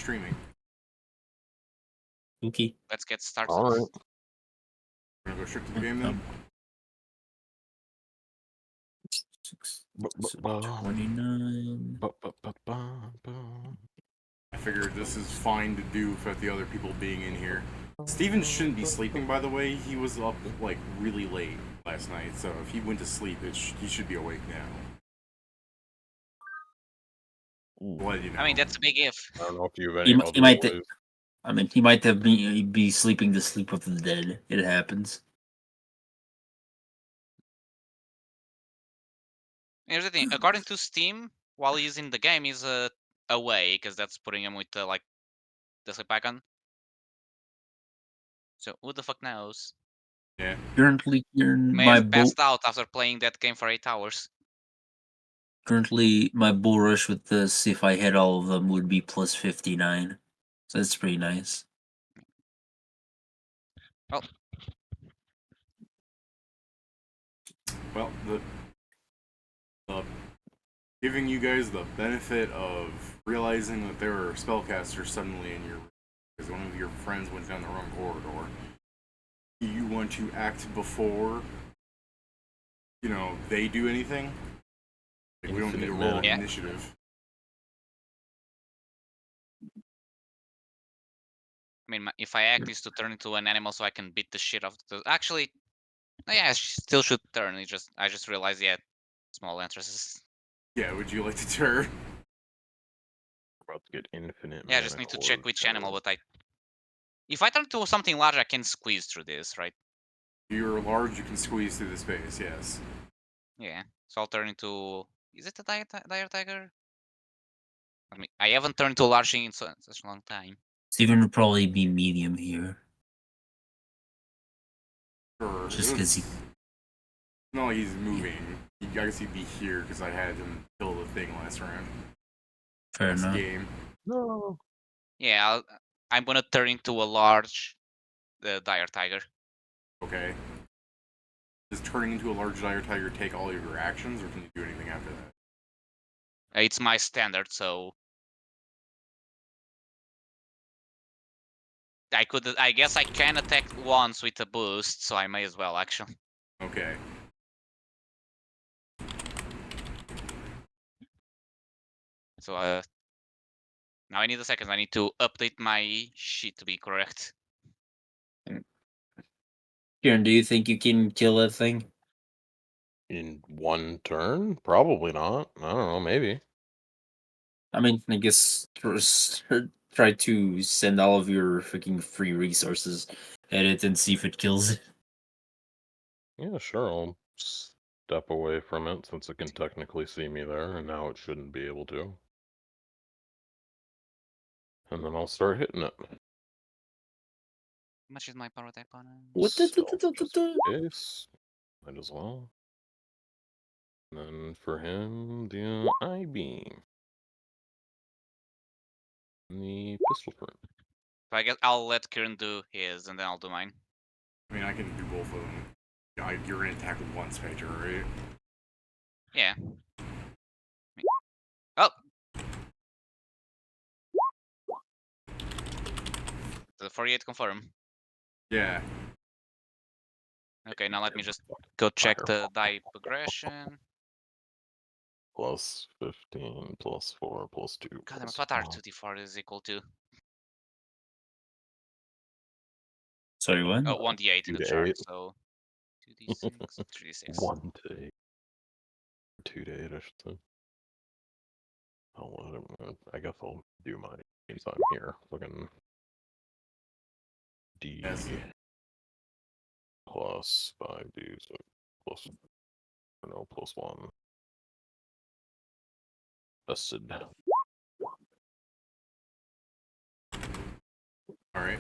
streaming. Okay. Let's get started. All right. We're gonna go straight to the game then. 29. I figured this is fine to do without the other people being in here. Steven shouldn't be sleeping, by the way. He was up, like, really late last night, so if he went to sleep, he should be awake now. Well, you know. I mean, that's a big if. I don't know if you have He any mi- he other might ways. I mean, he might have be sleeping the sleep of the dead. It happens. Here's the thing. According to Steam, while he's in the game, he's away because that's putting him with like the sleep icon. So who the fuck knows? Yeah. Currently, May have passed out after playing that game for 8 hours. Currently, my bull rush with this, if I hit all of them, would be plus 59. So that's pretty nice. Well, the giving you guys the benefit of realizing that there are spellcasters suddenly in your room because one of your friends went down the wrong corridor. Do you want to act before, they do anything? Like, we don't need to roll an initiative. I mean, if I act is to turn into an animal so I can beat the shit out of the... Actually, yeah, I still should turn. I just realized, yeah, small entrances. Yeah, would you like to turn? About to get infinite. Yeah, I just need to check which animal, but if I turn to something large, I can squeeze through this, right? If you're large, you can squeeze through the space, yes. Yeah, so I'll turn into... Is it a dire tiger? I mean, I haven't turned into a large thing in such a long time. Steven would probably be medium here. Sure. Just because he... No, he's moving. I guess he'd be here because I had him kill the thing last round. Fair enough. Game. No. Yeah, I'm gonna turn into a large dire tiger. Okay. Does turning into a large dire tiger take all of your actions, or can you do anything after that? It's my standard, so I guess I can attack once with a boost, so I may as well actually. Okay. So now I need a second. I need to update my sheet to be correct. Kieran, do you think you can kill that thing? In one turn? Probably not. I don't know. Maybe. I mean, I guess try to send all of your freaking free resources at it and see if it kills it. Yeah, sure. I'll step away from it since it can technically see me there, and now it shouldn't be able to. And then I'll start hitting it. How much is my power type on? What the? Case. Might as well. And then for him, the I-beam. And the pistol print. So I guess I'll let Kieran do his, and then I'll do mine. I mean, I can do both of them. You're gonna attack with one Spectre, right? Yeah. Oh! The 48 confirm. Yeah. Okay, now let me just go check the die progression. Plus 15, plus 4, plus 2. God damn it, plus what 1. R2D4 is equal to? Sorry, what? Oh, 1d8 in the 2 to chart, 8. so 2d6, 3d6. 1 to 8. 2 to 8, I should say. I guess I'll do my since I'm here. Fucking D Yes. plus 5D, so plus, no, plus 1. Busted. Alright.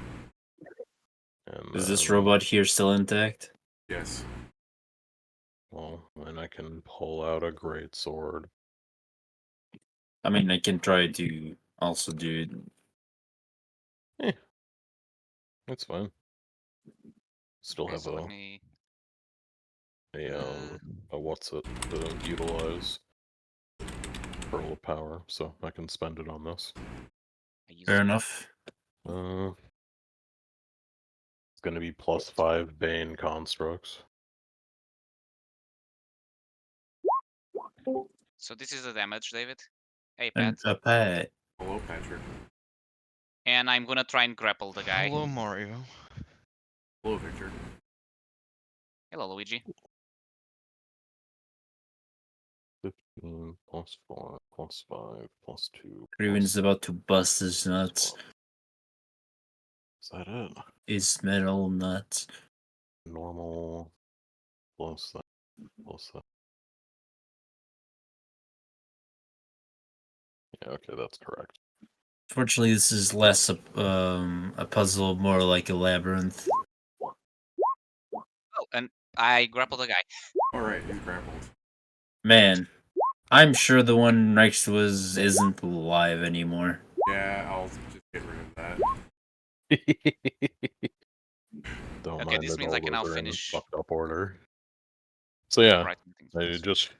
And Is this robot here still intact? Yes. Well, then I can pull out a great sword. I mean, I can try to also do it. It's fine. Still Okay, have so let me... a what's it to utilize Pearl of Power, so I can spend it on this. use Fair it. enough. It's gonna be +5 Bane constructs. So this is the damage, David. Hey, And Pat. a pet. Hello, Patrick. And I'm gonna try and grapple the guy. Hello, Mario. Hello, Victor. Hello, Luigi. 15 +4 +5 +2. Kraven's about to bust his nuts. Is that it? His metal nuts. Normal +that +that. Yeah, okay, that's correct. Fortunately, this is less a puzzle, more like a labyrinth. Oh, and I grappled the guy. Alright, he's grappled. Man, I'm sure the one next to us isn't alive anymore. Yeah, I'll just get rid of that. Don't Okay, mind this that means all I can those now are in finish fucked up order. So yeah, writing things. I just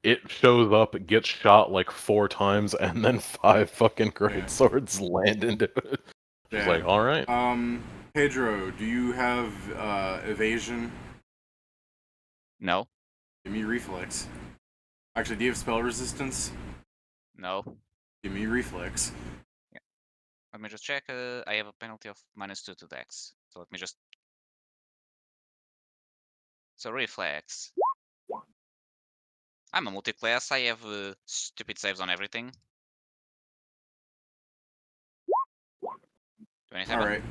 it shows up, it gets shot like 4 times, and then 5 fucking great swords land into it. Just Yeah. like, all right. Pedro, do you have evasion? No, Give me reflex. Actually, do you have spell resistance? no. Give me reflex. Let me just check. I have a penalty of -2 to Dex. So let me just. So reflex. I'm a multi-class. I have stupid saves on everything. 27. Alright.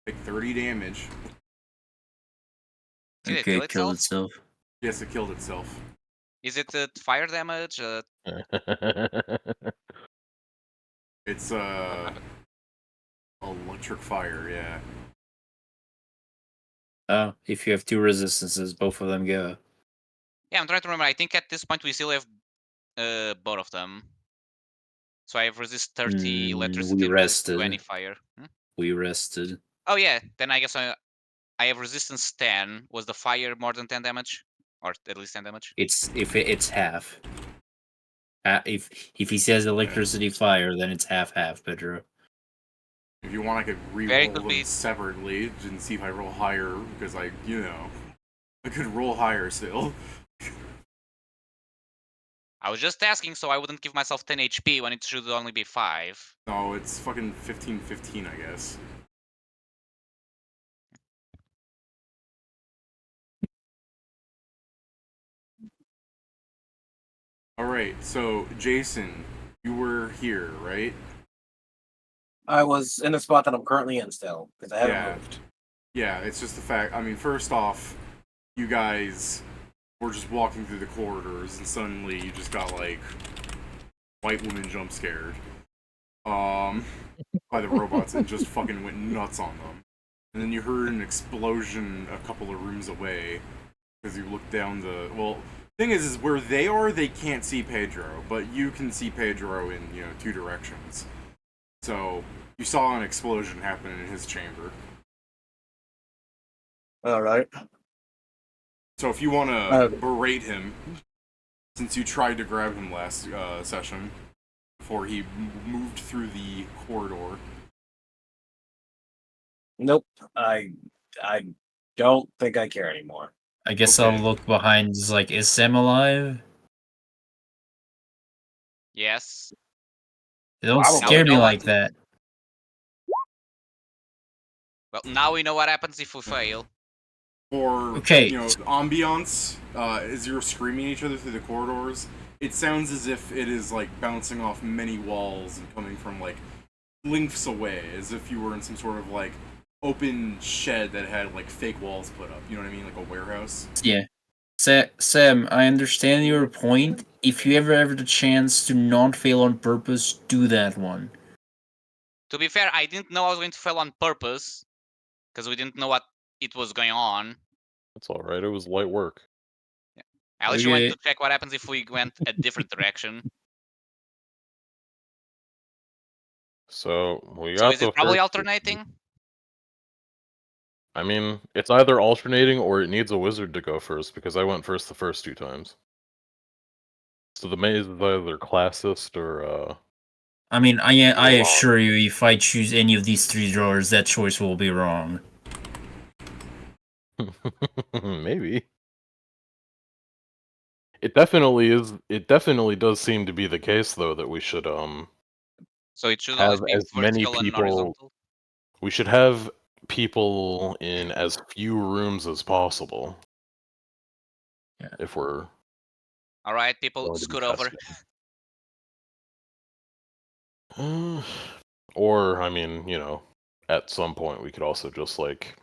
Take 30 damage. Did it Okay, kill it killed itself? itself. Yes, it killed itself. Is it fire damage? It's What happened? electric fire, yeah. Oh, if you have 2 resistances, both of them go. Yeah, I'm trying to remember. I think at this point we still have both of them. So I have resist 30 electricity We and resist 20 rested. fire. We rested. Oh yeah, then I guess I have resistance 10. Was the fire more than 10 damage? Or at least 10 damage? It's half. If he says electricity fire, then it's half, Pedro. If you want, I could Very re-roll could them be. separately and see if I roll higher, because I could roll higher still. I was just asking so I wouldn't give myself 10 HP when it should only be 5. No, it's fucking 15-15, I guess. Alright, so, Jason, you were here, right? I was in the spot that I'm currently in still, because I haven't Yeah. moved. Yeah, it's just the fact, I mean, first off, you guys were just walking through the corridors, and suddenly you just got, like, white woman jump scared. By the robots and just fucking went nuts on them. And then you heard an explosion a couple of rooms away, because you looked down the, well, thing is where they are, they can't see Pedro, but you can see Pedro in, 2 directions. So, you saw an explosion happen in his chamber. Alright. So if you want to berate him, since you tried to grab him last session, before he moved through the corridor. Nope. I don't think I care anymore. I guess Okay. I'll look behind. Is Sam alive? Yes. Don't Probably. scare me know like what- that. Well, now we know what happens if we fail. Or, Okay. ambiance, as you're screaming at each other through the corridors, it sounds as if it is, bouncing off many walls and coming from, lengths away, as if you were in some sort of, open shed that had, fake walls put up. You know what I mean? Like a warehouse. Yeah. Sam, I understand your point. If you ever have the chance to not fail on purpose, do that one. To be fair, I didn't know I was going to fail on purpose, because we didn't know what it was going on. That's alright, it was light work. I literally went Okay. to check what happens if we went a different direction. So, we So got is the it probably first alternating? I mean, it's either alternating or it needs a wizard to go first, because I went first the first 2 times. So the maze is either classist or, I mean, I wrong. assure you, if I choose any of these 3 drawers, that choice will be wrong. Maybe. It definitely is. It definitely does seem to be the case, though, that we should So it should always have be as many vertical and people. horizontal. We should have people in as few rooms as possible. Yeah. If we're All right, people, going to be scoot over. testing. Or, I mean, at some point we could also just like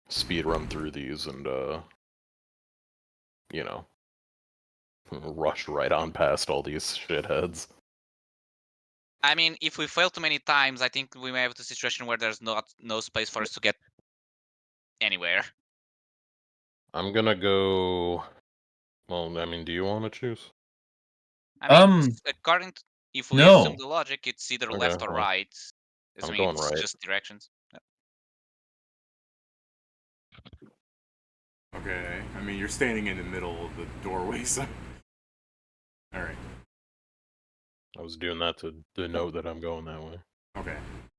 speed run through these and you know, rush right on past all these shitheads. I mean, if we fail too many times, I think we may have the situation where there's no space for us to get anywhere. I'm gonna go. Well, I mean, do you want to choose? I mean, according to, if we assume No. the logic, it's either Okay, left or well, right, I'm assuming going it's right. just directions. Okay. I mean, you're standing in the middle of the doorway, so. Alright. I was doing that to denote that I'm going that way. Okay.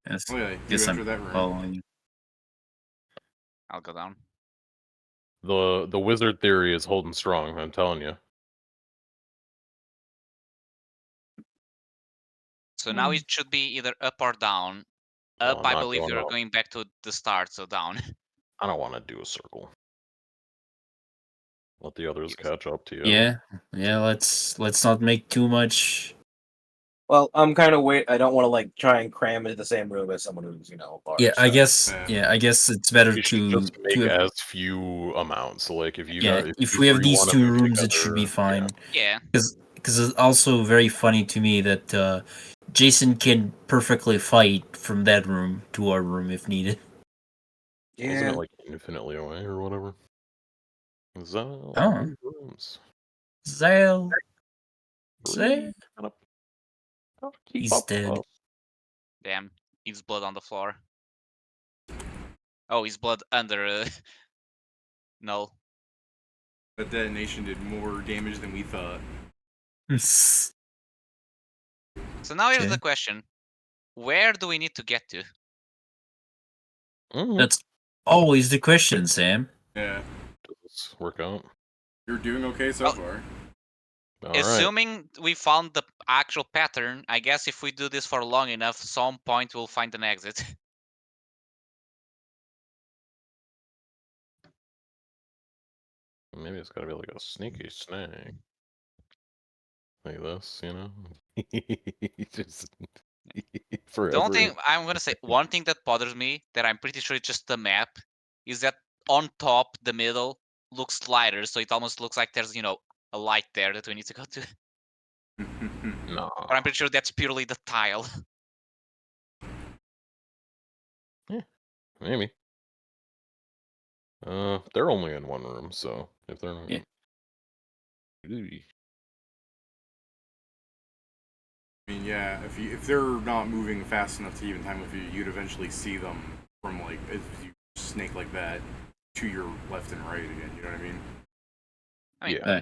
Yes. Well, yeah, you Guess enter I'm that room. following you. I'll go down. The wizard theory is holding strong. I'm telling you. So now it should be either up or down. Well, Up, I'm I not believe going you're up. going back to the start, so down. I don't want to do a circle. Let the others catch up to you. Yeah. Let's not make too much. Well, I'm kind of I don't want to like try and cram into the same room as someone who's apart. Yeah, I so. guess. Yeah, I guess it's better We should to just make have, as few amounts. So, like, if you yeah. got, If you we have three these want to 2 move rooms, it should be together, fine. Yeah. Because it's also very funny to me that Jason can perfectly fight from that room to our room if needed. Wasn't Yeah. it like infinitely away or whatever? Zal, Oh. move rooms. Zale. Breathe. Gotta keep He's up. dead. Damn. His blood on the floor. Oh, his blood under. No. That detonation did more damage than we thought. So now here's Okay. the question: where do we need to get to? That's always the question, Sam. Yeah. Does this work out? You're doing okay so Well, far. All right. Assuming we found the actual pattern, I guess if we do this for long enough, some point we'll find an exit. Maybe it's gotta be like a sneaky snake. Like this, Just The forever. only thing I'm gonna say, one thing that bothers me, that I'm pretty sure it's just the map, is that on top, the middle looks lighter, so it almost looks like there's, a light there that we need to go to. Nah. But I'm pretty sure that's purely the tile. Maybe. They're only in one room, so if they're not. Yeah. I mean, yeah, if they're not moving fast enough to even time with you, you'd eventually see them from like if you snake like that to your left and right again. You know what I mean? I mean, Yeah.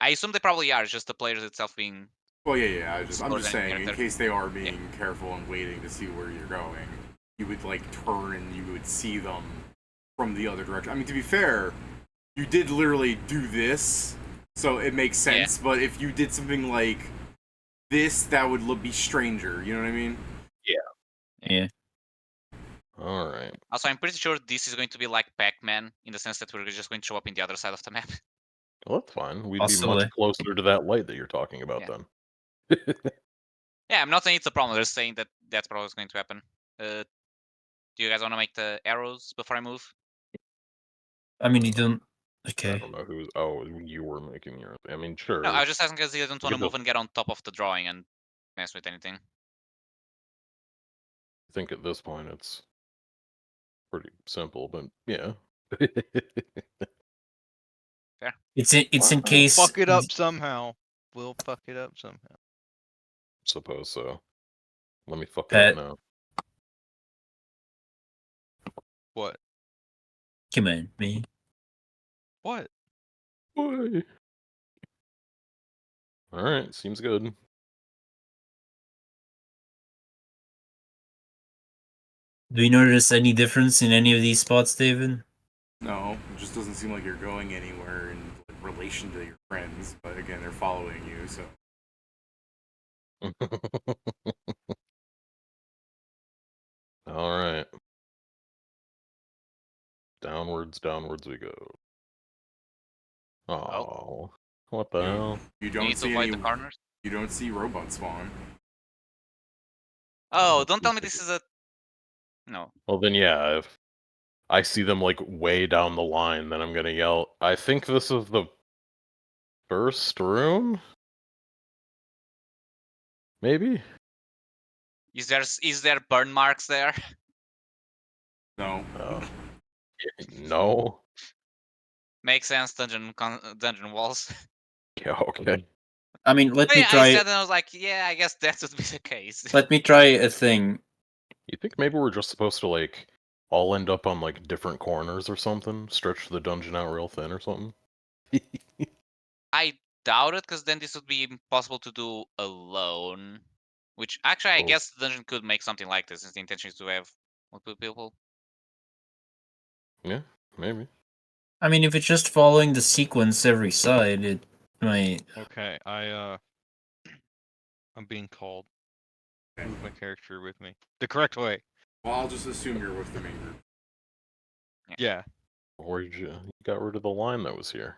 I assume they probably are, it's just the players itself being. Well, yeah. I'm Slower just than saying, in character. case they are being careful and waiting to see where you're going, you would like turn and you would see them from the other direction. I mean, to be fair, you did literally do this, so it makes sense. But if you did something like this, that would be stranger. You know what I mean? Yeah. All right. Also, I'm pretty sure this is going to be like Pac-Man, in the sense that we're just going to show up in the other side of the map. Well, that's fine. We'd be Possibly. much closer to that light that you're talking about then. Yeah, I'm not saying it's a problem, I'm just saying that that's probably what's going to happen. Do you guys want to make the arrows before I move? I mean, you don't. I Okay. don't know who's. Oh, you were making your. I mean, sure. No, I was just asking because you don't We want to could move just- and get on top of the drawing and mess with anything. I think at this point it's pretty simple, but yeah. Fair. It's in Wow. case. Fuck it up somehow. We'll fuck it up somehow. Suppose so. Let me fuck it Pat. up now. What? Come on, man. What? Boy. All right, seems good. Do you notice any difference in any of these spots, David? No, it just doesn't seem like you're going anywhere in relation to your friends. But again, they're following you, so All right. Downwards, downwards we go. Oh, what the hell? you You don't need to see avoid any. the corners. You don't see robots spawn. Oh, don't tell me this is a. No. Well, then yeah, if I see them like way down the line, then I'm gonna yell, I think this is the first room? Maybe? Is there burn marks there? No. No. Makes sense. Dungeon walls. Yeah, okay. I mean, let But me yeah, I try. said and I was like, yeah, I guess that would be the case. Let me try a thing. You think maybe we're just supposed to like all end up on like different corners or something? Stretch the dungeon out real thin or something? I doubt it, because then this would be impossible to do alone. Which actually, I Oh. guess the dungeon could make something like this, since the intention is to have multiple people. Yeah, maybe. I mean, if it's just following the sequence every side, it might. Okay, I'm being called. Move my character with me. The correct way. Well, I'll just assume you're with the main group. Yeah. Or you got rid of the line that was here.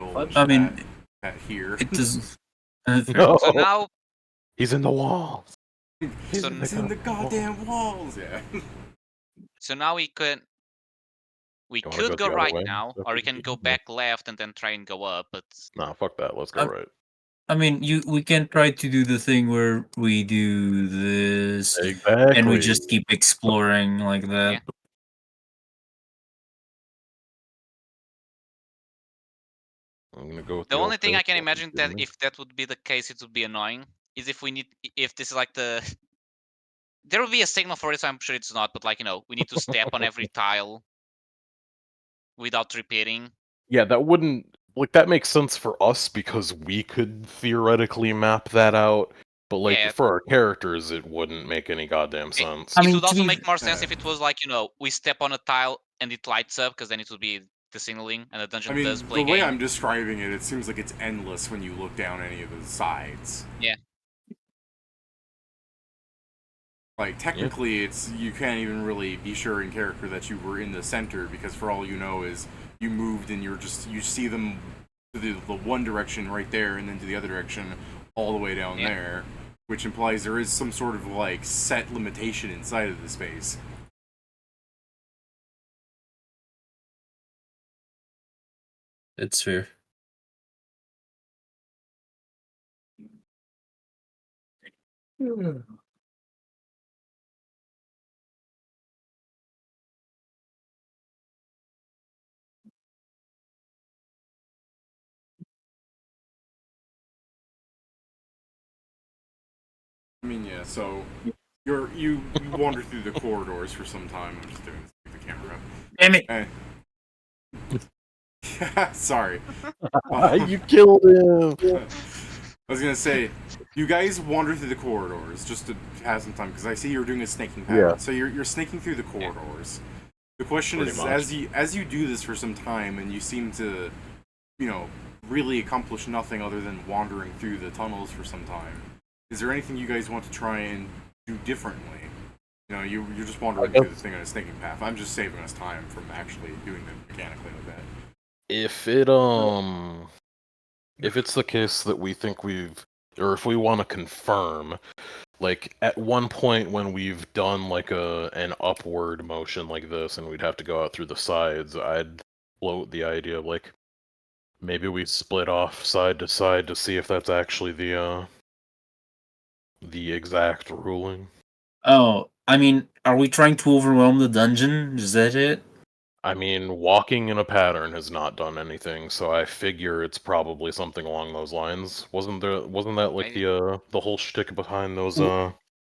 I mean, That here. it does. No! So now, He's in the walls! so, It's in the goddamn walls. Yeah. so now we could You wanna could go go the other right way? now, That's or we what can you go do. back left and then try and go up. But Nah, fuck that. Let's go right. I mean, we can try to do the thing where we do this Exactly. and we just keep exploring like that. Yeah. I'm gonna go with the the only old thing I can faithful, imagine you that kidding me? if that would be the case, it would be annoying. Is if this is like the there will be a signal for it, so I'm sure it's not. But like we need to step on every tile without repeating. Yeah, that wouldn't like that makes sense for us because we could theoretically map that out, but like Yeah. for our characters, it wouldn't make any goddamn sense. I It mean, would to also be make more sense if it was like we step on a tile and it lights up, because then it would be the signaling, and the dungeon I mean, does play the way game. I'm describing it, it seems like it's endless when you look down any of the sides. Yeah. Like technically, it's you can't even really be sure in character that you were in the center because for all you know is you moved and you see them to the one direction right there and then to the other direction all the way down Yeah. there, which implies there is some sort of like set limitation inside of the space. it's fair. I mean, yeah. So you wander through the corridors for some time. I'm just doing this with the camera. Damn it! And, sorry. You killed him. I was gonna say, you guys wander through the corridors just to have some time because I see you're doing a snaking pattern. Yeah. So you're snaking through the corridors. The question Pretty is, much. as you do this for some time and you seem to, really accomplish nothing other than wandering through the tunnels for some time. Is there anything you guys want to try and do differently? You're just wandering through this thing on a snaking path. I'm just saving us time from actually doing it mechanically like that. If it's the case that we think or if we want to confirm, like at one point when we've done like an upward motion like this, and we'd have to go out through the sides, I'd float the idea of like maybe we split off side to side to see if that's actually the exact ruling. Oh, I mean, are we trying to overwhelm the dungeon? Is that it? I mean, walking in a pattern has not done anything, so I figure it's probably something along those lines. Wasn't that like Maybe. the whole shtick behind those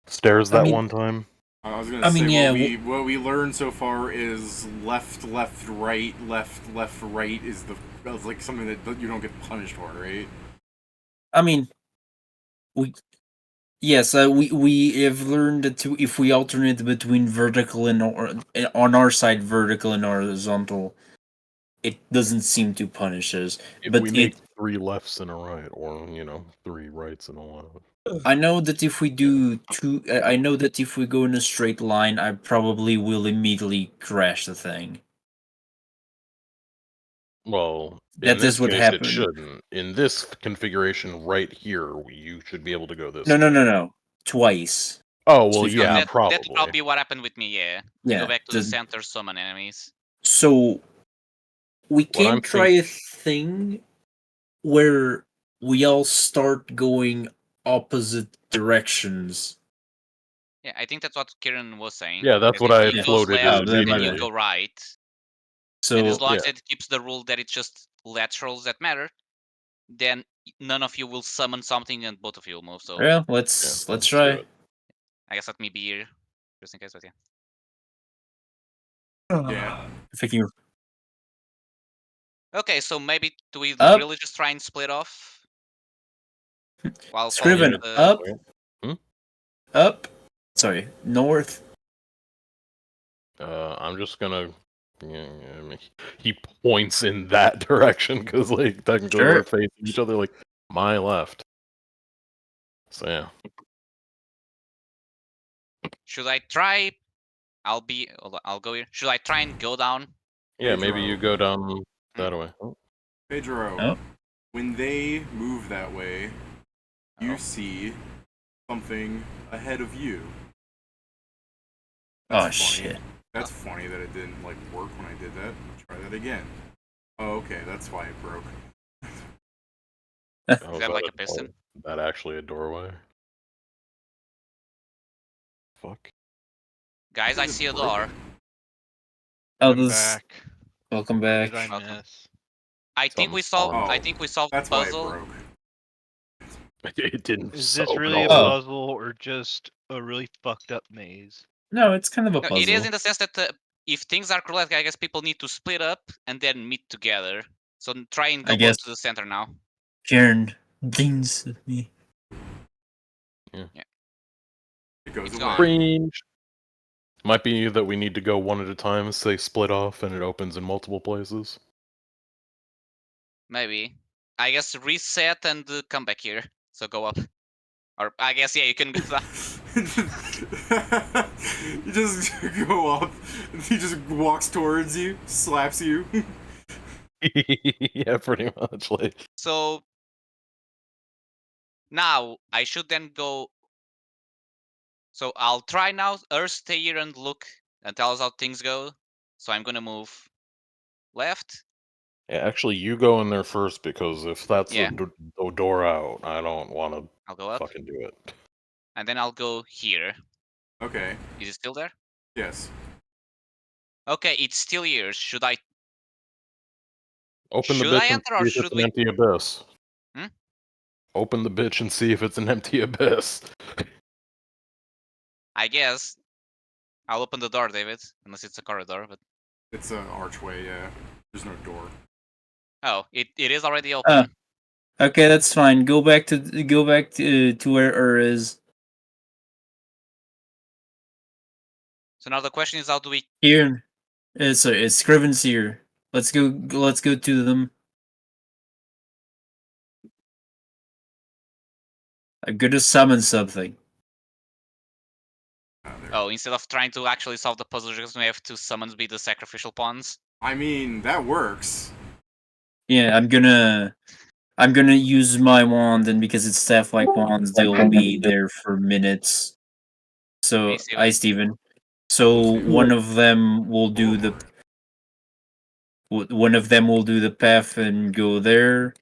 stairs I that mean- one time? I was gonna I mean, say yeah, what we learned so far is left, right, left, right is like something that you don't get punished for, right? I mean, we Yes, we have learned that if we alternate between vertical and on our side vertical and horizontal, it doesn't seem to punish us. If But we it, make 3 lefts and a right, or 3 rights and a left. I know that if we do two, I know that if we go in a straight line, I probably will immediately crash the thing. Well, in That this is what case, it happened. shouldn't. In this configuration right here, you should be able to go this No, way. no, no, no. Twice. Oh, well, So yeah, That's probably. probably what happened with me. Yeah. Yeah. Go back to the center, summon enemies. So we What I'm can try a thing where we all start going opposite directions. Yeah, I think that's what Kieran was saying. Yeah, that's is what if I he had goes floated left, then my and you bad. go right. So And as long as yeah. it keeps the rule that it's just laterals that matter, then none of you will summon something and both of you will move. So yeah, Yeah, let's do try. it. I guess let me be here just in case. But yeah. Yeah. If I can Okay, so maybe do we Up. really just try and split off? While Scriven following the... up, Hmm? up. Sorry, north. I'm just gonna. Yeah, I mean, he points in that direction because, like, technically Sure. we're facing each other. Like, my left. So yeah. Should I try? Hold on, I'll go here. Should I try and go down? Yeah, maybe Pedro. you go down that way. Oh. Pedro, Oh. when they move that way, you Oh. see something ahead of you. Oh That's funny. shit. That's funny that it didn't like work when I did that. Try that again. Oh, okay, that's why it broke. Oh, Is that like a piston? Is that actually a doorway? Fuck. Guys, I Is it see a broken? door. Oh, I'm this. back. Welcome What back. did I Welcome. miss? I think we Something's solved. falling. I Oh, think we solved the That's why it puzzle. broke. It didn't. Is this soak really a at all. puzzle or just a really fucked up maze? No, it's kind of a No, puzzle. it is in the sense that if things are correct, I guess people need to split up and then meet together. So try and go I both guess. to the center now. Karen dings at me. It goes It's away. gone. Cringe. Might be that we need to go one at a time, say split off, and it opens in multiple places. Maybe. I guess reset and come back here. So go up. Or I guess yeah, you can go down. You just go up, and he just walks towards you, slaps you. Yeah, pretty much. Like, So now I should then go. So I'll try now. Earth, stay here and look and tell us how things go. So I'm gonna move left. yeah, actually, you go in there first because if that's Yeah. the door out, I don't want to I'll go up. fucking do it. And then I'll go here. Okay. Is it still there? Yes. Okay, it's still here. Should I Open the Should I bitch and enter or see if it's should an we? empty abyss. Hmm? Open the bitch and see if it's an empty abyss. I guess I'll open the door, David, unless it's a corridor. But It's an archway, yeah. There's no door. oh, it is already Ah. open. Okay, that's fine. Go back to where Ur is. So now the question is, how do we? Here. Sorry, it's Scriven's here. Let's go. Let's go to them. I'm gonna summon something. There. Oh, instead of trying to actually solve the puzzle, just we have two summons be the sacrificial pawns. I mean, that works. Yeah, I'm gonna use my wand, and because it's staff-like wands, they'll be there for minutes. So, Hey, Steven. hi, Steven. So one of them will do the path and go there,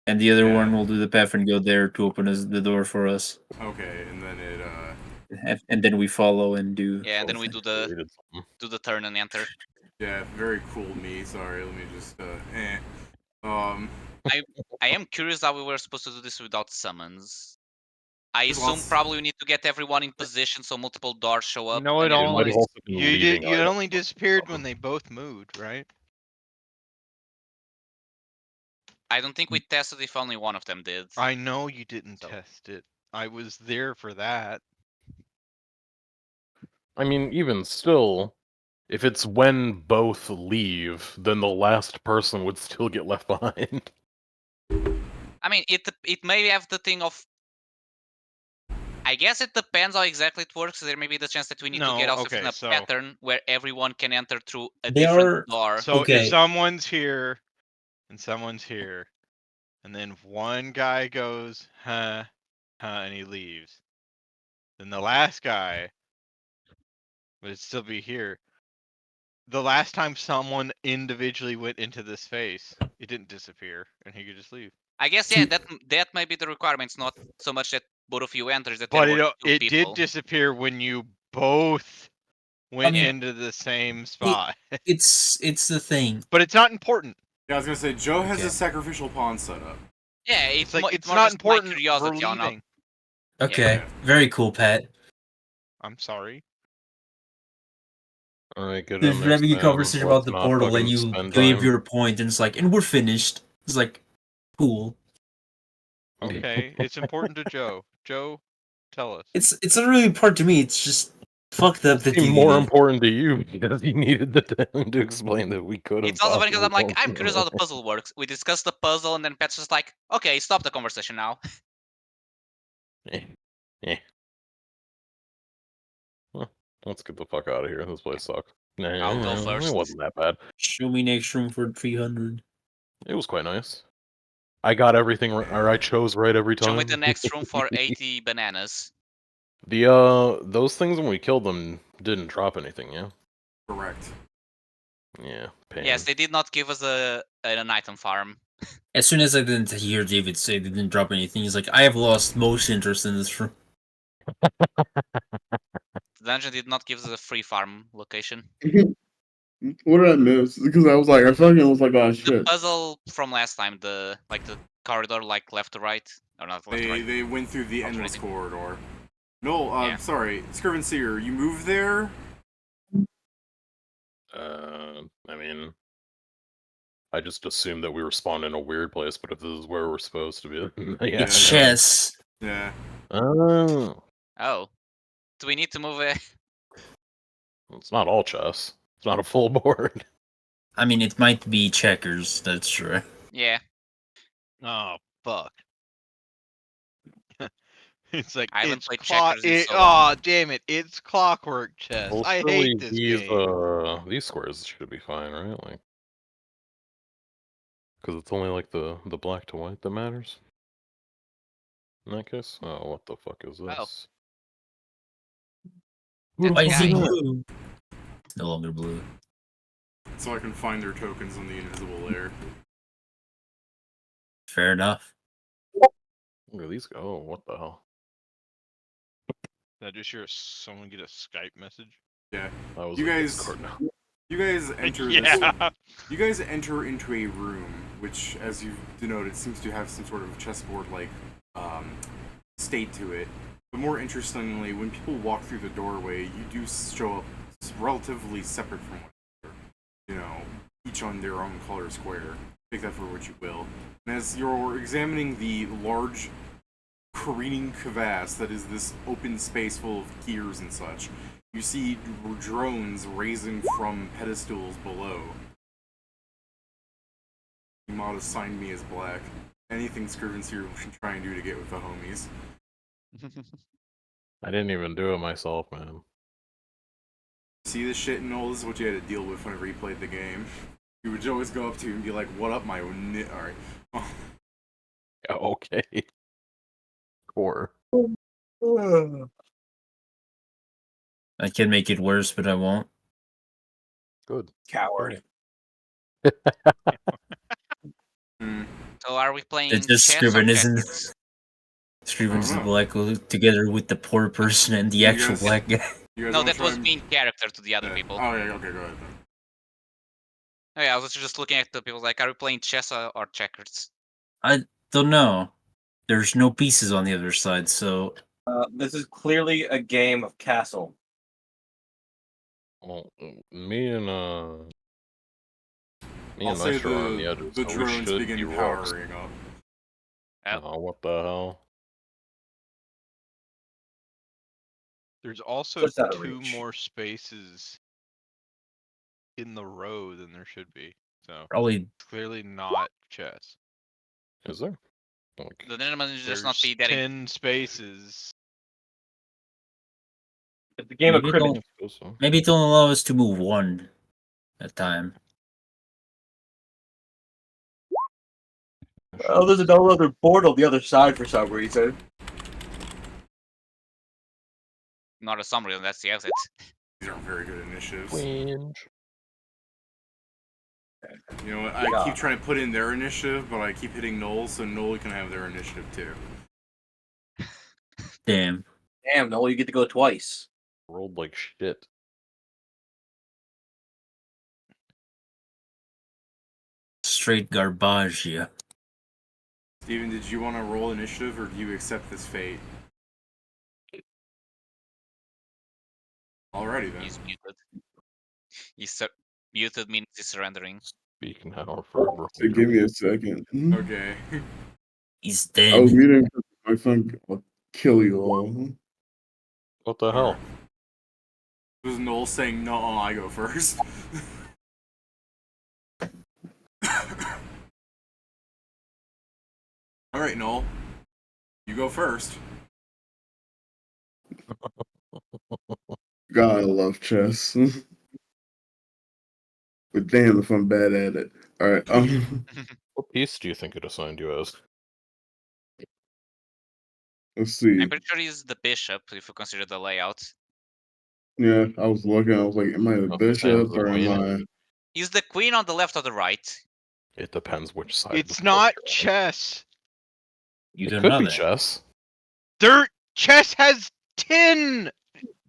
and the other Yeah. one will do the path and go there to open the door for us. Okay, and then it, And then we follow and do. Yeah, and then we do the Deleted something. turn and enter. yeah, very cool me. Sorry, let me just, I am curious how we were supposed to do this without summons. I There's assume lots- probably we need to get everyone in position so multiple doors show up. No, and it then might only have also been you leaving did. You items only on disappeared when them. they both moved, right? I don't think we tested if only one of them did. I know you didn't So- test it. I was there for that. I mean, even still, if it's when both leave, then the last person would still get left behind. I mean, it may have the thing of. I guess it depends how exactly it works. There may be the chance that we need to get No, also okay, in a so- pattern where everyone can enter through a They different are- door. So Okay. if someone's here and someone's here, and then one guy goes, huh, and he leaves, then the last guy would still be here. The last time someone individually went into the space, it didn't disappear, and he could just leave. I guess yeah, that may be the requirements, not so much that both of you enters that But there were two it people. did disappear when you both went mean, into the same spot. It's the thing. But it's not important. Yeah, I was gonna say Joe has Okay. a sacrificial pawn set up. Yeah, It's like it's more not just my important. We're curiosity on how. leaving. Okay, Yeah. very cool, Pat. I'm sorry. Alright, good There's on there, having a Sam. conversation about Let's the not portal, and fucking you spend gave time. your point, and it's like, and we're finished. It's like, cool. Okay, it's important to Joe. Joe, tell us. It's not really important to me. It's just fucked up that It's you more did it. important to you because he needed the time to explain that we could have. It's also funny because I'm like, I'm possibly curious how the puzzle works. We discussed the puzzle, and then Pat's just like, okay, stop the conversation now. Eh. Well, let's get the fuck out of here. This place sucks. Nah, I'll go first. It wasn't that bad. Show me next room for 300. It was quite nice. I got everything right, or I chose right every time. Show me the next room for 80 bananas. Those things when we killed them didn't drop anything, yeah? Correct. Yeah, pain. Yes, they did not give us an item farm. As soon as I didn't hear David say they didn't drop anything, he's like, I have lost most interest in this room. The dungeon did not give us a free farm location. What did I miss? Because I was like, I fucking was like, oh The shit. puzzle from last time, the corridor, like left to right, or not left to right. They went through the endless Alternating. corridor. No, Yeah. sorry, Scriven Seer, you moved there? I mean, I just assumed that we were spawned in a weird place, but if this is where we're supposed to be, yeah. It's chess. Yeah. Oh, Oh, do we need to move it? it's not all chess. It's not a full board. I mean, it might be checkers, that's true. Yeah, Oh fuck. It's like I haven't it's played checkers in so oh long. damn it! It's clockwork chess. Well, I surely hate this game. these squares should be fine, right? Like, because it's only like the black to white that matters. In that case, oh, what the fuck is this? That's Why is he guy. blue? It's no longer blue. So I can find their tokens on the invisible layer. Fair enough. Look at these. Oh, what the hell? Did I just hear someone get a Skype message? Yeah. That was You a guys- Discord now. You guys enter Yeah. You guys enter into a room, which, as you've denoted, seems to have some sort of chessboard-like state to it. But more interestingly, when people walk through the doorway, you do show up relatively separate from one another. You know, each on their own color square. Take that for what you will. And as you're examining the large, careening crevasse that is this open space full of gears and such, you see drones raising from pedestals below. Mod assigned me as black. Anything Scriven Seer should try and do to get with the homies. I didn't even do it myself, man. See this shit, and all this is what you had to deal with whenever you played the game. You would always go up to you and be like, "What up, my alright." Yeah, okay. Core. I can make it worse, but I won't. Good. Coward. Hmm. So are we playing It's just chess or Scriven, isn't checkers? Scriven's the I don't know. black together with the poor person and the You actual guys- black guy. You guys No, wanna that try was and- being character to the other Yeah. people. Oh yeah, okay, go ahead then. Oh, yeah, I was just looking at the people like, are we playing chess or checkers? I don't know. There's no pieces on the other side, so This is clearly a game of castle. Well, me and I'll say Maestro are on the edges, the so we drones should begin be rocks. powering up. Yep. Oh, what the hell? There's also Just out of 2 reach. more spaces in the row than there should be. So Probably it's clearly not chess. Is there? Like, The Netherlands should just There's not be that. 10 spaces. It's a game of maybe cribbage. suppose so. maybe it don't allow us to move one at a time. Oh, there's another board on the other side for some reason. Not a summary, that's the exit. These aren't very good initiatives. Queen. You know what? I keep trying to put in their initiative, but I keep hitting Noel, so Noel can have their initiative too. Damn. Damn, no, you get to go twice. Rolled like shit. Straight garbage, yeah. Steven, did you want to roll initiative, or do you accept this fate? Alrighty then. He's muted. Muted means he's surrendering. Speak now, forever. So give me a second. Okay. He's I was dead. muting my phone. I'll kill you all. What the hell? Was Noel saying no? I go first. All right, Noel. You go first. God, I love chess. But damn if I'm bad at it. Alright, What piece do you think it assigned you as? let's see. I'm pretty sure he's the bishop if you consider the layout. Yeah, I was looking, I was like, am I the Oh, the same as bishop the or am queen? I Is the queen on the left or the right? It depends which side. It's the not board you're on. chess. You It don't could know be that. chess. Chess has 10.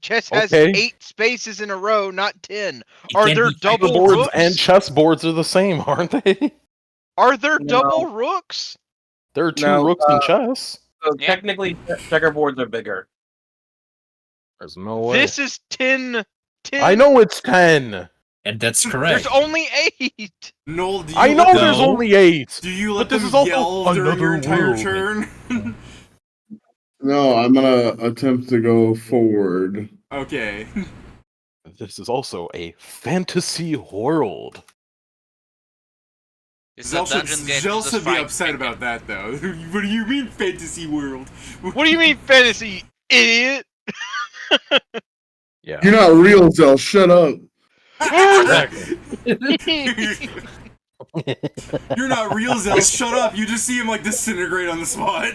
Chess has Okay. 8 spaces in a row, not 10. It Are can't there be double Checkerboards rooks? and chessboards are the same, aren't they? Are there No. double rooks? There are 2 No, rooks in chess. So Yeah. technically, checkerboards are bigger. There's no way. This is 10. I know it's 10. And that's correct. There's only 8. Noel, do you I know let there's them, only 8. do you But let this them is also yell during your another entire world. turn? No, I'm gonna attempt to go forward. Okay. This is also a fantasy world. It's Zell a dungeon should, game. Zell just should be fried upset chicken. about that, though. What do you mean, fantasy world? What do you mean fantasy, idiot? Yeah. You're not real, Zell, shut up. Exactly. You're not real, Zell. Shut up. You just see him like disintegrate on the spot.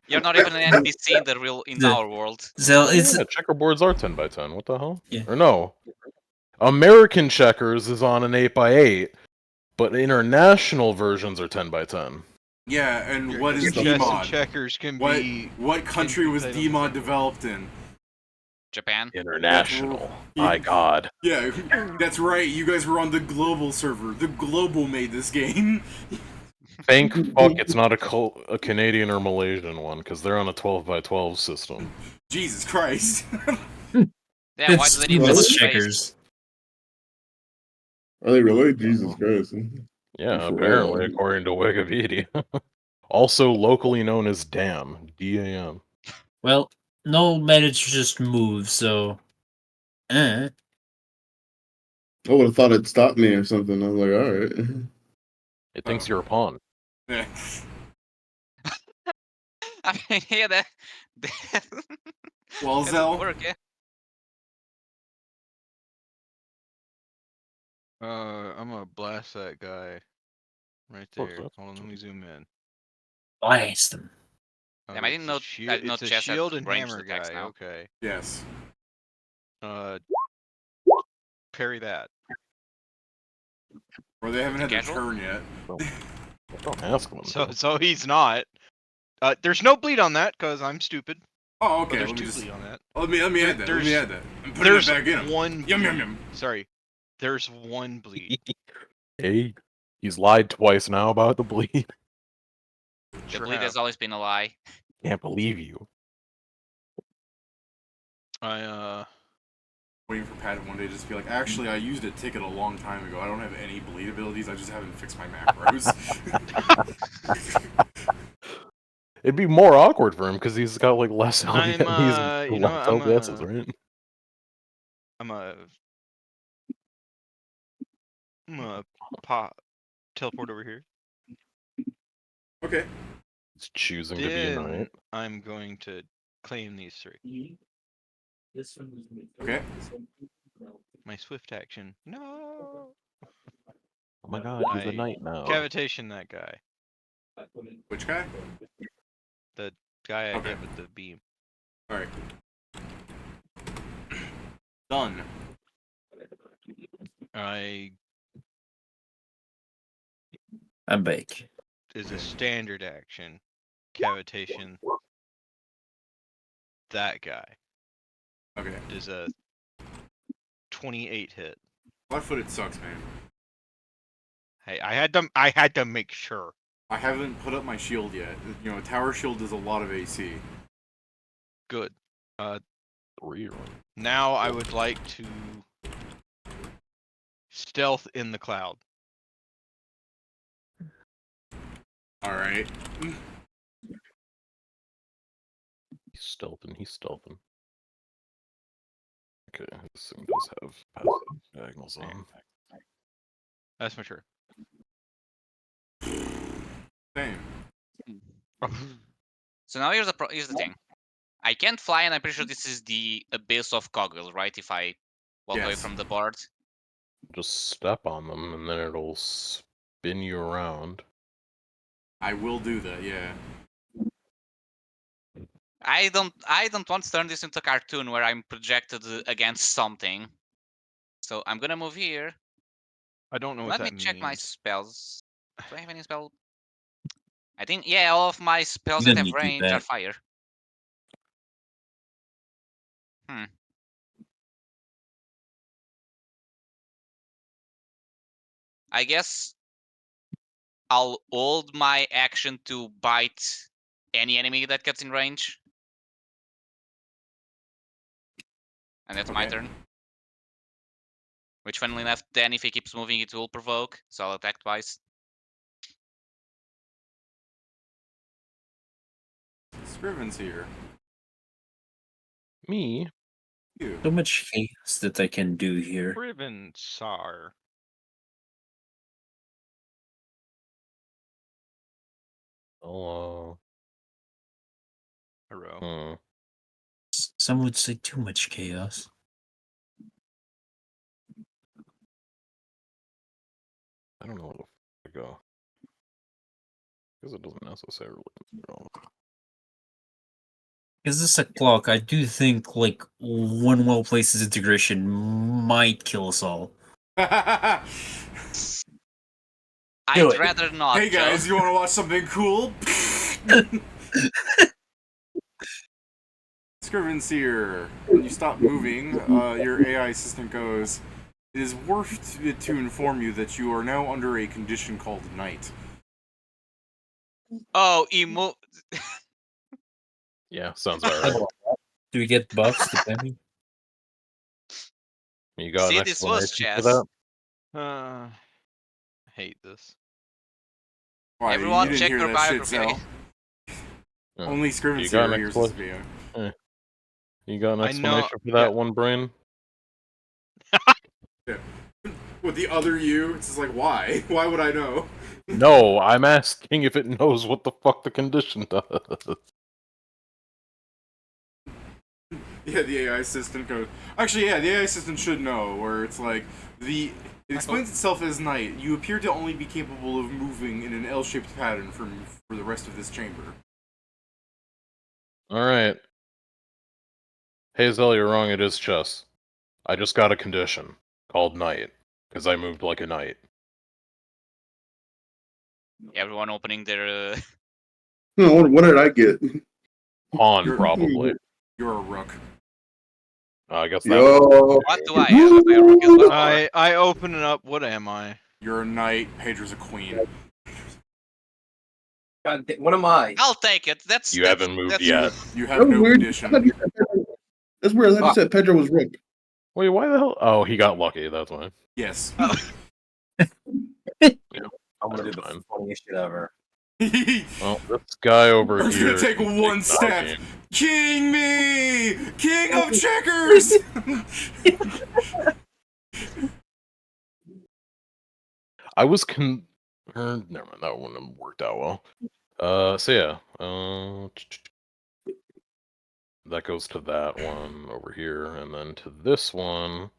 You're not even an NPC in the real in The- our world. So it's Yeah, checkerboards are 10 by 10. What the hell? Yeah. Or no. American checkers is on an 8 by 8, but international versions are 10 by 10. Yeah, and Your- what is your chess and DMOD? checkers can What be what country was 10 by 10. DMOD developed in? Japan. International. Yeah. My god. Yeah, that's right. You guys were on the global server. The global made this game. Thank fuck it's not a Canadian or Malaysian one, because they're on a 12 by 12 system. Jesus Christ. Yeah, why do they need so That's much space? checkers. Are they really? Jesus Christ. Yeah, For apparently, real. according to Wikipedia. Also locally known as DAM. D-A-M. Well, no managed to just move, so I would have thought it stopped me or something. I was like, alright. It thinks you're a pawn. Yeah. I mean, yeah, that Well, that Zell, would work, yeah. I'm gonna blast that guy right Oh, there. that's Hold on, let me zoom in. blast them. Damn, I didn't know- I didn't know It's a chess had shield and ranged hammer attacks guy. now. Okay. yes. Parry that. Or they haven't had their Casual? turn yet. Don't ask them. So he's not. There's no bleed on that because I'm stupid. Oh, But okay. there's Let me 2 just bleed on that. let me add that. Let me there's- add that. I'm putting it There's back in. 'em. one. Yum yum bleed. yum. Sorry. There's 1 bleed. Hey, he's lied twice now about the bleed. The Sure bleed have. has always been a lie. Can't believe you. Waiting for Pat one day just to be like, actually, I used a ticket a long time ago. I don't have any bleed abilities. I just haven't fixed my macros. It'd be more awkward for him because he's got like less he's I'm less LPSs, right? I'm a teleport over here. Okay. It's choosing to be a knight. Then I'm going to claim these 3. Okay. My swift action. No. Oh my god, he's a I knight now. cavitation that guy. Which guy? The guy I Okay. hit with the beam. All right. Done. I'm back. Is a standard action. Cavitation that guy. Okay. Is a 28 hit. Flat-footed sucks, man. Hey, I had to make sure. I haven't put up my shield yet. You know, a tower shield does a lot of AC. Good. 3 or Now I would like to stealth in the cloud. All right. He's stealthing. Okay, this thing does have passive diagonals on. That's mature. Same. So now here's the thing. I can't fly, and I'm pretty sure this is the abyss of Cogwheel, right? If I walk away Yes. from the board. Just step on them and then it'll spin you around. I will do that. Yeah. I don't want to turn this into a cartoon where I'm projected against something. So I'm gonna move here. I don't know what Let that me check my means. spells. Do I have any spell? I think, yeah, all of my spells You that don't have need to do range are that. fire. I guess I'll hold my action to bite any enemy that gets in range. And that's my Okay. turn. Which, funnily enough, then if he keeps moving, it will provoke. So I'll attack twice. Scriven's here. Me? You. So much chaos that I can do here. Riven Sar. Oh, Hero. Some would say too much chaos. I don't know where the f to go. Because it doesn't necessarily go. Is this a clock? I do think like one well placed integration might kill us all. I'd it. rather not. Hey guys, Joe. you want to watch something cool? Scriven's here. When you stop moving, your AI assistant goes, "It is worth it to inform you that you are now under a condition called night." Oh, Yeah, sounds about right. Do we get buffs depending? You got See, an this was explanation for chess. that? I hate this. Why? Everyone you didn't check hear your that shit, biography. Sal? Only Scriven's You got here an hears this video. You got an I know- explanation for that one, Brain? With the other you, it's just like, why? Why would I know? No, I'm asking if it knows what the fuck the condition does. Yeah, the AI assistant goes. Actually, yeah, the AI assistant should know. Where it's like it explains itself as night. You appear to only be capable of moving in an L-shaped pattern for the rest of this chamber. Alright. Hazel, you're wrong, it is chess. I just got a condition called knight, because I moved like a knight. Everyone opening their. No, what did I get? Pawn, You're- probably. You're a rook. I guess that Yo. What do I have? My rook is what for? I open it up. What am I? You're a knight. Pedra's a queen. God, what am I? I'll take it. That's You haven't moved yet. You have That's no weird. condition. That's weird. I thought you said Pedro was Rick. Wait, why the hell? Oh, he got lucky, that's why. Yes. I'm gonna do Never the mind. funniest shit ever. Well, this guy over He's here. gonna take is one step. acknowledging- King me! King of checkers! I was never mind, that wouldn't have worked out well. So yeah, that goes to that one over here, and then to this one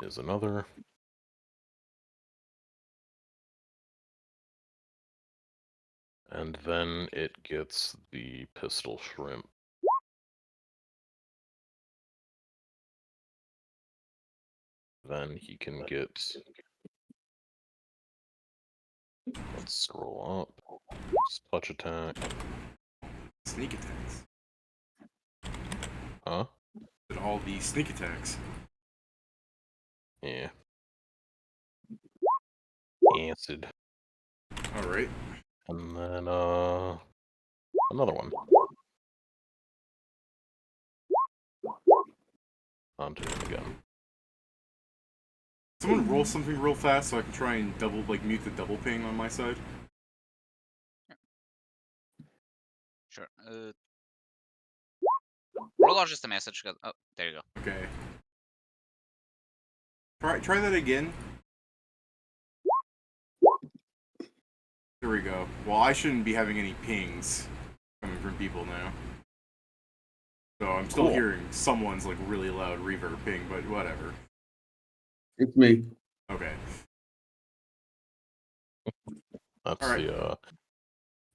is another. And then it gets the pistol shrimp. Then he can get. Let's scroll up. Touch attack. Sneak attacks. Huh? And all the sneak attacks. Yeah. Acid. Alright. And then, another one. I'm doing it again. Someone roll something real fast so I can try and mute the double ping on my side. Sure. Roll or just a message. Oh, there you go. Okay. Try that again. There we go. Well, I shouldn't be having any pings coming from people now. So I'm still Cool. hearing someone's like really loud reverb ping, but whatever. It's me. Okay. That's Alright.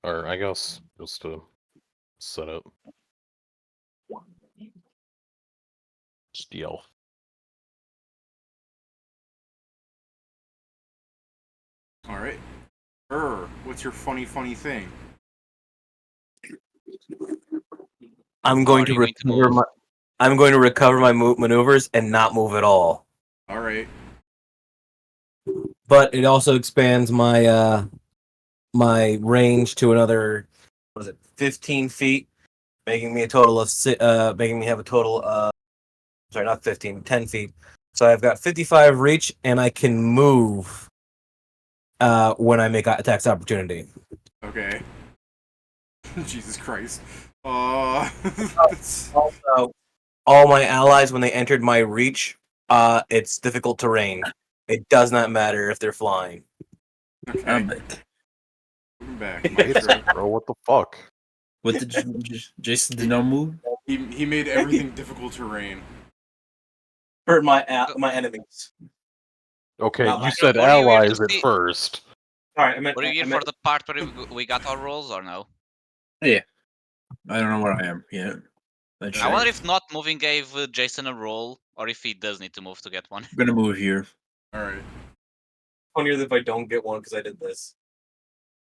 or I guess just to set up. Just yell. Alright. What's your funny thing? I'm How going are to you going to recover move? my. I'm going to recover my maneuvers and not move at all. Alright. But it also expands my my range to another, what is it, 15 feet, making me a total of making me have a total of, sorry, not 15, 10 feet. So I've got 55 reach, and I can move when I make attacks opportunity. Okay. Jesus Christ. That's... Also, all my allies, when they entered my reach, it's difficult terrain. It does not matter if they're flying. Okay. I'm back. Welcome back. Nice, Maestro. bro. What the fuck? What did Jason did not move? He made everything difficult terrain. For my my enemies. Okay, Not you mine. said What do you have allies to at see? first. All right, I meant. What are you I here meant for the part where we got our rolls or no? Yeah. I don't know what I am yet. I wonder if not moving gave Jason a roll, or if he does need to move to get one. I'm gonna move here. Alright. funnier if I don't get one because I did this.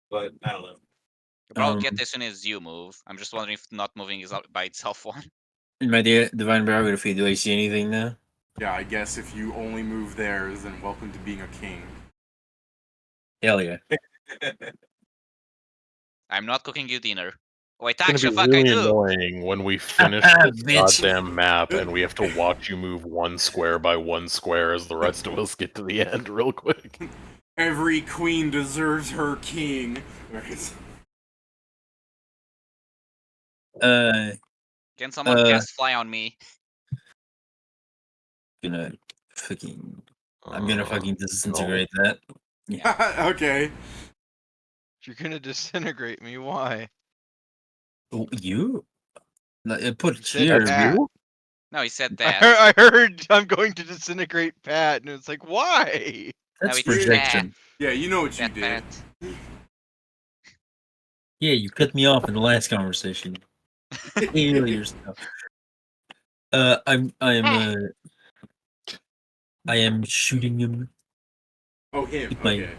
But I don't know. You'll probably get as soon as you move. I'm just wondering if not moving is by itself one. In my divine biography, do I see anything now? Yeah, I guess if you only move there, then welcome to being a king. Hell yeah. I'm not cooking you dinner. Wait, It's gonna actually, be fuck, really I do. annoying when we finish this Bitch. goddamn map and we have to watch you move one square by one square as the rest of us get to the end real quick. Every queen deserves her king. Right. Can someone cast fly on me? Gonna fucking. I'm gonna fucking disintegrate no. that. Yeah. Okay. You're gonna disintegrate me. Why? Oh, you? No, put it said here. Pat. No, he said I that. heard, I heard I'm going to disintegrate Pat, and it's like, why? That's it's projection. Yeah, you know what you That did. Pat. Yeah, you cut me off in the last conversation. Heal yourself. I am shooting him. Oh, him. With my- Okay.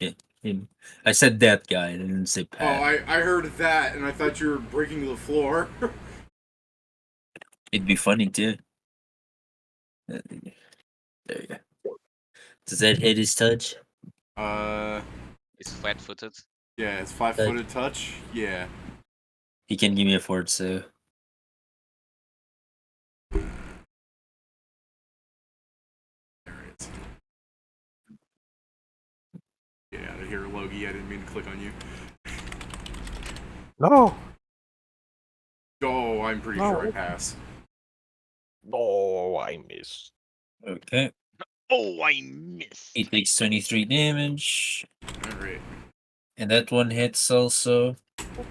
Yeah, him. I said that guy. I didn't say Oh, Pat. I heard that, and I thought you were breaking the floor. It'd be funny too. There you go. Does that hit his touch? He's flat-footed. Yeah, it's 5-footed touch. Yeah. He can give me a fort, so. Alright. Get out of here, Logie. I didn't mean to click on you. No. Oh, I'm pretty sure I pass. Oh, I missed. Okay. Oh, I missed. He takes 23 damage. Alright. And that one hits also.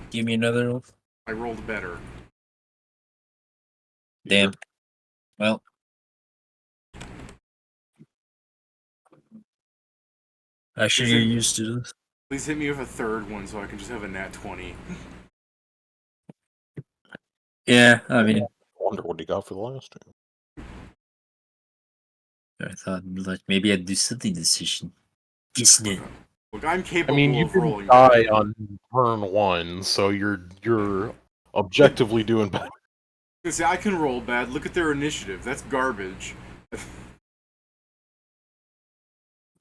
Give me another. I rolled better. Damn. Well. Actually, you're used to this. Please hit me with a third one so I can just have a nat 20. Yeah, I mean, Wonder what he got for the last time. I thought like maybe I'd do something decision. Isn't it? Look, I'm I capable mean, you of didn't rolling die better. on turn 1, so you're objectively doing better. See, I can roll bad. Look at their initiative. That's garbage.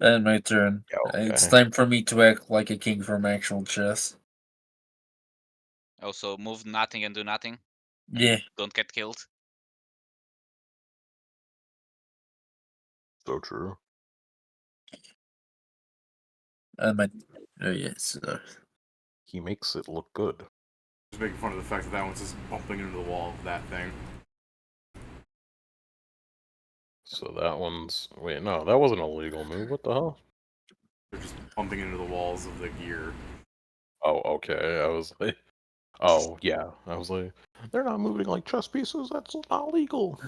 And my turn. Yeah, okay. It's time for me to act like a king from actual chess. Also, move nothing and do nothing. Yeah. Don't get killed. So true. And my. Oh, yes. He makes it look good. Just making fun of the fact that that one's just bumping into the wall of that thing. So that one's... Wait, no, that wasn't a legal move. What the hell? They're just bumping into the walls of the gear. Oh, okay. I was like... Oh, yeah. I was like, they're not moving like chess pieces. That's not legal.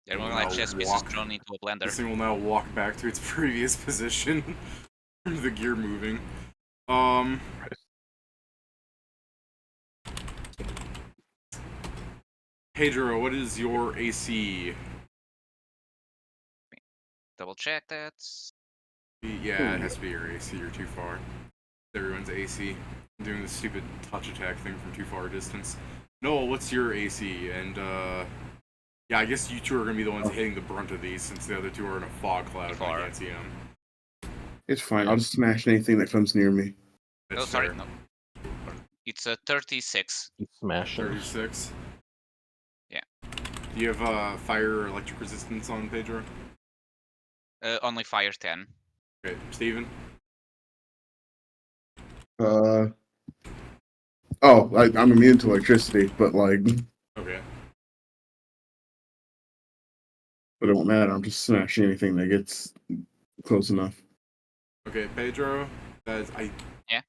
They're moving Will like now chess pieces walk- thrown into a This blender. thing will now walk back to its previous position. The gear moving. Pedro, what is your AC? Double check that. Yeah, it has to be your AC. You're too far. Everyone's AC. I'm doing this stupid touch attack thing from too far a distance. Noel, what's your AC? And yeah, I guess you two are gonna be the ones hitting the brunt of these, since the other two are in a fog cloud and I can't see them. It's fine. I'll just smash anything that comes near me. That's Oh, sorry. fair. No. It's a 36. He's smashing. 36. Yeah. Do you have fire or electric resistance on Pedro? Only fire 10. Okay, Steven? I'm immune to electricity, but like, Okay. but it won't matter. I'm just smashing anything that gets close enough. Okay, Pedro. Yeah. I'm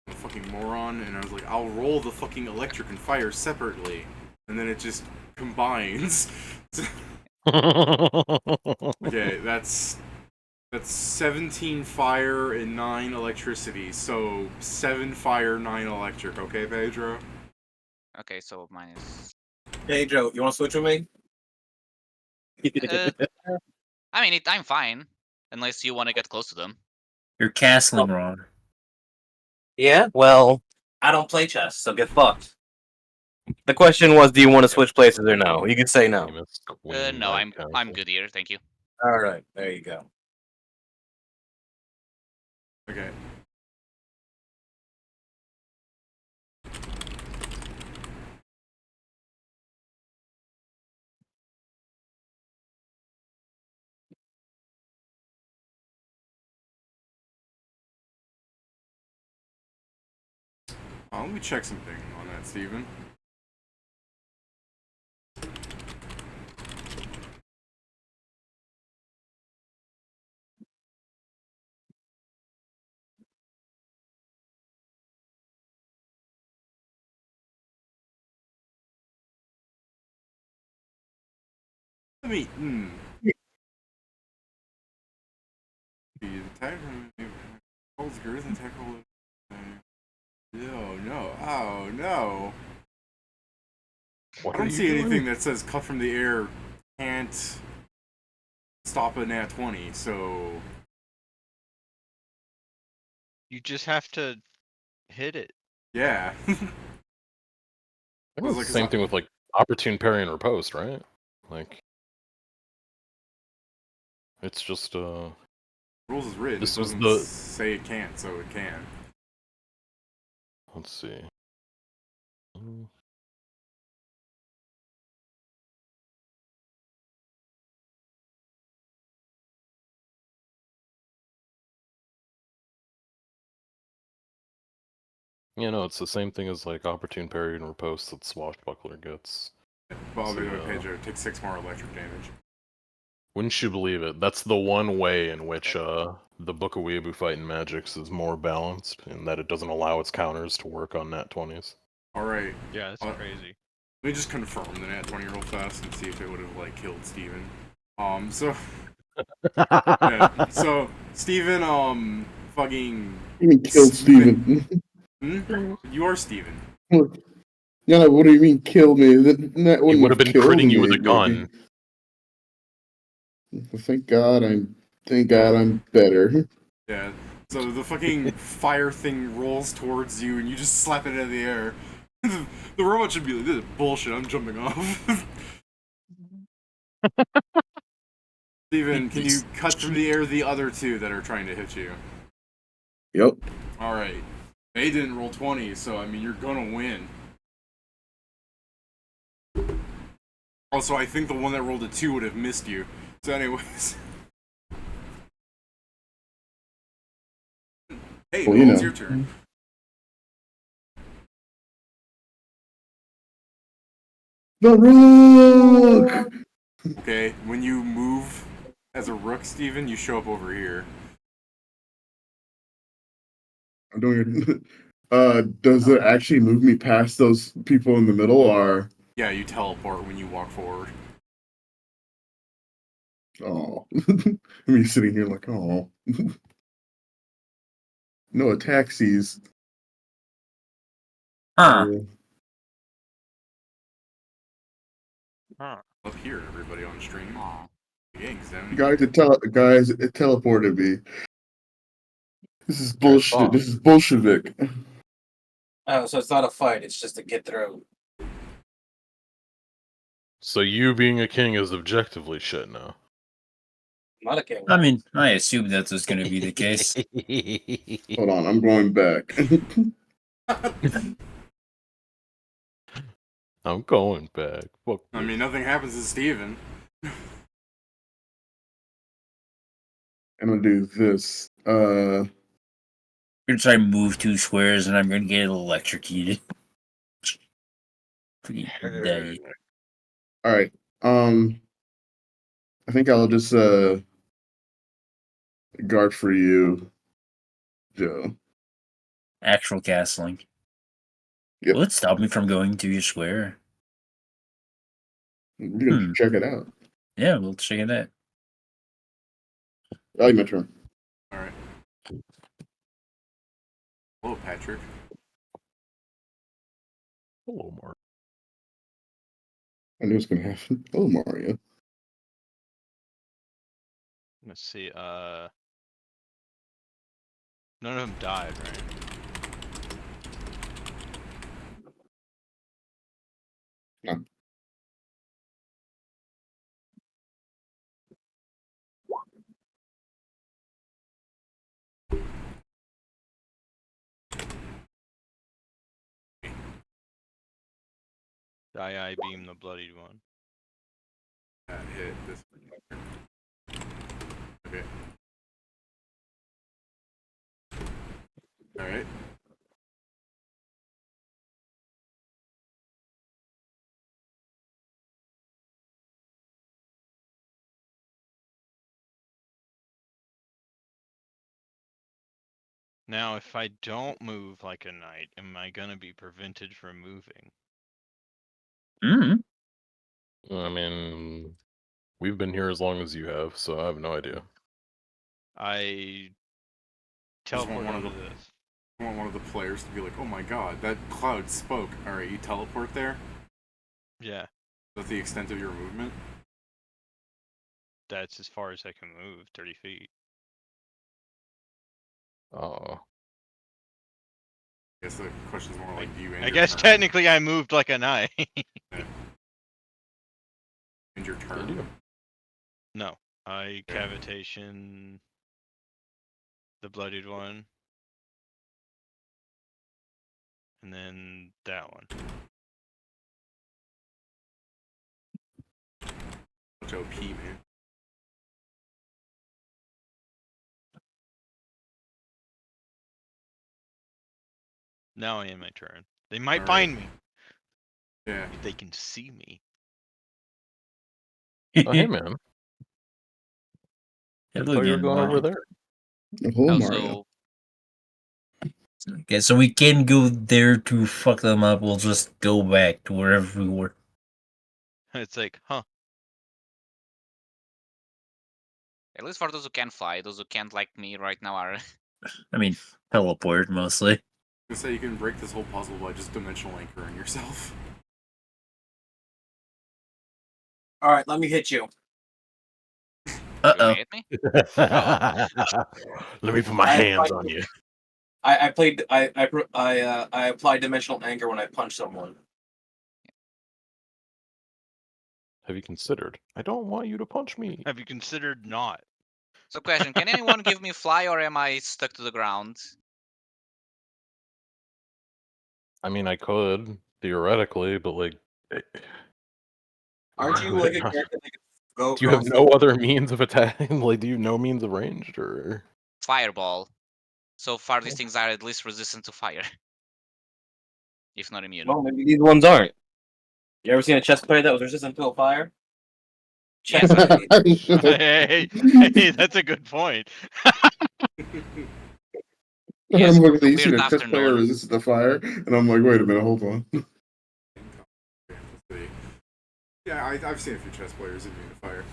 a fucking moron, and I was like, I'll roll the fucking electric and fire separately, and then it just combines. Okay, that's 17 fire and 9 electricity, so 7 fire, 9 electric. Okay, Pedro. Okay, so mine is. Hey Joe, you want to switch with me? I mean, I'm fine. Unless you want to get close to them. You're castling wrong. Yeah. Well, I don't play chess, so get fucked. The question was, do you want to switch places or no? You can say no. Famous queen No, Knight I'm Council. good here. Thank you. All right, there you go. Okay. Let me check something on that, Steven. Let me. The attack holds girth and attack hold. No. Oh no. What I are don't you see doing? anything that says cut from the air can't stop a nat 20, so. You just have to hit it. Yeah. I think was it's like, the same thing with like opportune parry and riposte, right? Like, it's just rules is written. This It was doesn't the- say it can't, so it can. Let's see. You know, it's the same thing as like opportune parry and riposte that Swashbuckler gets. Well, So, Pedro, take 6 more electric damage. Wouldn't you believe it? That's the one way in which the Book of Weeaboo Fighting Magics is more balanced, in that it doesn't allow its counters to work on nat 20s. Alright. Yeah, that's crazy. Let me just confirm the nat 20 real fast and see if it would have, like, killed Steven. Yeah, so, Steven, fucking... You mean kill Steven? You are Steven. No, what do you mean kill me? That He wouldn't would have been killed critting you with me, a gun. Thank God I'm better. Yeah, so the fucking fire thing rolls towards you and you just slap it out of the air. The robot should be like, this is bullshit, I'm jumping off. Steven, can you cut through the air the other two that are trying to hit you? Yep. Alright. They didn't roll 20, so I mean, you're gonna win. Also, I think the one that rolled a 2 would have missed you. So anyways. Hey, Well, you it's know. your turn. The rook! Okay, when you move as a rook, Steven, you show up over here. I'm doing it. Does it actually move me past those people in the middle, or? Yeah, you teleport when you walk forward. Oh. Me sitting here like, oh. No taxis. Huh. Up here, everybody on stream. The gang's down. Guys, it teleported me. This is bullshit. Oh. This is Bolshevik. Oh, so it's not a fight, it's just a get through. So you being a king is objectively shit now. Not a king. I mean, I assumed that was going to be the case. Hold on, I'm going back. I'm going back. Fuck I mean, nothing happens to Steven. I'm gonna do this. I'm going to try and move 2 squares and I'm going to get electrocuted. Pretty daddy. All right. I think I'll just guard for you, Joe. Actual castling. Yep. Will it stop me from going to your square? We're gonna check it out. Yeah, we'll check it out. I like my turn. Alright. Hello, Patrick. Hello, Mark. I knew it was gonna happen. Oh, Mario. Let's see. None of them died, right? No. I beam the bloodied one. That hit this. Okay. Alright. Now, if I don't move like a knight, am I gonna be prevented from moving? I mean, we've been here as long as you have, so I have no idea. I Just want teleport one of onto the- this. I want one of the players to be like, oh my god, that cloud spoke. Alright, you teleport there? Yeah, That's the extent of your movement? that's as far as I can move, 30 feet. Oh. I guess the question's more like, do you end I your guess turn? technically I moved like a knight. End your Did turn? you? No, I Yeah. cavitation the bloodied one. And then that one. Much OP, man. Now I am my turn. They might Alright. find me. Yeah. If they can see me. Oh, hey, man. Hello Oh, you were again, going over Mario. there. Oh, Oh, Mario. so Okay, so we can't go there to fuck them up. We'll just go back to wherever we were. It's like, huh? at least for those who can fly, those who can't like me right now are. I mean, teleport mostly. I say you can break this whole puzzle by just dimensional anchoring yourself. All right, let me hit you. Uh You wanna oh. hit me? Let me put my I hands applied- on you. I applied dimensional anger when I punched someone. Have you considered? I don't want you to punch me. Have you considered not? So, question: can anyone give me fly, or am I stuck to the ground? I mean, I could theoretically, but like, Aren't you would like it a not- character that can go do you have across no the- other means of attacking? Like, do you have no means of ranged or? Fireball. So far, these things are at least resistant to fire, if not immune. Well, maybe these ones aren't. You ever seen a chess player that was resistant to a fire? Yes, Chess. Hey, that's a good point. Yes, I'm looking at you, cleared seen a chess player afternoon. resist the fire, and I'm like, wait a minute, hold on. Yeah, I've seen a few chess players immune to fire.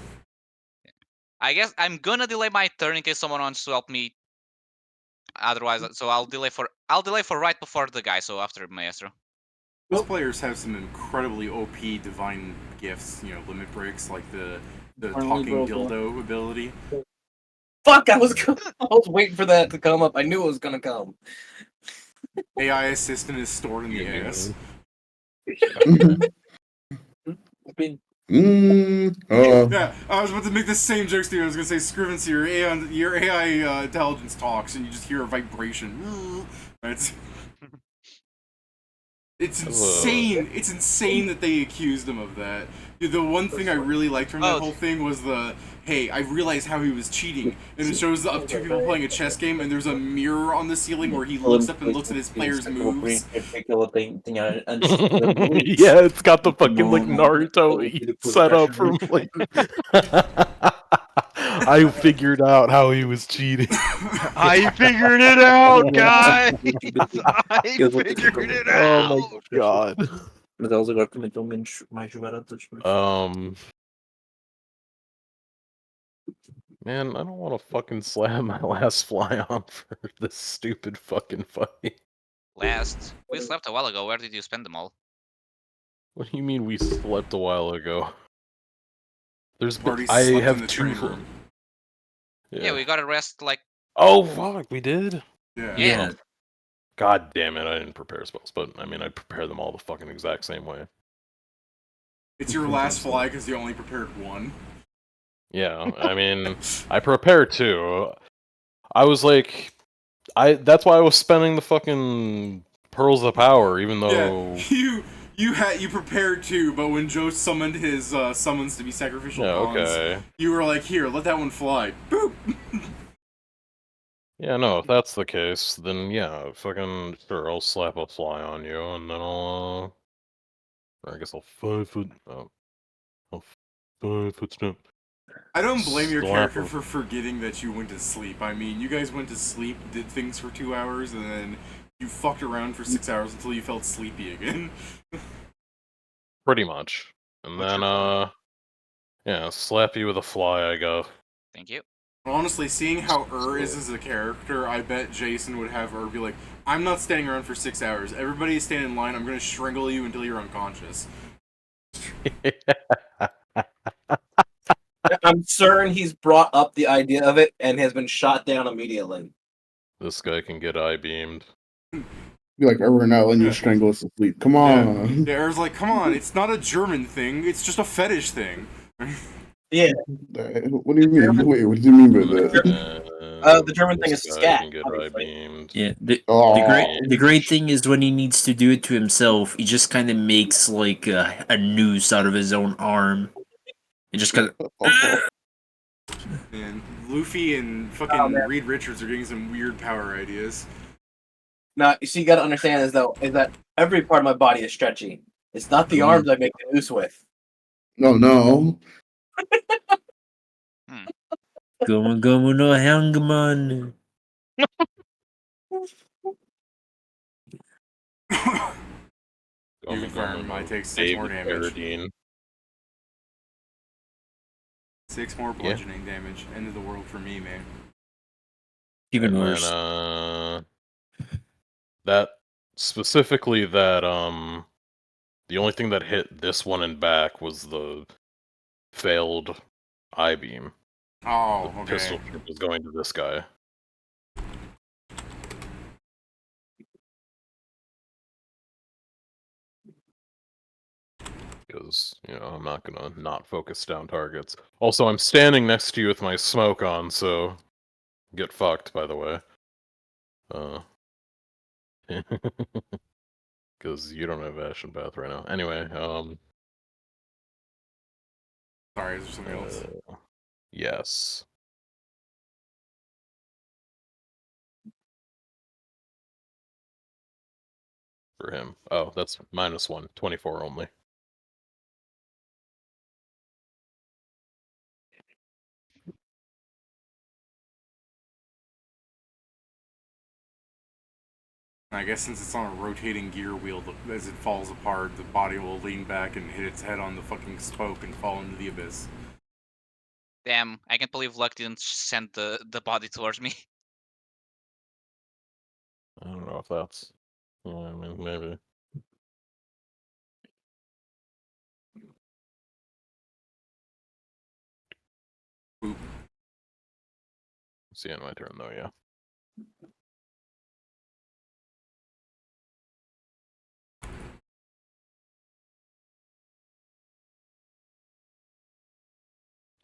I guess I'm gonna delay my turn in case someone wants to help me. Otherwise, so I'll delay for right before the guy. So after Maestro. Chess players have some incredibly OP divine gifts, limit breaks, like the Finally talking broke dildo ability. Fuck! I was waiting for that to come up. I knew it was gonna come. AI assistant is stored in the Yeah, ass. Yeah, I was about to make the same jokes to you. I was gonna say, Scrivens, your AI intelligence talks, and you just hear a vibration. It's insane. It's insane that they accused him of that. The one thing I really liked from that whole thing was hey, I realized how he was cheating. And it shows up two people playing a chess game, and there's a mirror on the ceiling where he looks up and looks at his players' moves. yeah, it's got the fucking like Naruto setup from like. I figured out how he was cheating. I figured it out, guys. I figured it out. Oh my god. Man, I don't want to fucking slam my last fly on for this stupid fucking fight. Last, we slept a while ago. Where did you spend them all? What do you mean we slept a while ago? There's Party I slept in have the two. train room. Yeah, we gotta rest like. Oh fuck, we did. Yeah. God damn it, I didn't prepare spells, but I mean I prepare them all the fucking exact same way. It's your last fly because you only prepared one. Yeah, I mean I prepared two. I was like, that's why I was spending the fucking pearls of power, even though. Yeah, you prepared two, but when Joe summoned his summons to be sacrificial Yeah, pawns, okay. you were like, here, let that one fly. Boop. Yeah, no, if that's the case, then yeah, fucking sure, I'll slap a fly on you, and then I'll, or I guess I'll 5-foot, I'll 5-foot step. I don't blame your Slap character him. for forgetting that you went to sleep. I mean, you guys went to sleep, did things for 2 hours, and then you fucked around for 6 hours until you felt sleepy again. Pretty much. And What's then, your yeah, slap you with a fly, I go. Thank you. Honestly, seeing how is as a character, I bet Jason would have be like, I'm not standing around for 6 hours. Everybody stand in line, I'm gonna strangle you until you're unconscious. I'm certain he's brought up the idea of it and has been shot down immediately. This guy can get eye-beamed. Be like, we're not letting you strangle us to sleep. Come on. Yeah, Er's like, come on, it's not a German thing, it's just a fetish thing. Yeah. What do you mean? Wait, what do you mean by that? The German thing is This guy scat, can get obviously. eye-beamed. Yeah, Oh. the great thing is when he needs to do it to himself, he just kind of makes like a noose out of his own arm. It just kind of. And Luffy and fucking Reed Richards are getting some weird power ideas. Now, you see, you gotta understand is that every part of my body is stretchy. It's not the arms I make the noose with. No. Go no hangman. You confirm I take 6 more David damage. Carradine. 6 more bludgeoning damage. End of the world for me, man. Even And worse. then, that specifically that the only thing that hit this one and back was the failed eye beam. Oh, The okay. pistol shot was going to this guy. Because, I'm not gonna not focus down targets. Also, I'm standing next to you with my smoke on, so get fucked, by the way. Because you don't have Ashen Path right now. Anyway, Sorry, is there something else? yes. For him. Oh, that's -1. 24 only. I guess since it's on a rotating gear wheel, as it falls apart, the body will lean back and hit its head on the fucking spoke and fall into the abyss. Damn, I can't believe Luck didn't send the body towards me. I don't know if that's... I mean, maybe. Boop. It's the end of my turn, though, yeah.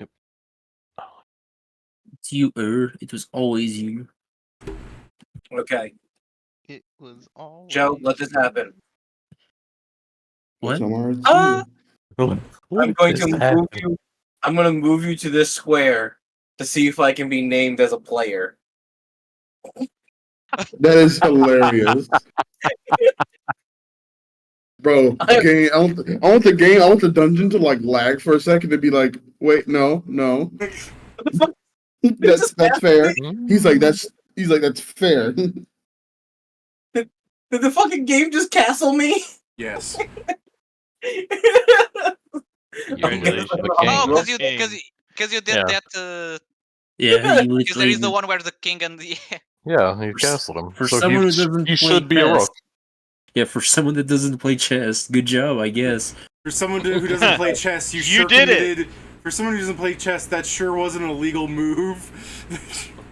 Yep. Oh, It's you, It was always you. Okay, It was all Joe, let this happen. What? Tomorrow Ah! too. I'm going to move you. I'm going to move you to this square to see if I can be named as a player. That is hilarious. Bro, game. I want the game. I want the dungeon to like lag for a second to be like, wait, no. That's fair. He's like that's fair. Did the fucking game just castle me? Yes. Congratulations, the Oh, king. because you did Yeah. that. Yeah, you Because there is the literally. one where the king and the Yeah, he castled him. For so someone who doesn't he play should be a chess. rook. Yeah, for someone that doesn't play chess, good job, I guess. For someone who doesn't play chess, you sure did it! committed. For someone who doesn't play chess, that sure wasn't a legal move. No,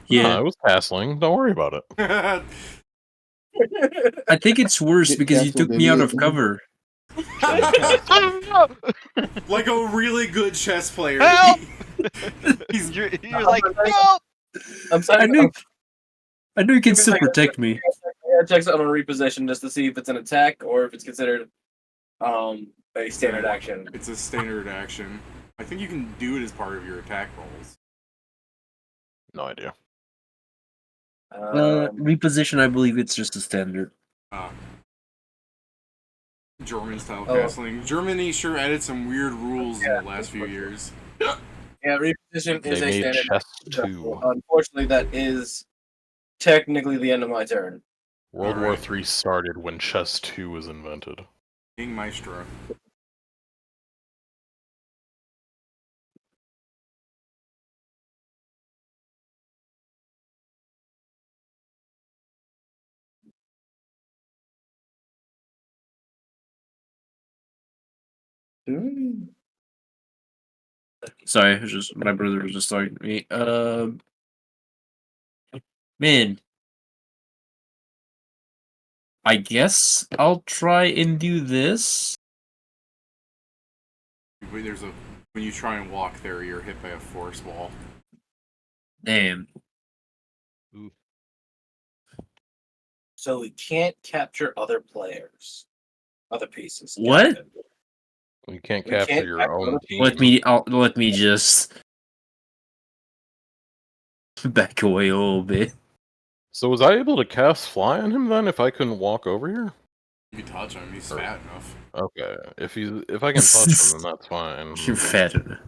Yeah, I was castling. Don't worry about it. I think it's worse Get because you castled, took me out idiot. of cover. Like a really good chess player. Help! He's You're like, no! I'm sorry. I knew you can still protect me. I check on a reposition just to see if it's an attack or if it's considered a standard action. It's a standard action. I think you can do it as part of your attack rolls. No idea. Reposition, I believe it's just a standard. German style Oh. castling. Germany sure added some weird rules in the last few years. Yeah, reposition They is a made standard chess action. 2. Unfortunately, that is technically the end of my turn. World War Alright. III started when chess 2 was invented. King Maestro. Sorry, it's just my brother was just talking to me. Man, I guess I'll try and do this. When you try and walk there, you're hit by a force wall. Damn. So we can't capture other players, other pieces. What? Captain. You can't We capture can't your capture own other team. Let me just back away a little bit. So was I able to cast fly on him then if I couldn't walk over here? You can touch him. He's Or- fat enough. Okay, if I can touch him, then that's fine. You're fat enough.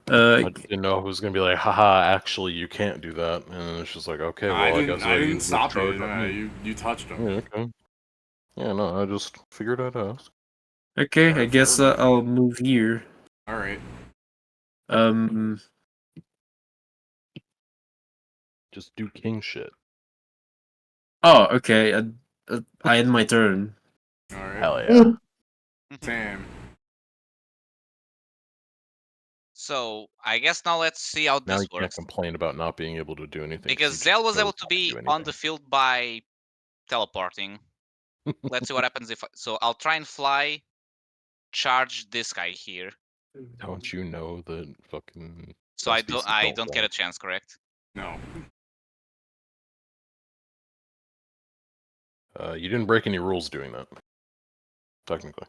I just didn't know if it was gonna be like, haha, actually you can't do that, and it's just like, okay, No, well I guess I I'll didn't use this stop you. charge on No, you. you touched him. Yeah, okay. Yeah, no, I just figured I'd ask. Okay, I Alright, guess fair enough. I'll move here. All right. Just do king shit. Oh, okay. I end my turn. All right. Hell yeah. Sam. So I guess now let's see how Now this you can't works. complain about not being able to do anything. Because you just Zell was chose able to not be do on the anything. field by teleporting. Let's see what happens if. So I'll try and fly, charge this guy here. Don't you know that fucking So I SBC don't get a want- chance, correct? No. You didn't break any rules doing that. Technically.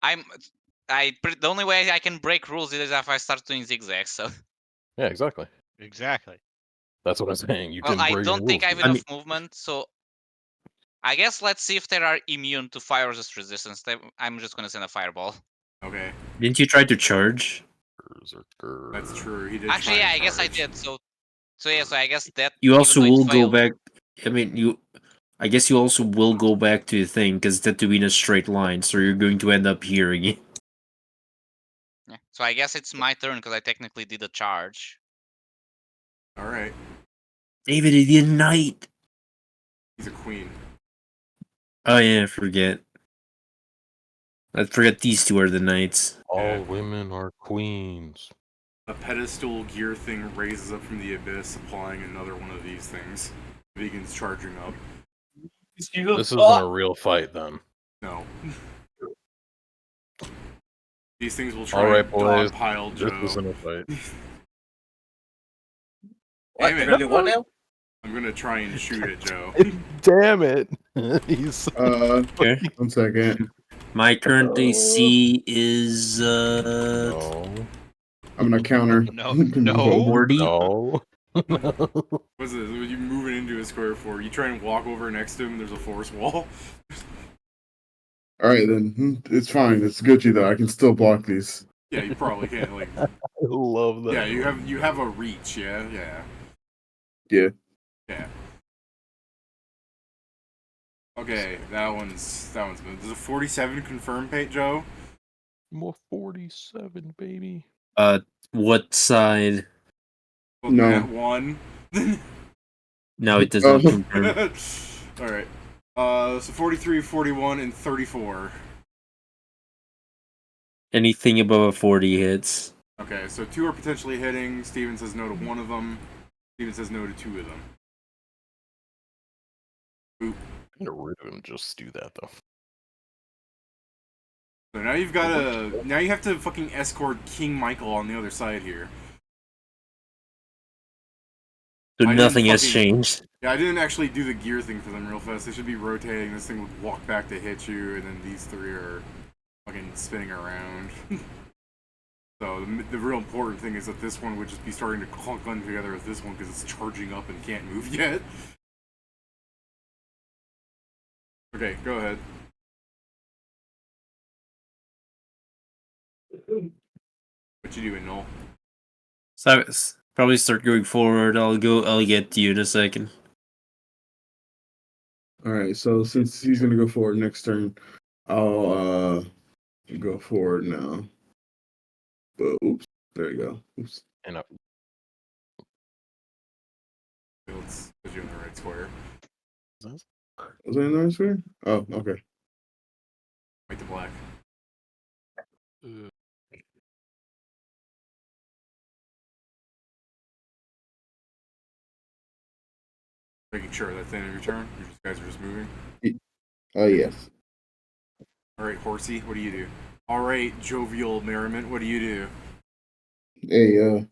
The only way I can break rules is if I start doing zigzags. So Yeah, exactly. Exactly. That's what I'm saying. You well, didn't I break don't any think rules. I have dude. enough movement. So I guess let's see if they are immune to fire resistance. I'm just gonna send a fireball. Okay. Didn't you try to charge? Berserker. That's true. He did. Actually, try yeah, and I guess I charge. did. So yeah, so I guess that You even also though it will go failed, back. I mean, I guess you also will go back to the thing because that to be in a straight line, so you're going to end up here again. yeah. So I guess it's my turn because I technically did a charge. All right. David, he did knight. He's a queen. Oh yeah, I forget. I forget these two are the knights. All Yeah. women are queens. A pedestal gear thing raises up from the abyss, applying another one of these things. Begins charging up. This isn't a real fight then. No. These things will try Alright, and boys. dogpile This Joe. isn't a fight. What? Damn They're it. gonna do what now? I'm gonna try and shoot at Joe. Damn it. He's Okay. 1 second. My current AC is No. I'm gonna counter. No, no. 40. No. What's this? What are you moving into a square for? You try and walk over next to him, there's a force wall. All right then. It's fine. It's Gucci though. I can still block these. Yeah, you probably can't like I love that. yeah, you have a reach, yeah, yeah. Yeah. Yeah. Okay, that one's good. Does a 47 confirm, Pate Joe? More 47, baby. What side? Well, No. That one. No, it does Oh. not confirm. Alright. So 43, 41, and 34. Anything above a 40 hits. Okay, so 2 are potentially hitting. Steven says no to one of them. Steven says no to 2 of them. Boop. Get rid of him, just do that though. So now you've got to now you have to fucking escort King Michael on the other side here. So I didn't nothing has fucking- changed. Yeah, I didn't actually do the gear thing for them real fast. They should be rotating. This thing would walk back to hit you, and then these 3 are fucking spinning around. So the real important thing is that this one would just be starting to clunk on together with this one because it's charging up and can't move yet. Okay, go ahead. What you doing, Noel? So probably start going forward. I'll get to you in a second. All right. So since he's gonna go forward next turn, I'll go forward now. But oops. There you go. Oops. And Let's put you in the right square. Was I in the right square? Oh, okay. White to black. Making sure that's the end of your turn. You guys are just moving. Oh yes. All right, Horsey, what do you do? All right, Jovial Merriment, what do you do? Hey,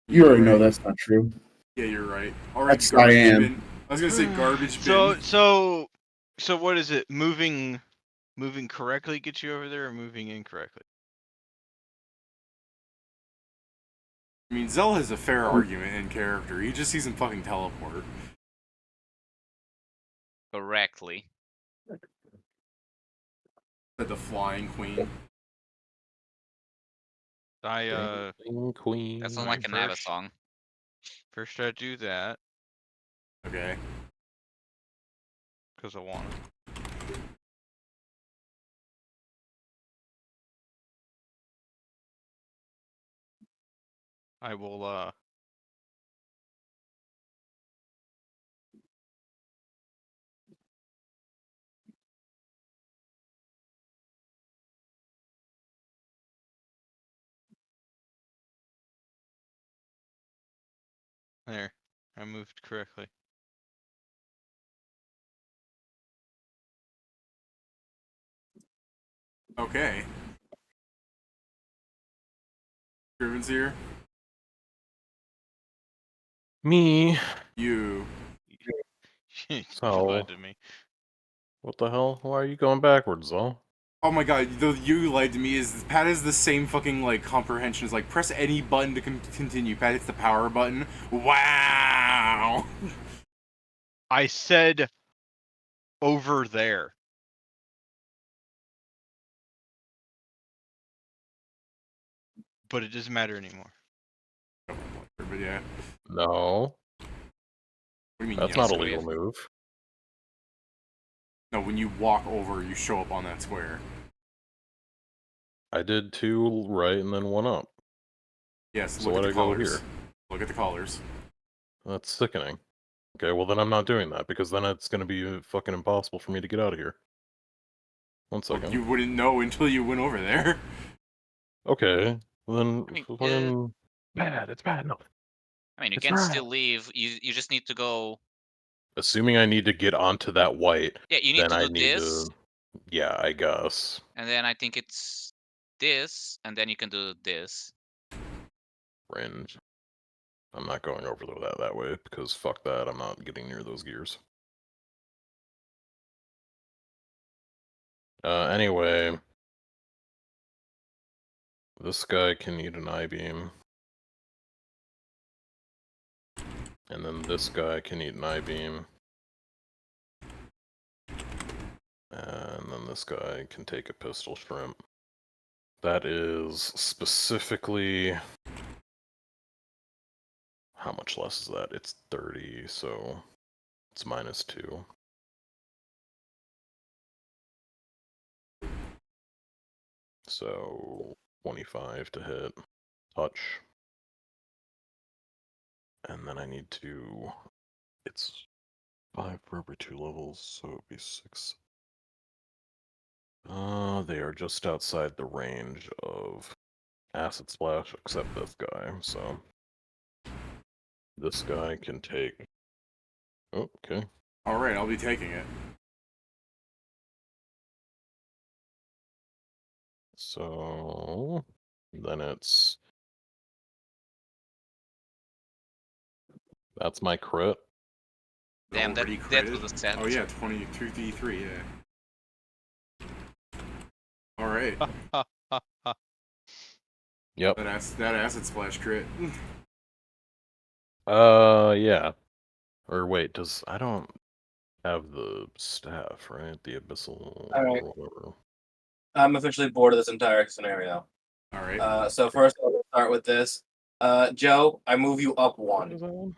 you already know that's not true. Yeah, you're right. All right, That's garbage Cyan. bin. I was gonna say garbage bin. So what is it? Moving correctly gets you over there, or moving incorrectly? I mean, Zell has a fair argument in character. He just sees him fucking teleport. Correctly. But the flying queen. Queen. That sounds Alright, like a Nava first- song. First I do that, Okay. because I want to. I will, there. I moved correctly. Okay. Driven's here. Me. You. You So- lied to me. What the hell? Why are you going backwards, Zell? Oh my god, you lied to me. Is Pat has the same fucking like comprehension as like press any button to continue. Pat hits the power button. Wow. I said over there. But it doesn't matter anymore. But yeah. No, What do you mean? that's yes? not a Square. legal move. No, when you walk over, you show up on that square. I did 2 right and then 1 up. Yes. So Look at why'd the I go colors. here? Look at the colors. That's sickening. Okay, well then I'm not doing that, because then it's gonna be fucking impossible for me to get out of here. One Well, second. you wouldn't know until you went over there. Okay, well then I mean, fucking... Bad, it's bad, no. I mean, you It's can right. still leave. You just need to go. Assuming I need to get onto that white, Yeah, you need then to I do need this, to... Yeah, I guess. and then I think it's this, and then you can do this. Range. I'm not going over that way, because fuck that, I'm not getting near those gears. Anyway... This guy can eat an I-beam. And then this guy can eat an I-beam. And then this guy can take a pistol shrimp. That is specifically... How much less is that? It's 30, so it's -2. So 25 to hit. Touch. And then I need to... It's 5 for every 2 levels, so it'd be 6. They are just outside the range of Acid Splash, except this guy, so... This guy can take... Oh, okay. Alright, I'll be taking it. So... Then it's... That's my crit. Damn, that Already that critted? was a set. Oh yeah, 22d3, yeah. Alright. Yep. That acid splash crit. Yeah. Or wait, I don't have the staff, right? The abyssal Alright. or whatever. I'm officially bored of this entire scenario. Alright. So first I'll start with this. Joe, I move you up 1.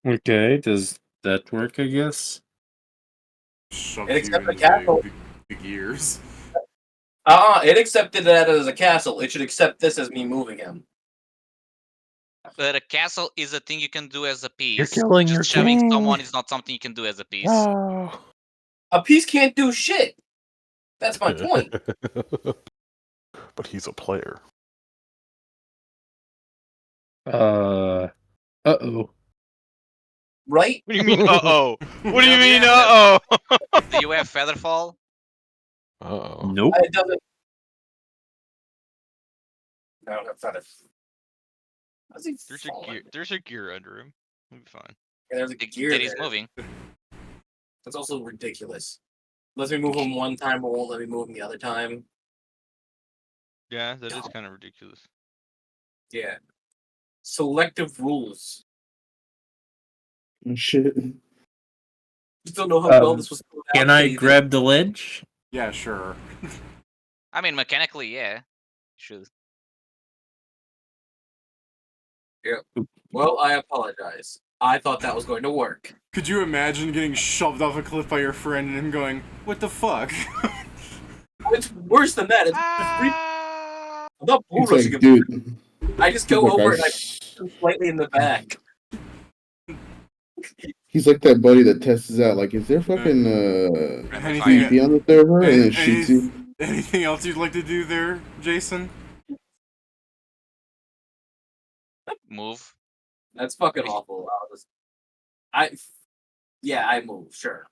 Okay, does that work, I guess? Shoves It you accepts the into castle. the gears. It accepted that as a castle. It should accept this as me moving him. But a castle is a thing you can do as a piece. You're killing Just your shoving king! someone is not something you can do as a piece. Oh. A piece can't do shit. That's my point. But he's a player. Uh-oh. Right? What do you mean, uh-oh? What do you Yeah, mean, yeah. uh-oh? Do you have Featherfall? Uh-oh. Nope. It doesn't. No, that's not it. How's he There's a falling? gear. There's a gear under him. We'll be fine. Yeah, there's a The gear that he's there. moving. That's also ridiculous. Let me move him one time, but won't let me move him the other time. Yeah, that is kind of ridiculous. Yeah. Selective rules. Shit. Just don't know how well this was. Can I grab the ledge? Yeah, sure. I mean, mechanically, yeah. Should. Well, I apologize. I thought that was going to work. Could you imagine getting shoved off a cliff by your friend and him going, "What the fuck?" It's worse than that. It's Ah! I'm not bull He's rushing like, him. dude. I just He's go like, over and I push him slightly in the back. he's like that buddy that tests out. Like, is there fucking Anything, PvP on the server? And then any- shoots you. anything else you'd like to do there, Jason? Move. That's fucking awful. I move, sure.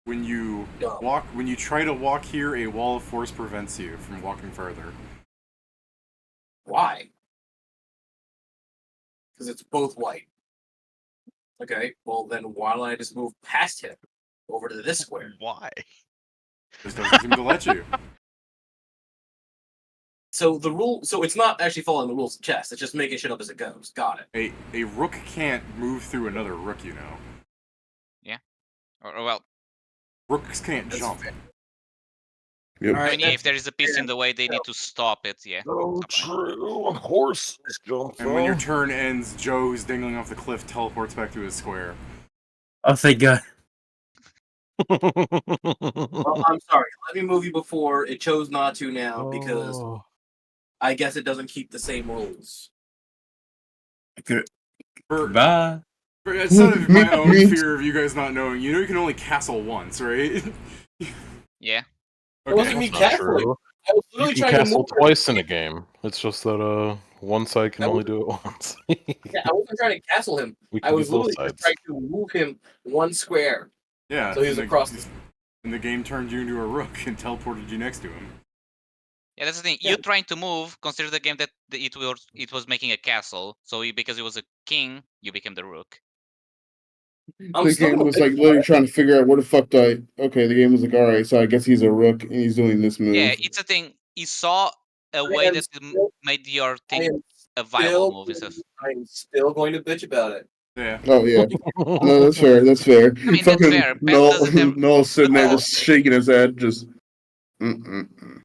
When you Dumb. when you try to walk here, a wall of force prevents you from walking further. Why? Because it's both white. Okay, well then why don't I just move past him over to this square? Why? Just doesn't seem to let you. So it's not actually following the rules of chess. It's just making shit up as it goes. Got it. A rook can't move through another rook, you know. Or well, Rooks can't That's jump. fair. Yep. I Alright, mean, yeah, if that's there is a piece fair. in the way, they need to stop it. Yeah. Oh, true. Horse jumps And when your turn ends, Joe, who's dangling off the cliff, teleports back to his square. Oh, thank God. Well, I'm sorry. Let me move you before. It chose not to now because Oh. I guess it doesn't keep the same rules. For, Bye. outside of my own Me- fear of you guys not knowing, you know you can only castle once, right? Yeah. It wasn't Okay. me That's not castling. true. I was You literally can trying to castle move. twice in a game. It's just that one side can That only do it once. Yeah, I wasn't trying to castle him. We I can do was both literally just sides. trying to move him one square. Yeah. So he was and across the. And the game turned you into a rook and teleported you next to him. Yeah, that's the thing. Yeah. You trying to move, consider the game that it was making a castle. So because it was a king, you became the rook. I'm The still game gonna was pick like literally trying to figure out where the fuck do I. Okay, the game was like, all right, so I guess he's a rook and he's doing this move. Yeah, it's a thing. He saw a way am that still- made your I thing am a viable still, move instead. I'm still going to bitch about it. Yeah. Oh yeah, no, that's fair. That's fair. I mean, that's Fucking fair. Pet no, doesn't have- no, sitting there Oh. just shaking his head, just. Mm-mm-mm.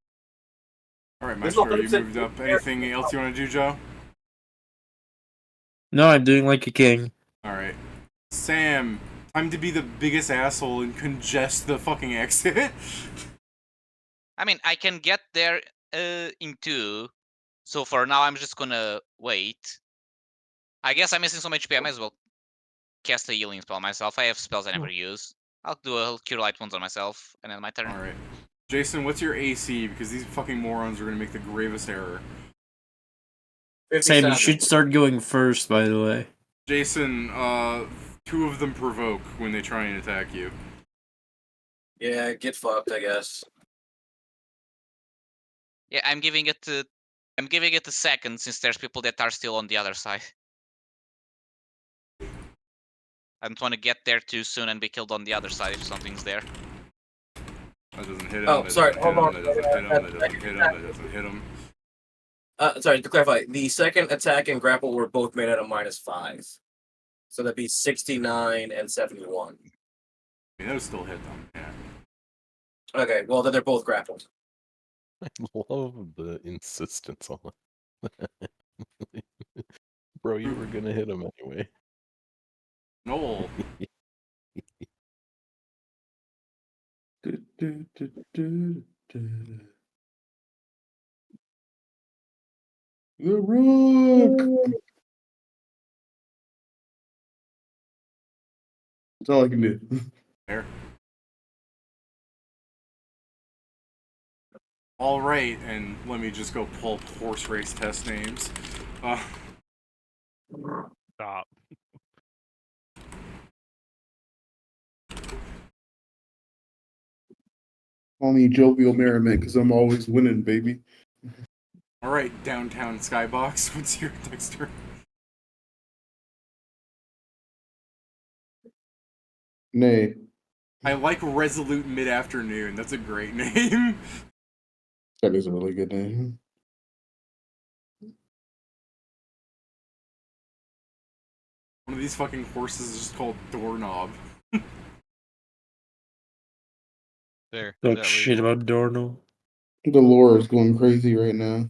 All right, There's Maestro, you 100% moved up. Anything else you want to do, Joe? No, I'm doing like a king. All right. Sam, time to be the biggest asshole and congest the fucking exit. I mean, I can get there in 2. So for now, I'm just gonna wait. I guess I'm missing some HP. I might as well cast a healing spell myself. I have spells I never use. I'll do a Cure Light Wounds on myself, and then my turn. All right. Jason, what's your AC? Because these fucking morons are going to make the gravest error. Sam, you 57. should start going first, by the way. Jason, 2 of them provoke when they try and attack you. Yeah, get fucked, I guess. Yeah, I'm giving it a second since there's people that are still on the other side. I don't want to get there too soon and be killed on the other side if something's there. That doesn't hit him. Oh, that sorry, doesn't hold hit on. him, That doesn't hit him. That doesn't hit him. That doesn't hit him. Sorry, to clarify, the second attack and grapple were both made at a -5. So that'd be 69 and 71. I mean, that would still hit them. Yeah. Okay, well, then they're both grappled. I love the insistence on it. Bro, you were gonna hit him anyway. Noel. The rook. That's all I can do. There. All right, and let me just go pull horse race test names. Stop. Call me jovial merriment because I'm always winning, baby. All right, downtown Skybox. What's your next turn? Nay. I like Resolute Mid-Afternoon. That's a great name. That is a really good name. One of these fucking horses is just called Doorknob. There. Talk that shit legal? about Dorno. The lore is going crazy right now.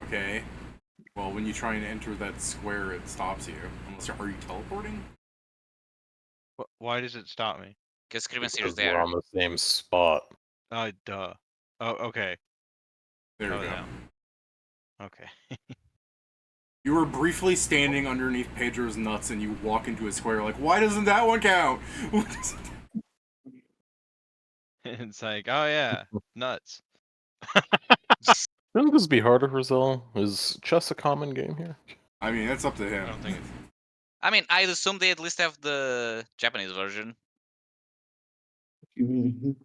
Okay. Well, when you try and enter that square, it stops you. Unless are you teleporting? Why does it stop me? Because Scriven Because is we're there. on the same spot. Duh. Oh, okay. There Oh, we go. no. Okay. You were briefly standing underneath Pedro's nuts and you walk into a square like, why doesn't that one count? It's like, oh yeah, nuts. Shouldn't this be harder for Zell? Is chess a common game here? I mean, that's up to I him. don't think it's. I mean, I'd assume they at least have the Japanese version. Mhm.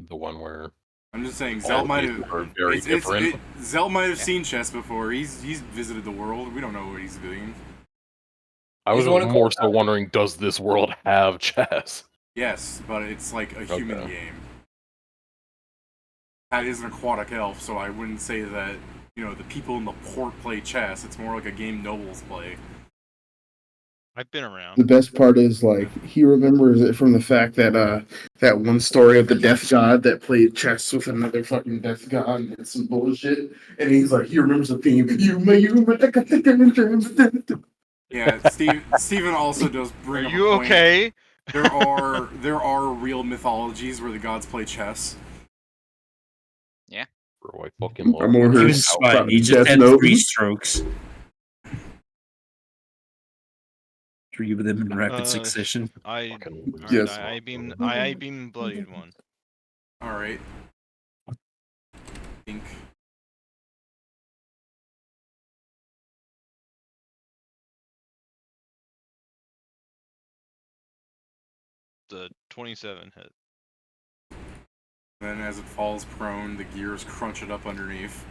The one where I'm just saying, all Zell might pieces have. are very different. Zell might have Yeah. seen chess before. He's visited the world. We don't know what he's doing. I was He's the one who more so wondering, does this world have chess? Yes, but it's like a human Okay. game. That is an aquatic elf, so I wouldn't say that, you know, the people in the port play chess. It's more like a game nobles play. I've been around. The best part is like he remembers it from the fact that that one story of the death god that played chess with another fucking death god and some bullshit, and he's like he remembers the theme. Yeah, Steven also does bring Are up you a point. okay? There are real mythologies where the gods play chess. Bro, I fucking love I'm over He here was fine. He just Death had Note. 3 strokes. 3 of them in rapid succession. I fucking alright, Yes. I beam bloodied one. All right. Think. The 27 hit. Then, as it falls prone, the gears crunch it up underneath.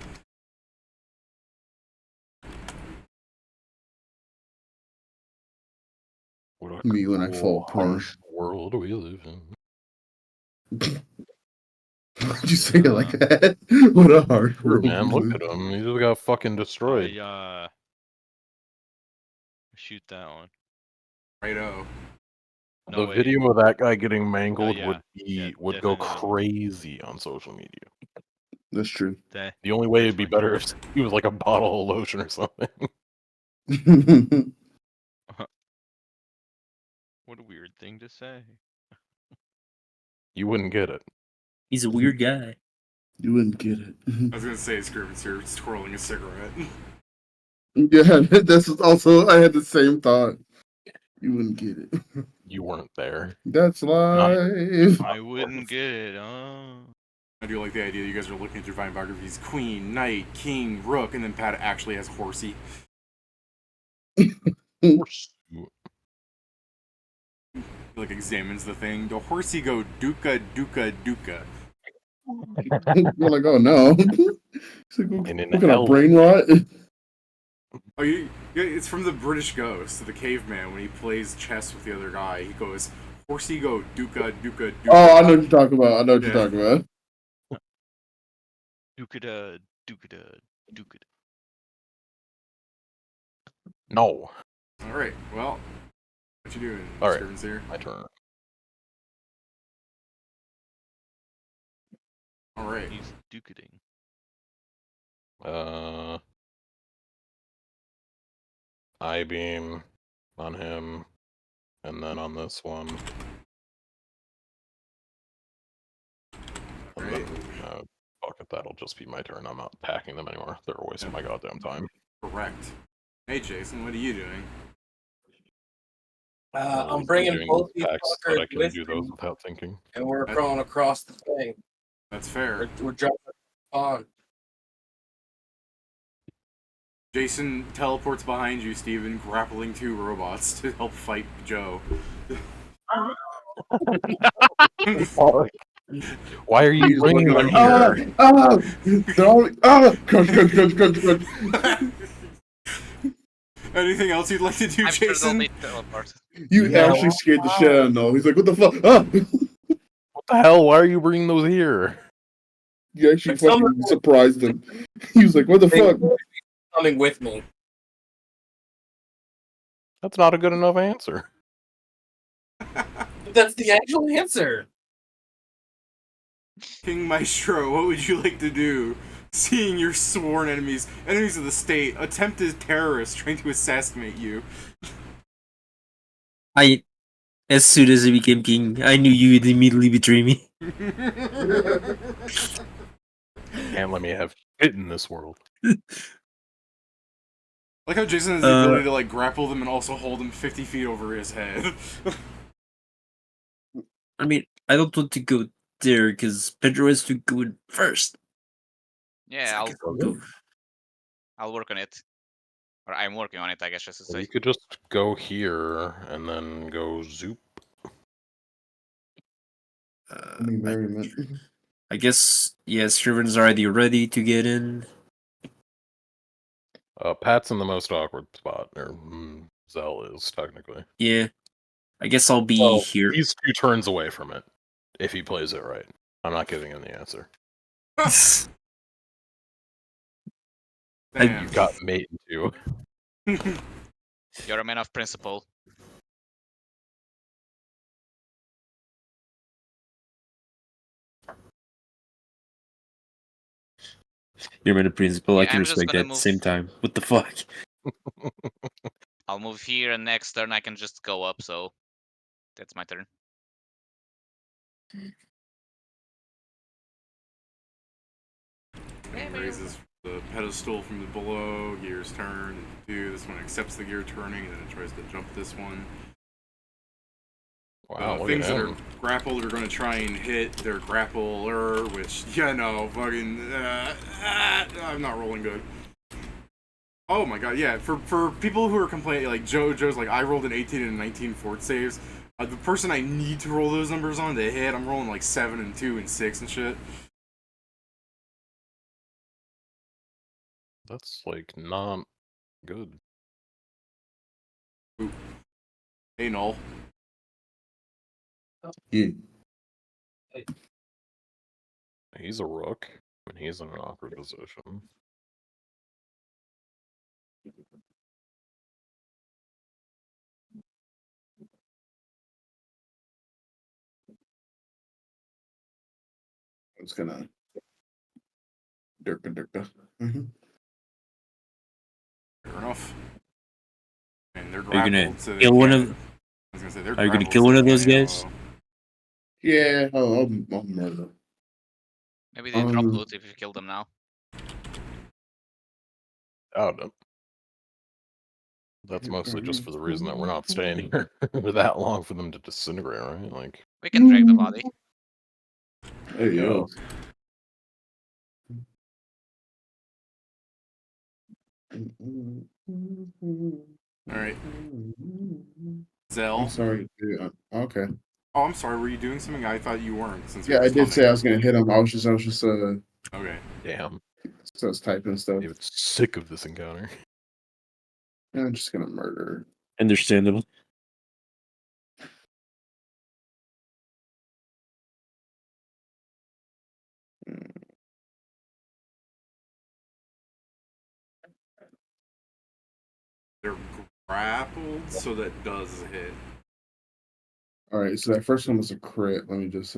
What a Me when I fall prone. harsh world we live in. Why'd you say it like that? What a hard Hey, world. man, look at him. He just got fucking destroyed. I shoot that one. Righto. No, The wait. video of that guy getting mangled yeah. would Yeah, would go definitely. crazy on social media. That's true. That The only way is it'd be fucking better if he was like a bottle of lotion or something. What a weird thing to say. You wouldn't get it. He's a weird guy. You wouldn't get it. I was gonna say Scriven's here twirling a cigarette. Yeah, that's also I had the same thought. You wouldn't get it. You weren't there. That's live. I wouldn't get it. Oh. I do like the idea that you guys are looking at your Vine biographies: Queen, Knight, King, Rook, and then Pat actually has Horsey. He like examines the thing. The Horsey go Duca, Duca, Duca. You're like, oh no. It's like, And in what kind of hell- brain rot? Oh, yeah, it's from the British Ghost, the caveman. When he plays chess with the other guy, he goes, Horsey go Duca, Duca, Duca. Oh, I know what you're talking about. I know what you're talking about. Dukada, dukada, dukada. No. Alright, well, what you doing, All right. Scriven's here? My turn. Alright. He's dukading. I beam on him, and then on this one. And then, fuck it, that'll just be my turn. I'm not attacking them anymore. They're wasting my goddamn time. Correct. Hey, Jason, what are you doing? I'm bringing doing both these attacks, but fuckers I can with do me, those without thinking. and we're going across the thing. That's fair. We're jumping on. Jason teleports behind you, Steven, grappling 2 robots to help fight Joe. Why are you He's bringing looking them like, here? they're all crunch, crunch, crunch, crunch, crunch. Anything else you'd like to do, I'm sure they'll Jason? be teleported. You No. actually scared the shit out of Noel. He's like, what the fuck? Ah! What the hell? Why are you bringing those here? You actually But some- fucking surprised him. He was like, what the fuck? Coming with me. That's not a good enough answer. But that's the actual answer. King Maestro, what would you like to do? Seeing your sworn enemies of the state, attempted terrorists trying to assassinate you. As soon as I became king, I knew you would immediately betray me. Can't let me have shit in this world. Like how Jason has the ability to like grapple them and also hold them 50 feet over his head. I mean, I don't want to go there because Pedro has to go in first. Yeah, Go. I'll work on it. Or I'm working on it, I guess, just to So say. you could just go here and then go zoop. I guess, yes, Shervin's already ready to get in. Pat's in the most awkward spot, or Zell is technically. Yeah. I guess I'll be So, here. he's 2 turns away from it, if he plays it right. I'm not giving him the answer. Damn. You've got mate too. You're a man of principle. You're my principal. I Yeah, can I'm just respect that gonna at the move- same time. What the fuck? I'll move here, and next turn I can just go up, so that's my turn. And raises the pedestal from the below, gears turn, do this one accepts the gear turning, and then it tries to jump this one. Wow, look Things at that him. are grappled are going to try and hit their grappler, which, yeah, no, fucking, I'm not rolling good. Oh my god, yeah, for people who are complaining, like Joe's like, I rolled an 18 and a 19 fort saves. The person I need to roll those numbers on to hit, I'm rolling like 7 and 2 and 6 and shit. That's like not good. Ooh. Hey, Null. Yeah. He's a rook, and he's in an awkward position. I was gonna derpa. Mm-hmm. Fair enough. And they're Are you gonna grappled, so they kill one can't- of? I was gonna say, they're Are you gonna grappled, kill so one they of those can't guys? AOO. Yeah, I'll murder. Maybe they drop loot if you kill them now. Oh, no. That's mostly just for the reason that we're not staying here for that long for them to disintegrate, right? Like, We can drag the body. Hey, yo. Alright. Zell. I'm sorry. Dude. Okay. Oh, I'm sorry, were you doing something? I thought you weren't, since you Yeah, were I did say I coming. was gonna hit him. I was just Okay. damn. so I was typing stuff. David's sick of this encounter. I'm just gonna murder. Understandable. They're grappled, so that does hit. All right, so that first one was a crit. Let me just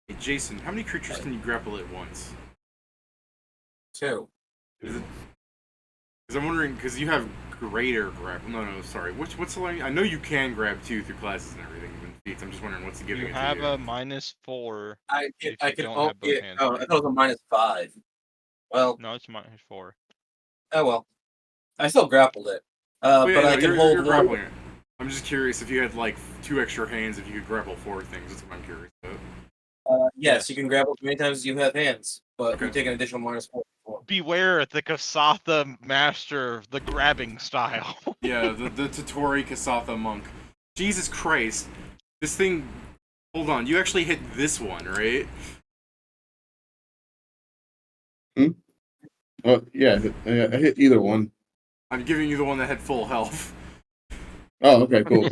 Hey, Jason, how many creatures can you grapple at once? 2. Because I'm wondering, because you have greater grapple. No, sorry. What's the line? I know you can grab 2 through classes and everything. And feats. I'm just wondering what's the giving You it have to you. a -4. I If can you don't oh, have both yeah, hands oh, I free. thought it was a -5. Well, No, it's -4. oh well. I still grappled it. Oh, yeah, but no, I can you're hold one. grappling it. I'm just curious if you had like 2 extra hands, if you could grapple 4 things. That's what I'm curious about. Yes, you can grapple as many times as you have hands, but you Okay. take an additional -4. beware the Kasatha master, the grabbing style. Yeah, the Totori Kasatha monk. Jesus Christ. This thing... Hold on, you actually hit this one, right? Yeah, I hit either one. I'm giving you the one that had full health. Oh, okay, cool.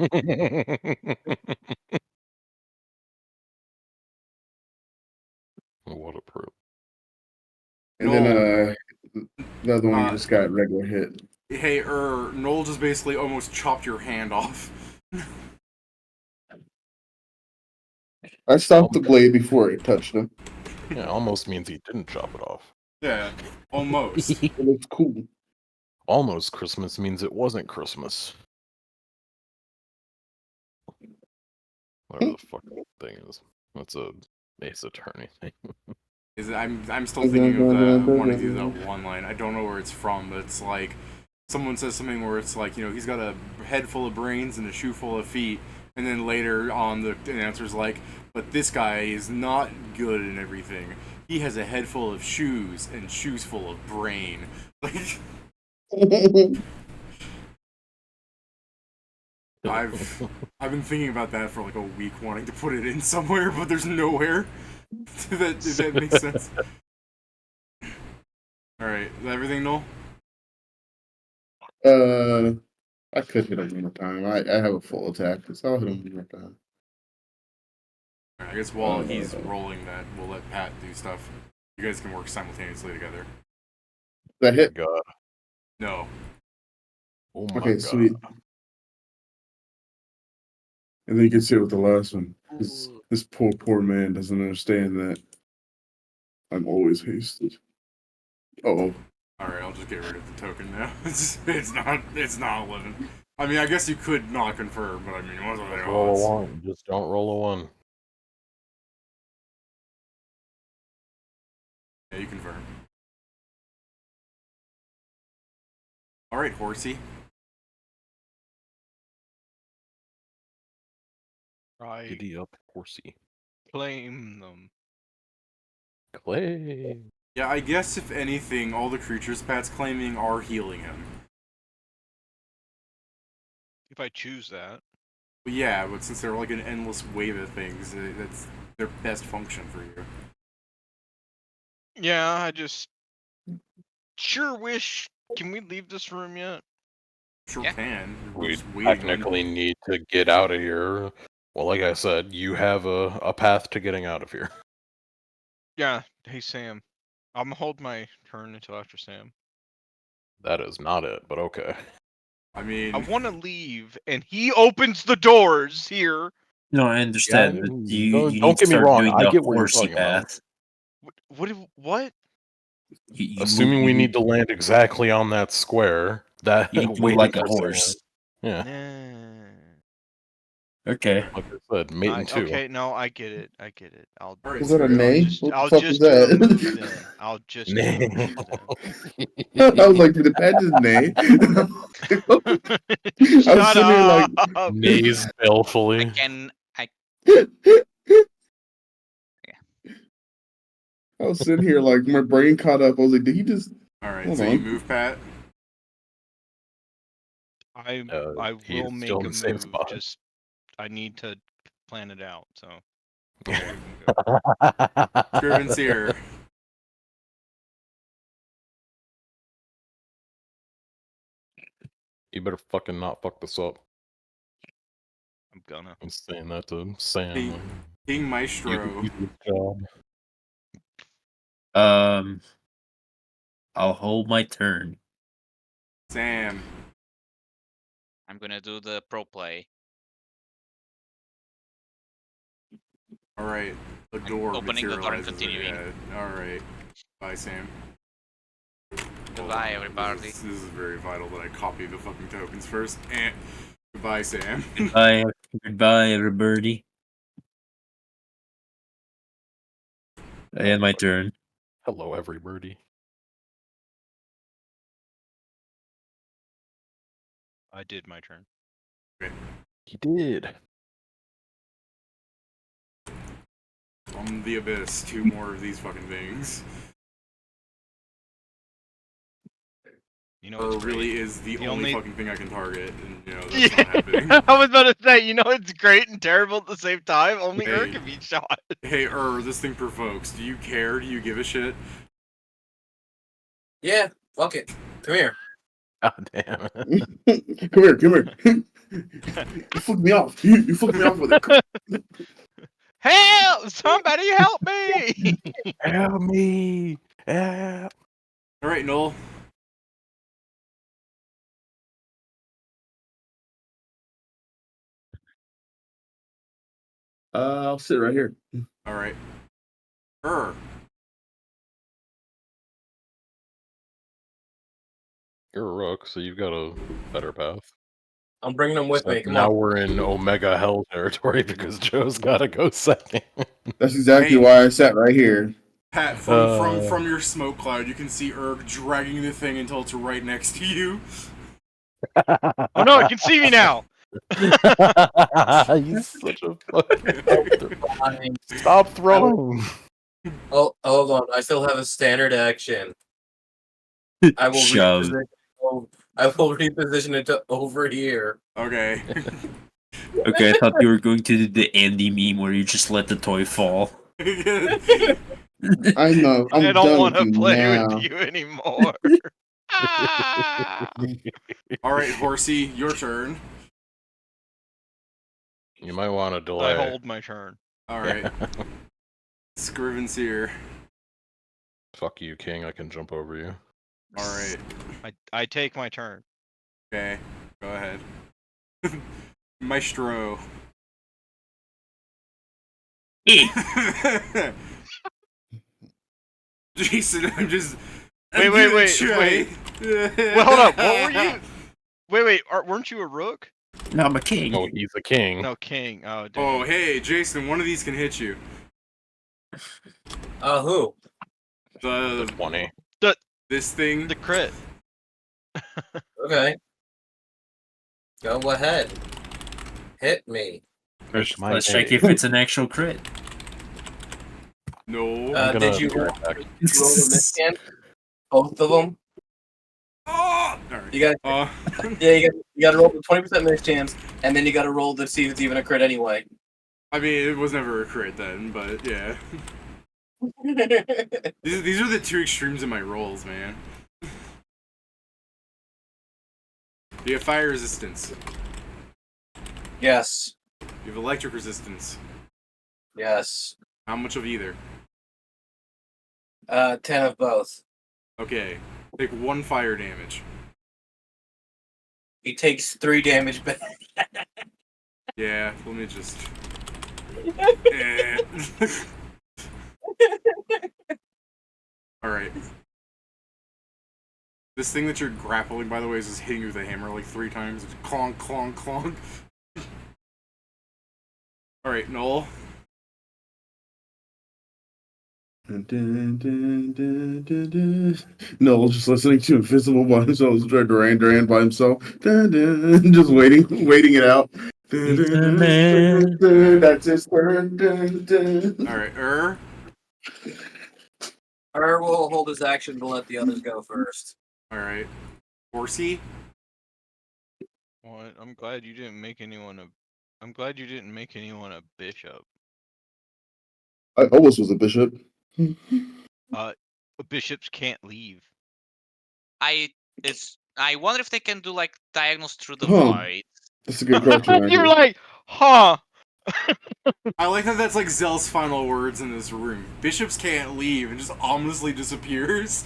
What a pro. And then the other one just got regular hit. Hey, Noel just basically almost chopped your hand off. I stopped the blade before it touched him. Yeah, almost means he didn't chop it off. Yeah, almost. It looks cool. Almost Christmas means it wasn't Christmas. Whatever the fuck that thing is. That's a Ace Attorney thing. I'm still thinking of that one of these one line. I don't know where it's from, but it's like someone says something where it's like, he's got a head full of brains and a shoe full of feet, and then later on the answer's like, but this guy is not good in everything. He has a head full of shoes and shoes full of brain. Like I've been thinking about that for like a week, wanting to put it in somewhere, but there's nowhere. If that makes sense. Alright, is that everything, Noel? I could hit him one more time. I have a full attack, so I'll hit him one more time. I guess while he's rolling that, we'll let Pat do stuff. You guys can work simultaneously together. That hit? God. No. Oh my Okay, God. sweet. And then you can see it with the last one. This poor man doesn't understand that I'm always hasted. Oh. Alright, I'll just get rid of the token now. It's not 11. I mean, I guess you could not confirm, but I mean, what are the Roll odds? a 1. Just don't roll a 1. Yeah, you confirm. Alright, horsey. Right. Giddy up, horsey. Claim them. Clay. Yeah, I guess if anything, all the creatures Pat's claiming are healing him. If I choose that. But yeah, but since they're like an endless wave of things, that's their best function for you. Yeah, I just sure wish. Can we leave this room yet? Sure Yeah. can. We're We just waiting on- technically need to get out of here. Well, like I said, you have a path to getting out of here. Yeah. Hey Sam, I'm gonna hold my turn until after Sam. That is not it, but okay. I mean, I want to leave, and he opens the doors here. No, I understand, Yeah, but don't- you don't need get to me start wrong, doing I the get what you're horsey talking about. path. What? Assuming we need to land exactly on that square, that You need to move waiting like a for Sam. horse. Yeah, Nah. Okay. like I said, mating two. Okay, no, I get it. I'll. Alright, Was that a nay? What the I'll fuck just was do a that? move then. I'll just do a Nay. move I was like, did Pat just nay? then. I was Shut sitting here like, up. Nays balefully. I was sitting here like my brain caught up. I was like, did he just? alright, Hold so you on. move, Pat. I He will is make still in a the same move. spot. Just I need to plan it out. So. Scriven's here. You better fucking not fuck this up. I'm gonna. I'm saying that to Sam. King, like, King you Maestro. can do this job. I'll hold my turn. Sam. I'm gonna do the pro play. Alright. The door opening the door and materializes continuing. ahead. Alright. Bye, Sam. Goodbye, everybody. This is very vital that I copy the fucking tokens first. Goodbye, Sam. Goodbye, everybody. I had my turn. Hello, everybody. I did my turn. He did. From the abyss, 2 more of these fucking things. You know, it's really great. is the The only only- fucking thing I can target, and that's Yeah, not happening. I was about to say, you know, it's great and terrible at the same time. Only Hey. can be shot. Hey, this thing provokes. Do you care? Do you give a shit? Yeah, fuck it. Come here. God damn it. Come here. You fucked me off. You fucked me off with it. Help! Somebody help me! Help me! Help. All right, Noel. I'll sit right here. All right. You're a rook, so you've got a better path. I'm bringing them with me. Except Come now on. we're in Omega Hell territory because Joe's gotta go second. That's exactly Hey. why I sat right here. Pat, from your smoke cloud, you can see Erg dragging the thing until it's right next to you. Oh no, it can see me now! He's such a fucking. Stop throwing. Oh, hold on. I still have a standard action. I will Shove. reposition. I will reposition it to over here. Okay. Okay, I thought you were going to do the Andy meme where you just let the toy fall. I know. I'm I don't done want with to you play now. with you anymore. Ah! All right, Horsey, your turn. You might want to I delay. hold my turn. All right. Scriven's here. Fuck you, King. I can jump over you. All right. I take my turn. Okay. Go ahead. Maestro. Jason, I'm just. Wait. Well, hold up. What were you? Wait. Weren't you a rook? No, I'm a king. Oh, he's a king. No, king. Oh, dude. Oh, hey, Jason, one of these can hit you. Who? The 20. this thing. The crit. Okay. Go ahead. Hit me. Let's check if it's an actual crit. No. I'm gonna Did you be roll, right back. did you roll the miscan? Both of them? Oh! All right. You got yeah, you got to roll the 20% miss chance, and then you got to roll to see if it's even a crit anyway. I mean, it was never a crit then, but yeah. These are the two extremes of my rolls, man. You have fire resistance. Yes. You have electric resistance. Yes. How much of either? 10 of both. Okay. Take 1 fire damage. He takes 3 damage back. Yeah, let me just. Alright. This thing that you're grappling, by the way, is just hitting you with a hammer like 3 times. It's clonk, clonk, clonk. Alright, Noel. No, just listening to Invisible by himself, Duran by himself, just waiting it out. That's his turn. Alright, Or will hold his action to let the others go first. Alright. Horsey? Well, I'm glad you didn't make anyone a. I'm glad you didn't make anyone a bishop. I almost was a bishop. Bishops can't leave. I wonder if they can do like diagonals through the Huh. void. That's a good question. You're Andrew. like, huh? I like that that's like Zell's final words in this room. Bishops can't leave and just ominously disappears.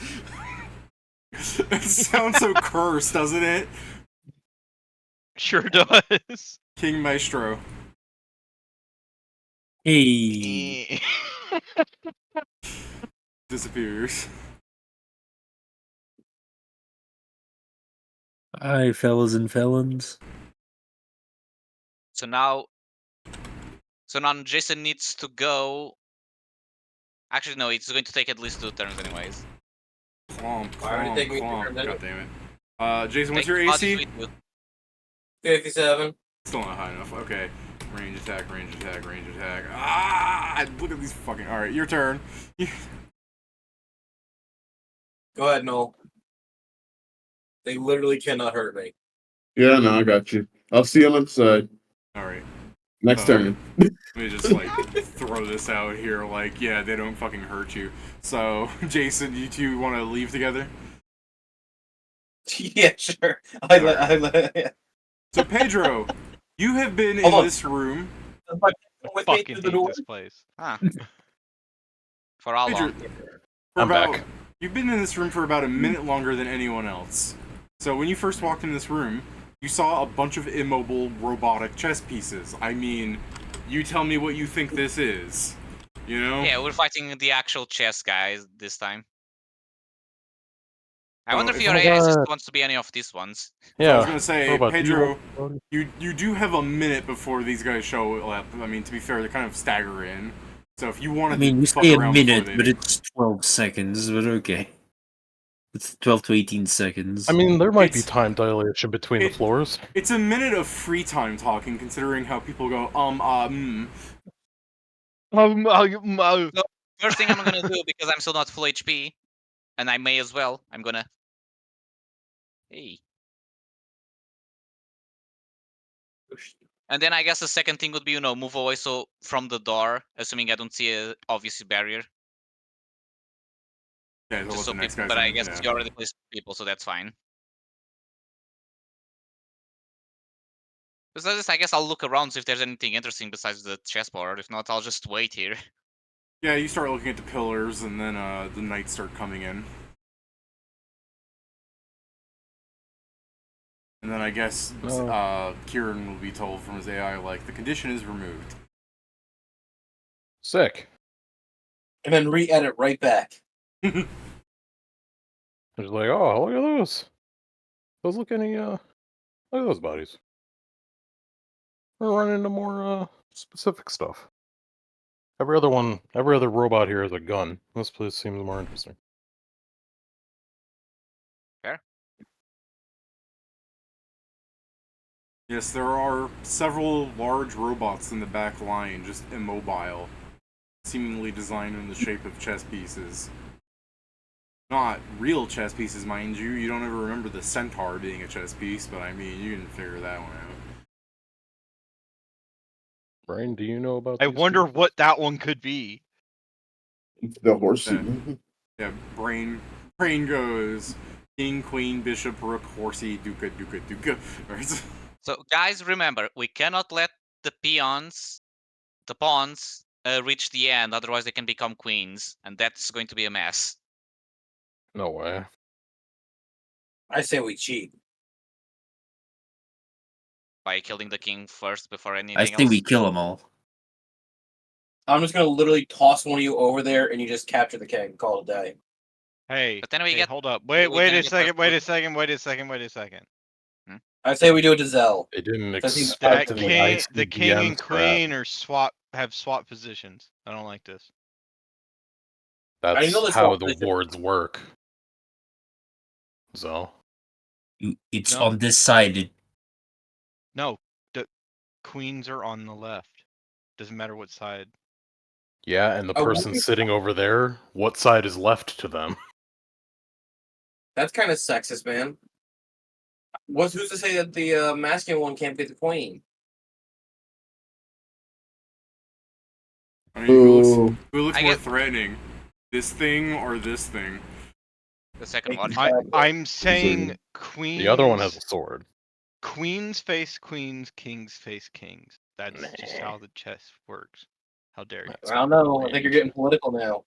It sounds so cursed, doesn't it? Sure does. King Maestro. Hey. Disappears. Hi, fellas and felons. So now Jason needs to go. Actually, no, it's going to take at least 2 turns, anyways. Clomp, Why would it clomp, take me 2 clomp. turns anyway? God damn it. Jason, what's Take your odds AC? with you. 57. Still not high enough. Okay. Range attack, range attack, range attack. Ah! Look at these fucking. Alright, your turn. Go ahead, Noel. They literally cannot hurt me. Yeah, no, I got you. I'll see you on the other side. All right. Next turn. Let me just like throw this out here. Like, yeah, they don't fucking hurt you. So, Jason, you two want to leave together? Yeah, sure. Yeah. So, Pedro, you have been in Hold on. this room. With me Fucking through the hate door. this place. Huh. For how Pedro, long? I'm back. You've been in this room for about a minute longer than anyone else. So, when you first walked in this room, you saw a bunch of immobile robotic chess pieces. I mean, you tell me what you think this is. You know? Yeah, we're fighting the actual chess guys this time. I Oh, wonder if if your I AI assistant got- wants to be any of these ones. So I was Yeah. gonna say, what about Pedro, you? you do have a minute before these guys show up. I mean, to be fair, they kind of stagger in. So if you wanted I mean, to you fuck say a around before minute, they but do. it's 12 seconds, but okay. It's 12 to 18 seconds. I mean, there might be It's- time dilation between the it- floors. It's a minute of free time talking, considering how people go, So, first thing I'm gonna do, because I'm still not full HP, and I may as well, I'm gonna... Hey. And then I guess the second thing would be, move away so from the door, assuming I don't see a obvious barrier. Yeah, to Just let so the next people, guys but I in, guess yeah. you already placed people, so that's fine. Besides, I guess I'll look around, see if there's anything interesting besides the chessboard. If not, I'll just wait here. Yeah, you start looking at the pillars, and then the knights start coming in. And then I guess No. Kieran will be told from his AI, like, the condition is removed. Sick. And then re-edit right back. It's like, oh, look at those. Those look any, look at those bodies. We're running into more, specific stuff. Every other robot here has a gun. This place seems more interesting. Fair. Yes, there are several large robots in the back line, just immobile, seemingly designed in the shape of chess pieces. Not real chess pieces, mind you. You don't ever remember the centaur being a chess piece, but I mean, you can figure that one out. Brian, do you know about I these wonder pieces? what that one could be. The horsey. Yeah, brain goes king, queen, bishop, rook, horsey, duca, duca, duca. Right? So, guys, remember, we cannot let the pawns, reach the end, otherwise they can become queens, and that's going to be a mess. No way. I say we cheat. By killing the king first before I anything think else. we kill them all. I'm just gonna literally toss one of you over there, and you just capture the king. Call it a day. Hey, But then we hey, get- hold up. we're Wait gonna a get second, the wait a fruit. second, wait a second, wait a second. I say we do it to Zell. They didn't Does he- expect That any king, the king ICBM and strat. queen are have swap positions. I don't like this. I That's know this how one, the but- wards work. So, It's No. on this side. No, the queens are on the left. Doesn't matter what side. yeah, and the Oh, person really? sitting over there, what side is left to them? That's kind of sexist, man. Who's to say that the masculine one can't be the queen? I mean, who Ooh. looks I more get- threatening? This thing or this thing? The second one. I'm saying queens. The other one has a sword. Queens face queens, kings face kings. That's just Nah. how the chess works. How dare you? I don't know. I think you're getting political now.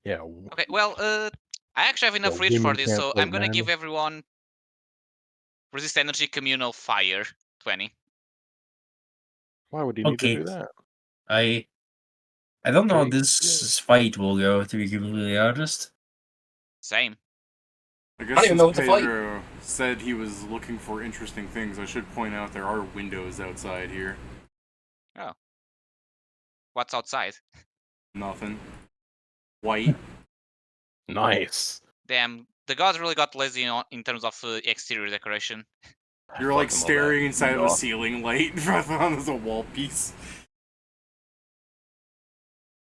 Yeah. Okay, well, I actually have enough reach for women this, can't so play I'm gonna men. give everyone resist energy communal fire 20. Why would you need Okay. to do that? I don't know how Okay, this fight will go, to be completely honest. Same. I I guess don't even since know what to fight. Pedro said he was looking for interesting things, I should point out there are windows outside here. What's outside? Nothing. White. Nice. Damn, the gods really got lazy in terms of exterior decoration. You're I like fucking love staring that. inside of a ceiling light rather than as a wall piece.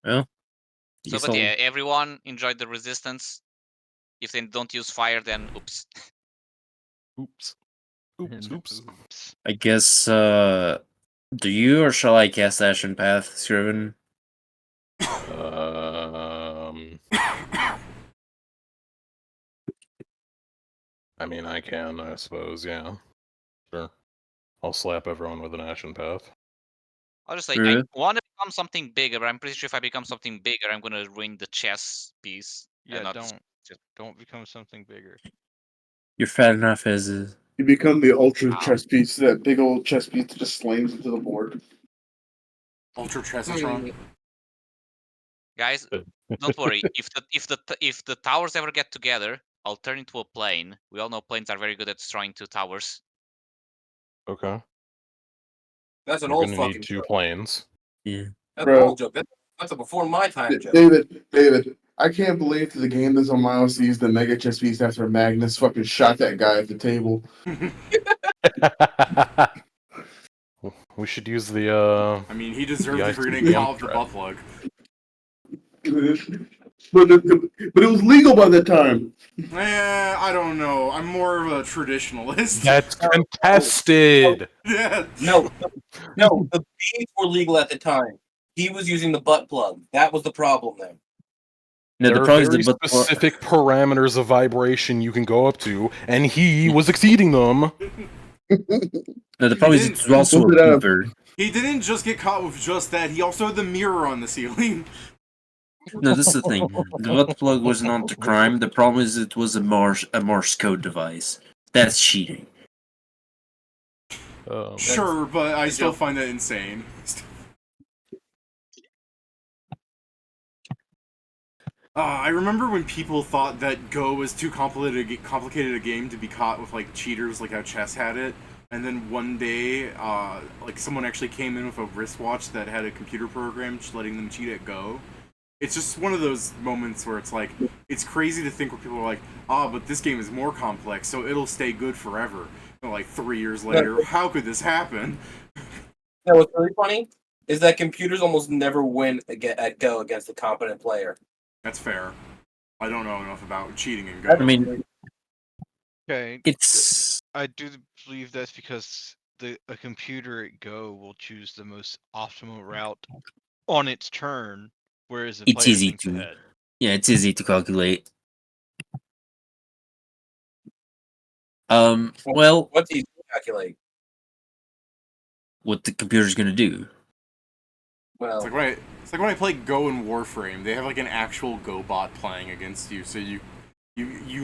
Well, So, guess but I'll- yeah, everyone enjoyed the resistance. If they don't use fire, then oops. Oops. Oops. Oops. Oops. I guess, do you or shall I cast Ashen Path, Scriven? I mean, I can, I suppose, yeah. Sure. I'll slap everyone with an Ashen Path. I'll just say I Really? want to become something bigger, but I'm pretty sure if I become something bigger, I'm gonna ruin the chess piece. Yeah, and not don't become something bigger. You're fat enough as is. You become the ultra Wow. chess piece, that big old chess piece that just slams into the board. Ultra Chessatron. Guys, don't worry. If the towers ever get together, I'll turn into a plane. We all know planes are very good at destroying two towers. Okay. That's an You're old gonna fucking need two joke. planes. Yeah. That's Bro. an old joke. That's a before my time joke. David, I can't believe that the game that's on Miles used the mega chess piece after Magnus fucking shot that guy at the table. We should use the, I mean, he deserved it for getting ICBM caught with the threat. butt plug. But it was legal by that time. I don't know. I'm more of a traditionalist. That's contested! Yeah. No, the beads were legal at the time. He was using the butt plug. That was the problem there. No, There the are problem is very the butt plug. specific parameters of vibration you can go up to, and he was exceeding them. No, the problem is didn't- it's also Was a it, beeper. He didn't just get caught with just that. He also had the mirror on the ceiling. No, this is the thing. The butt plug was not the crime. The problem is it was a Morse code device. That's cheating. Sure, but I a still joke. find that insane. I remember when people thought that Go was too complicated a game to be caught with like cheaters, like how chess had it. And then one day, like someone actually came in with a wristwatch that had a computer program just letting them cheat at Go. It's just one of those moments where it's like, it's crazy to think where people are like, but this game is more complex, so it'll stay good forever. And like 3 years later, how could this happen? Now, what's really funny is that computers almost never win at Go against a competent player. That's fair. I don't know enough about cheating in Go. I mean, Okay, it's I do believe that's because a computer at Go will choose the most optimal route on its turn, whereas the It's player easy thinks to- ahead. yeah, it's easy to calculate. Well, What's easy to calculate? what the computer's gonna do? Well, It's like when I play Go in Warframe, they have like an actual Go bot playing against you, so you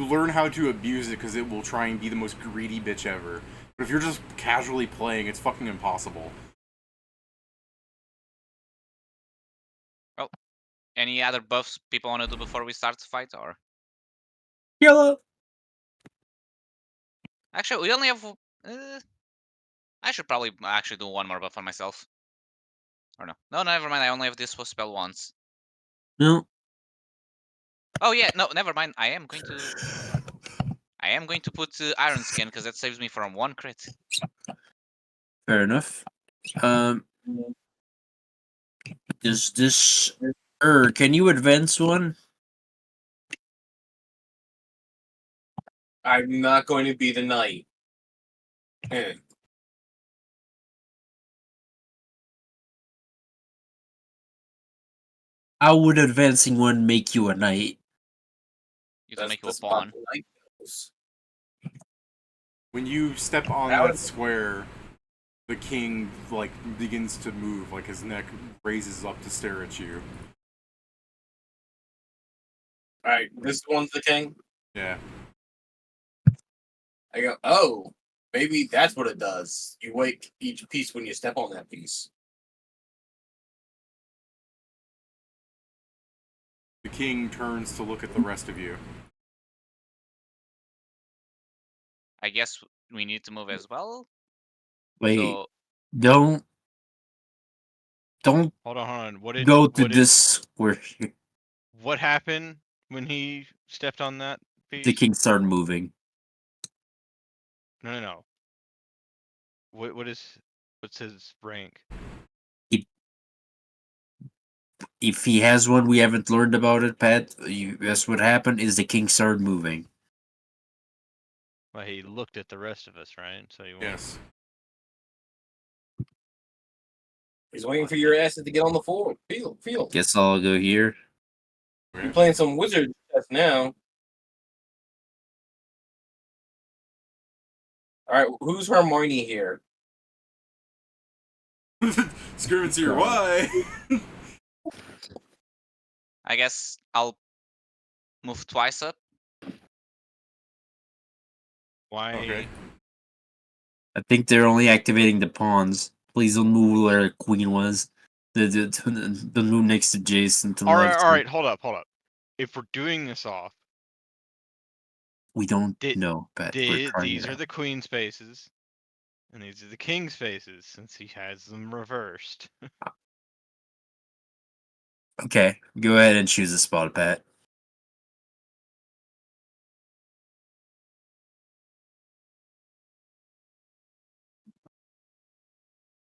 learn how to abuse it because it will try and be the most greedy bitch ever. But if you're just casually playing, it's fucking impossible. Any other buffs people want to do before we start the fight, or Yellow. actually we only have. I should probably actually do one more buff on myself. Or no? No, never mind. I only have this spell once. No. Oh yeah, no, never mind. I am going to put Iron Skin because that saves me from one crit. Fair enough. Is this? Can you advance one? I'm not going to be the knight. How would advancing one make you a knight? You can make you a That's pawn. the knight goes. When you step on That that was- square, the king like begins to move, like his neck raises up to stare at you. All right, this one's the king. Yeah. I go, oh, maybe that's what it does. You wake each piece when you step on that piece. The king turns to look at the rest of you. I guess we need to move as well. Wait, So don't Hold on. What did go to what did- this square. What happened when he stepped on that piece? The king started moving. No. What's his rank? if he has one we haven't learned about it, Pat, that's what happened is the king started moving. Well, he looked at the rest of us, right? So he went. Yes. He's waiting for your asses to get on the field. Guess I'll go here. You're playing some wizard chess now. All right, who's Hermione here? Screaming to your why? I guess I'll move twice up. Why? Okay. I think they're only activating the pawns. Please don't move where the queen was. The move next to Jason to the All left. right. Hold up. If we're doing this off, We don't know, Pat. We're trying these it are out. the queen spaces, and these are the king spaces, since he has them reversed. Okay, go ahead and choose a spot, Pat.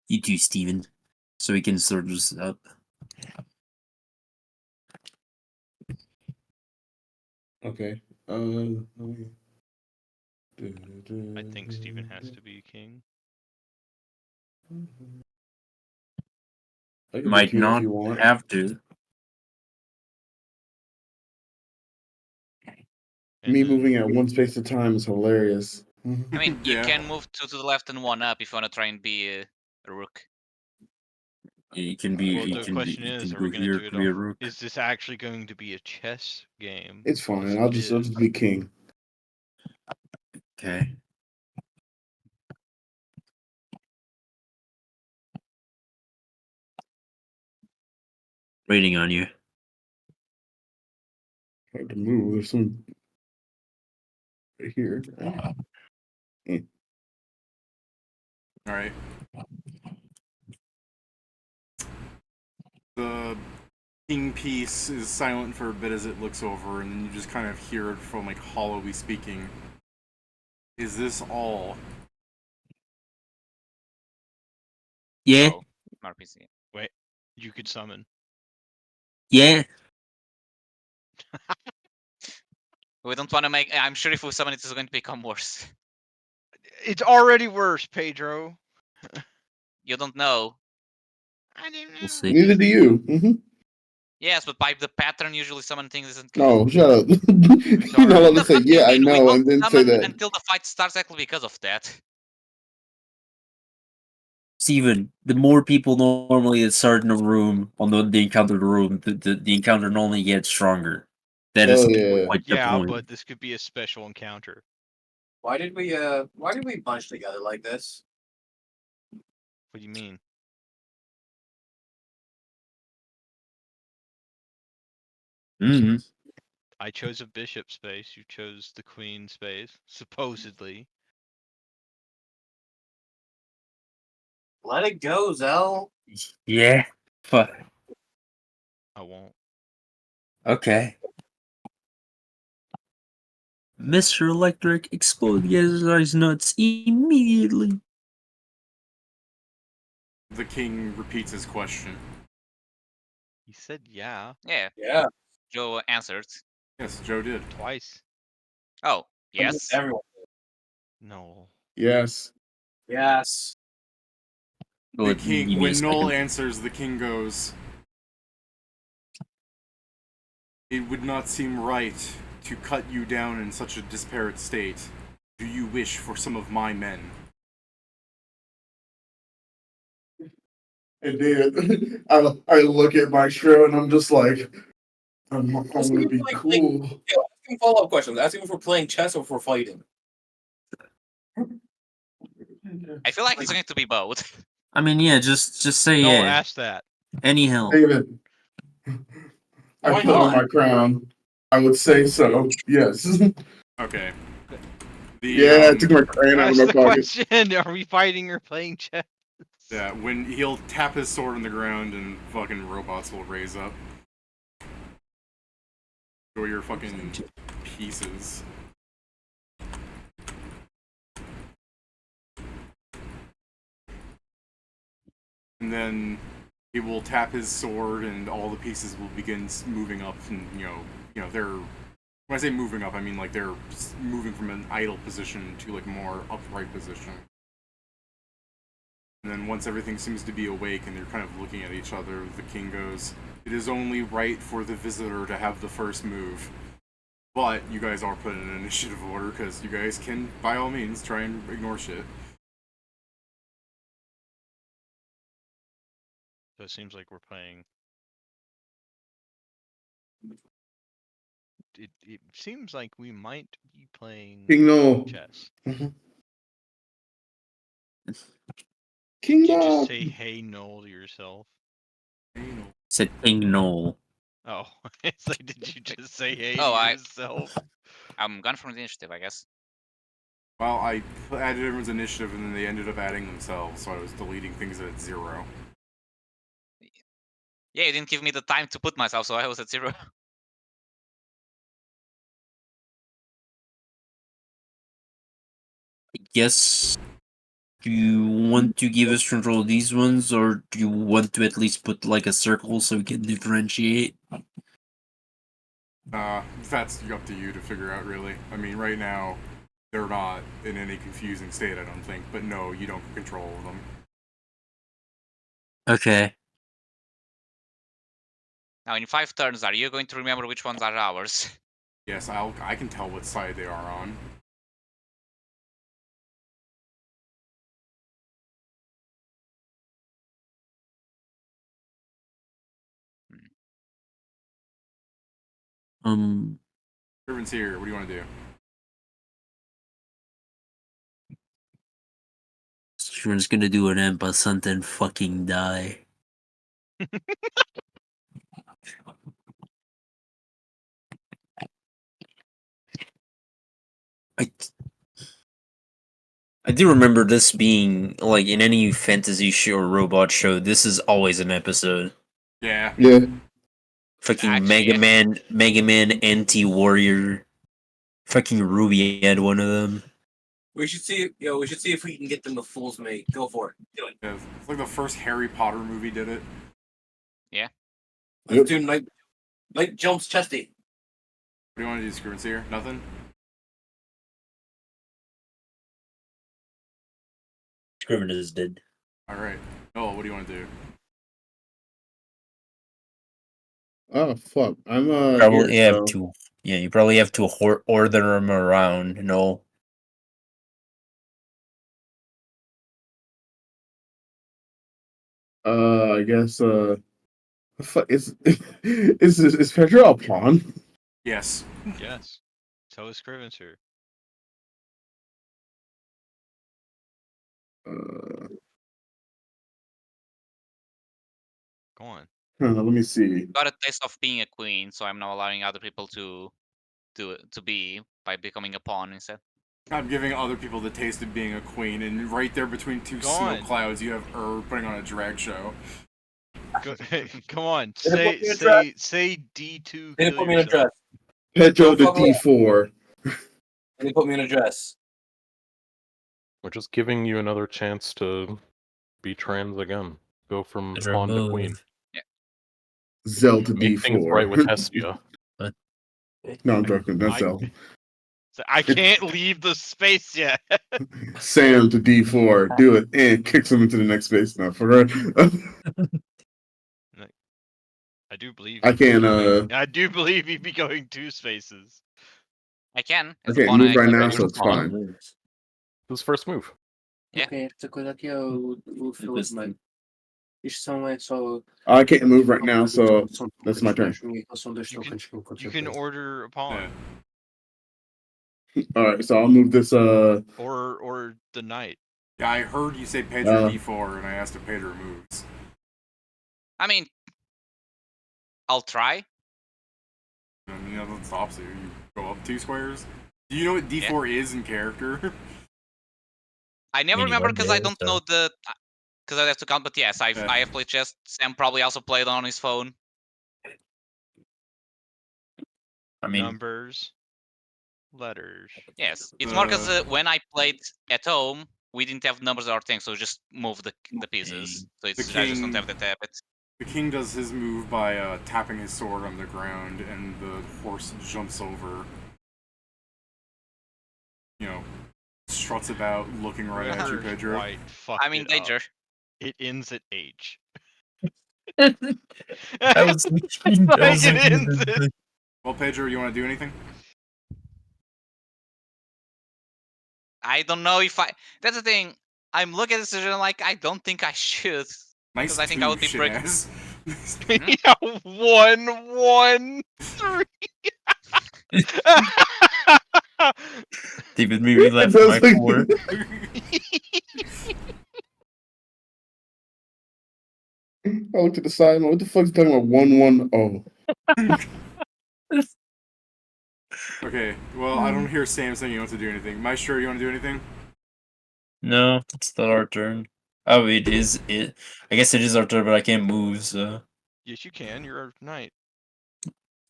You too, Steven. So we can sort this up. Okay. I think Steven has to be king. I can Might pick you if not you want. have to. And Me then- moving at one space at a time is hilarious. I mean, you Yeah. can move two to the left and one up if you want to try and be a rook. You can be. Well, You the can question be. You is, can are we go going to here do it to be a off? rook. Is this actually going to be a chess game? It's fine. Yes, I'll it just is. be king. Okay. Waiting on you. Hard to move. There's some right here. All right. The king piece is silent for a bit as it looks over, and then you just kind of hear it from like hollowly speaking. Is this all? Yeah. Oh, RPC. Wait, you could summon. Yeah. We don't want to make. I'm sure if we summon it, it's going to become worse. It's already worse, Pedro. You don't know. I didn't know. We'll see. Neither do you. Mm-hmm. Yes, but by the pattern, usually summon things isn't. No, shut up. You're not allowed to say, What do you yeah, I mean? We know, don't and then say summon that. until the fight starts exactly because of that. Steven, the more people normally that start in a room on the encounter room, the encounter only gets stronger. That is Oh, yeah. quite the Yeah, point. but this could be a special encounter. Why did we bunch together like this? What do you mean? Mm-hmm. I chose a bishop space. You chose the queen space, supposedly. Let it go, Zell. Yeah. Fuck. I won't. Okay. Mr. Electric, explode the guy's nuts immediately. The king repeats his question. He said yeah Yeah, Yeah. Joe answered. Yes, Joe did. twice. Oh, yes. Everyone. No. Yes. Yes. The king, when Noel answers, the king goes, "It would not seem right to cut you down in such a disparate state. Do you wish for some of my men?" And then I look at Maestro and I'm just like, I'm gonna be cool. Yo, asking follow-up questions. Asking if we're playing chess or if we're fighting. I feel like it's going to be both. I mean, yeah, just say No, yeah. ask that. Any help. David, I Why put on not? my crown. I would say so. Yes. Okay. The, Yeah, I took my crown out of Ask my the pocket. question. Are we fighting or playing chess? Yeah, when he'll tap his sword on the ground and fucking robots will raise up. Or your fucking pieces. And then He will tap his sword, and all the pieces will begin moving up, and they're. When I say moving up, I mean like they're moving from an idle position to like more upright position. And then once everything seems to be awake and they're kind of looking at each other, the king goes, "It is only right for the visitor to have the first move. But you guys are put in an initiative order because you guys can, by all means, try and ignore shit." So it seems like we're playing. It seems like we might be playing King No. chess. King Did you just Bob. say "Hey Noel" to yourself? Said King Noel. Oh, it's like, did you just say "Hey" Oh, to yourself? I'm gone from the initiative, I guess. Well, I added everyone's initiative and then they ended up adding themselves, so I was deleting things at 0. Yeah, you didn't give me the time to put myself, so I was at 0. I guess. Do you want to give us control of these ones, or do you want to at least put like a circle so we can differentiate? That's up to you to figure out, really. I mean, right now, they're not in any confusing state, I don't think, but no, you don't control them. Okay. Now, in 5 turns, are you going to remember which ones are ours? Yes, I can tell what side they are on. Servant's here, what do you want to do? Everyone's gonna do an ampersand and fucking die. I do remember this being like in any fantasy show or robot show. This is always an episode. Yeah. Yeah. Fucking Actually, yeah. Mega Man, Anti-Warrior. Fucking Ruby had one of them. We should see if we can get them the Fool's Mate. Go for it. Do it. Yeah, it's like the first Harry Potter movie did it. Let's do Night Jumps Chesty. What do you want to do, Scrivens here? Nothing? Scriven is dead. Alright. Oh, what do you want to do? Oh fuck. I'm Probably here, have so. to. Yeah, you probably have to order them around. No. I guess fuck is Pedro a pawn? Yes. Yes. So is Scrivener. Go on. Let me see. Got a taste of being a queen, so I'm now allowing other people to be by becoming a pawn instead. I'm giving other people the taste of being a queen, and right there between two Go snow on. clouds, you have her putting on a drag show. Go, come on. They didn't put me in a Say D2. They Kill didn't put me in a yourself. dress. Pedro to Fuck around. D4. They didn't put me in a dress. We're just giving you another chance to be trans again. Go from pawn to queen. Zell to Make things right with D4. Hestia. No, I'm joking. That's Zell. I can't leave the space yet. Sam to D4. Do it. And kicks him into the next space now. For right. I do believe. I can't, I do believe he'd be going 2 spaces. I can. I As a can't pawn, move I right can now, do so it. it's fine. Who's first move? Yeah. Ok, esta coisa aqui é o Fool's Mate. Isto é só. I can't move right now, so that's my turn. São dois tokens que encontro You can sempre. order a pawn All right, so I'll move this. or the knight. Yeah, I heard you say Pedro Uh. D4, and I asked if Pedro moves. I mean, I'll try. I mean, that stops you. You go up 2 squares. Do you know what D4 is in character? I never Mini remember because I bundle, don't know the. Because I have to count, but yes, I have played chess. Sam probably also played on his phone. I mean, Numbers, letters. Yes, it's more because when I played at home, we didn't have numbers or things, so just move the pieces. So it's, The I just don't king- have that habit. The king does his move by tapping his sword on the ground, and the horse jumps over. You know, struts about, looking right at you, River's Pedro. White fucked I'm in it up. danger. It ends at H. I was thinking. Like, I was it thinking ends of it. Well, Pedro, you want to do anything? I don't know if I. That's the thing. I'm looking at this decision like I don't think I should. Nice 'Cause I think I would be shit ass. Yeah, 1-1-3. David made me laugh It at my does core. I looked at the side. What the fuck's talking about 1-1-0? Okay, well, I don't hear Sam saying you want to do anything. Maestro, you want to do anything? No, it's not our turn. Oh, it is. It. I guess it is our turn, but I can't move. So. Yes, you can. You're a knight.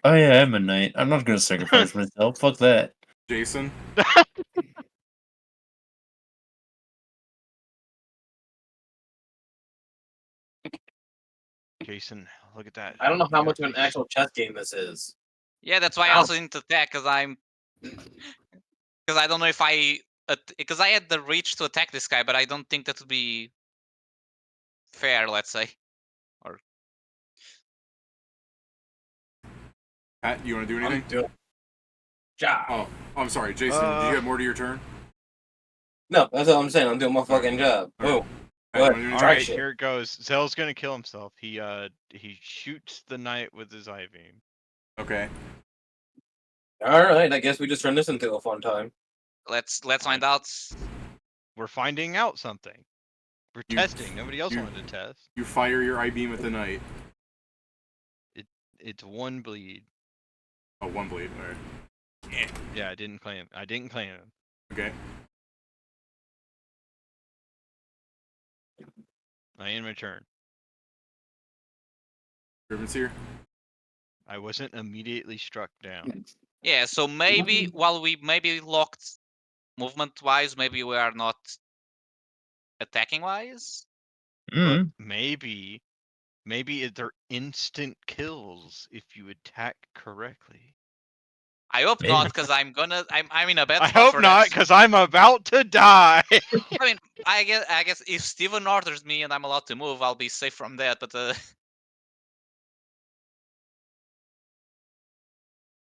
Oh yeah, I'm a knight. I'm not gonna sacrifice myself. Fuck that. Jason? Jason, look at that. I don't know how You much got of an face. actual chess game this is. Yeah, that's why I also need to attack because I'm. Because I don't know if I. Because I had the reach to attack this guy, but I don't think that would be fair. Let's say. Pat, you want to do anything? I'm doing. Job. Oh, I'm sorry, Jason. Did you have more to your turn? No, that's what I'm saying. I'm doing my fucking job. Alright. Boom. Pat, you Go wanna ahead. do anything? All Try right, shit. here it goes. Zell's gonna kill himself. He shoots the knight with his eye beam. Okay. All right. I guess we just turned this into a fun time. Let's find out. We're finding out something. We're You- testing. Nobody else you- wanted to test. You fire your eye beam at the knight. It's one bleed. Oh, one bleed. Alright. Yeah, I didn't claim him. Okay. I end my turn. Grievance here. I wasn't immediately struck down. Yeah, so maybe while we maybe locked movement wise, maybe we are not attacking wise. But Mm. maybe they're instant kills if you attack correctly. I hope Maybe. not, because I'm in a bad I spot hope for not, that. because I'm about to die. I mean, I guess if Steven orders me and I'm allowed to move, I'll be safe from that. But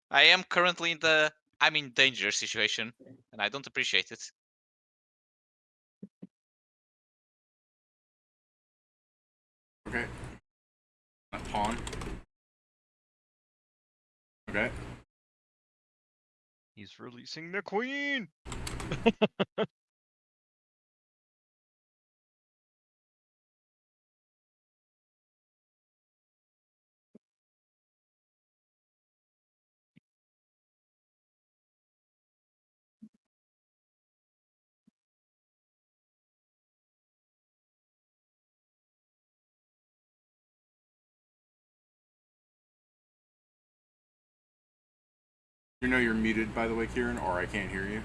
I am currently I'm in danger situation, and I don't appreciate it. Okay. A pawn. Okay. He's releasing the queen. You know you're muted, by the way, Kieran, or I can't hear you.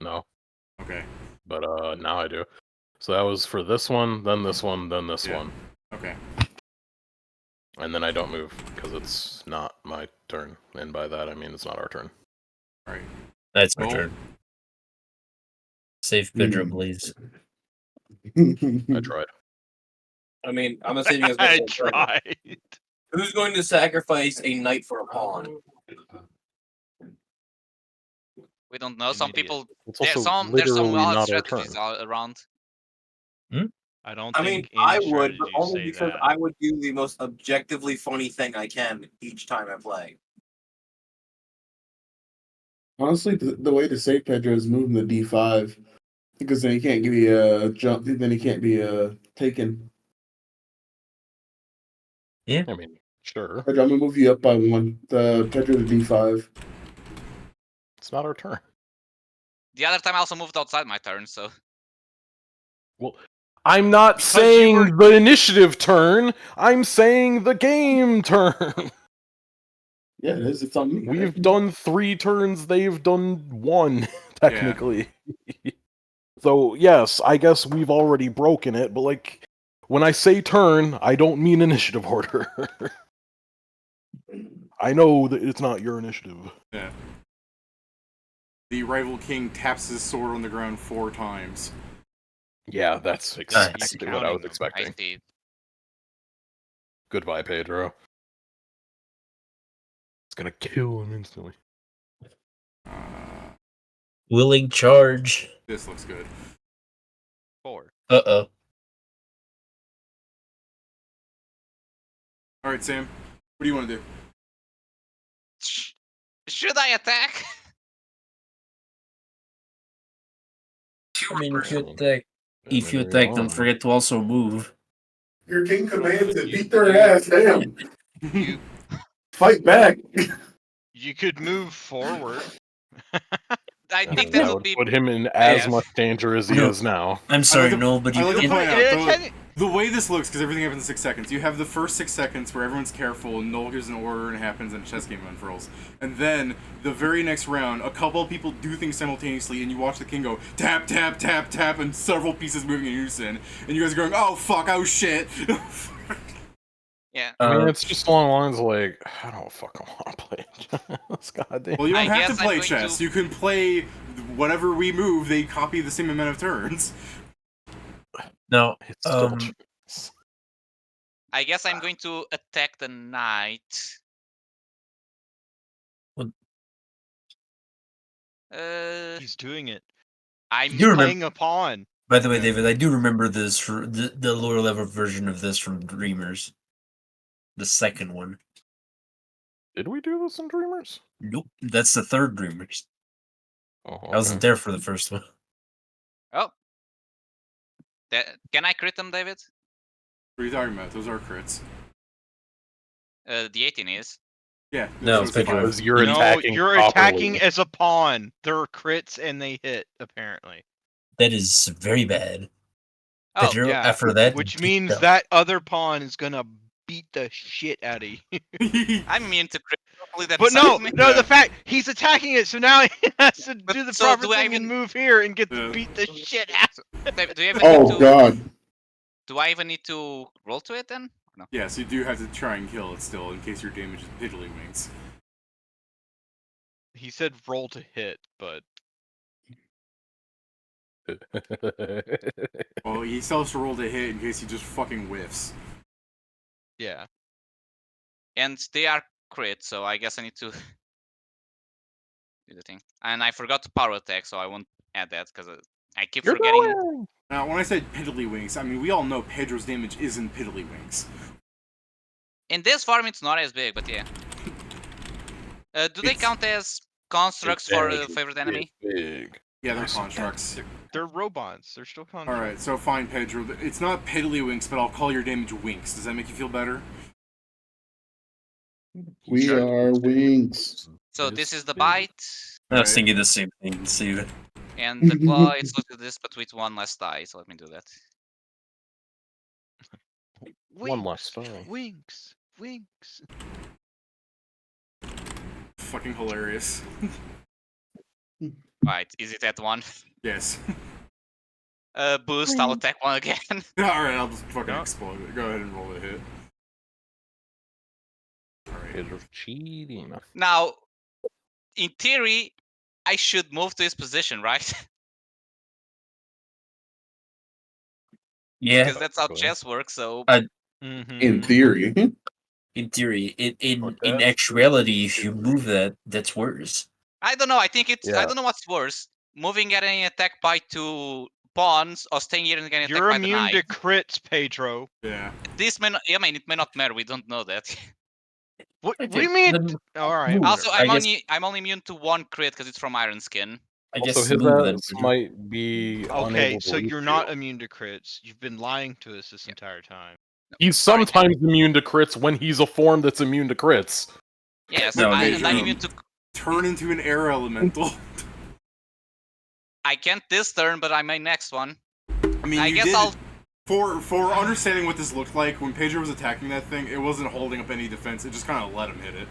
No, Okay. but now I do. So that was for this one, then this one, then this Yeah. one. Okay. And then I don't move because it's not my turn. And by that I mean it's not our turn. Alright. That's my Roll. turn. Save Pedro, please. I tried. I mean, I'm assuming it's I going to tried. Who's going to sacrifice a knight for a pawn? We don't know. An Some idiot. people, It's there's also some literally wild not our turn. strategies around. I don't I think mean, I any would, but strategies only say because that. I would do the most objectively funny thing I can each time I play. Honestly, the way to save Pedro is moving the D5 because then he can't give you a jump. Then he can't be taken. I mean, sure. Pedro, I'm gonna move you up by one. The Pedro to D5. It's not our turn. The other time I also moved outside my turn, so Well, I'm not Because saying the initiative turn. I'm saying the game turn. Yeah, it is. It's on me. We've done 3 turns. They've done 1, technically. So yes, I guess we've already broken it. But like, when I say turn, I don't mean initiative order. I know that it's not your initiative. Yeah. The rival king taps his sword on the ground 4 times. Yeah, that's He's exactly what I counting was them. I expecting. see. Goodbye, Pedro. It's gonna kill him instantly. Willing charge. This looks good. 4. Uh-oh. All right, Sam. What do you want to do? Should I attack? I mean, if you Personally. attack, don't forget to also move. Your king commands it. You- Beat their you- ass. Damn. You Fight back. you could move forward. I think That that would be put him in as best. much danger as he No. is now. I'm sorry, to- no, but I you like to can. point out, It- the way this looks, because everything happens in 6 seconds, you have the first 6 seconds where everyone's careful and Noel gives an order and it happens and a chess game unfurls. And then, the very next round, a couple of people do things simultaneously and you watch the king go tap, tap, tap, tap, and several pieces moving in unison. And you guys are going, oh fuck, oh shit. Yeah. I mean, it's just along the lines of like, I don't fucking want to play chess. Goddamn. Well, you don't I have guess to I'm play going chess. to- You can play whatever we move, they copy the same amount of turns. No. It's still chess. I guess I'm going to attack the knight. What? He's doing it. I'm You remember- Playing a pawn. By the way, Yeah. David, I do remember this for the lower level version of this from Dreamers. The second one. Did we do this in Dreamers? Nope. That's the third Dreamers. Oh, I wasn't there for the first one. Oh. Can I crit them, David? What are you talking about? Those are crits. The 18 is. Yeah. No, so it's Pedro. five. Because you're No, attacking you're properly. attacking as a pawn. There are crits and they hit, apparently. That is very bad. Oh, Pedro, yeah, after that, Which take means down. that other pawn is gonna beat the shit out of you. I'm immune to crit. Hopefully that But no, saves me. no, Yeah. the fact he's attacking it, so now he has to But do the so proper do I thing and even- move here and get Yeah. to beat the shit out. David, do you even Oh need to? God. Do I even need to roll to it then? No. Yes, you do have to try and kill it still, in case your damage is piddlywinks. He said roll to hit, but Well, he still has to roll to hit in case he just fucking whiffs. yeah. And they are crit, so I guess I need to do the thing. And I forgot to power attack, so I won't add that because I keep You're forgetting. going! Now, when I said piddlywinks, I mean, we all know Pedro's damage isn't piddlywinks. In this farm, it's not as big, but yeah. Do they It's- count as constructs It's for big. a favorite enemy? It's big. Yeah, they're Nice. constructs. They're robots. They're still constructs. Alright, so fine, Pedro. It's not piddlywinks, but I'll call your damage winks. Does that make you feel better? We are wings. So this is the bite, I was Alright. thinking the same thing, Steven. and the claw is look at this, but with one less die. So let me do that. One less die. Winks. Winks. Fucking hilarious. Right, is it at one? Yes. Boost, I'll attack one again. Alright, I'll just fucking No. explode it. Go ahead and roll the hit. Alright. Pedro's cheating. Now, in theory, I should move to his position, right? Yeah, Because that's how Cool. chess works. So Mm-hmm. In theory. in theory. In Okay. actuality, if you move that, that's worse. I don't know. I think it's. I Yeah. don't know what's worse: moving getting attacked by 2 pawns, or staying here and getting You're attacked by the immune to knight. crits, Pedro. Yeah. This may not. I mean, it may not matter. We don't know that. What do Okay, you mean? then All right. move. Also, I I'm guess- only immune to 1 crit because it's from Iron Skin. I Also, guess his move then. ass Pedro. might be Okay, unable to so reach you're not you. immune to crits. You've been lying to us this entire time. He's Sorry. sometimes immune to crits when he's a form that's immune to crits. Yes, No, and I'm Pedro. immune to. Turn into an air elemental. I can't this turn, but I may next one. I mean, I you guess did. I'll. For understanding what this looked like, when Pedro was attacking that thing, it wasn't holding up any defense. It just kind of let him hit it.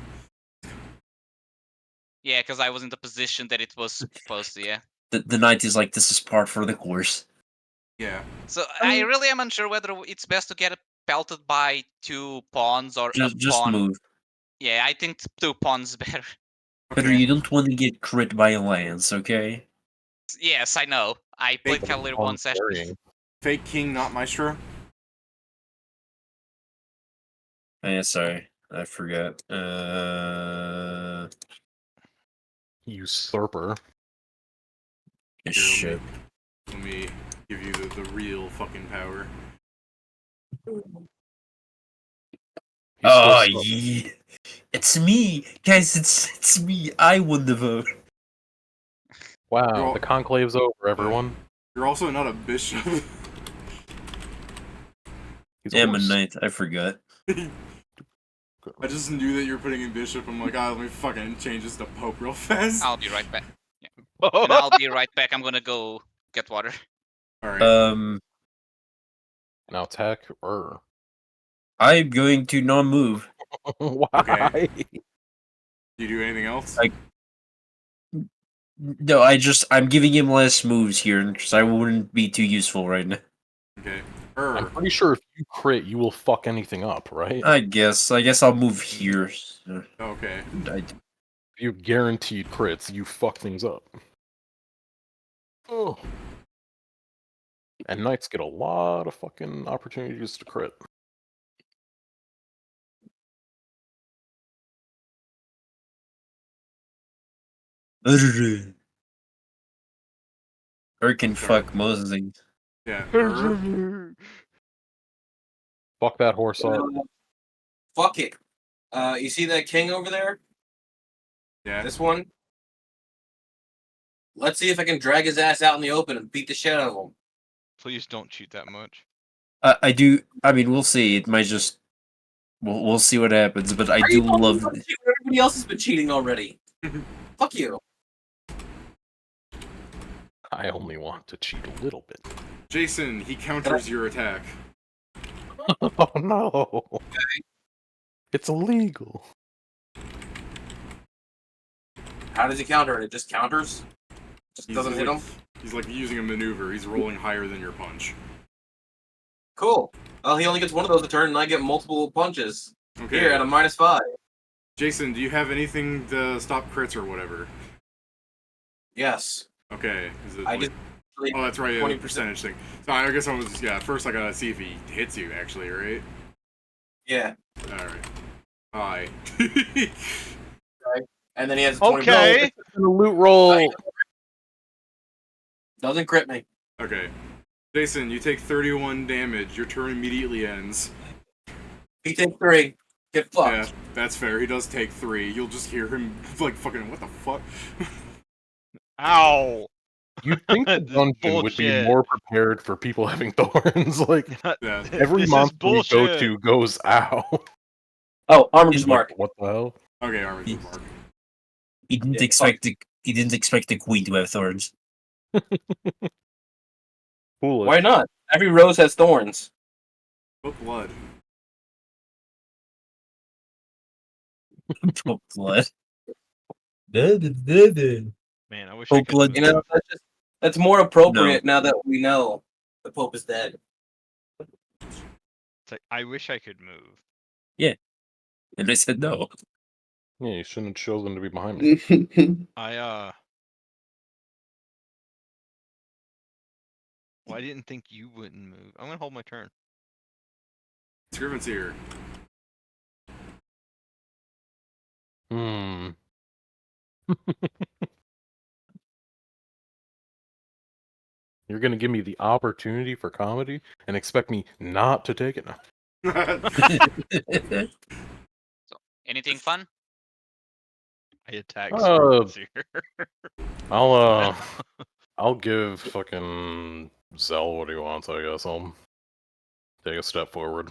Yeah, because I was in the position that it was supposed to. Yeah. The knight is like, this is part for the course. Yeah. So I really am unsure whether it's best to get pelted by 2 pawns or a Just pawn. move. Yeah, I think 2 pawns better. Better Okay. you don't want to get crit by a lance, okay? Yes, I know. I played Fake Cavalier pawn one session. carrying. Fake king, not maestro. Yeah, sorry. I forgot. Usurper. Here, Shit. Let me give you the real fucking power. He's Oh, still stuck. yeah. It's me! Guys, it's me. I won the vote. Wow, Well- the conclave's over, everyone. You're also not a bishop. He's Yeah, I'm a horse. knight. I forgot. I just knew that you were putting in bishop. I'm like, let me fucking change this to pope real fast. I'll be right back. Yeah. And I'll be right back. I'm gonna go get water. Alright. Now attack. I'm going to not move. Why? Do you do anything else? No, I'm giving him less moves here because I wouldn't be too useful right now. Okay. I'm pretty sure if you crit, you will fuck anything up, right? I guess I'll move here. So Okay. If you guaranteed crits, you fuck things up. Oh. And knights get a lot of fucking opportunities to crit. Or can Sorry. fuck most things. Yeah. Fuck that horse up. Fuck it. You see that king over there? Yeah. This one? Let's see if I can drag his ass out in the open and beat the shit out of him. Please don't cheat that much. I do. I mean, we'll see. It might just. We'll see what happens. But I Are do you talking love. about cheating when everybody else has been cheating already. Fuck you. I only want to cheat a little bit. Jason, he counters your attack. Oh no! It's illegal. How does he counter it? It just counters? Just doesn't hit him? He's like using a maneuver. He's rolling higher than your punch. Cool. Well, he only gets one of those a turn, and I get multiple punches. Okay. Here, at a -5. Jason, do you have anything to stop crits or whatever? Yes. Okay. Is it I like... just... Oh, that's right. Yeah, the 20%. percentage thing. So I guess I was first I gotta see if he hits you actually, right? Yeah. All right. Hi. And then he has a 20%. Okay. A loot roll. Doesn't crit me. Okay. Jason, you take 31 damage. Your turn immediately ends. He takes 3. Get fucked. Yeah, that's fair. He does take 3. You'll just hear him like fucking what the fuck? Ow. You'd think the This is dungeon would be bullshit. more prepared for people having thorns. Like Yeah. every This is monster we go bullshit. to goes ow. Oh, armor He's mark. What the hell? Okay, Armor Mark. He didn't Yeah, expect the. He didn't expect the queen to have thorns. Foolish. Why not? Every rose has thorns. Oh, blood. Blood. Man, I wish Oh, I could blood. move. You know, that's more appropriate now that we know the Pope is dead. It's like, I wish I could move. And I said no. Yeah, you shouldn't have chosen to be behind me. Well, I didn't think you wouldn't move. I'm gonna hold my turn. Scriven's here. Hmm. You're gonna give me the opportunity for comedy and expect me not to take it now. Anything fun? I attack Uh, here. I'll give fucking Zell what he wants, I guess. I'll take a step forward.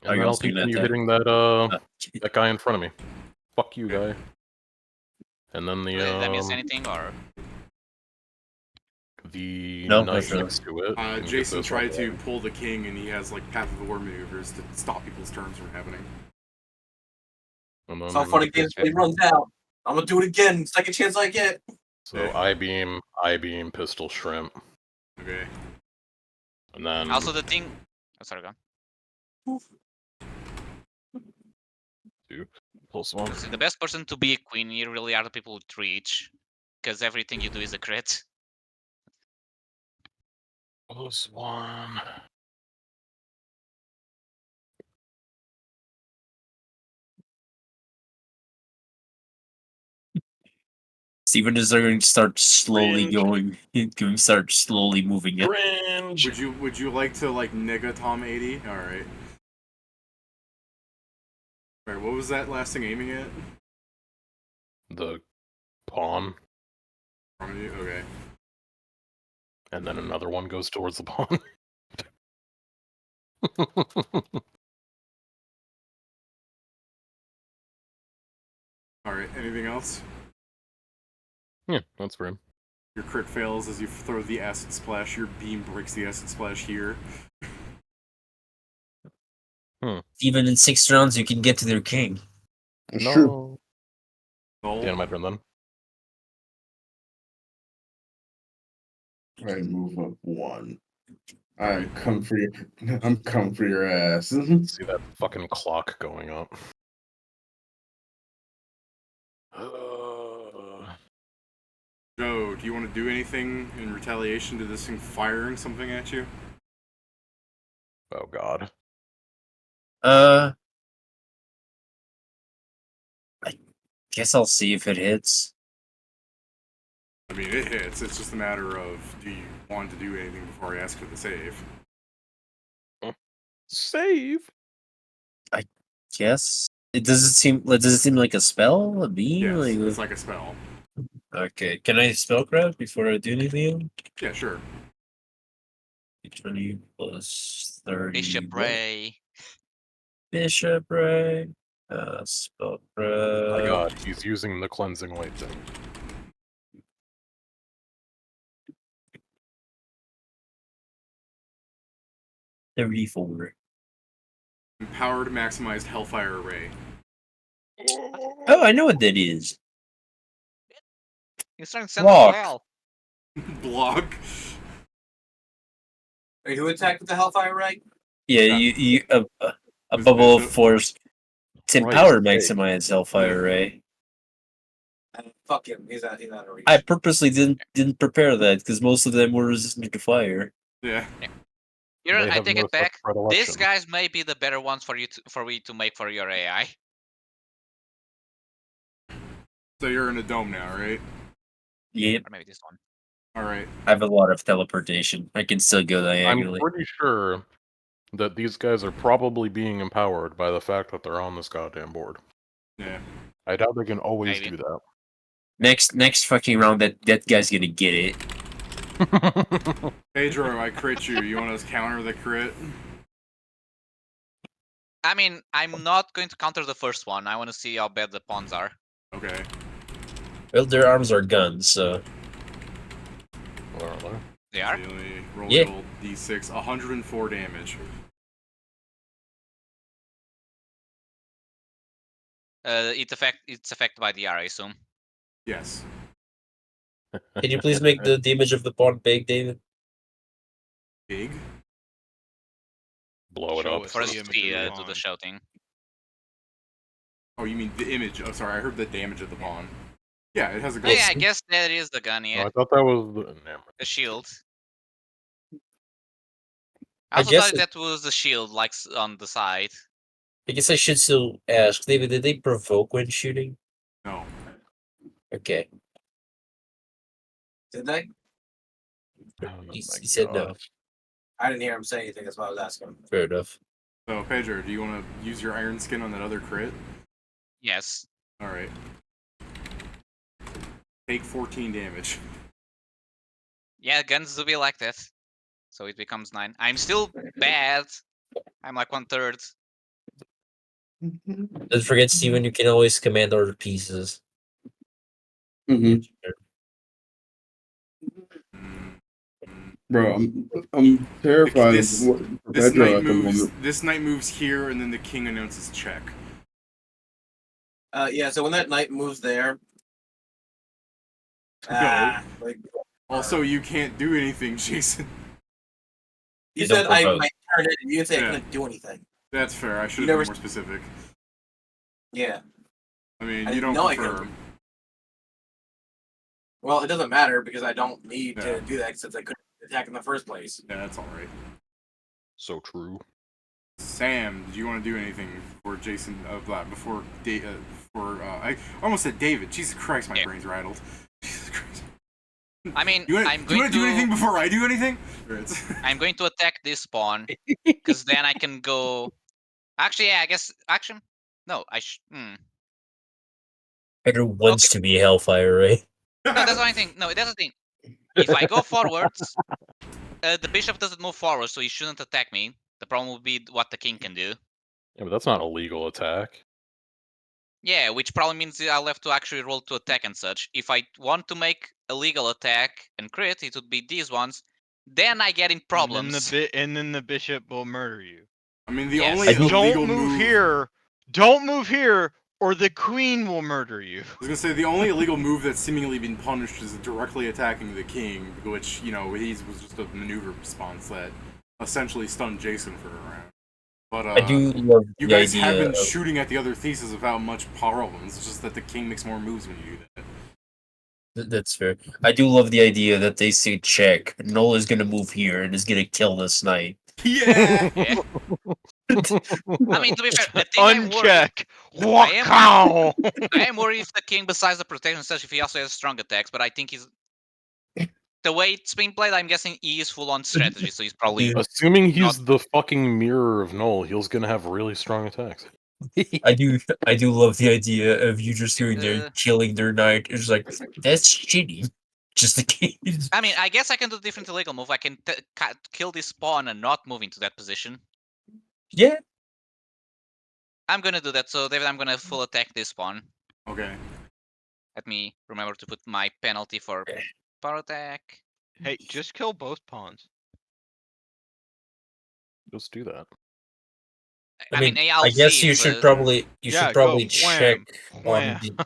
Are And you then I'll also gonna continue attack? hitting that guy in front of me. Fuck you, guy. And then Did that miss anything or? the No, knight that's really- next to it. can get Jason this tried one. to pull the king, and he has like path of war maneuvers to stop people's turns from happening. And then It's all fun and games when he runs out. I'm gonna do it again. Second chance I get. So Okay. I-beam, pistol, shrimp, Okay. and then Also, the thing. Oh, sorry, go on. +1. So the best person to be a queen here really are the people with reach, because everything you do is a crit. +1. Steven is going to start slowly Cringe. start slowly moving it. Cringe. Would you like to like nega Tom 80? All right. All right. What was that last thing aiming at? The pawn, Front of you? Okay. and then another one goes towards the pawn. All right. Anything else? Yeah, that's for him. Your crit fails as you throw the acid splash. Your beam breaks the acid splash here. Even in 6 rounds, you can get to their king. It's true. No. Goal. The end of my turn then. I move up 1. Alright. I'm come for your ass. See that fucking clock going up. Joe, do you want to do anything in retaliation to this thing firing something at you? Oh god. I guess I'll see if it hits. I mean, it hits. It's just a matter of do you want to do anything before I ask for the save? Save? Guess it doesn't seem. Does it seem like a spell? A beam? Yes, Like, it's like a spell. okay, can I spellcraft before I do anything? Yeah, sure. 20 plus 30. Bishop Ray. Bishop Ray. My Spellcraft. god, he's using the cleansing light thing. $34. Empowered maximized Hellfire Array. Oh, I know what that is. You're starting to sound up Block. well. Block. Wait, who attacked with the Hellfire Ray? Yeah, Yeah. you a Who's bubble of Bishop? force. It's Right, empowered right. maximize Hellfire Ray. Fuck him. He's out of reach. I purposely didn't prepare that because most of them were resistant to fire. Yeah. You know, They I have take no it back. such predilection. These guys may be the better ones for you to make for your AI. So you're in a dome now, right? Yep, Or maybe this one. Alright. I have a lot of teleportation. I can still go I'm diagonally. pretty sure that these guys are probably being empowered by the fact that they're on this goddamn board. Yeah. I doubt they can always Maybe. do that. Next fucking round, that guy's gonna get it. Pedro, I crit you. You want to counter the crit? I mean, I'm not going to counter the first one. I want to see how bad the pawns are. Okay. Well, their arms are guns, so Where are they? They are? Really roll Yeah. the old d6. 104 damage. It's affected by the R, I assume. Yes. can you please make the damage of the pawn big, David? Big? Blow it Show up. us For us the to image see, of the do the pawn. shouting. Oh, you mean the image? Oh, sorry. I heard the damage of the pawn. Yeah, it has a Oh, ghost. yeah, I guess that is the gun, Oh, yeah. I thought that was the... Never. The shield. I I also guess thought that was the shield, like on the side. I guess I should still ask, David. Did they provoke when shooting? No. Okay, Did they? Oh he my said no. God. I didn't hear him say anything. That's why I was asking. Fair enough. So, Pedro, do you want to use your iron skin on that other crit? Yes. Alright. Take 14 damage. Yeah, guns do be like that. So it becomes 9. I'm still bad. I'm like 1/3. Don't forget, Steven, you can always command other pieces. Mhm. Bro, I'm terrified This- of what This Pedro knight at the moves. moment. This knight moves here, and then the king announces check. Yeah, so when that knight moves there, Like, Also, you can't do anything, Jason. you They said don't I propose. might turn it, and you didn't say I Yeah. couldn't do anything. That's fair. I should You have never- been more specific. Yeah. I mean, I you don't know I couldn't confirm. Well, it doesn't matter because I don't need Yeah. to do that since I couldn't attack in the first place. Yeah, that's all right. So true. Sam, did you want to do anything before Jason? Before I almost said David. Jesus Christ, my Yeah. brain's rattled. Jesus Christ. I mean, You want I'm to going do anything before I do anything? Or it's- I'm going to attack this pawn because then I can go. Actually, yeah, I guess. Actually, no. Pedro wants to be Hellfire, right? No, that's the only thing. No, that's the thing. If I go forwards, the bishop doesn't move forward, so he shouldn't attack me. The problem would be what the king can do. Yeah, but that's not a legal attack. Yeah, which probably means that I'll have to actually roll to attack and such. If I want to make a legal attack and crit, it would be these ones. Then I get in problems. And then the bishop will murder you. I mean, the Yes. only I illegal Don't move here. Don't move here, or the queen will murder you. I was gonna say the only illegal move that's seemingly been punished is directly attacking the king, which he was just a maneuver response that essentially stunned Jason for a round. But I do love you the guys have idea been of, shooting at the other theses without much problems. It's just that the king makes more moves when you do that. that's fair. I do love the idea that they say check. Nola is gonna move here and is gonna kill this knight. Yeah. Yeah. I mean, to be fair, the thing I'm worried. Uncheck. Wow. I am worried if the king, besides the protection, such if he also has strong attacks. But I think he's the way it's being played. I'm guessing he is full on strategy, so he's probably. Assuming he's the fucking mirror of Null, he's gonna have really strong attacks. I do love the idea of you just hearing there killing their knight. It's like that's shitty. Just the case. I mean, I guess I can do a different illegal move. I can kill this pawn and not move into that position. Yeah. I'm gonna do that. So, David, I'm gonna full attack this pawn. Okay. Let me remember to put my penalty for power attack. Hey, just kill both pawns. Just do that. I mean, I'll I guess see you if, should probably Yeah, probably go check wham, on the,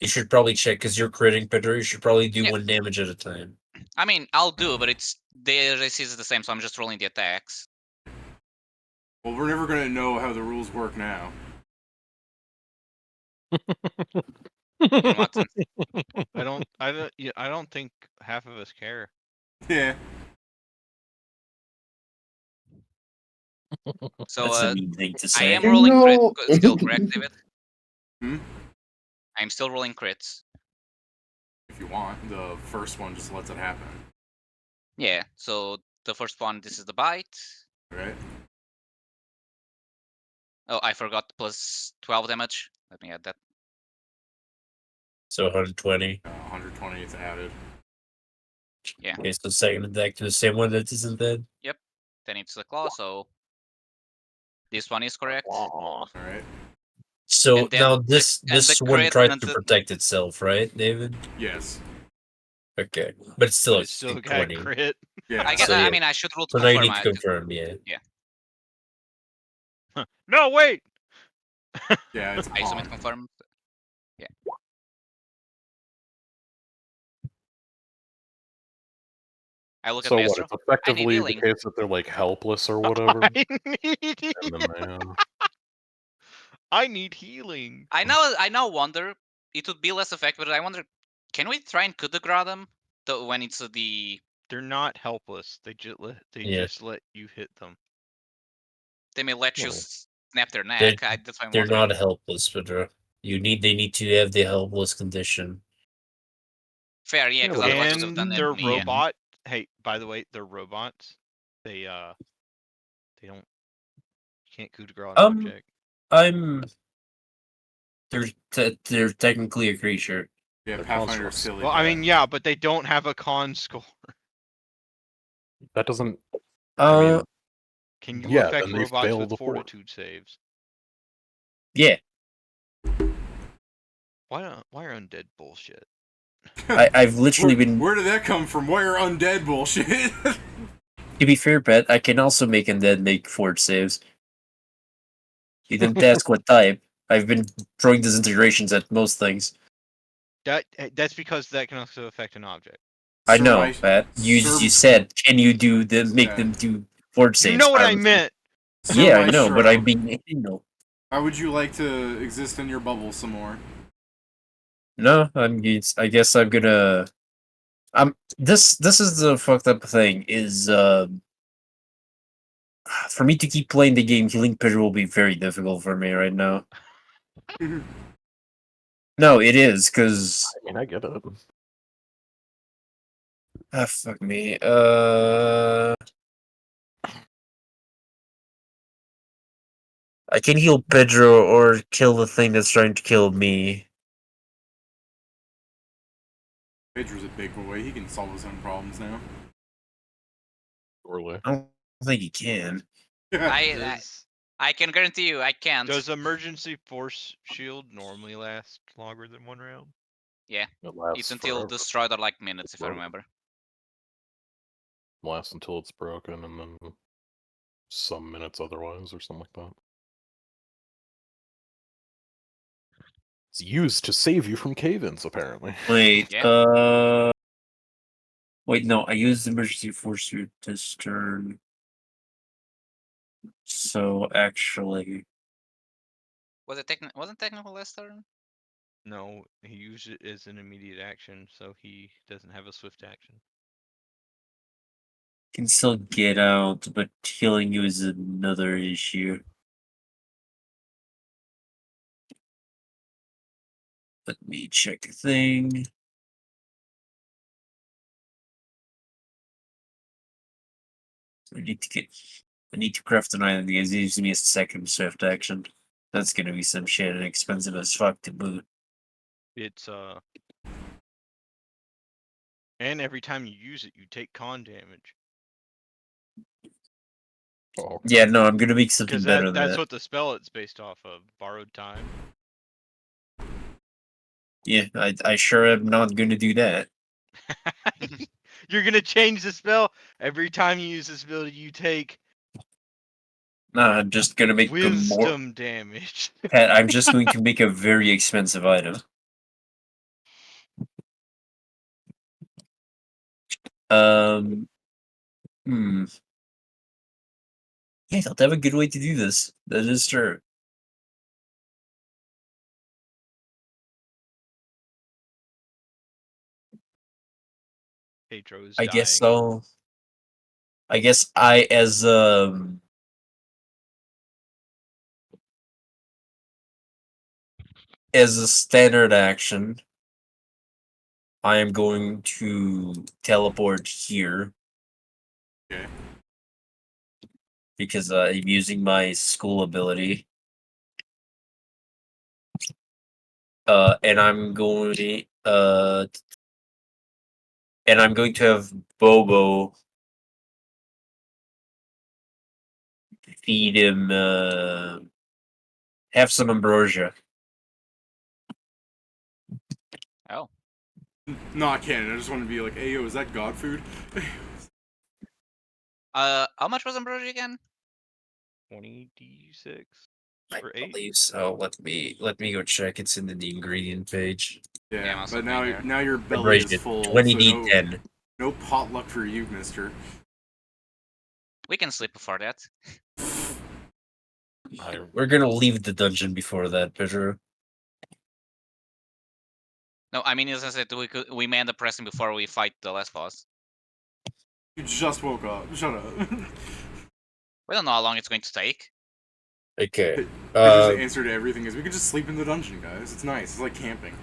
you should probably check because you're critting, Pedro. You should probably do Yeah. 1 damage at a time. I mean, I'll do, but it's the race is the same, so I'm just rolling the attacks. Well, we're never gonna know how the rules work now. In what sense? I don't think half of us care. Yeah. So That's a mean thing to I say. am rolling No. crit still, correct, David? Hmm? I'm still rolling crits. If you want, the first one just lets it happen. Yeah. So the first one, this is the bite. Right? Oh, I forgot plus 12 damage. Let me add that. So 120. 120 is added. Yeah. Okay, so second attack to the same one that isn't dead. Then it's the claw. So this one is correct. Alright. So And then now the- this and the one crit tries and to the- protect itself, right, David? Yes. Okay, but it's still But a it's still got 20. crit. Yeah. I guess. So, I yeah. mean, I should roll to So now you confirm. need to confirm, yeah. No, wait. Yeah, it's a I submit pawn. confirm. Yeah. I look at So what? Maestro. It's effectively the healing. case that they're like helpless or whatever. I need, And then they, I need healing. I now wonder. It would be less effective, but I wonder. Can we try and coup de grace them when it's the? They're not helpless. They Yeah. just let you hit them. They may let you No. snap their neck. That's why I'm They're wondering. not helpless, Pedro. They need to have the helpless condition. Fair, yeah, Yeah, because but otherwise it would have And done that they're to me. Yeah. robot. Hey, by the way, they're robots. They don't. You can't coup de grace an object. They're technically a creature. Yeah, They're Pathfinder's constructs. silly. Well, I mean, yeah, but they don't have a con score. that doesn't. Uh, Can you Yeah, affect then they robots fail with the fort. fortitude saves? yeah. Why are undead bullshit? I've literally been. Where did that come from? Why are undead bullshit? To be fair, Pat, I can also make undead make fort saves. You didn't ask what type. I've been throwing disintegrations at most things. That's because that can also affect an object. I Sir, know, my- Pat. You Sir- said, can you do the make Yeah. them do fort saves? You know what I was- meant. Sir Yeah, I know, but I Maestro, mean, no. how would you like to exist in your bubble some more? No, I guess I'm gonna. This is the fucked up thing. Is for me to keep playing the game, healing Pedro will be very difficult for me right now. No, it is because I mean, I get it. fuck me. I can heal Pedro or kill the thing that's trying to kill me. Pedro's a big boy. He can solve his own problems now. Surely. I don't think he can. I can guarantee you, I can't. Does emergency force shield normally last longer than 1 round? Yeah, It lasts it's until forever. destroyed or like minutes, if I Broken. remember. Lasts until it's broken, and then some minutes otherwise, or something like that. It's used to save you from cave-ins, apparently. Wait, Yeah. wait, no, I used emergency force suit this turn. So actually, Wasn't technical last turn? No, he used it as an immediate action, so he doesn't have a swift action. can still get out, but healing you is another issue. Let me check a thing. I need to craft an item because it gives me a second swift action. That's gonna be some shit and expensive as fuck to boot. It's and every time you use it, you take con damage. Oh, Yeah, no, I'm gonna make something Because better than that's that. what the spell it's based off of. Borrowed time. Yeah, I sure am not gonna do that. You're gonna change the spell every time you use this ability. You take Nah, I'm just gonna make the more. wisdom damage. Pat, I'm just going to make a very expensive item. Hmm. Yeah, I don't have a good way to do this. That is true. Pedro is I dying. guess so. I guess I as a standard action, I am going to teleport here. Okay. Because I'm using my school ability. And I'm going to have Bobo feed him have some ambrosia. Oh. Not canon. I just want to be like, hey, yo, is that god food? How much was ambrosia again? 20d6 I for 8. believe so. Let me go check. It's in the ingredient page. Yeah, Yeah, I'm also but going there. now your belly is Ambrosia, full. 20 so D10. no potluck for you, mister. We can sleep before that. We're gonna leave the dungeon before that, Pedro. No, I mean, as I said, we may end up pressing before we fight the last boss. You just woke up. Shut up. We don't know how long it's going to take. Okay. Pedro's answer to everything is we could just sleep in the dungeon, guys. It's nice. It's like camping.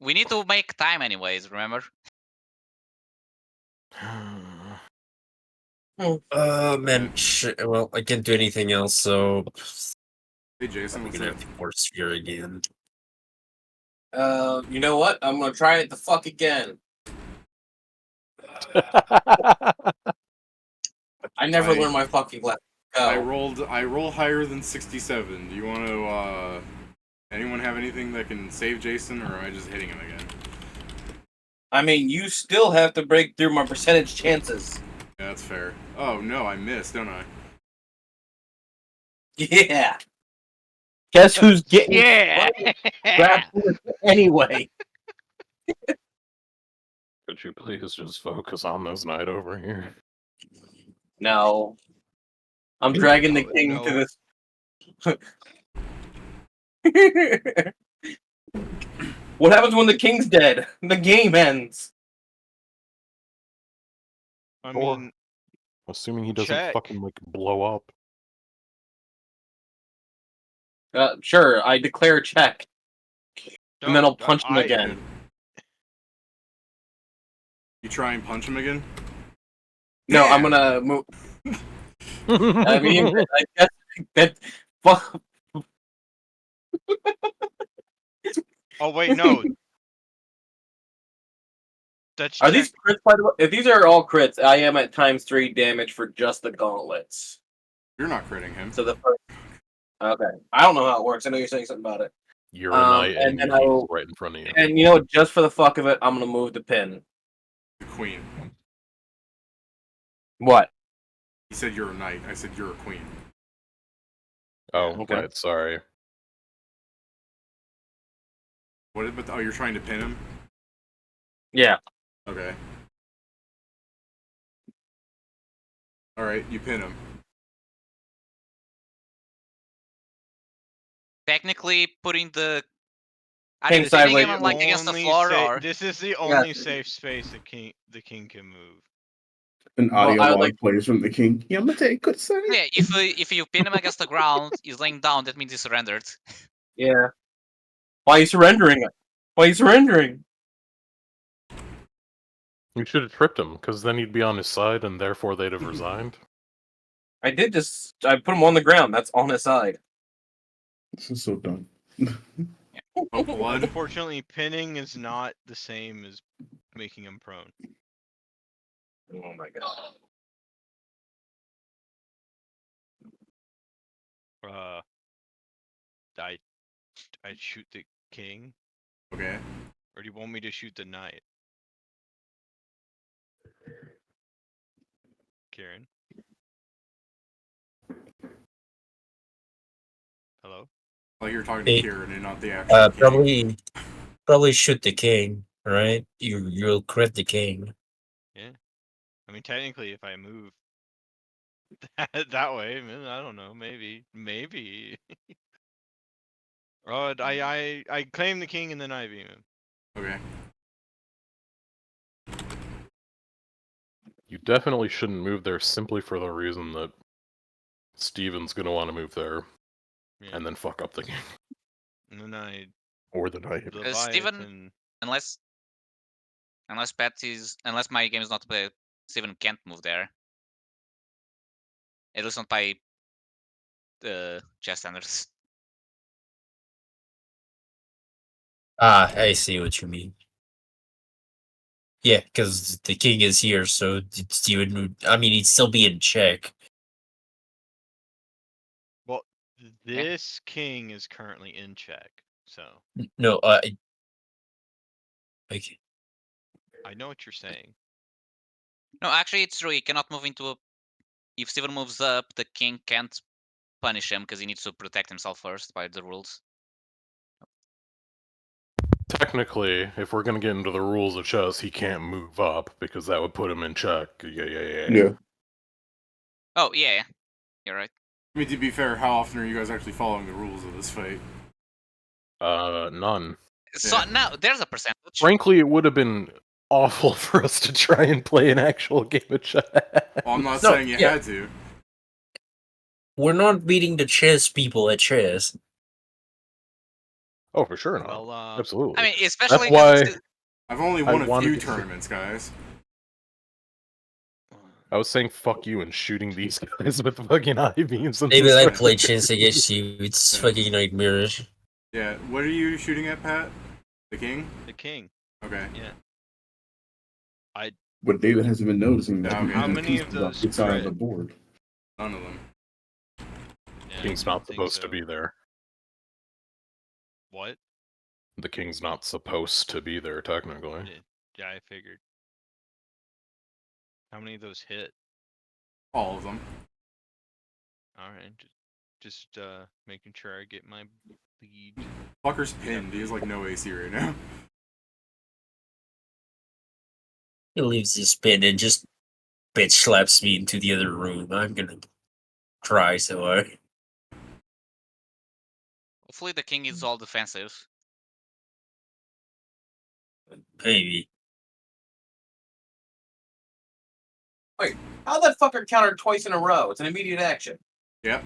We need to make time anyways, remember? Man, shit. Well, I can't do anything else, so Hey, Jason, I'm what's gonna up? have to force sphere again. You know what? I'm gonna try it the fuck again. I never learned my fucking lesson. Go. I roll higher than 67. Do you want to anyone have anything that can save Jason, or am I just hitting him again? I mean, you still have to break through my percentage chances. Yeah, that's fair. Oh no, I missed, don't I? Yeah. Guess who's getting Yeah. wrapped with it anyway? Could you please just focus on this knight over here? No. I'm dragging the Oh, king no. to this. What happens when the king's dead? The game ends. I Or- mean, Assuming he doesn't check. fucking like blow up. Sure, I declare check. And then no, I'll punch him again. You try and punch him again? No, I'm Damn. gonna move. I mean, I guess that. Fuck. Oh wait, no. That's Are check. these crits, by the way? If these are all crits, I am at ×3 damage for just the gauntlets. You're not critting him. So the first. Okay. I don't know how it works. I know you're saying something about it. You're a knight and and then the I king's will- right in front of you. And you know what? Just for the fuck of it, I'm gonna move the pin. The queen. What? You said you're a knight. I said you're a queen. Oh, Okay. right, sorry. What? But oh, you're trying to pin him. Yeah. Okay. All right, you pin him. Technically, putting the King pinning sideways. him like against the Only floor, sa- or This is the only safe space the king can move. An audio I would log like- plays from the king. Yamate could say. yeah, if you pin him against the ground, he's laying down. That means he surrendered. Yeah. Why are you surrendering it? Why are you surrendering? You should have tripped him, because then he'd be on his side, and therefore they'd have resigned. I did just. I put him on the ground. That's on his side. This is so dumb. Oh, blood. Unfortunately, pinning is not the same as making him prone. Oh my god. I shoot the king, Okay. or do you want me to shoot the knight? Kieran? Hello? Like you're talking to Hey, Kieran and not the actual king. probably shoot the king, right? You'll crit the king. Yeah. I mean, technically, if I move that way, I don't know. Maybe. Oh, I claim the king and then I beam him. Okay. You definitely shouldn't move there simply for the reason that Steven's gonna want to move there, Yeah. and then fuck up the game. And then I Or the knight. Leviathan. Unless my game is not played, Steven can't move there. At least not by chess standards. Ah, I see what you mean. Yeah, because the king is here, so Steven. I mean, he'd still be in check. Well, this king is currently in check, so No, okay. I know what you're saying. No, actually, it's true. He cannot move into a. If Steven moves up, the king can't punish him because he needs to protect himself first by the rules. Technically, if we're gonna get into the rules of chess, he can't move up, because that would put him in check. Yeah. Oh yeah, you're right. I mean, to be fair, how often are you guys actually following the rules of this fight? None. So Yeah. now there's a percentage. Frankly, it would have been awful for us to try and play an actual game of chess. Well, I'm not No, saying you yeah. had to. We're not beating the chess people at chess. Oh, for sure not. Well, Absolutely. I mean, especially That's 'cause why I've only I won a wanted few to see- tournaments, guys. I was saying fuck you and shooting these guys with fucking eye beams. And Maybe I stuff. play chess against you. It's fucking nightmarish. Yeah. What are you shooting at, Pat? The king? the king. Okay. But David hasn't been noticing that. Okay. How many of those It's on crit? the board. None of them. Yeah, King's I not don't think supposed so. to be there. What? The king's not supposed to be there, technically. Yeah, I figured. How many of those hit? All of them. All right. Just making sure I get my lead. Fucker's pinned. He has like no AC right now. He leaves his pin and just bitch slaps me into the other room. I'm gonna cry so hard. Hopefully the king is all defensive. Maybe. How'd that fucker counter twice in a row? It's an immediate action. Yep.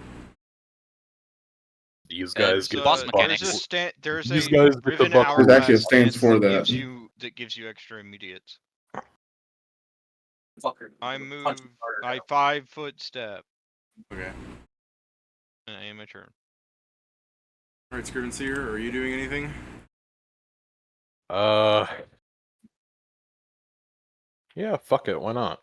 These There's guys get boss a, the mechanics. there's These a guys get the Riven buck. There's actually a Hourglass stance for that that. gives you extra immediates. Fucker. I move. Punch him harder I now. 5-foot step. Okay. And I end my turn. All right, Scriven Seer, are you doing anything? Yeah, fuck it, why not?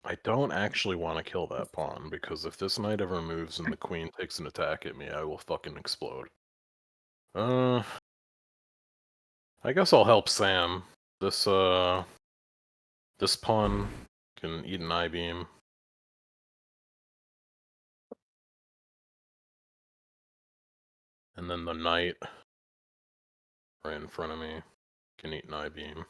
I don't actually want to kill that pawn, because if this knight ever moves and the queen takes an attack at me, I will fucking explode. I guess I'll help Sam. This pawn can eat an I-beam. And then the knight right in front of me can eat an I-beam.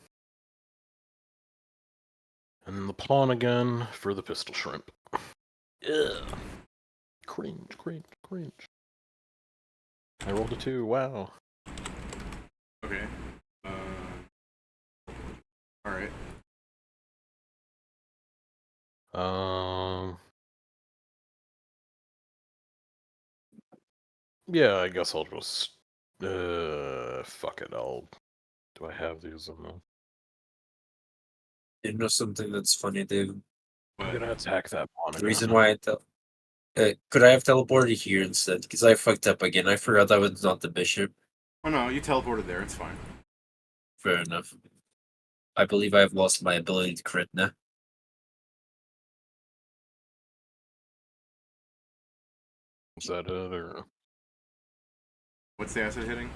And then the pawn again for the pistol shrimp. Ugh. Cringe, cringe, cringe. I rolled a 2, wow. Okay. All right. Yeah, I guess I'll just... fuck it, do I have these in the... You know something that's funny, Dave? I'm gonna attack that pawn The again. reason why could I have teleported here instead? Because I fucked up again. I forgot that was not the bishop. Oh no, you teleported there. It's fine. Fair enough. I believe I have lost my ability to crit now. Is that it, or... What's the acid hitting?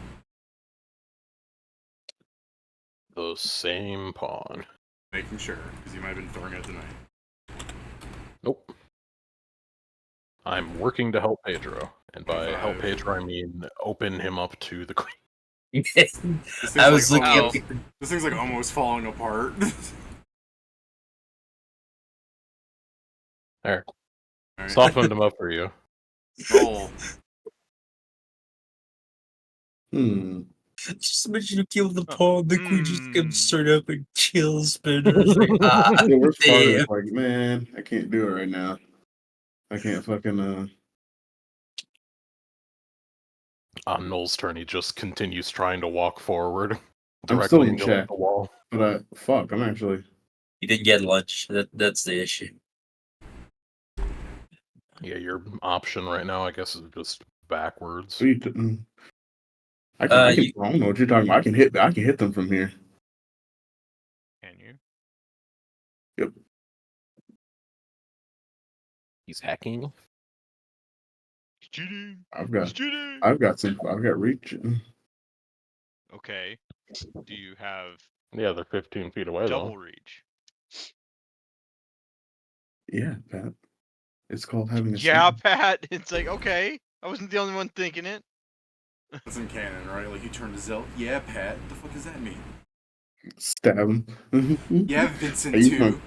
The same pawn. Making sure, because you might have been throwing it tonight. Nope. I'm working to help Pedro. And by help 5. Pedro, I mean open him up to the queen. I was like looking almost, at the... This thing's like almost falling apart. There. Alright. Softened him up for you. Roll. Just imagine you kill the pawn, the queen just comes straight up and kills Spinner. The worst part is Damn. like, man, I can't do it right now. I can't fucking On Noel's turn, he just continues trying to walk forward. I'm still Directly in into check. the wall. But fuck, I'm actually. You didn't get lunch. That's the issue. Yeah, your option right now, I guess, is just backwards. I can, I don't know what you're talking about. I can hit them from here. Can you? Yep. He's hacking. He's cheating. I've He's got cheating. I've got reach. Okay. Do you have Yeah, they're 15 feet away, double though. reach? Yeah, Pat. It's called having a Yeah, stab. Pat. It's like, okay. I wasn't the only one thinking it. That's in canon, right? Like you turn to Zell. Yeah, Pat. What the fuck does that mean? Stab him. Yeah, Vincent Are you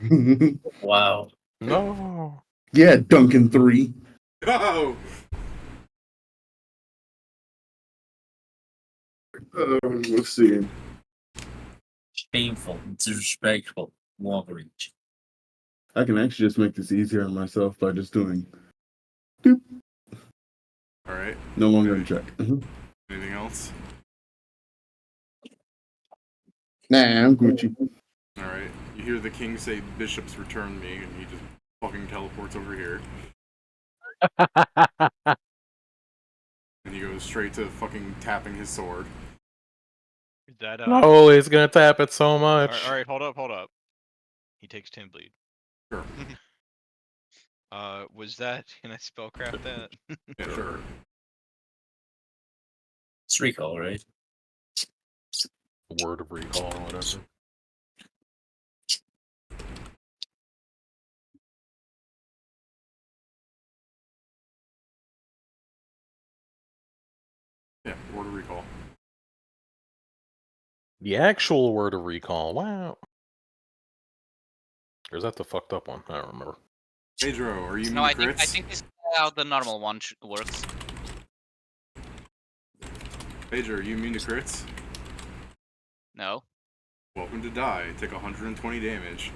too. Wow. No. Yeah, Duncan 3. Oh. Let's see. Shameful, disrespectful, long reach. I can actually just make this easier on myself by just doing doop. All right. No longer in check. Anything else? Nah, I'm Gucci. All right. You hear the king say, "Bishops return me," and he just fucking teleports over here, and he goes straight to fucking tapping his sword. Is that Oh, he's gonna tap it so much. All right, hold up. He takes 10 bleed. Sure. Was that? Can I spellcraft that? Yeah, sure. It's recall, right? Word of recall, whatever. word of recall. The actual word of recall. Wow. Or is that the fucked up one? I don't remember. Pedro, are you No, mean I the crits? think this is how the normal one works. Pedro, are you mean to crits? No. Welcome to die. Take 120 damage.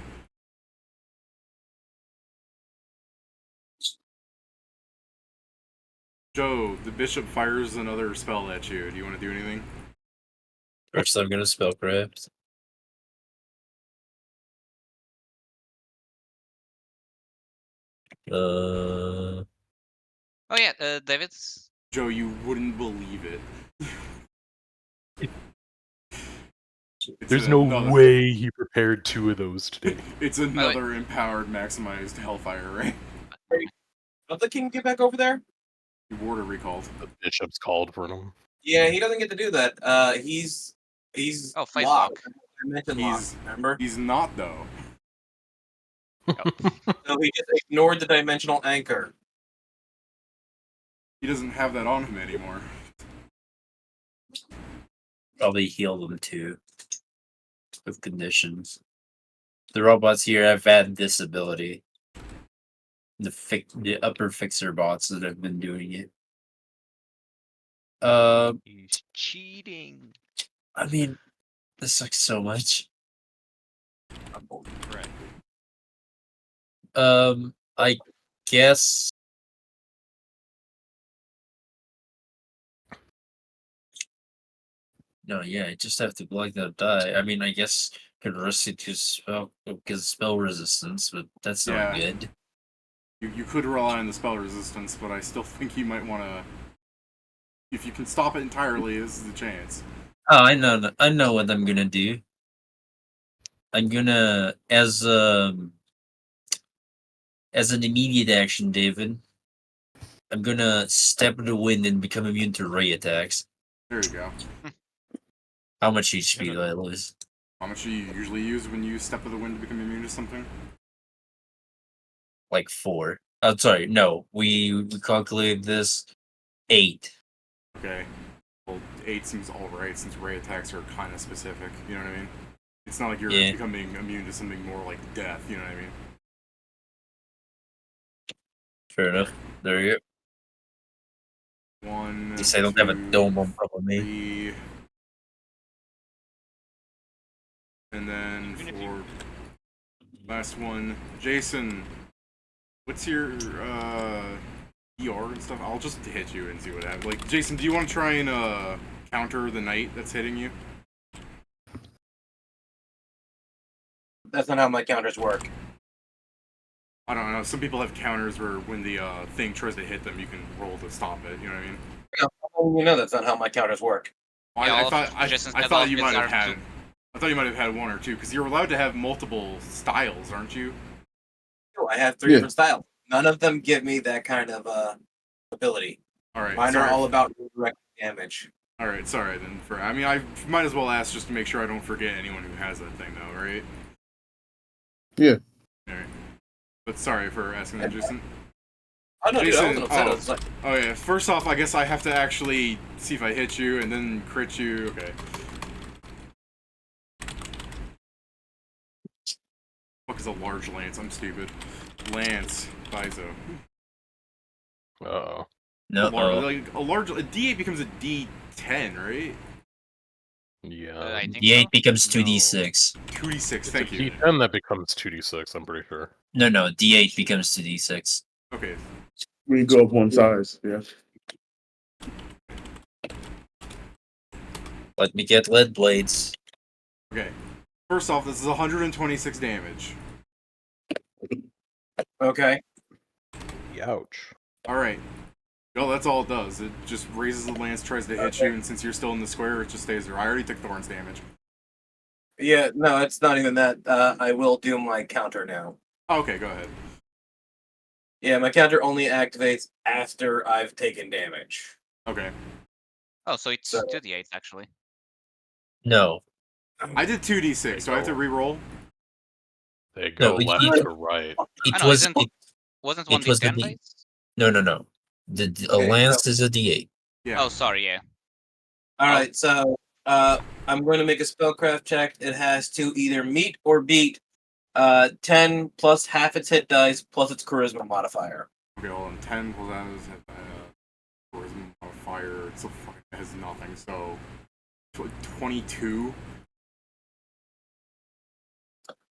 Joe, the bishop fires another spell at you. Do you want to do anything? First, I'm gonna spellcraft. Oh yeah, David's. Joe, you wouldn't believe it. There's no way he prepared 2 of those today. It's another empowered, maximized Hellfire Ray. Don't the king get back over there? Warder recalled. The bishop's called for him. Yeah, he doesn't get to do that. He's Oh, fight locked. lock. Dimension locked, remember? He's not though. So he just ignored the dimensional anchor. He doesn't have that on him anymore. Probably heal them too. With conditions. The robots here have had this ability. The upper fixer bots that have been doing it. He's cheating. I mean, this sucks so much. Right. I guess. No, yeah, I just have to block that die. I mean, I guess could risk it to spell because spell resistance, but that's not good. You could rely on the spell resistance, but I still think you might want to. If you can stop it entirely, this is the chance. Oh, I know what I'm gonna do. I'm gonna as an immediate action, David. I'm gonna step in the wind and become immune to ray attacks. There you go. How much HP do I lose? How much do you usually use when you step of the wind to become immune to something? Like 4. Oh, sorry, no. We calculated this 8. Okay. Well, 8 seems alright since ray attacks are kind of specific. You know what I mean? It's not like you're becoming immune to something more like death. You know what I mean? Fair enough. There you go. 1. At least I don't have a 2, dome on top of me. 3. And then for last one, Jason, what's your ER and stuff? I'll just hit you and see what happens. Like, Jason, do you want to try and counter the knight that's hitting you? That's not how my counters work. I don't know. Some people have counters where when the thing tries to hit them, you can roll to stop it. You know what I mean? Yeah, you know that's not how my counters work. Well, Yeah, I thought you might have had. I thought you might have had 1 or 2 because you're allowed to have multiple styles, aren't you? No, I have 3 different styles. None of them give me that kind of ability. All right. Mine are all about direct damage. All right. Sorry then. I mean, I might as well ask just to make sure I don't forget anyone who has that thing, though, right? Yeah. All right. But sorry for asking that, Jason. Oh no, dude, I Jason, wasn't upset. I was like, oh yeah. First off, I guess I have to actually see if I hit you and then crit you. Okay. Fuck is a large lance? I'm stupid. Lance, Bizo. Uh-oh. No. Like a D8 becomes a D10, right? Yeah. I think D8 so. becomes 2d6. 2d6. Thank It's a you. D10 that becomes 2d6, I'm pretty sure. No, D8 becomes 2d6. Okay. When you go up one size, yeah. Let me get lead blades. Okay. First off, this is 126 damage. okay. Ouch. All right. Well, that's all it does. It just raises the lance, tries to hit you, and since you're still in the square, it just stays there. I already took Thorn's damage. Yeah, no, it's not even that. I will do my counter now. Okay, go ahead. Yeah, my counter only activates after I've taken damage. Okay. Oh, so it's 2d8 actually. No. I did 2d6, so I have to re-roll? They go No, left to right. I know, wasn't 1 it was the d10 D- base? No. A Okay, lance is a d8. Yeah. Oh, sorry, yeah. All right, so I'm going to make a spellcraft check. It has to either meet or beat 10 plus half its hit dice plus its charisma modifier. Okay, hold on. 10 plus that is charisma modifier. It still fucking has nothing. So 22.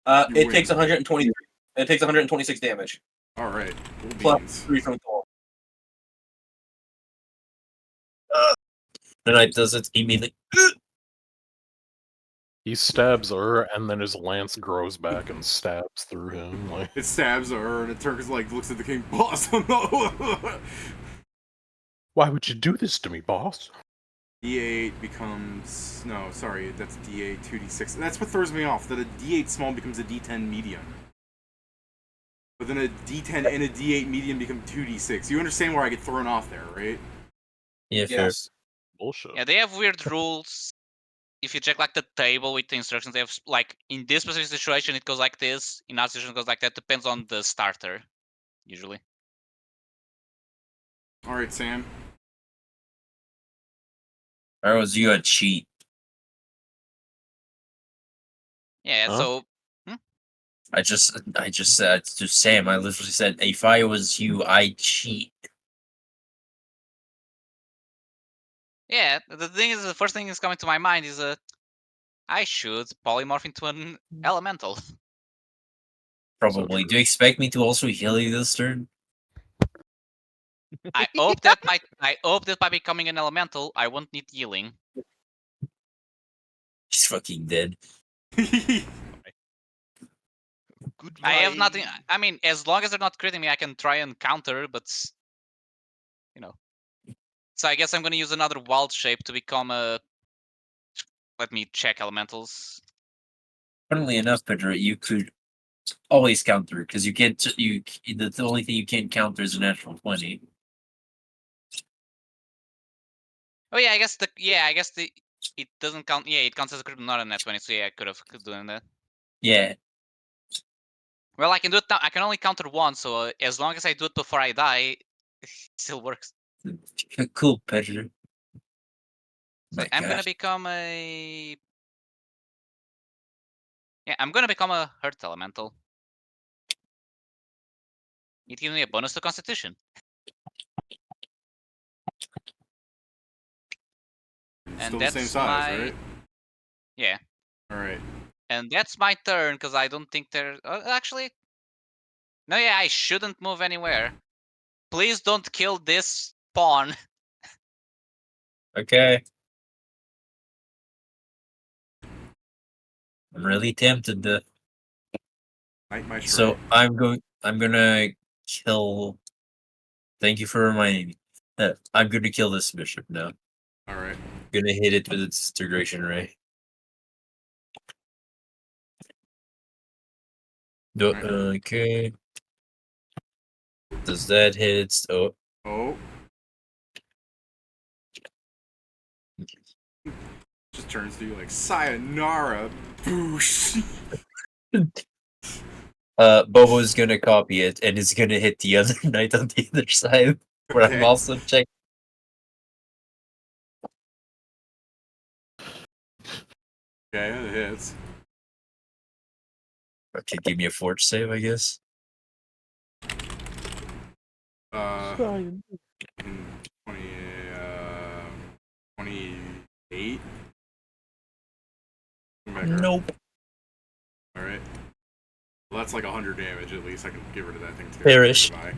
It takes 120. It takes 126 damage. All right. Plus 3 from Thor. The knight does it immediately. He stabs her, and then his lance grows back and stabs through him. Like, It stabs her, and it turns like looks at the king. Boss, no. why would you do this to me, boss? D8 becomes that's D8 2D6. That's what throws me off. That a D8 small becomes a D10 medium. But then a D10 and a D8 medium become 2D6. You understand where I get thrown off there, right? Yeah, fair. Yes. Bullshit. Yeah, they have weird rules. If you check like the table with the instructions, they have like in this specific situation it goes like this. In other situation it goes like that. Depends on the starter, usually. All right, Sam. Or was you a cheat? Yeah. Huh? So I just said to Sam. I literally said, if I was you, I'd cheat. yeah, the thing is, the first thing that's coming to my mind is I should polymorph into an elemental. Probably. So Do you expect me to also heal you this turn? I hope that by becoming an elemental, I won't need healing. He's fucking dead. Goodbye. I have nothing. I mean, as long as they're not critting me, I can try and counter. But so I guess I'm gonna use another wild shape to become a. Let me check elementals. Funnily enough, Pedro, you could always counter because you can't. The only thing you can't counter is a natural 20. Oh yeah, I guess it doesn't count. Yeah, it counts as a crit, not a net 20. So yeah, I could done that. Yeah. Well, I can do it now. I can only counter one, so as long as I do it before I die, it still works. Cool, Pedro. So I'm gonna become a. Yeah, I'm gonna become a Earth Elemental. It gives me a bonus to Constitution. And Still the that's same size, right? Yeah. All right. And that's my turn, because I don't think there... actually... No, yeah, I shouldn't move anywhere. Please don't kill this pawn. Okay. I'm really tempted to. My So turn. I'm gonna kill. Thank you for reminding me. I'm gonna kill this bishop now. All right. Gonna hit it with its integration ray. Right. Okay. Does that hit its? Oh. Oh. Just turns to you like sayonara. Boosh. Bobo's gonna copy it and is gonna hit the other knight on the other side. Where I'm Okay. also checking. Okay, it hits. Okay, give me a forge save, I guess. 20, 28. Nope. All right. Well, that's like 100 damage at least. I can get rid of that thing too. Perish. Goodbye.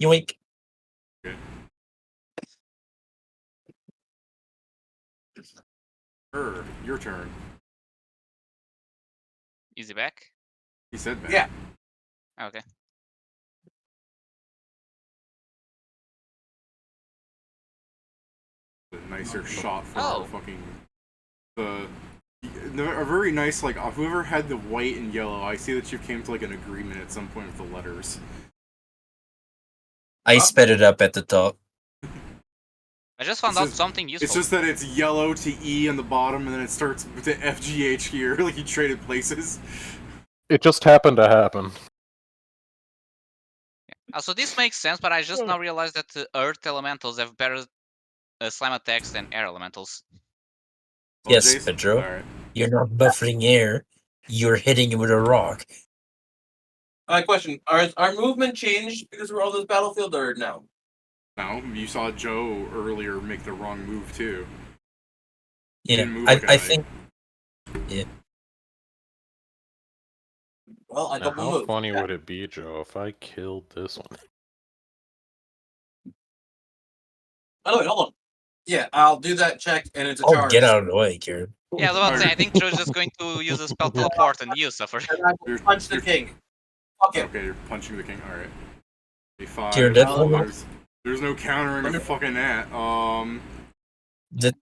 Yoink. Okay. Your turn. Is he back? He said that. Yeah. Okay. A nicer shot for Oh. our fucking a very nice like whoever had the white and yellow. I see that you came to like an agreement at some point with the letters. I sped it up at the top. I just found out something useful. It's just that it's yellow to E on the bottom, and then it starts to FGH here. Like you traded places. It just happened to happen. So this makes sense, but I just now realized that the Earth elementals have better slime attacks than air elementals. Well, Yes, Jason, Pedro. alright. You're not buffering air. You're hitting it with a rock. Question: Are our movement changed because we're on this battlefield, or no? No, you saw Joe earlier make the wrong move too. He Yeah, didn't move like a I knight. think. Yeah. Well, I Now, double how moved. funny would it be, Joe, if I killed this one? Oh wait, hold on. Yeah, I'll do that check, and it's a Oh, charge. get out of the way, Kieran. Yeah, I was about to say, I think Joe's just going to use a spell teleport and you suffer. And I will punch the king. Fuck it. Okay, you're punching the king. Alright. A5. Kieran, There's no countering a fucking that.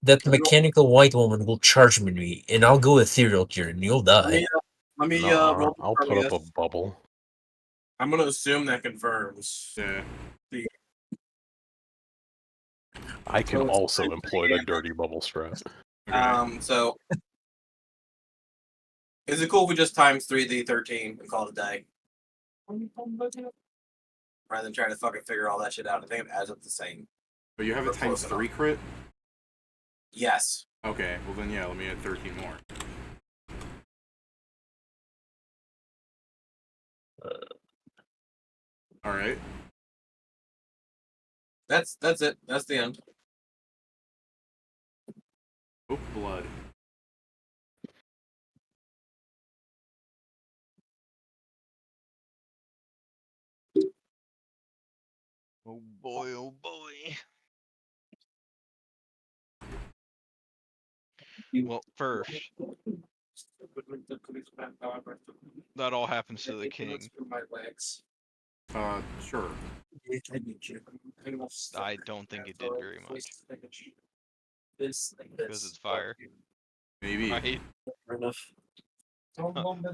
that mechanical white woman will charge me, and I'll go ethereal, Kieran. You'll die. Let me Nah, roll I'll put up a bubble. I'm gonna assume that confirms. Yeah. I can So it's also employ the dirty bubble strat. Okay. So is it cool if we just times 3 the 13 and call it a day? Rather than trying to fucking figure all that shit out. I think it adds up the same. But you have a We're close times 3 crit? Yes. Okay, well then yeah, let me add 13 more. Alright. That's it. That's the end. Oh, blood. Oh boy, oh boy. Well, first, that all happens to the king. Sure. I don't think it did very much. Because it's fire. Maybe. Right? Enough.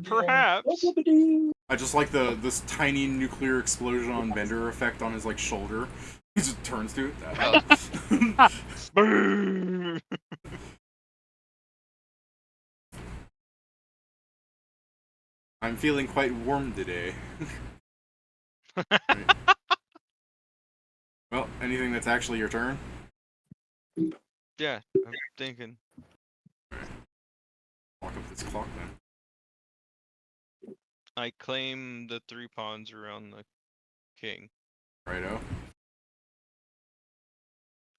Perhaps. I just like this tiny nuclear explosion on Bender effect on his like shoulder. He just turns to it. Boom. I'm feeling quite warm today. Well, anything that's actually your turn? Yeah, I'm thinking. Walk up this clock then. I claim the 3 pawns around the king. Righto.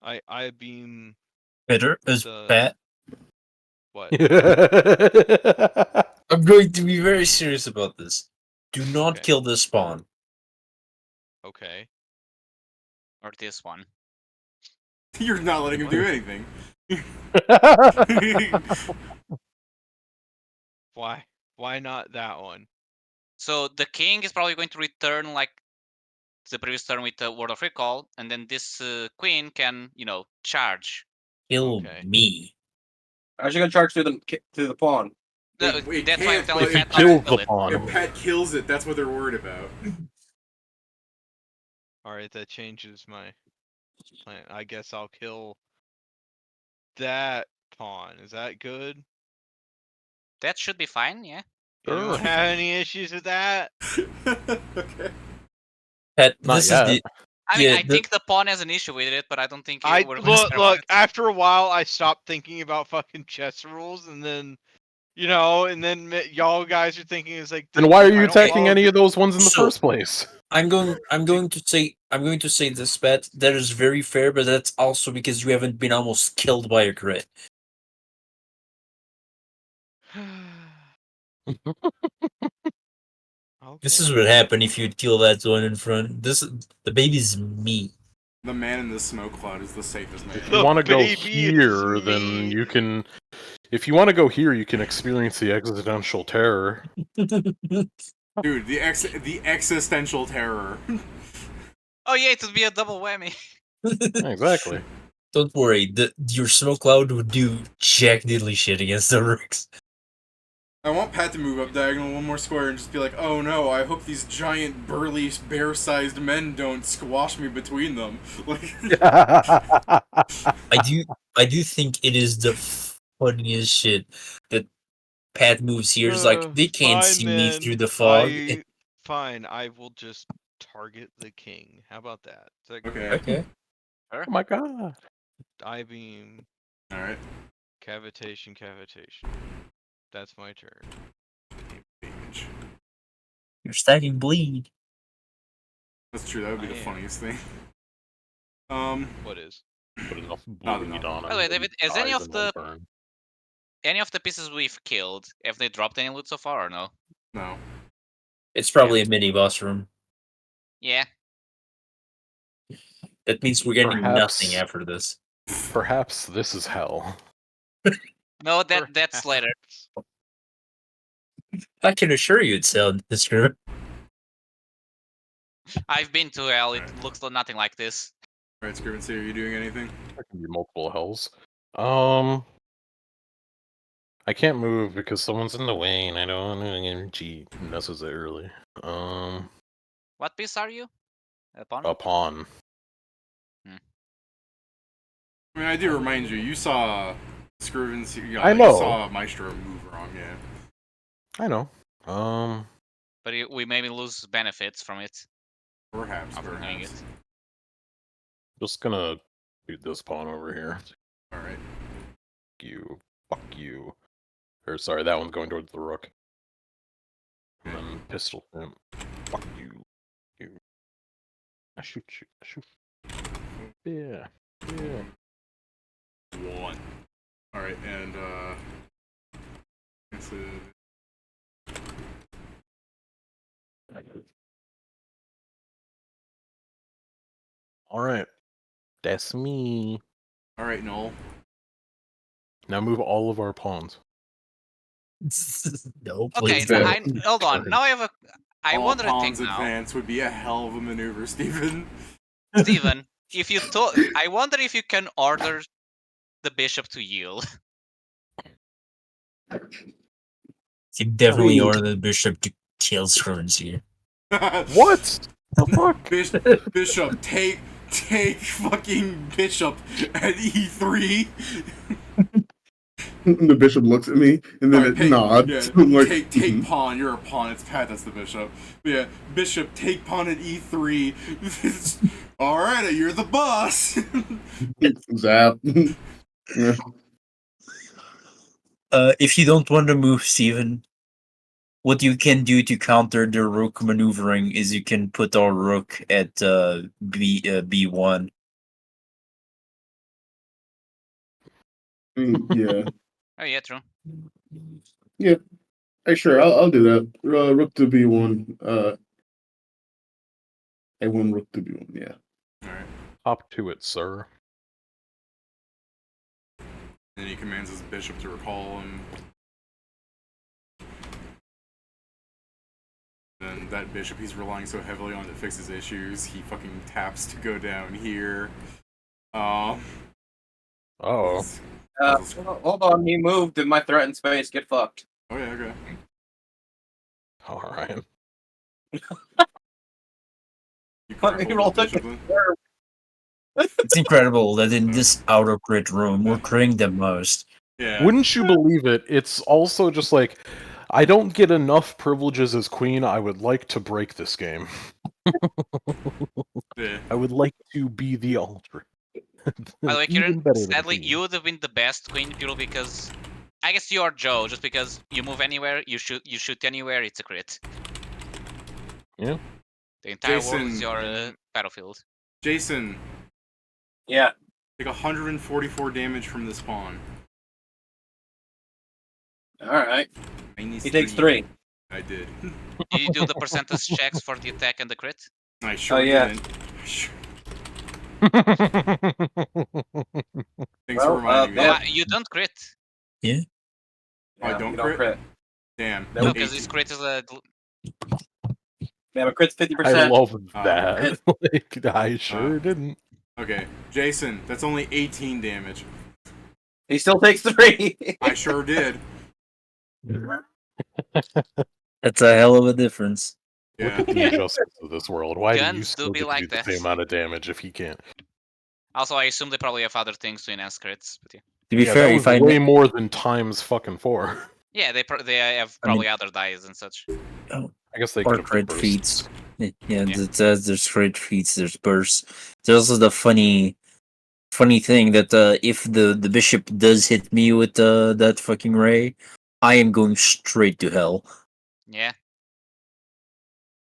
I beam Better is the bad. what? I'm going to be very serious about this. Do not Okay. kill this spawn. Okay. Or this one. You're not letting him do anything. Why? Why not that one? So the king is probably going to return like the previous turn with a word of recall, and then this queen can, charge. Kill Okay. me. I should gonna charge through the pawn. It That's why I'm can't, telling but Pat if not to kills kill the it. pawn. If Pat kills it, that's what they're worried about. Alright, that changes my plan. I guess I'll kill that pawn. Is that good? That should be fine, yeah. You don't have any issues with that? Okay. Pat, Not this yet. is the I mean, Yeah, I think the pawn has an issue with it, but I don't think I we're going to spare look, it. after a while I stopped thinking about fucking chess rules, and then y'all guys are thinking it's like Then why are you I don't attacking follow any the- of those ones in the So- first place? I'm going to say this, Pat. That is very fair, but that's also because you haven't been almost killed by a crit. This is Okay. what happened if you'd kill that one in front. The baby's me. The man in the smoke cloud is the safest man. If you want to go baby is here, then me. you can. If you want to go here, you can experience the existential terror. Dude, the existential terror. Oh yeah, it would be a double whammy. Exactly. Don't worry, your smoke cloud would do jack diddly shit against the rooks. I want Pat to move up diagonal one more square and just be like, oh no, I hope these giant, burly, bear-sized men don't squash me between them. Like, I do think it is the funniest shit that Pat moves here. It's like they can't Fine, see me then. through the fog. Fine, I will just target the king. How about that? Is that good? Okay. Okay. Oh my god. Eye beam, All right. cavitation. That's my turn. Damage. You're stacking bleed. That's true. That would be I the am. funniest thing. What is? Put enough Not bleed enough. on By the way, him. David, is Dies in one turn. any of the pieces we've killed, have they dropped any loot so far or no? No. It's probably a mini boss room. Yeah. That means we're getting nothing Perhaps- after this. Perhaps this is hell. No, that's later. I can assure you it's this room. I've been to hell. It Right. looks nothing like this. All right, Scrivency, are you doing anything? There can be multiple hells. I can't move because someone's in the way and I don't want to cheat necessarily. What piece are you? A pawn? A pawn. I mean, I do remind you, you saw Scrivency. I You know. saw Maestro move wrong, yeah. I know. But we maybe lose benefits from it. Perhaps, After doing perhaps. it. Just gonna shoot this pawn over here. All right. You. Fuck you. Or sorry, that one's going towards the rook. And then pistol him. Fuck you. You. I shoot you. I shoot. Yeah. Yeah. 1. All right, and this is... Alright. That's me. All right, Noel. Now move all of our pawns. No, Okay, please. that. hold on. Now I have a. I All wonder a thing pawns now. advance would be a hell of a maneuver, Stephen. Steven, if you I wonder if you can order the bishop to yield. You definitely Ooh. order the bishop to kill Scrivens here. What? The fuck? Bishop, take fucking bishop at E3. The bishop looks at me and then Alright, it nods. Yeah, I'm like, take mhm. pawn. You're a pawn. It's Pat. That's the bishop. But yeah, bishop, take pawn at E3. All right, you're the boss. Zap. Yeah. If you don't want to move, Steven, what you can do to counter the rook maneuvering is you can put our rook at B1. Yeah. Oh yeah, true. Hey, sure, I'll do that. Rook to B1. A1 rook to B1. Yeah. All right. Hop to it, sir. Then he commands his bishop to recall him. Then that bishop he's relying so heavily on to fix his issues, he fucking taps to go down here. Oh. Hold on, he moved in my threatened space. Get fucked. Oh yeah, okay. Alright. You Let me correct roll the bishop then? It's incredible that in this auto crit room we're critting the most. Yeah. Wouldn't you believe it? It's also just like, I don't get enough privileges as queen. I would like to break this game. Yeah. I would like to be the altar. By the way, Even Kieran, better than sadly, queen. you would have been the best queen purely because I guess you are Joe. Just because you move anywhere, you shoot anywhere, it's a crit. Yeah. The entire world is Jason. your battlefield. Jason, Yeah. take 144 damage from this pawn. All right. Minus He takes 3. I did. Did you do the percentage checks for the attack and the crit? I sure yeah. didn't. Sure. Thanks Well, for reminding me. yeah. You don't crit. I Yeah, don't you crit? Damn. No, because this crit is a. Yeah, but crit's I 50%. love that. Like, I sure didn't. Okay, Jason, that's only 18 damage. He still takes 3. I sure did. That's a hell of a difference. Look Yeah. at the injustice of this world. Why do you Guns do still be get to like do the that. same amount of damage if he can't? Also, I assume they probably have other things to enhance crits. But yeah. To be Yeah, fair, that if was I way more than times fucking 4. Yeah, they have probably other dies and such. I guess they Or could have crit bursts. feats. Yeah, Yeah. there's crit feats, there's bursts. There's also the funny thing that if the bishop does hit me with that fucking ray, I am going straight to hell. Yeah.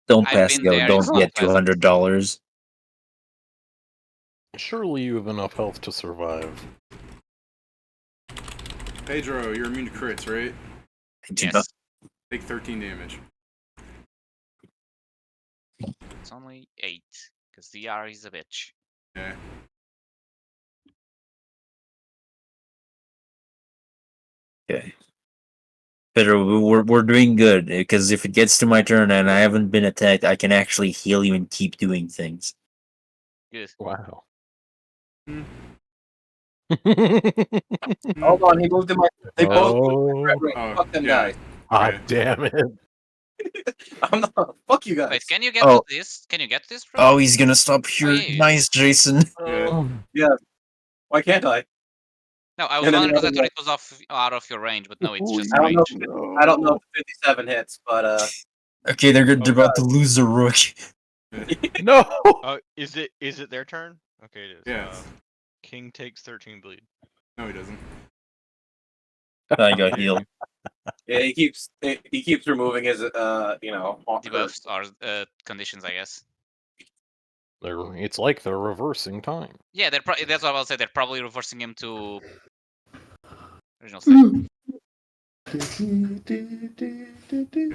Don't I've pass been go. there, it's Don't not get pleasant. $200. Surely you have enough health to survive. Pedro, you're immune to crits, right? Yes. Take 13 damage. It's only 8, because DR is a bitch. Yeah. Okay. Pedro, we're doing good because if it gets to my turn and I haven't been attacked, I can actually heal you and keep doing things. Good. Wow. Hmm. Hold on, he moved in my. They both moved in my Oh, red ring. Oh, Fuck them yeah. guys. God damn it. I'm not. Fuck you guys. Wait, can you get Oh. to this? Can you get to this, bro? Oh, he's gonna stop here. yeah, yeah. Nice, Jason. Yeah. Why can't I? No, I was And then wondering the because I other thought guy- it was out of your range, but no, it's just I don't know. range. I don't know if the 57 hits, but Okay, they're Oh, about to lose the rook. No! Oh, is it their turn? Okay, it is. Yeah. King takes 13 bleed. No, he doesn't. I got healed. yeah, he keeps removing his Debuffs or conditions, I guess. It's like they're reversing time. Yeah, that's what I will say. They're probably reversing him to original state.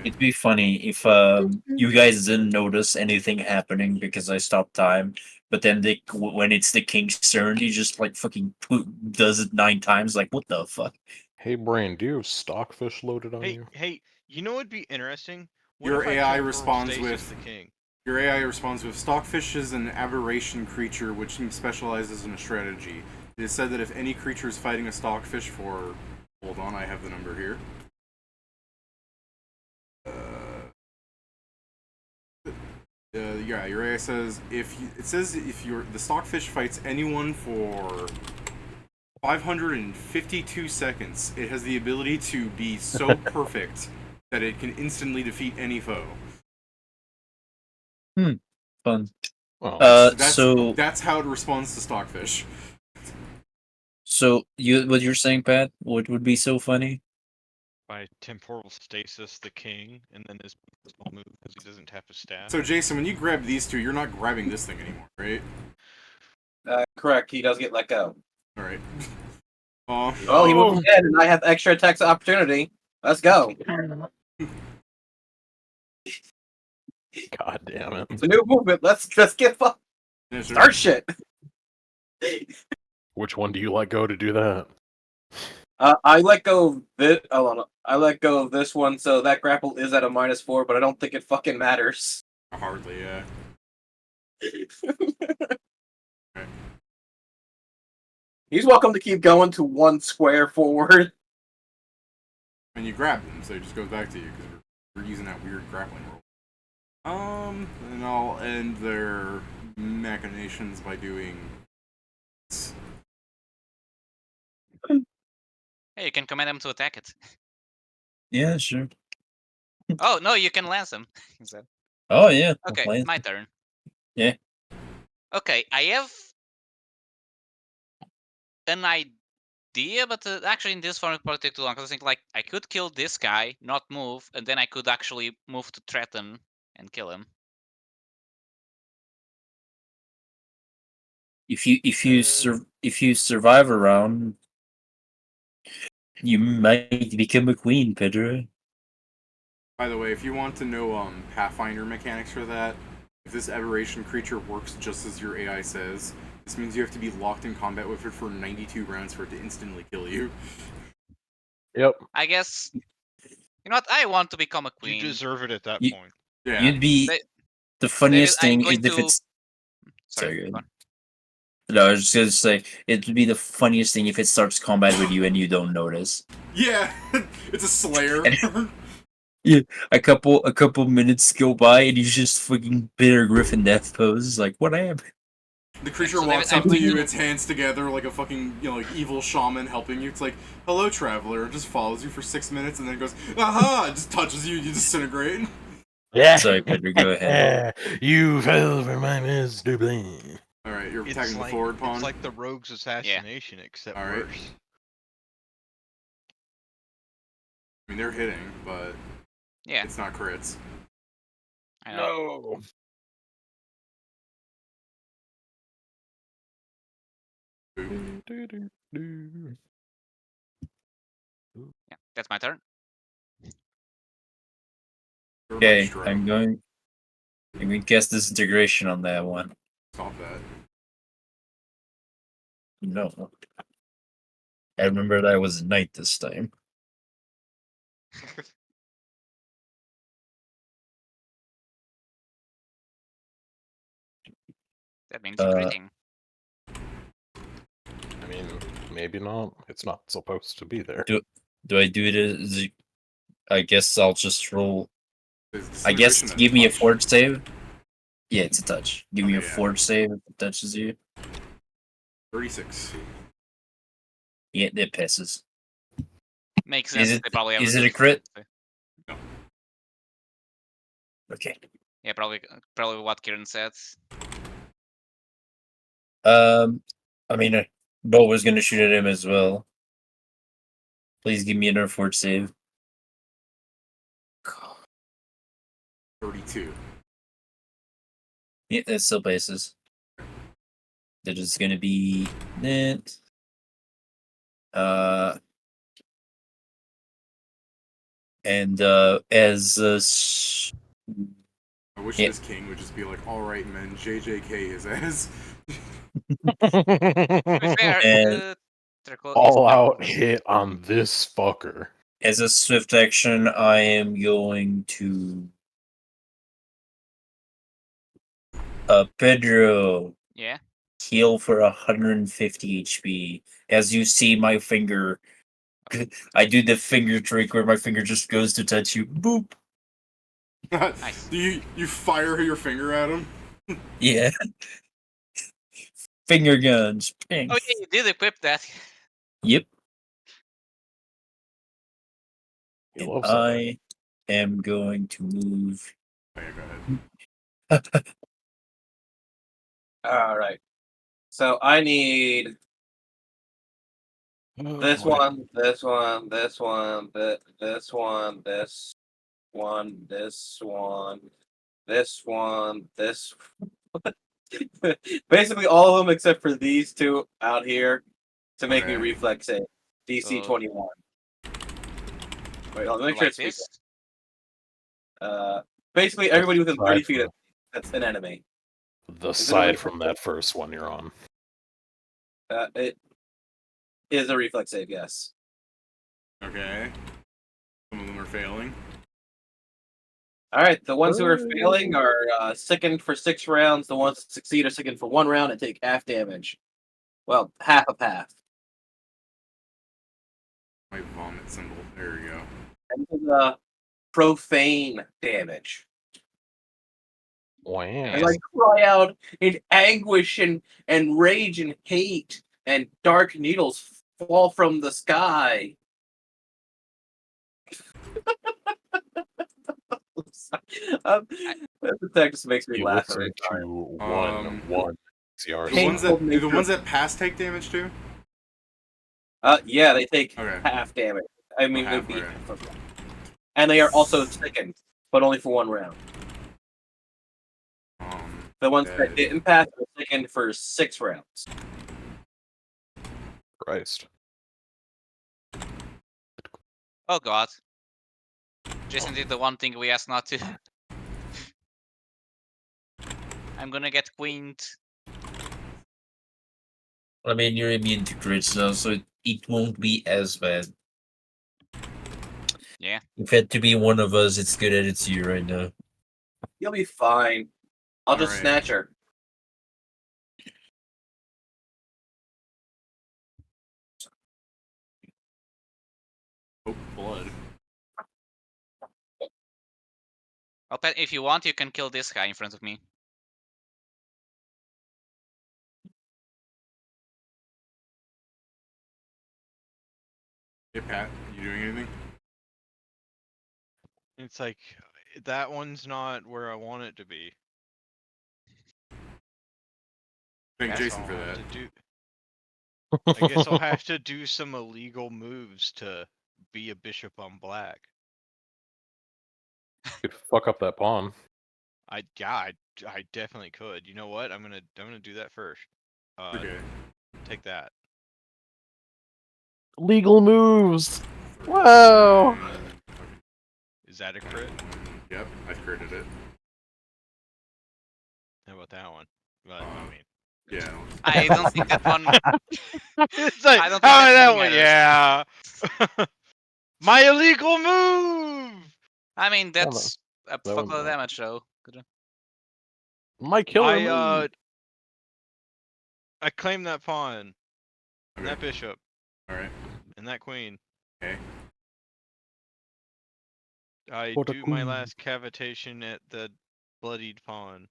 It'd be funny if you guys didn't notice anything happening because I stopped time, but then when it's the king's turn, he just like fucking does it 9 times. Like, what the fuck? Hey, Brain, do you have stockfish loaded on you? Hey, you know what'd be interesting? What Your if I AI temporal responds stasis with- the king? Your AI responds with Stockfish is an aberration creature which specializes in a strategy. It is said that if any creature is fighting a Stockfish for... Hold on, I have the number here. Yeah, your AI says if the Stockfish fights anyone for 552 seconds, it has the ability to be so perfect that it can instantly defeat any foe. Fun. Well, That's how it responds to Stockfish. So what you're saying, Pat? What would be so funny? By temporal stasis the king, and then his will move because he doesn't tap his staff. So Jason, when you grab these two, you're not grabbing this thing anymore, right? correct. He does get let go. All right. Well, he moved ahead, and I have extra attacks opportunity. Let's go. God damn it. It's a new movement. Let's get fucked. Yeah, sure. Start shit. Which one do you let go to do that? I let go of this. I let go of this one, so that grapple is at a -4, but I don't think it fucking matters. Hardly, yeah. He's welcome to keep going to 1 square forward. And you grab them, so it just goes back to you because we're using that weird grappling roll. And I'll end their machinations by doing. Hey, you can command him to attack it. Yeah, sure. Oh no, you can lance him. Instead. Oh yeah. Okay, Lance. my turn. Yeah. Okay, I have an idea, but actually in this form it probably take too long. Because I think like I could kill this guy, not move, and then I could actually move to threaten and kill him. If you survive a round, you might become a queen, Pedro. By the way, if you want to know Pathfinder mechanics for that, if this aberration creature works just as your AI says, this means you have to be locked in combat with it for 92 rounds for it to instantly kill you. Yep. I guess. You know what? I want to become a queen. You deserve it at that point. Yeah. You'd be They- the funniest I'm thing going is if to- it's. Sorry. Sorry. go on. No, I was just gonna say it would be the funniest thing if it starts combat with you and you don't notice. Yeah, it's a Slayer. A couple minutes go by and you just fucking bitter Griffin death pose. Like, what happened? The creature so walks David, up to I'm- you, its hands together like a fucking, like evil shaman helping you. It's like, hello, traveler. It just follows you for 6 minutes and then goes, aha! It just touches you, you disintegrate. Yeah. Sorry, Pedro, go ahead. You fell for my misdoubling. Alright, you're It's attacking like the forward pawn. it's like the rogue's assassination, except Alright. worse. I mean, they're hitting, but Yeah, it's not crits. I know. No. Yeah, that's my turn. Everybody's Okay, drunk. I'm going to cast disintegration on that one. Stop that. No. I remember that I was a knight this time. That means you're critting. I mean, maybe not. It's not supposed to be there. Do I do it as I guess I'll just roll. Is I guess disintegration a give me a touch? forge save. Yeah, it's a touch. Give me a Okay, yeah. forge save if it touches you. 36. Yeah, it passes. Makes Is sense. it- They probably have is a it a good- crit? No. Okay. Yeah, probably what Kieran said. I mean, Bo was gonna shoot at him as well. Please give me another forge save. 32. Yeah, that still passes. That is gonna be that. And as I wish Yeah. this king would just be like, alright, men, JJK his ass. To be fair, And- Trickle is All quite- out hit on this fucker. as a swift action, I am going to Pedro Yeah. heal for 150 HP. As you see my finger, I do the finger trick where my finger just goes to touch you. Boop. Nice. Do you fire your finger at him? Yeah. Finger guns. Ping. Oh yeah, you did equip that. Yep. He And loves that. I am going to move. Okay, go ahead. All right. So I need this one, this one, this one, this one, this one, this one, this one, this. Basically, all of them except for these two out here to make me Okay. reflex save. DC So- 21. Wait, hold on, make sure Like it's this. basically everybody within 30 Aside feet from- of that's an enemy. The it a side reflex from that first one you're on. It is a reflex save, yes. Okay. Some of them are failing. All right, the ones who are failing are sickened for 6 rounds. The ones that succeed are sickened for 1 round and take half damage. Well, half of half. My vomit symbol. There you go. And this is profane damage. Wow. As I cry out in anguish and rage and hate, and dark needles fall from the sky. That attack just makes me You laugh listen every time. to Um, one CR The ones Painful that do the nature. ones that pass take damage too? Yeah, they take Okay. half damage. I mean, half, they'd be okay. half of them. And they are also sickened, but only for 1 round. The ones that Dead. didn't pass are sickened for 6 rounds. Christ. Oh god. Jason did the one thing we asked not to. I'm gonna get queened. I mean, you're immune to crits now, so it won't be as bad. Yeah. If it had to be one of us, it's good at it's you right now. You'll be fine. I'll just Alright. snatch her. Oh, blood. If you want, you can kill this guy in front of me. Hey Pat, you doing anything? It's like that one's not where I want it to be. Thank Guess Jason I'll for have that. to do- I guess I'll have to do some illegal moves to be a bishop on black. Could fuck up that pawn. I definitely could. You know what? I'm gonna do that first. Okay. Take that. Legal moves. Wow. Is that a crit? Yep, I critted it. How about that one? But I mean, Yeah. I don't think that one. it's like I don't think how that that one one? matters. Yeah. My illegal move. I mean, Yeah, that's a that fuckload one's of not. damage, though. My killer move. I claim that pawn, and that Okay. bishop, All right. and that queen. Okay. I What a do my queen. last cavitation at the bloodied pawn.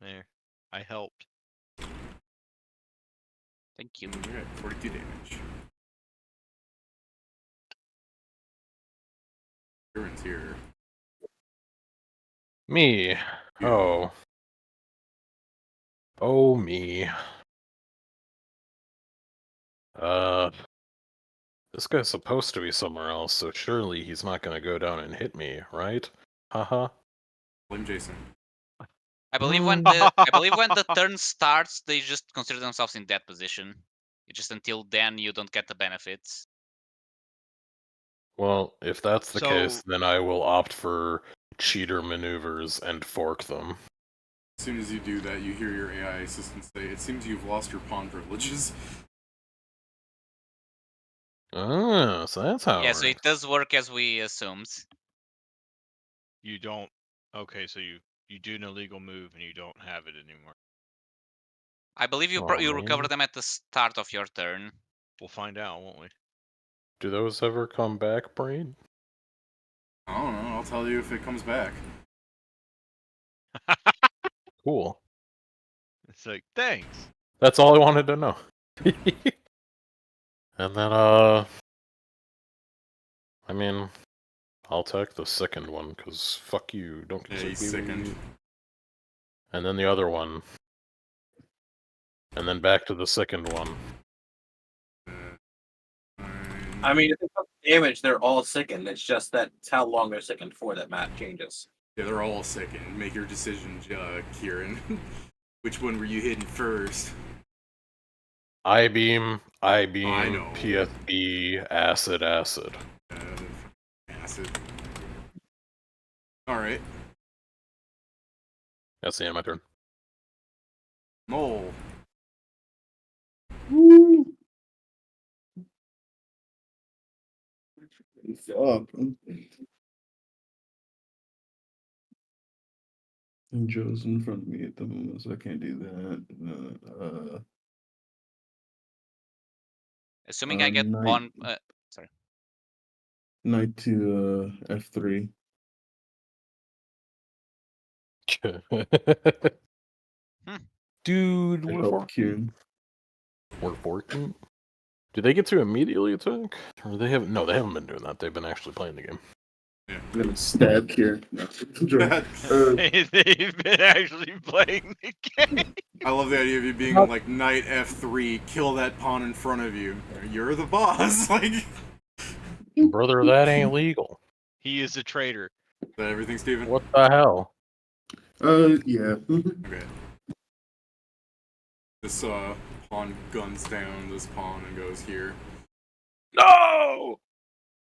There. I helped. Thank you. All right. 42 damage. Kieran's here. Me. Yeah. Oh. Oh me. This guy's supposed to be somewhere else, so surely he's not gonna go down and hit me, right? Haha. Blame Jason. I believe when the turn starts, they just consider themselves in that position. It's just until then you don't get the benefits. Well, if that's the case, So then I will opt for cheater maneuvers and fork them. As soon as you do that, you hear your AI assistant say, "It seems you've lost your pawn privileges." Ah, so that's how Yeah, it so it works. does work as we assumed. you don't. Okay, so you do an illegal move and you don't have it anymore. I believe you Oh, you recover man. them at the start of your turn. We'll find out, won't we? Do those ever come back, Brain? I don't know. I'll tell you if it comes back. Cool. It's like thanks. That's all I wanted to know. And then, I mean, I'll take the second one, because fuck you, don't Yeah, consider he's me. sickened. And then the other one. And then back to the second one. I mean, if they took damage, they're all sickened. It's just that it's how long they're sickened for that map changes. Yeah, they're all sickened. Make your decision, Kieran. Which one were you hitting first? I-beam, I know. PSB, acid. Acid. Alright. That's the end of my turn. Mole. Fuck. And Joe's in front of me at the moment, so I can't do that. Assuming I get knight, pawn. Sorry. knight to f3. Dude, I we're help forking. Kieran. We're forking. Do they get to immediately attack? Or they haven't? No, they haven't been doing that. They've been actually playing the game. I'm gonna stab Kieran. No, They've been actually playing the game. I love the idea of you being on like knight f3, kill that pawn in front of you. You're the boss. Like, is Brother, that ain't legal. He is a traitor. that everything, Steven? What the hell? Yeah. Okay. This pawn guns down this pawn and goes here. No!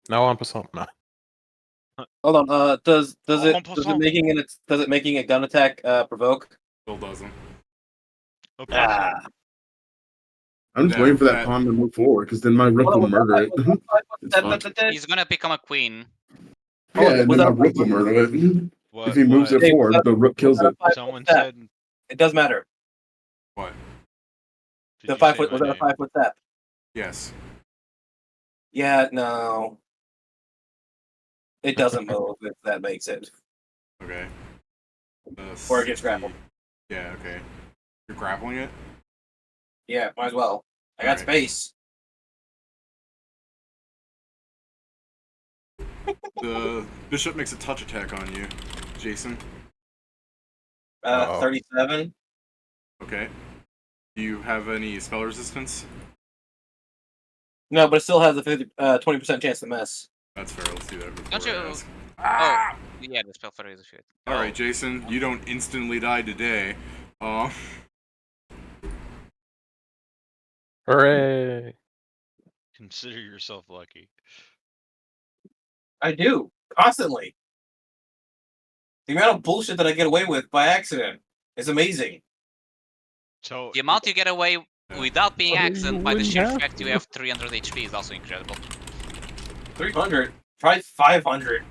Now on Passant. No. Hold on. Does it passant. making a gun attack provoke? Still doesn't. Ah. I'm just Yeah, waiting for that that- pawn to move forward, because then my rook will murder it. It's fine. He's gonna become a queen. Yeah, and then my rook will murder it. What? If he moves it Hey, forward, the rook kills it. Someone said. It does matter. What? Did The you 5 say foot my was that a name? 5 foot step? Yes. Yeah, no. It doesn't move if that makes it. Okay. Or it gets grappled. Yeah, okay. You're grappling it? Yeah, might as well. I got Alright. space. The bishop makes a touch attack on you, Jason. Uh-oh. 37. Okay. Do you have any spell resistance? No, but it still has a 20% chance to miss. That's fair. Let's do that before Don't you? I ask. Oh, yeah, the spell for is a shit. All right, Jason. You don't instantly die today. Hooray! Consider yourself lucky. I do constantly. The amount of bullshit that I get away with by accident is amazing. So The amount you get away without being Oh, you accident by the wouldn't sheer have fact you to. have 300 HP is also incredible. 300, try 500.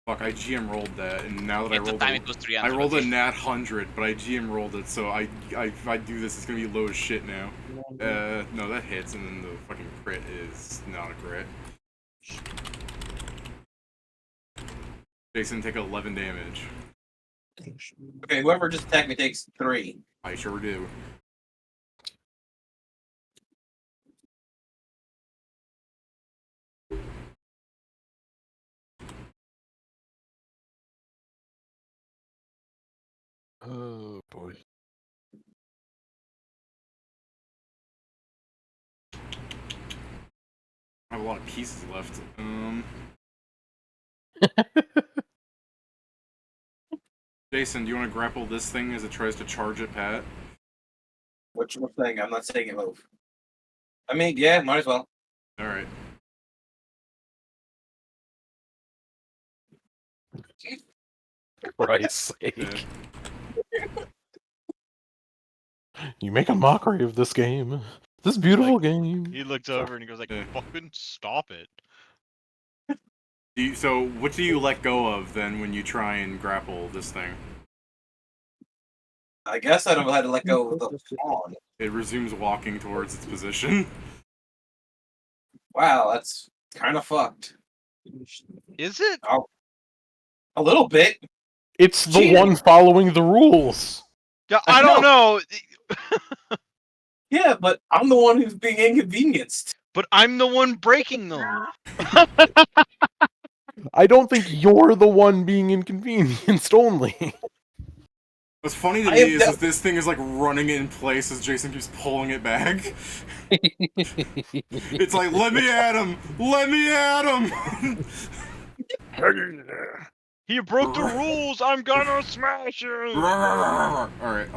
Fuck, I GM rolled that, and now that I At the rolled time a, it was 300. I rolled a nat 100, but I GM rolled it, so if I do this, it's gonna be low as shit now. No, that hits, and then the fucking crit is not a crit. Jason, take 11 damage. Okay, whoever just attacked me takes 3. I sure do. Oh boy. I have a lot of pieces left. Jason, do you want to grapple this thing as it tries to charge at Pat? Which thing? I'm not saying it move. I mean, yeah, might as well. All right. For Christ's sake. Yeah. You make a mockery of this game. This beautiful game. he looks over and he goes like, Yeah. "Fucking stop it." So, what do you let go of then when you try and grapple this thing? I guess I'd have had to let go of the pawn. It resumes walking towards its position. Wow, that's kind of fucked. Is it? A little bit. It's the Cheating. one following the rules. Yeah, I don't know. Yeah, but I'm the one who's being inconvenienced. But I'm the one breaking them. I don't think you're the one being inconvenienced only. What's funny to I me am is this thing is like running in place as Jason keeps pulling it back. It's like, let me at him! Let me at him! He broke the rules. I'm gonna smash him. Alright,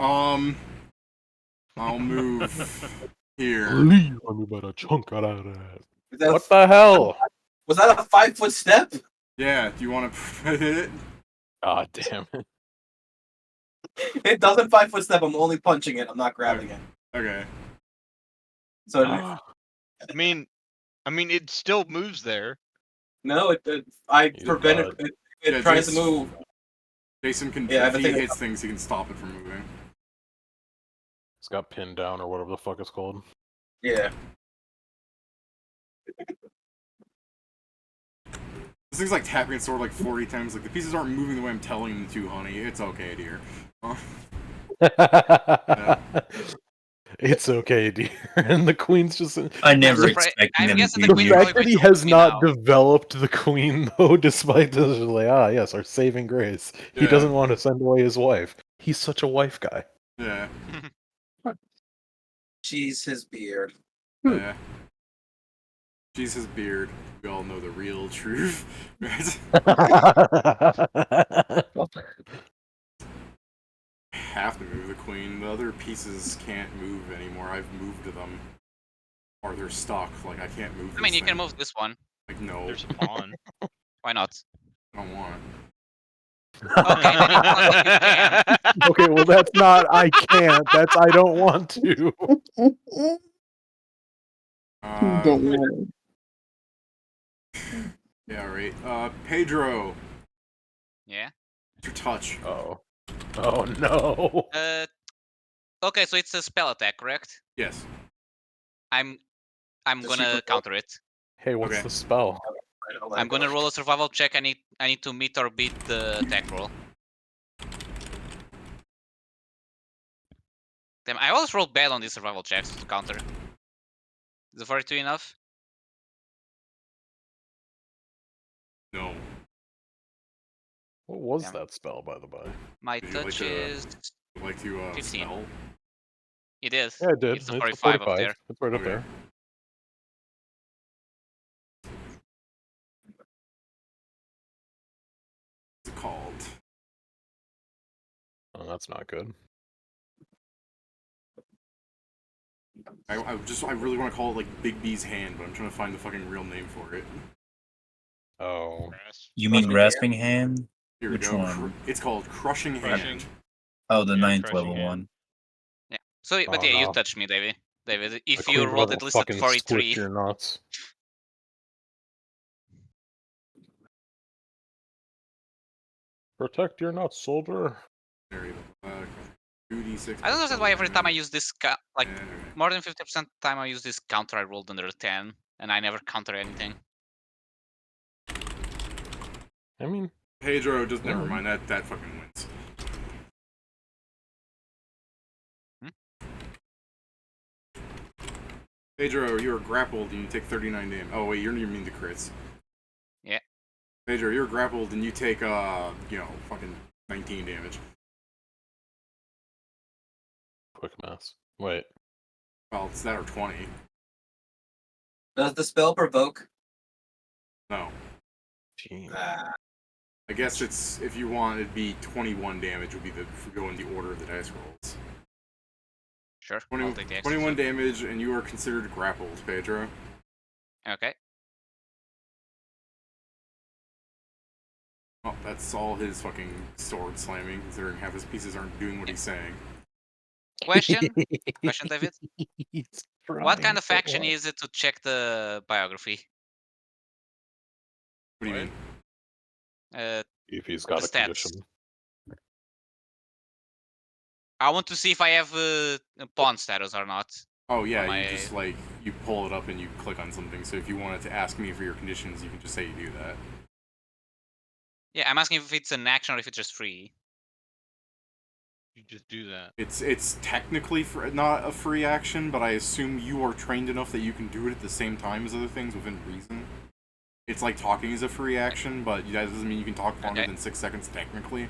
I'll move here. Leave me by the chunk out of that. Is that What the hell? Was that a 5-foot step? Yeah, do you want to hit it? Ah, damn it. It doesn't 5-foot step. I'm only punching it. I'm not grabbing it. Okay. So Ah, I mean, it still moves there. no, I He's prevented a it. It Yeah, tries to Jason- move. Jason can, Yeah, if I he think hits things, he can stop it from moving. It's got pinned down or whatever the fuck it's called. Yeah. This thing's like tapping its sword like 40 times. Like, the pieces aren't moving the way I'm telling them to, honey. It's okay, dear. It's okay, dear. And the queen's just. I never surprised- expected I'm them guessing to the The be queen here. fact that he probably has me not now. developed the queen, though, despite this, is like, ah, yes, our saving grace. He Yeah. doesn't want to send away his wife. He's such a wife guy. Yeah. She's his beard. Yeah. She's his beard. We all know the real truth. Have to move the queen. The other pieces can't move anymore. I've moved them. Or they're stuck. Like, I can't move I mean, this you can thing. move this one. Like, no. There's a pawn. Why not? I don't want it. Okay, then you can. Okay, well, that's not I can't. That's I don't want to. Don't want Yeah, right. Pedro. Yeah. What's your touch? Oh. Oh, no. Okay, so it's a spell attack, correct? Yes. I'm Does she gonna propose- counter it. Hey, what's Okay. the spell? I'm gonna roll a survival check. I need to meet or beat the attack roll. Damn, I always roll bad on these survival checks to counter. Is the 42 enough? No. What was Damn. that spell, by the by? My Would you like touch to- is I'd like to 15. spell. It is. Yeah, it did. It's the It's 45 up there. It's right up Okay. there. What's it called? Oh, that's not good. I really want to call it like Big B's hand, but I'm trying to find the fucking real name for it. Oh. You mean Crushing Rasping Hand? Here Which we go. one? It's called Crushing Crushing. Hand. Oh, the Yeah, 9th Crushing level Hand. one. Yeah. So, but Oh, yeah, you no. touched me, David. David, The if you Queen rolled Mother at least at fucking 43, switch your nuts. Protect your nuts, soldier. There you go. 2d6. I don't understand why every time I use this, like And- more than 50% of the time I use this counter, I rolled under a 10, and I never counter anything. I mean, Pedro, just never Yeah. mind. That fucking wins. Pedro, you're grappled and you take 39 damage. Oh wait, you mean the crits. Yeah. Pedro, you're grappled and you take fucking 19 damage. quick mess. Wait. Well, it's that or 20. Does the spell provoke? No. Gee. I guess it's, if you want, it'd be 21 damage would be the go in the order of the dice rolls. Sure, 20, I'll take the extra. 21 damage, and you are considered grappled, Pedro. Okay. Oh, that's all his fucking sword slamming, considering half his pieces aren't doing what he's saying. Question, David. He's What trying kind of so action hard. is it to check the biography? What do you What? mean? If he's got The a stats. condition. I want to see if I have a pawn status or not. Oh yeah, my- you just like, you pull it up and you click on something, so if you wanted to ask me for your conditions, you can just say you do that. Yeah, I'm asking if it's an action or if it's just free. You just do that. It's technically not a free action, but I assume you are trained enough that you can do it at the same time as other things within reason. It's like talking is a free action, but that doesn't mean you can talk longer Okay. than 6 seconds technically.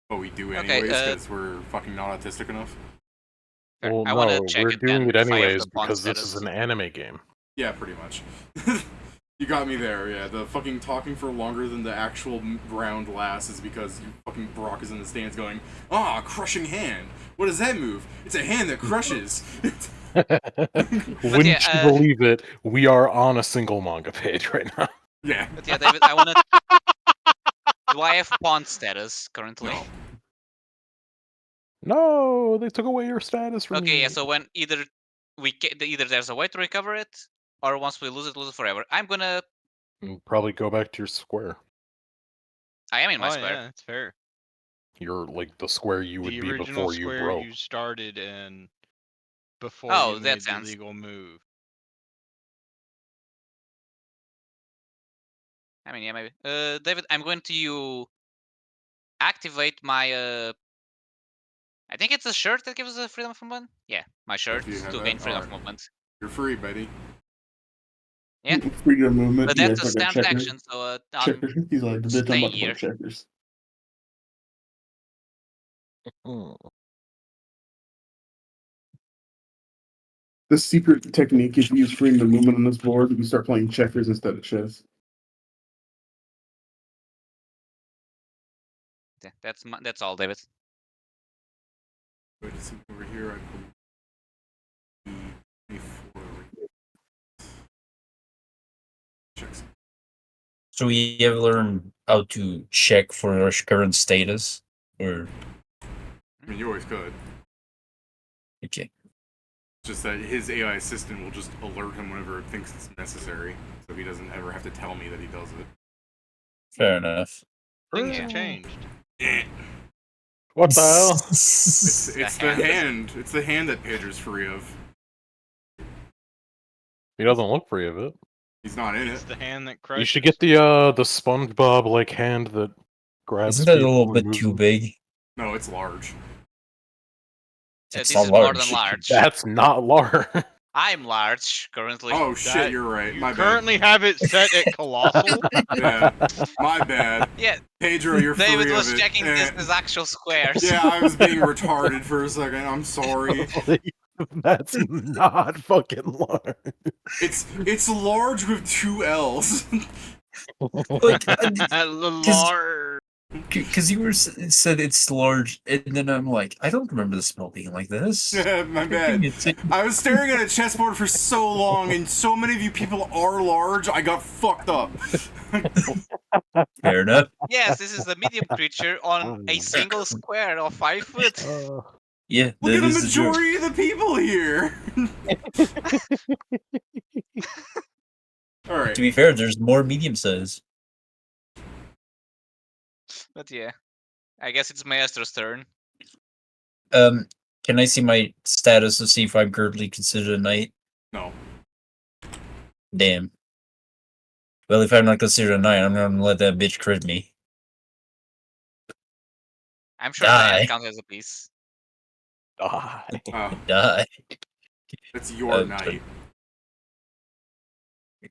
But we do Okay, anyways, because we're fucking not autistic enough. Fair. Well, I want to no, check we're it doing then it if I have anyways the pawn because this is status. an anime game. Yeah, pretty much. You got me there, yeah. The fucking talking for longer than the actual round lasts is because fucking Brock is in the stands going, crushing hand. What does that move? It's a hand that crushes. Wouldn't yeah, you believe it? We are on a single manga page right now. Yeah. But yeah, David, I want to. Do I have pawn status currently? No. No, they took away your status from Okay, me. yeah. So when either either there's a way to recover it, or once we lose it forever. I'm gonna. Probably go back to your square. I am in my Oh square. yeah, that's fair. You're like the square you would The be original before you square broke. you started in before Oh, you that made the sounds- illegal move. I mean, yeah, maybe. David, I'm going to activate my. I think it's a shirt that gives us freedom of movement. Yeah, my shirt you have to that, gain freedom of alright. movement. You're free, buddy. Yeah. Freedom movement. But you that's a guys like standard checkers? action, so I'm Checkers. He's like, bitch, I'm staying about to here. play checkers. The secret technique is you use freedom of movement on this board. You start playing checkers instead of chess. Yeah, that's all, David. Wait, see over here, I believe 24. Checks. So we have learned how to check for our current status? Or I mean, you always could. okay. It's just that his AI assistant will just alert him whenever it thinks it's necessary, so he doesn't ever have to tell me that he does it. Fair enough. Things Yeah. have changed. What the hell? It's The the hand. hand. It's the hand that Pedro's free of. He doesn't look free of it. He's not in It's it. the hand that crushes. You should get the SpongeBob like hand that grabs. Isn't that a people little and bit moves too them. big? No, it's large. Yeah, It's this not is more large. than large. That's not large. I'm large currently. Oh shit, That- you're right. You My currently have it set at colossal. bad. Yeah, my bad. Yeah, Pedro, you're David free was of it. checking this as actual squares. Yeah, I was being retarded for a second. I'm sorry. That's not fucking large. It's large with 2 L's. Like, Large. because you were said it's large, and then I'm like, I don't remember the spell being like this. Yeah, my bad. I was staring at a chessboard for so long, and so many of you people are large, I got fucked up. Fair enough. Yes, this is a medium creature on a single square of 5 foot. Yeah, Look that at the is a joke. majority of the people here. All right. To be fair, there's more medium size. But yeah, I guess it's Maestro's turn. Can I see my status to see if I'm currently considered a knight? No. Damn. Well, if I'm not considered a knight, I'm gonna let that bitch crit me. I'm sure Die. Diane counts as a piece. Die. Oh, Die. that's your night.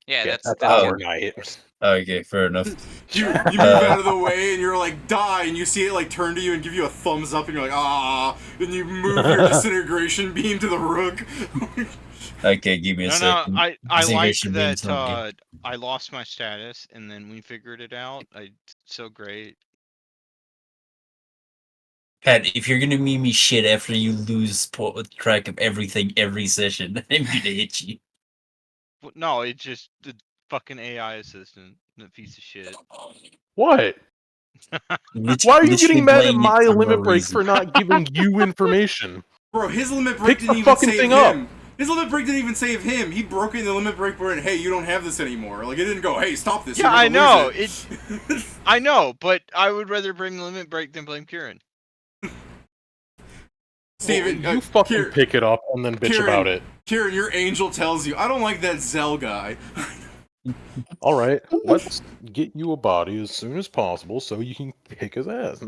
Yeah, Yeah, that's our night. Okay, fair enough. You move out of the way, and you're like, die, and you see it like turn to you and give you a thumbs up, and you're like, ah, and you move your disintegration beam to the rook. Okay, give me a No, second. I like Disintegration beam that is not good. I lost my status and then we figured it out. So great. Pat, if you're gonna meme me shit after you lose track of everything every session, I'm gonna hit you. No, it's just the fucking AI assistant, the piece of shit. What? Lit- Why are you literally getting mad at playing it my for no limit break reason. for not giving you information? Bro, his limit break Pick didn't the even fucking save thing up. him. His limit break didn't even save him. He broke in the limit break and hey, you don't have this anymore. Like it didn't go, hey, stop this. Yeah, you're I gonna know. lose it. I know, but I would rather blame the limit break than blame Kieran. Steven, Well, you fucking Kieran, pick it up and then bitch Kieran, about it. Kieran, your angel tells you, I don't like that Zell guy. All right, let's get you a body as soon as possible so you can kick his ass.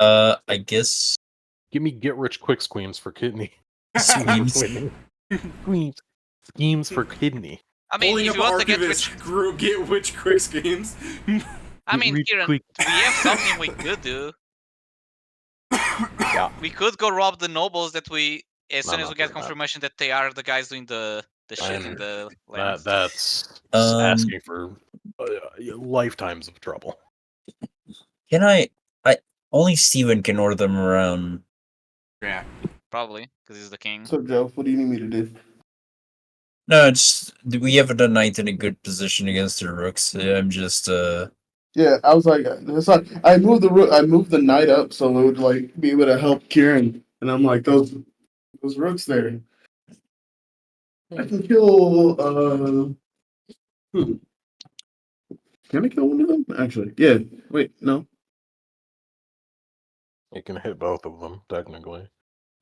I guess Give me get rich quick schemes for kidney. Sweems. Schemes for kidney. I mean, Pulling if up you want to get Archivist rich, group, get which quick schemes. I mean, Rich Kieran, quick. we have something we could do. Yeah. We could go rob the nobles that as No, soon I'm as we not get doing that. confirmation that they are the guys doing the shit in the land. That's Um, asking for lifetimes of trouble. Can I only Steven can order them around. Yeah. Probably, because he's the king. So, Joe, what do you need me to do? No, it's we haven't done knight in a good position against the rooks. I'm just Yeah, I was like, it's like I moved the knight up so it would like be able to help Kieran, and I'm like those rooks there. I can kill. Can I kill one of them? Actually, yeah. Wait, no. It can hit both of them, technically,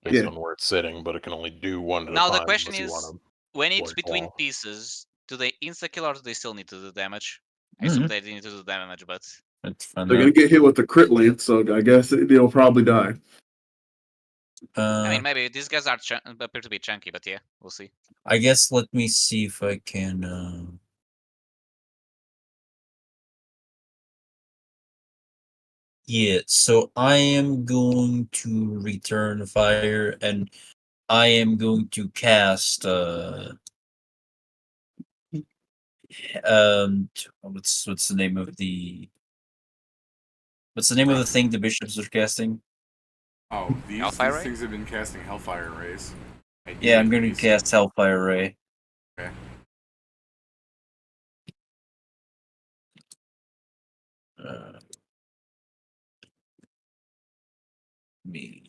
based on where it's sitting, but it can only do one at Now a the time question unless you is, want to. when it's Like, between wow. pieces, do they insta-kill or do they still need to do damage? I assume they need to do damage, but it's fun. They're gonna get hit with the crit lance, so I guess they'll probably die. I mean, maybe these guys appear to be chunky, but yeah, we'll see. I guess let me see if I can. Yeah, so I am going to return fire, and I am going to cast. What's the name of the? What's the name of the thing the bishops are casting? Oh, these Hellfire Ray? things have been casting Hellfire Rays. Yeah, I'm going to cast Hellfire Ray. Okay. Me.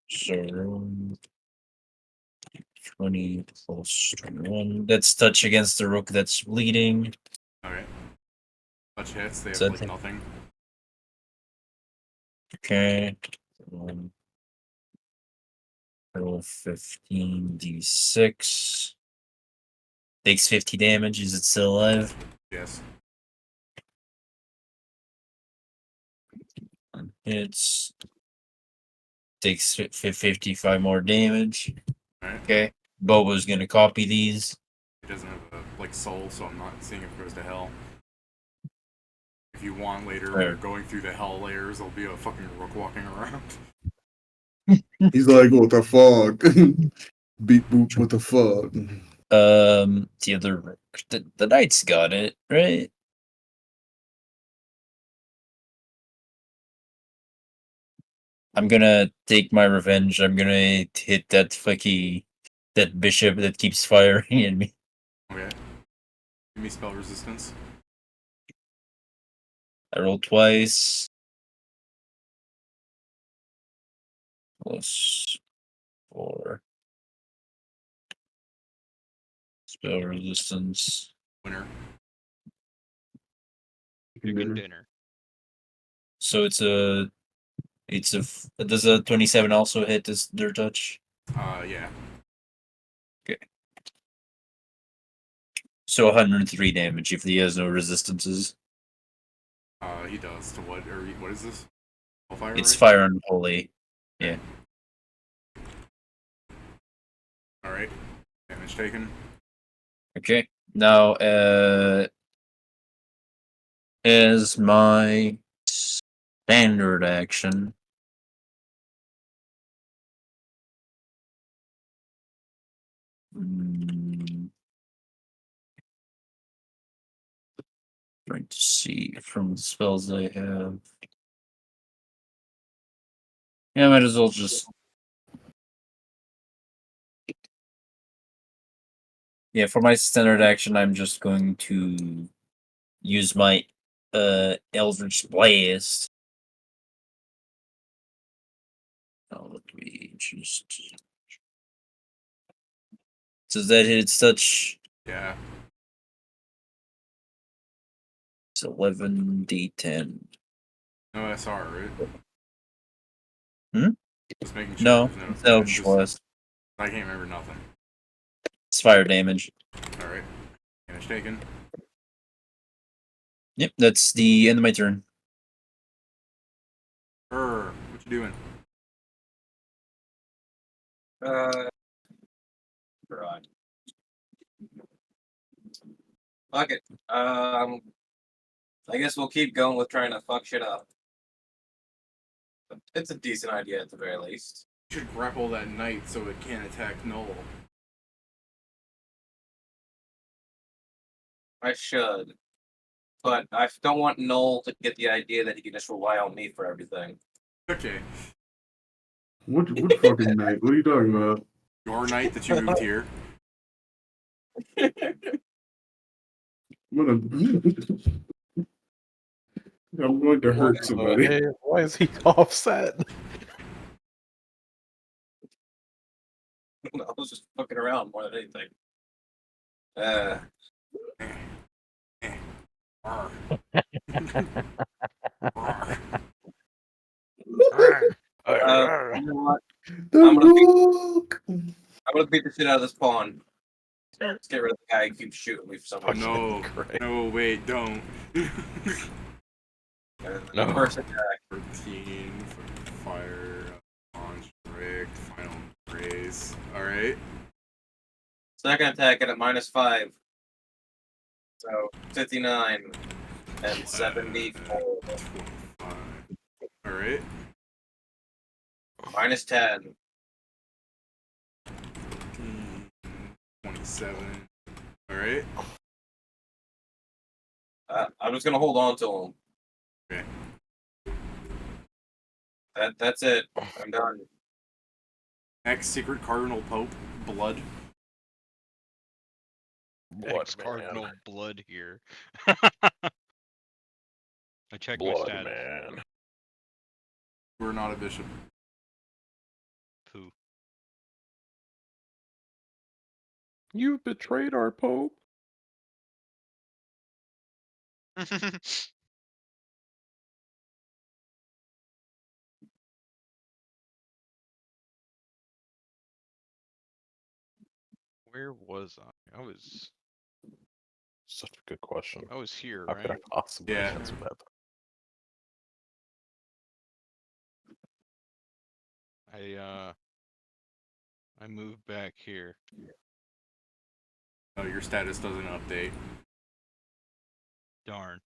So 20 plus 21. That's touch against the rook that's bleeding. Okay. Touch hits, they have So I like think- nothing. Okay. Roll 15d6. Takes 50 damage. Is it still alive? Yes. It's takes 55 more damage. Alright. Okay. Bobo's gonna copy these. It doesn't have a like soul, so I'm not seeing if it goes to hell. If you want later, when you're going through the hell layers, there'll be a fucking rook walking around. He's like, what the fuck? Beep boop, what the fuck? The other the knight's got it, right? I'm gonna take my revenge. I'm gonna hit that bishop that keeps firing at me. Okay. Give me spell resistance. I roll twice. Plus 4. Spell resistance. Winner. Chicken dinner. So does a 27 also hit this their touch? Yeah. Okay. So 103 damage if he has no resistances. He does to what? Or what is this? Fire, It's right? fire unholy. Yeah. Alright. Damage taken. Okay. Now as my standard action. Trying to see from the spells I have. Yeah, I might as well just. Yeah, for my standard action, I'm just going to use my Eldritch Blast. Oh, let me just. Does that hit its touch? Yeah. It's 11d10. No SR, right? Hmm? Just making sure No, there's it's no. Eldritch Blast. I can't remember nothing. It's fire damage. Alright. Damage taken. Yep, that's the end of my turn. What you doing? Right. Fuck it. I guess we'll keep going with trying to fuck shit up. It's a decent idea at the very least. You should grapple that knight so it can't attack Null. I should. But I don't want Noel to get the idea that he can just rely on me for everything. Okay. What fucking night? What are you talking about? Your knight that you moved here. I'm going to hurt somebody. Hey, why is he offset? I was just fucking around more than anything. Arr. You know what? The I'm gonna rook! I'm gonna beat the shit out of this pawn. Let's get rid of the guy who keeps shooting me for some reason. No. Great. No, wait, don't. No. First attack. 13 for fire. Construct. Final raise. Alright. Second attack at a -5. So 59 and 74. 25. Alright. -10. 27. Alright. I'm just gonna hold on to him. Okay. That's it. I'm done. Next, Secret Cardinal Pope. Blood. Ex Cardinal Blood here. I checked my Blood status. man. We're not a bishop. Poo. You betrayed our Pope. Where was I? I was Such a good question. here, How could I right? possibly Yeah. answer that? I I move back here. Oh, your status doesn't update. Darn.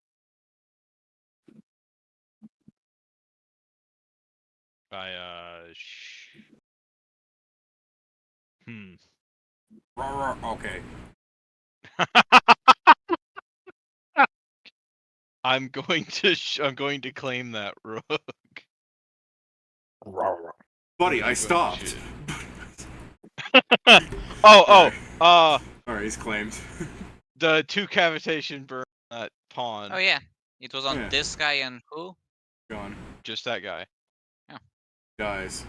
Okay. I'm going to claim that rook. Buddy, I'm I going to stopped. shoot Oh, Alright, he's claimed. the 2 cavitation burn that pawn. Oh yeah, it was on Yeah. this guy and who? Gone. Just that guy. Guys.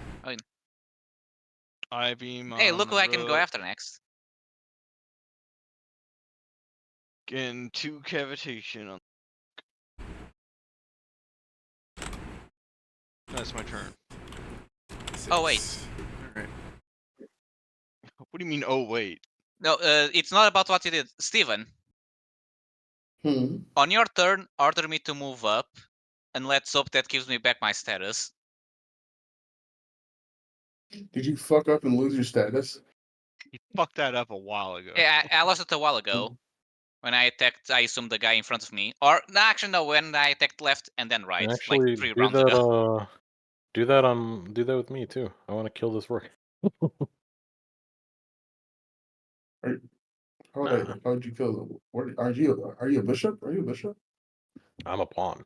I beam. Hey, on look the who I can go rook, after next. and 2 cavitation on. That's my turn. Oh, wait. Alright. What do you mean? Oh wait. No, it's not about what you did, Steven. Hmm. On your turn, order me to move up, and let's hope that gives me back my status. Did you fuck up and lose your status? He fucked that up a while ago. Yeah, I lost it a while ago. When I attacked, I assumed the guy in front of me. Or, no, actually, no, when I attacked left and then right, like Actually, 3 do rounds that. ago. Do that with me too. I want to kill this rook. How'd you kill them? What are you? Are you a bishop? Are you a bishop? I'm a pawn.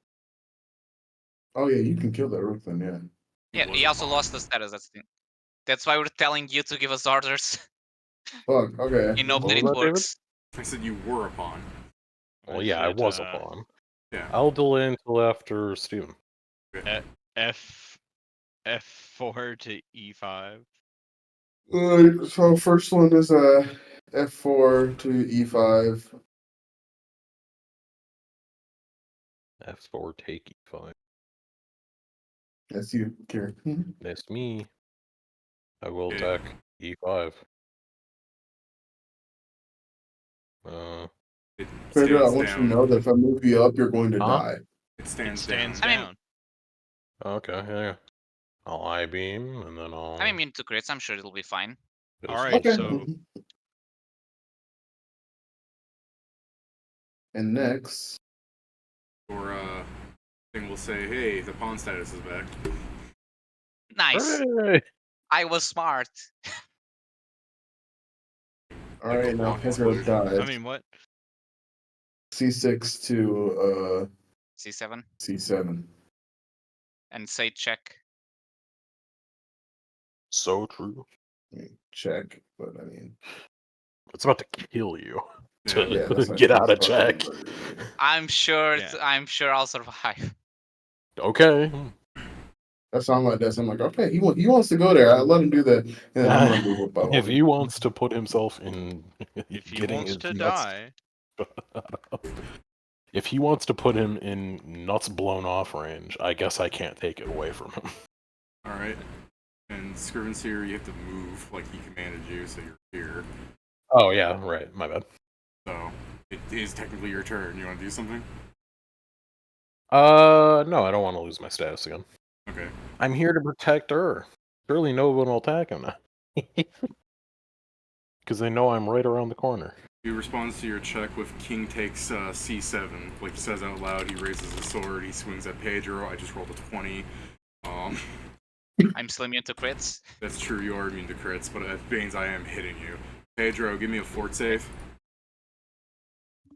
Oh yeah, you can kill that rook then. Yeah. Yeah, he also lost the status. That's why we're telling you to give us orders. Fuck. Okay. In hope What that was it that, David? works. I said you were a pawn. Well, Is yeah, I it, was a pawn. Yeah. I'll delay until after Steven. F4 to E5. So first one is f4 to e5. F4 take E5. That's you, Kieran. That's me. I will Okay. attack E5. It Pedro, I stands want you to down. know that if I move you up, you're going to Huh? die. It It stands stands down. I mean- down. Okay, yeah. I'll I-beam, and then I'll... I'm immune to crits, I'm sure it'll be fine. Alright, Okay. so And next, Or thing will say, hey, the pawn status is back. Nice. Hooray! I was smart. all Like a right, now block Pedro explosion. dies. I mean, what? C6 to C7. C7. And say check. So true. I mean, check, but I mean, It's about to kill you. Yeah. yeah, that's Get out of fucking check. murder. I'm sure Yeah. I'm sure I'll survive. Okay. That's how I'm like this. I'm like, okay, he wants to go there. I let him do that, and then I'm gonna move up by If one. he wants to put himself in If he getting wants his to nuts, die, if he wants to put him in nuts blown off range, I guess I can't take it away from him. Alright. And Scriven's here, you have to move like he commanded you, so you're here. Oh yeah, right. My bad. So it is technically your turn. You want to do something? No, I don't want to lose my status again. Okay. I'm here to protect her. Surely no one will attack him now. Because they know I'm right around the corner. He responds to your check with king takes c7. Like he says out loud, he raises his sword, he swings at Pedro. I just rolled a 20. I'm still immune to crits. That's true, you are immune to crits, but at Banes I am hitting you. Pedro, give me a fort save.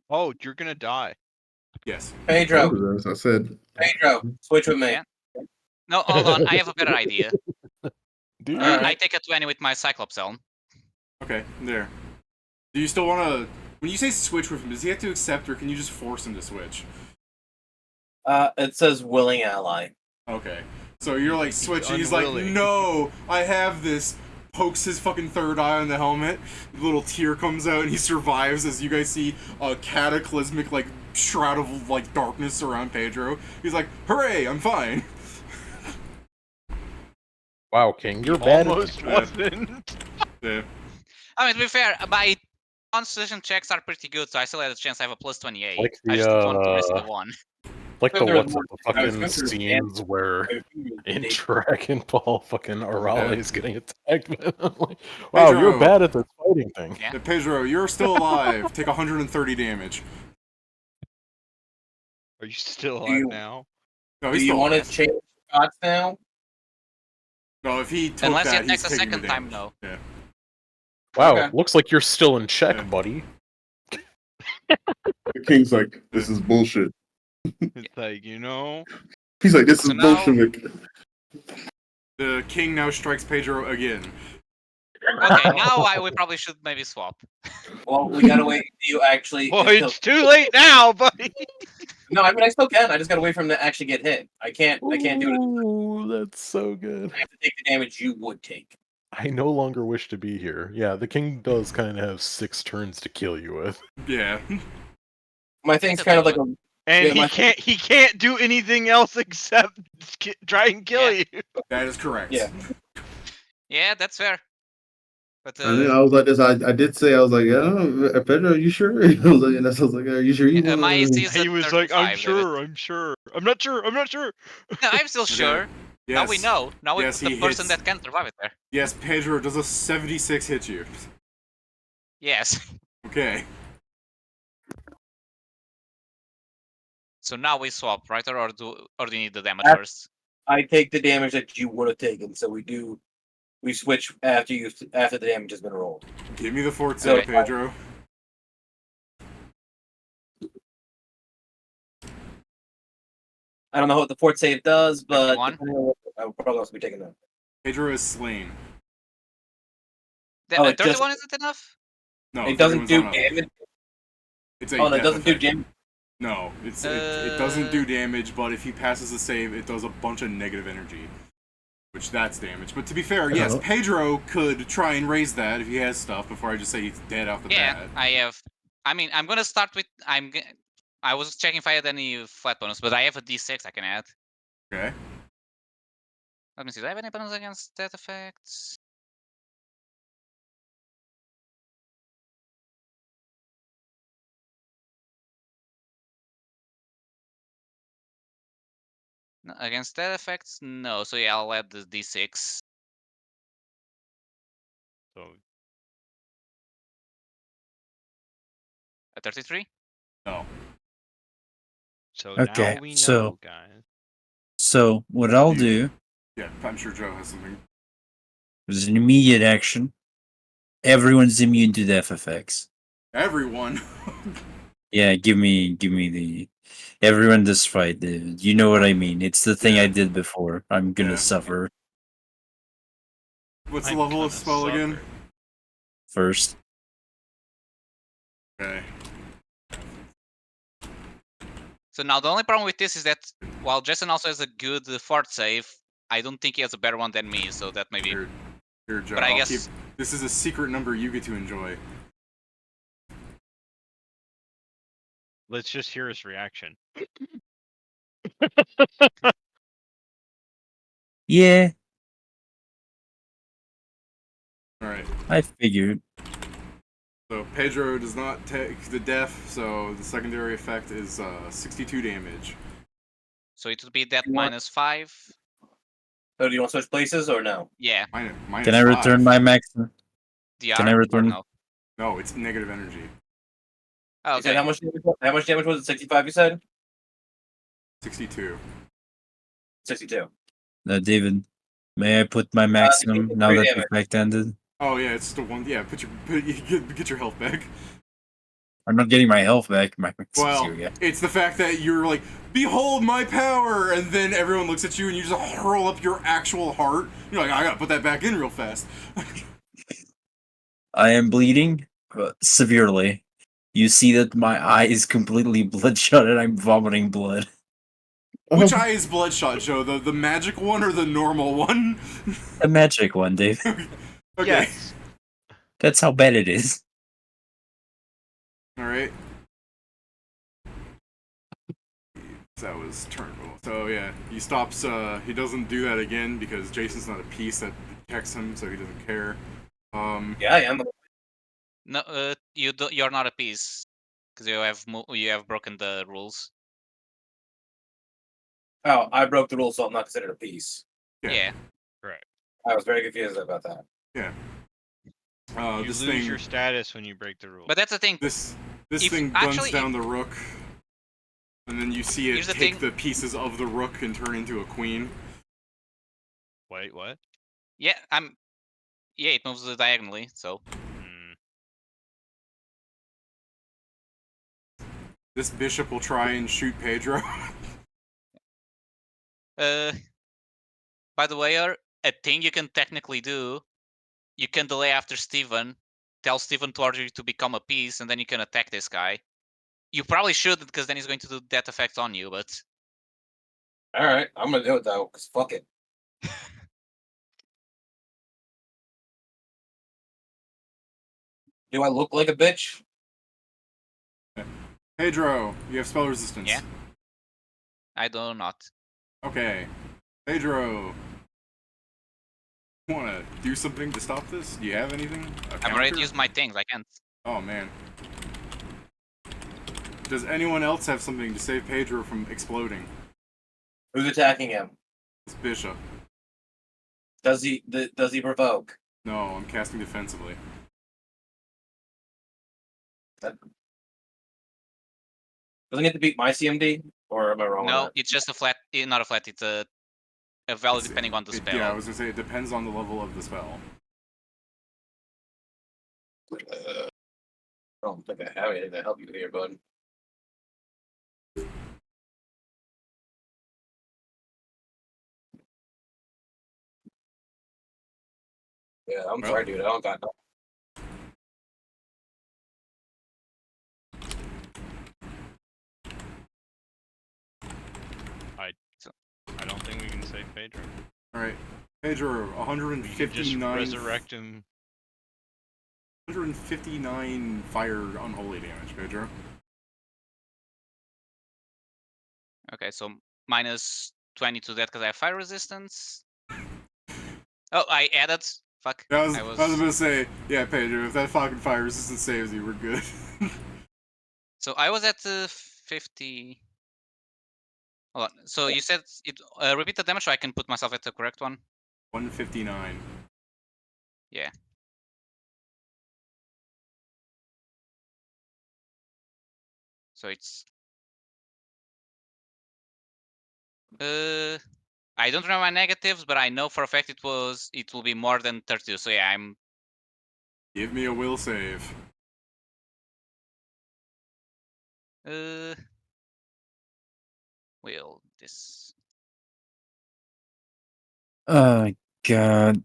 oh, you're gonna die. Yes. Pedro, I said, Pedro, switch with me. Yeah. No, hold on, I have a better idea. Dude, I take a 20 with my Cyclops Helm. Okay, there. Do you still want to... When you say switch with him, does he have to accept or can you just force him to switch? It says willing ally. Okay. So you're like He's switching, he's like, unwilling. no, I have this. Pokes his fucking third eye on the helmet. A little tear comes out and he survives as you guys see a cataclysmic like shroud of like darkness around Pedro. He's like, hooray, I'm fine. wow, King, you're bad. Almost wasn't. Yeah. I mean, to be fair, my constitution checks are pretty good, so I still had a chance. I have a plus 28. Like I the, just don't want to risk the one. Like the There was what's more- it, the I was fucking considering scenes where in They- Dragon Ball fucking Arale is getting attacked. Man. I'm like, wow, Pedro. you're bad at this fighting thing. Yeah. Pedro, you're still alive. Take 130 damage. Are you still Do alive you- now? No, Do he's you still want to alive. change shots now? No, if he took Unless he that, he's attacks a taking the second time, damage. no. Yeah. Wow, Okay. looks like you're still in check, Yeah. buddy. The king's like, this is bullshit. It's like, He's like, this So is now- Bolshevik. The king now strikes Pedro again. Okay, now we probably should maybe swap. Well, we gotta wait. Do you actually? well, until- it's too late now, buddy. No, I mean I still can. I just gotta wait for him to actually get hit. I can't do it. Ooh, that's so good. I have to take the damage you would take. I no longer wish to be here. Yeah, the king does kind of have 6 turns to kill you with. Yeah. My thing's kind of like a. And Yeah, he can't do anything else except try and kill Yeah. you. That is correct. Yeah. Yeah, that's fair. But I was like this. I did say I was like, yeah, Pedro, are you sure? I was like, and I was like, are you sure you? my AC is He at was like, I'm 35, sure, I'm sure. I'm not sure, I'm not sure. No, I'm still sure. Yes. Now we know. Now we Yes, put the he person hits. that can survive it there. Yes, Pedro, does a 76 hit you? Yes. Okay. So now we swap, right? Or do you need the damage Yep. first? I take the damage that you would have taken, so we do. We switch after the damage has been rolled. Give me the fort save, Okay. Pedro. I don't know what the fort save does, but 51? depending on what, I would probably also be taking that. Pedro is slain. Oh, it 31 isn't enough? No, It doesn't 31's do not enough. damage. It's a Oh, no, it death doesn't do effect. damage. No, it doesn't do damage, but if he passes the save, it does a bunch of negative energy. Which that's damage. But to be fair, yes, Uh-huh. Pedro could try and raise that if he has stuff before I just say he's dead off the Yeah, bat. I have. I mean, I'm gonna start with. I was checking if I had any flat bonus, but I have a D6 I can add. Okay. Let me see. Do I have any bonus against that effects? No, against that effects, no. So yeah, I'll add the D6. So At 33. No. Okay, now we know, so- guys. So what I'll You- do Yeah, I'm sure Joe has something. is an immediate action. Everyone's immune to death effects. Everyone. Yeah, give me the everyone this fight. You know what I mean? It's the thing I Yeah. did before. I'm gonna Yeah. suffer What's the I'm level of gonna spell again? suffer. first. Okay. So now the only problem with this is that while Jason also has a good fort save, I don't think he has a better one than me. So that maybe. Here, Joe. But I I'll guess- keep- this is a secret number you get to enjoy. Let's just hear his reaction. Yeah, All right. I figured. So Pedro does not take the death, so the secondary effect is 62 damage. So it would be that You want- -5. So do you want to switch places or no? Yeah. Minus Can I return 5. my maximum? DR. Can I or return- no? No, it's negative energy. Oh, You said okay. how much damage was it? 65. You said 62. 62. David, may I put my maximum now that the effect ended? Oh yeah, it's still one. Yeah, get your health back. I'm not getting my health back. My Well, here we go. it's the fact that you're like, behold my power, and then everyone looks at you and you just hurl up your actual heart. You're like, I gotta put that back in real fast. I am bleeding severely. You see that my eye is completely bloodshot and I'm vomiting blood. Which eye is bloodshot, Joe? The magic one or the normal one? The magic one, Dave. Okay. Yes. That's how bad it is. All right. That was turn roll. So yeah, he stops. He doesn't do that again because Jason's not a piece that protects him, so he doesn't care. Yeah, I am. No, you're not a piece because you have broken the rules. Oh, I broke the rule, so I'm not considered a piece. Yeah. I was very confused about that. Yeah. You This lose thing, your status when you break the rule. But that's the thing. this If- thing guns actually, down the rook, and then you see it Here's the take thing. the pieces of the rook and turn into a queen. Wait, what? Yeah, yeah, it moves diagonally, so Hmm. This bishop will try and shoot Pedro. by the way, a thing you can technically do, you can delay after Steven, tell Steven to order you to become a piece, and then you can attack this guy. You probably should, because then he's going to do that effect on you, but Alright, I'm gonna do it though, because fuck it. Do I look like a bitch? Pedro, you have spell resistance. Yeah. I do not. Okay. Pedro. You wanna do something to stop this? Do you have anything? I'm ready to use my things, I can't. Oh man. Does anyone else have something to save Pedro from exploding? Who's attacking him? This bishop. Does he provoke? No, I'm casting defensively. Doesn't he have to beat my CMD? Or am I wrong on No, that? it's just a flat, not a flat, it's a value depending on the spell. Yeah, I was gonna say it depends on the level of the spell. I don't think I have anything to help you here, bud. Yeah, I'm Well. sorry, dude. I don't got no. I don't think we can save Pedro. Alright. Pedro, We can just 159. resurrect him. 159 fire unholy damage, Pedro. Okay, so minus 20 to that because I have fire resistance. Oh, I added. Fuck. Yeah, I was I was. gonna say, yeah, Pedro, if that fucking fire resistance saves you, we're good. So I was at 50. Hold on. So you said it. Repeat the damage so I can put myself at the correct one. 159. Yeah. So it's. I don't remember my negatives, but I know for a fact it will be more than 32. So yeah, I'm. Give me a will save. Will this. Oh god.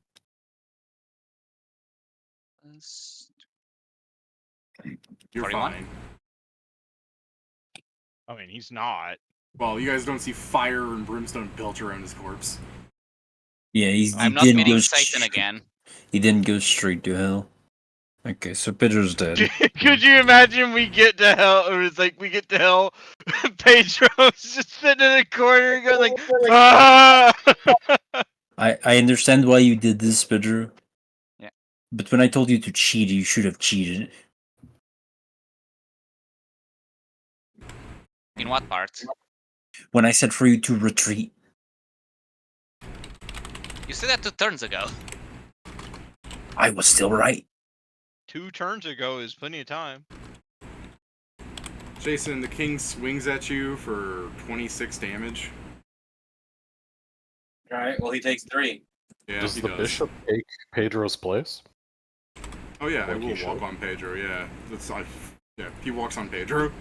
You're 41? fine. I mean, he's not. Well, you guys don't see fire and brimstone belch around his corpse. Yeah, he I'm not didn't meeting go Satan straight- again. He didn't go straight to hell. Okay, so Pedro's dead. Could you imagine we get to hell, or it's like we get to hell, Pedro's just sitting in a corner going like, ah! I understand why you did this, Pedro. Yeah. But when I told you to cheat, you should have cheated. In what part? When I said for you to retreat. You said that 2 turns ago. I was still right. 2 turns ago is plenty of time. Jason, the king swings at you for 26 damage. Alright, well, he takes 3. Yeah, Does he the does. bishop take Pedro's place? Oh yeah, I Like he will should. walk on Pedro. Yeah, yeah, he walks on Pedro.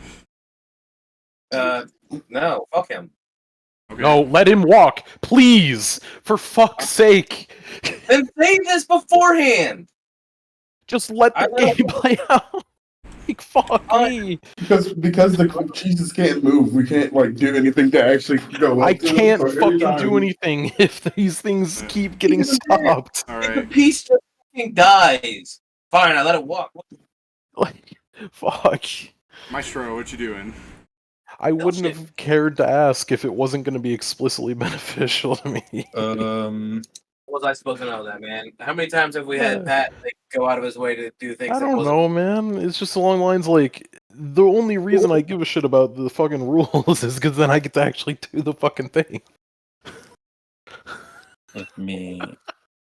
No, fuck him. Okay. No, let him walk, please, for fuck's sake. Then say this beforehand! Just let the I let game play out. Like, fuck me. Because the Jesus can't move, we can't like do anything to actually go. I up to him, can't so fucking anytime- do anything if these things keep getting Because of that. stopped. All If the right. piece just fucking dies. Fine, I let it walk. Like, fuck. Maestro, what you doing? I wouldn't shit. have cared to ask if it wasn't going to be explicitly beneficial to me. was I supposed to know that, man? How many times have we had Pat like, go out of his way to do things? I that don't wasn't- know, man. It's just along the lines like the only reason I give a shit about the fucking rules is because then I get to actually do the fucking thing.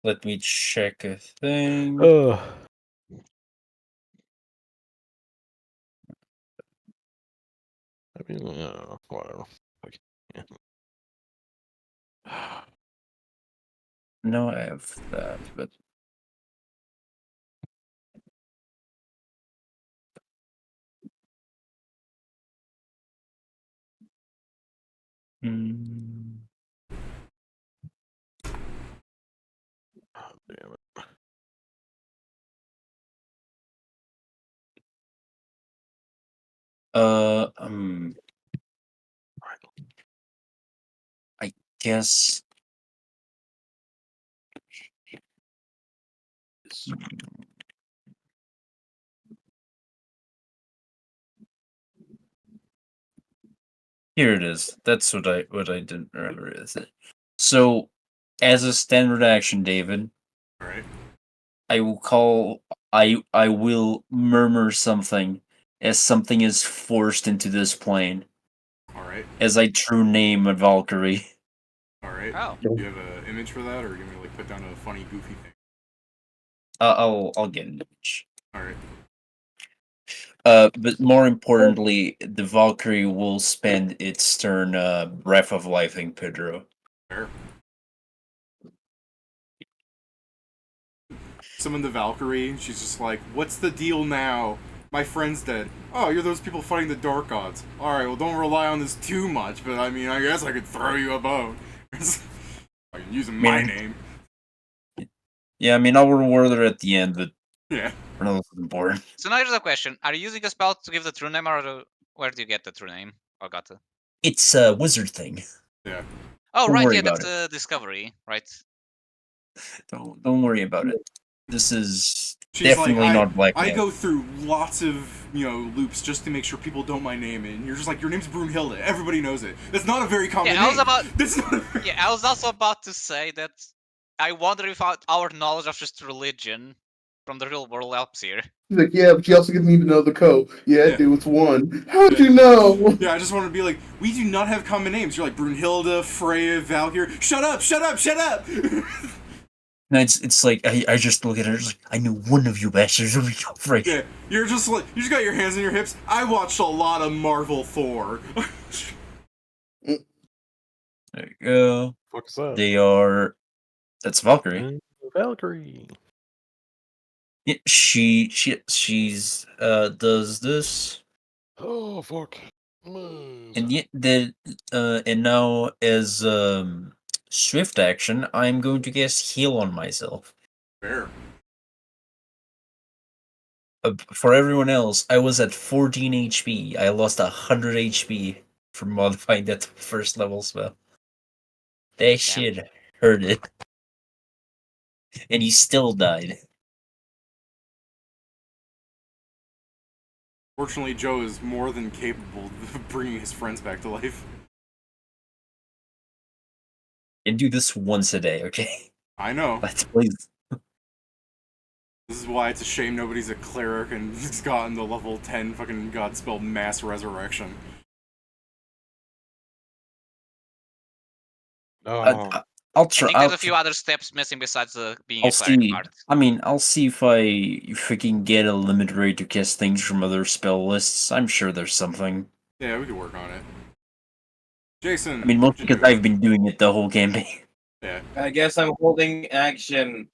Let me check a thing. I mean, whatever. Like, yeah. No, I have that, but mm, Damn it. uh, um, I guess. Here it is. That's what I didn't remember. Is it? So, as a standard action, David, All right. I will call. I will murmur something as something is forced into this plane. All right. As I true name a Valkyrie. All right. Oh. Do you have an image for that, or do you want me to like put down a funny, goofy thing? I'll get an image. All right. But more importantly, the Valkyrie will spend its turn Breath of Lifing Pedro. Fair. Summon the Valkyrie. She's just like, "What's the deal now? My friend's dead. Oh, you're those people fighting the Dark Gods. All right. Well, don't rely on this too much. But I mean, I guess I could throw you a bone. I can use my name. Yeah, I mean, I'll reward her at the end, but Yeah. for now, this is important. So now here's a question: are you using a spell to give the true name, or where do you get the true name? Or got to? It's a wizard thing. Yeah. Oh, Don't right. worry Yeah, about that's a discovery, right? Don't worry about it. This is She's definitely like, not black. I go through lots of, loops just to make sure people don't my name. And you're just like, your name's Broomhilda. Everybody knows it. That's not a very common Yeah, name. I was about. That's not a very... Yeah, I was also about to say that. I wonder if our knowledge of just religion from the real world helps here. He's like, yeah, but you also need to know the code. Yeah, Yeah. dude, it's one. How'd you know? Yeah, I just want to be like, we do not have common names. You're like Brunhilde, Freya, Valkyr. Shut up! Shut up! Shut up! No, it's like I just look at her. It's like I knew one of you bastards would be afraid. Yeah, you're just like, you just got your hands on your hips. I watched a lot of Marvel Thor. There you go. Fuck's that? They are. That's Valkyrie. Valkyrie. Yeah, she's does this, Oh fuck. and yet and now as swift action, I'm going to cast heal on myself. Fair. For everyone else, I was at 14 HP. I lost 100 HP from modifying that to first level spell. That shit hurt it, and he still died. Fortunately, Joe is more than capable of bringing his friends back to life. And do this once a day, okay? I know. Let's please. This is why it's a shame nobody's a cleric and has gotten the level 10 fucking godspell mass resurrection. Oh. I'll I try. think there's a few other steps missing besides being I'll a cleric see. part. I mean, I'll see if I can get a limit rate to cast things from other spell lists. I'm sure there's something. Yeah, we could work on it. Jason. I mean, mostly because I've been doing it the whole campaign. Yeah. I guess I'm holding action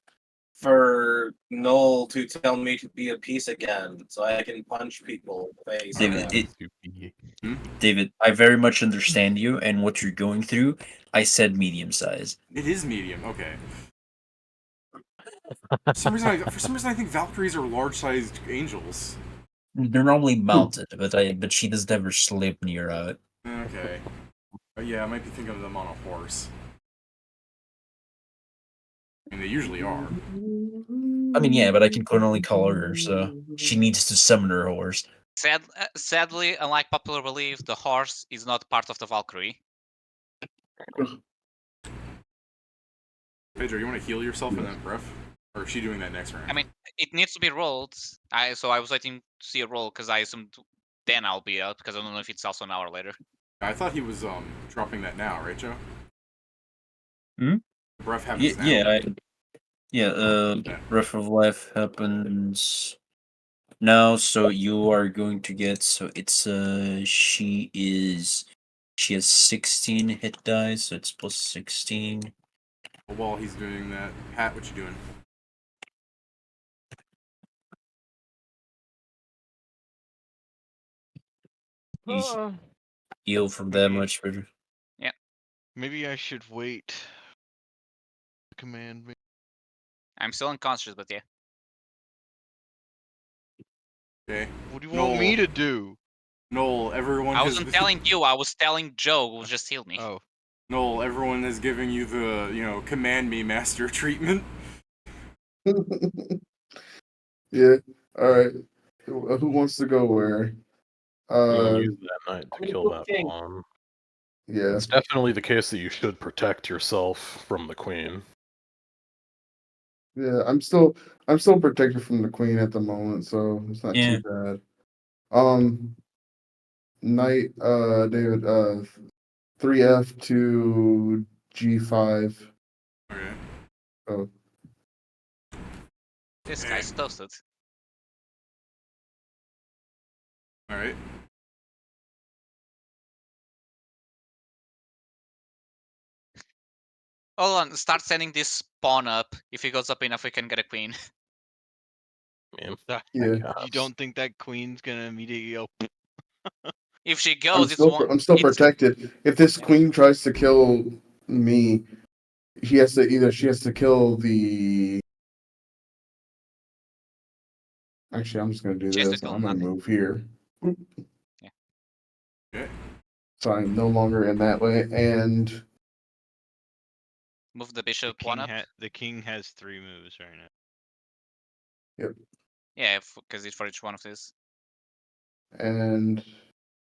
for Noel to tell me to be a piece again, so I can punch people in the face. David, again. David, I very much understand you and what you're going through. I said medium size. It is medium. Okay. For some reason, I think Valkyries are large-sized angels. They're normally mounted, but she doesn't have her Sleipnir out. Okay. Yeah, I might be thinking of them on a horse. I mean, they usually are. I mean, yeah, but I can only call her, so she needs to summon her horse. Sadly, unlike popular belief, the horse is not part of the Valkyrie. Pedro, you want to heal yourself in that breath? Or is she doing that next round? I mean, it needs to be rolled. So I was waiting to see a roll because I assumed then I'll be out because I don't know if it's also an hour later. I thought he was dropping that now, right, Joe? Hmm? The breath happens now. Breath of Life happens now, so you are going to get, so it's she has 16 hit dice, so it's plus 16. While he's doing that, Pat, what you doing? He's Uh, heal from that much, Pedro. maybe I should wait. to Command me. I'm still unconscious, but yeah. Okay. What do you want me to do? Noel, everyone I has wasn't telling you. I was telling Joe who just healed me. Oh, Noel, everyone is giving you the, command me master treatment. Yeah. All right. Who wants to go where? You can use that knight to kill that King. pawn. Yeah. It's definitely the case that you should protect yourself from the queen. Yeah. I'm still protected from the queen at the moment, so it's not Yeah. too bad. Knight, David, 3F to G5. Okay. Oh, This guy's toasted. Alright. Hold on. Start sending this pawn up. If he goes up enough, we can get a queen. Man, yeah. you perhaps. don't think that queen's gonna immediately go? If she I'm goes, it's still, one. I'm still it's- protected. If this queen tries to kill me, she has to kill the. Actually, I'm just gonna do She has to this. kill I'm gonna nothing. move here. Yeah. Okay. So I'm no longer in that way, and Move the bishop one up. The king has 3 moves right now. Yeah, because it's for each one of these. and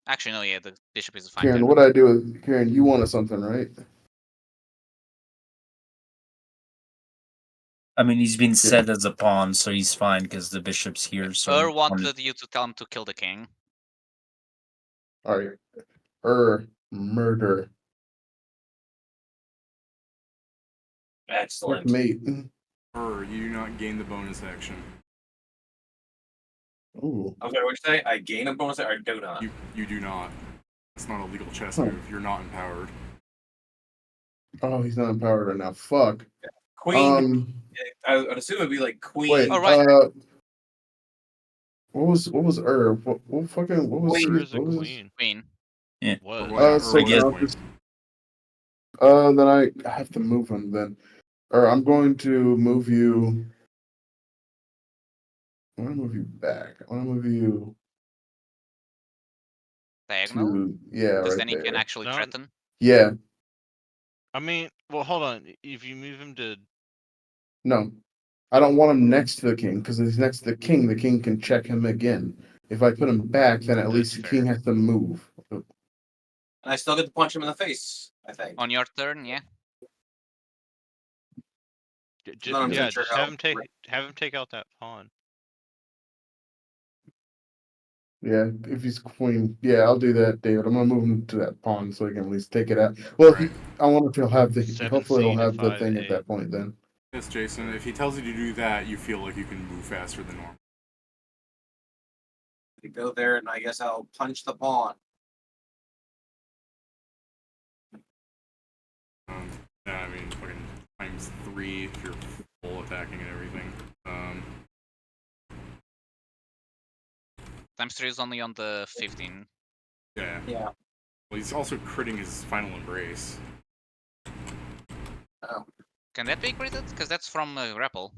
Actually, no. Yeah, the bishop is a fine. Karen, turn. what I do with Karen? You wanted something, right? I mean, he's been set as a pawn, so he's fine because the bishop's here. So the pawn wanted you to tell him to kill the king. All right. Murder. Excellent. Mate. Or you do not gain the bonus action. Ooh. Okay, what you say? I gain a bonus or I do not? You do not. It's not a legal chess Huh. move. You're not empowered. Oh, he's not empowered enough. Fuck. Queen. I would assume it'd be like queen. Wait. Oh, right. What was What was Where is the what was queen? Queen. Yeah. What? so guess- then I have to move him then. Or I'm going to move you. I want to move you back. I want to move you Diagonal. to Because right then he there. can actually No. threaten. Yeah. I mean, well, hold on. If you move him to, No. I don't want him next to the king because if he's next to the king can check him again. If I put him back, then at least the That's king fair. has to move. And I still get to punch him in the face, I think. On your turn, yeah. Not yeah, sure just how- have him take out that pawn. Yeah, if he's queen, yeah, I'll do that, David. I'm gonna move him to that pawn so he can at least take it out. Well, Right. I wonder if he'll have the. 7C Hopefully, he'll to have the thing 5A. at that point. Then. Yes, Jason. If he tells you to do that, you feel like you can move faster than normal. You go there, and I guess I'll punch the pawn. Yeah, I mean, fucking ×3 if you're full attacking and everything. ×3 is only on the 15. Yeah. Yeah. Well, he's also critting his final embrace. Can that be critted? Because that's from grapple.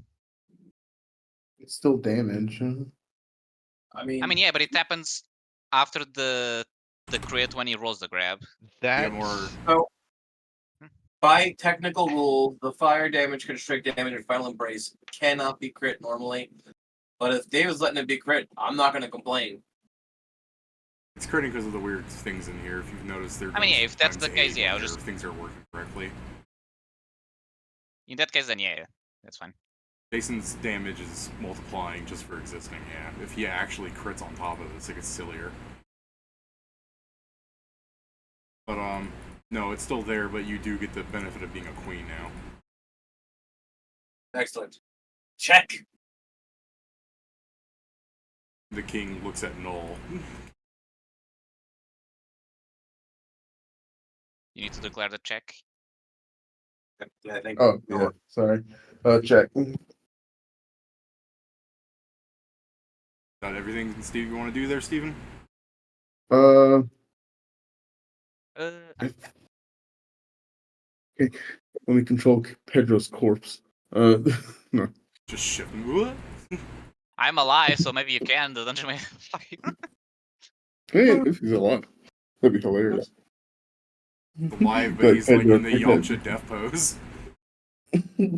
It's still damage. I mean, Yeah, but it happens after the crit when he rolls the grab. That's more- by technical rule, the fire damage, constrict damage, and final embrace cannot be crit normally. But if David's letting it be crit, I'm not going to complain. It's critting because of the weird things in here. If you've noticed, there. I mean, yeah, if that's the ×8 case, yeah, I'll when just- things are working correctly. In that case, then yeah, that's fine. Jason's damage is multiplying just for existing, yeah. If he actually crits on top of this, it gets sillier. But, no, it's still there, but you do get the benefit of being a queen now. Excellent. Check. The king looks at Null. You need to declare the check. Yeah, I think. Oh, yeah. Sorry. Check. Got everything, Steve, you want to do there, Steven? Uh, Okay. Let me control Pedro's corpse. No. Just shift him. I'm alive, so maybe you can. The dungeon master. Hey, if he's alive, that'd be hilarious. Alive, but he's like in the Yamcha death pose. He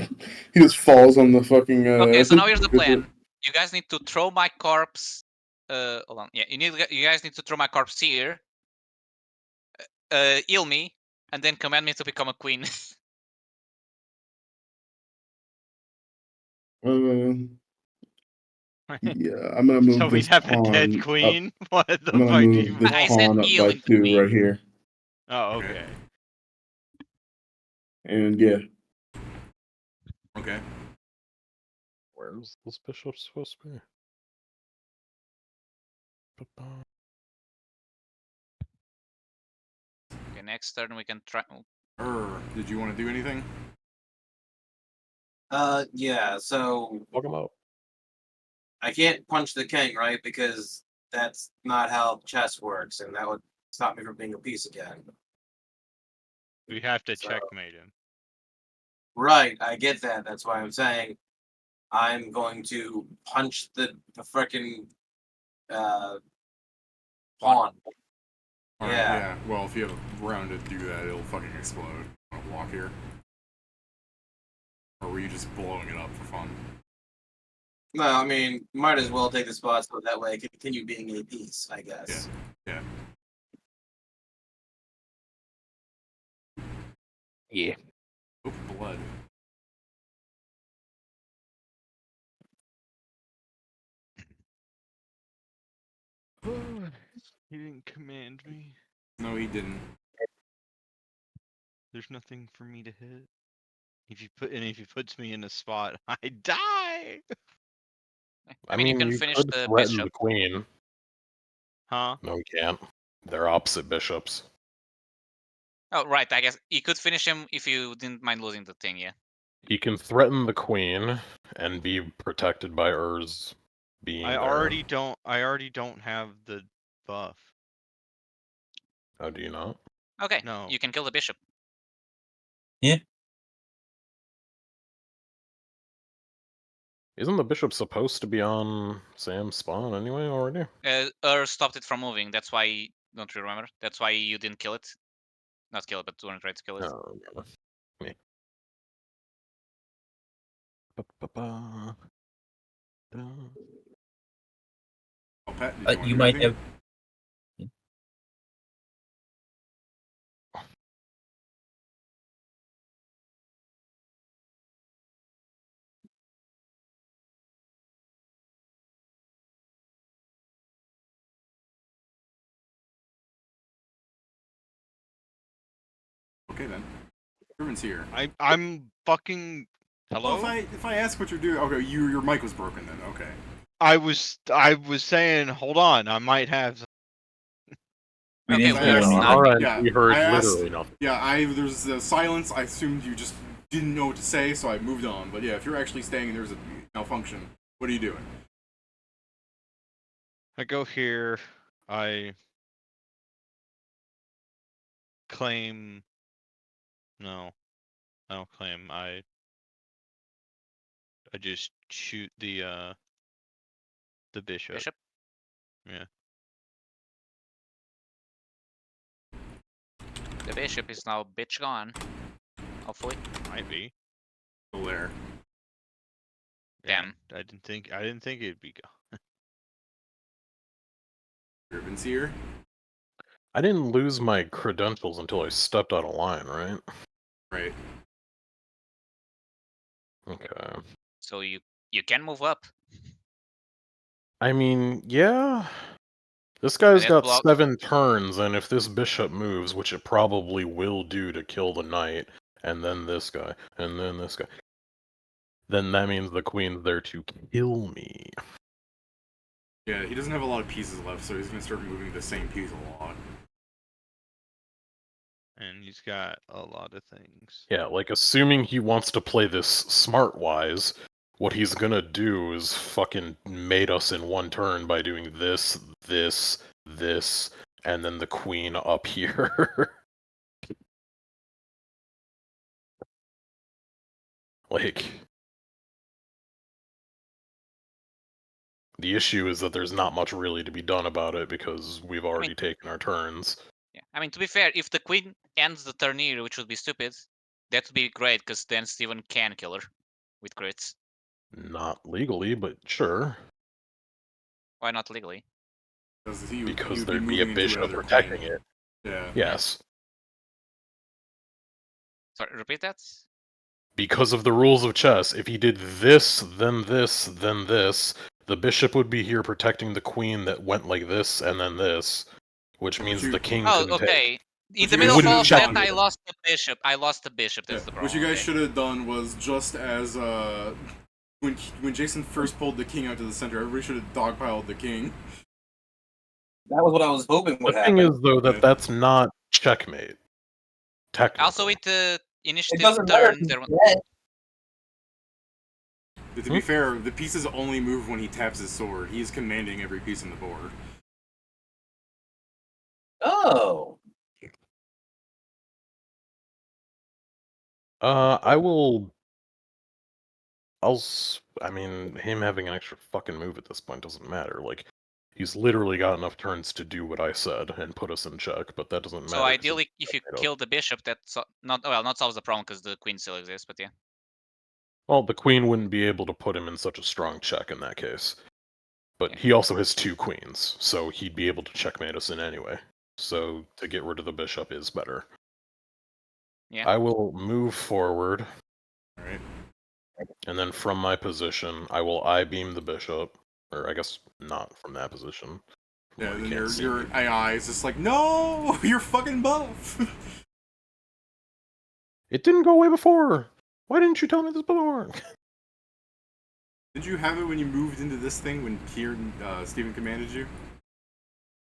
just falls on the fucking. Okay, so now here's the plan. You guys need to throw my corpse. Hold on. Yeah, you guys need to throw my corpse here. Heal me, and then command me to become a queen. Yeah, I'm gonna move So we this have a pawn dead up. queen? What the I'm gonna fuck do move you this I want? said pawn up heal by into 2 queen. right here, Oh, okay. and yeah. Okay. Where's this bishop supposed to be? Okay, next turn we can try. Did you want to do anything? Yeah. So Look him up. I can't punch the king, right? Because that's not how chess works, and that would stop me from being a piece again. We have to So- checkmate him. Right, I get that. That's why I'm saying I'm going to punch the frickin' pawn. Alright, Yeah. yeah. Well, if you have a round to do that, it'll fucking explode. Want to block here? Or were you just blowing it up for fun? No, I mean, might as well take the spot so that way I can continue being a piece, I guess. Yeah. Yeah. Oh, blood. He didn't command me. No, he didn't. There's nothing for me to hit. If he puts me in a spot, I die. I mean, you can finish could the threaten bishop. the queen. Huh? No, you can't. They're opposite bishops. Oh, right. I guess you could finish him if you didn't mind losing the thing. Yeah. He can threaten the queen and be protected by Ur's being I there. already don't have the buff. Oh, do you not? Okay. No. You can kill the bishop. Isn't the bishop supposed to be on Sam's spawn anyway already? Stopped it from moving. That's why. Don't you remember? That's why you didn't kill it. Not kill it, but don't try to kill it. No, no. Me. Ba-ba-ba. Da. Oh, Pat, did you want You to do might anything? have. Okay then. Everyone's here. I'm fucking. Hello? Well, if I ask what you're doing, okay, your mic was broken then. Okay. I was saying, hold on, I might have. We Okay, didn't we Yeah, are hear see, anything. Alright, yeah, we heard I asked- literally nothing. Yeah, there's a silence. I assumed you just didn't know what to say, so I moved on. But yeah, if you're actually staying and there's a malfunction, what are you doing? I go here. I claim. No, I don't claim. I just shoot the bishop. Bishop. Yeah. The bishop is now bitch gone. Hopefully. Might be. Still there. Damn. I didn't think it'd be gone. Everyone's here. I didn't lose my credentials until I stepped out of line, right? Right. Okay. So you can move up. I mean, yeah. This And guy's that got block. 7 turns, and if this bishop moves, which it probably will do to kill the knight, and then this guy, and then this guy, then that means the queen's there to kill me. Yeah, he doesn't have a lot of pieces left, so he's gonna start moving the same piece a lot. And he's got a lot of things. Yeah, like, assuming he wants to play this smart-wise, what he's gonna do is fucking mate us in one turn by doing this, this, this, and then the queen up here. Like... The issue is that there's not much really to be done about it because we've already taken our turns. Yeah, I mean, to be fair, if the queen ends the turn here, which would be stupid, that would be great because then Steven can kill her with crits. Not legally, but sure. Why not legally? Because Because be there'd be a moving into bishop another protecting king. it. Yeah. Yes. Sorry, repeat that. Because of the rules of chess, if he did this, then this, then this, the bishop would be here protecting the queen that went like this and then this, which means the king Oh, couldn't take. okay. In But the you middle of wouldn't all have of that, done I it. lost the bishop. I lost the bishop. That's Yeah, the problem. what you guys okay. should have done was just as when Jason first pulled the king out to the center, everybody should have dogpiled the king. That was what I was hoping would The happen. thing is, though, that Yeah. that's not checkmate. Technically. Also, with the It initiative doesn't matter. turn, He's there. dead. But to be fair, the pieces only move when he taps his sword. He is commanding every piece on the board. Oh. I will... I mean, him having an extra fucking move at this point doesn't matter. Like, he's literally got enough turns to do what I said and put us in check, but that doesn't matter. So ideally, if you kill the bishop, that's not solves the problem because the queen still exists. But yeah. Well, the queen wouldn't be able to put him in such a strong check in that case. But Yeah. he also has 2 queens, so he'd be able to checkmate us in anyway. So to get rid of the bishop is better. Yeah. I will move forward. Alright. And then from my position, I will I-beam the bishop. Or I guess not from that position. Yeah, Well, you then can't see your me. AI is just like, no, you're fucking buff. It didn't go away before! Why didn't you tell me this before? Did you have it when you moved into this thing when Steven commanded you?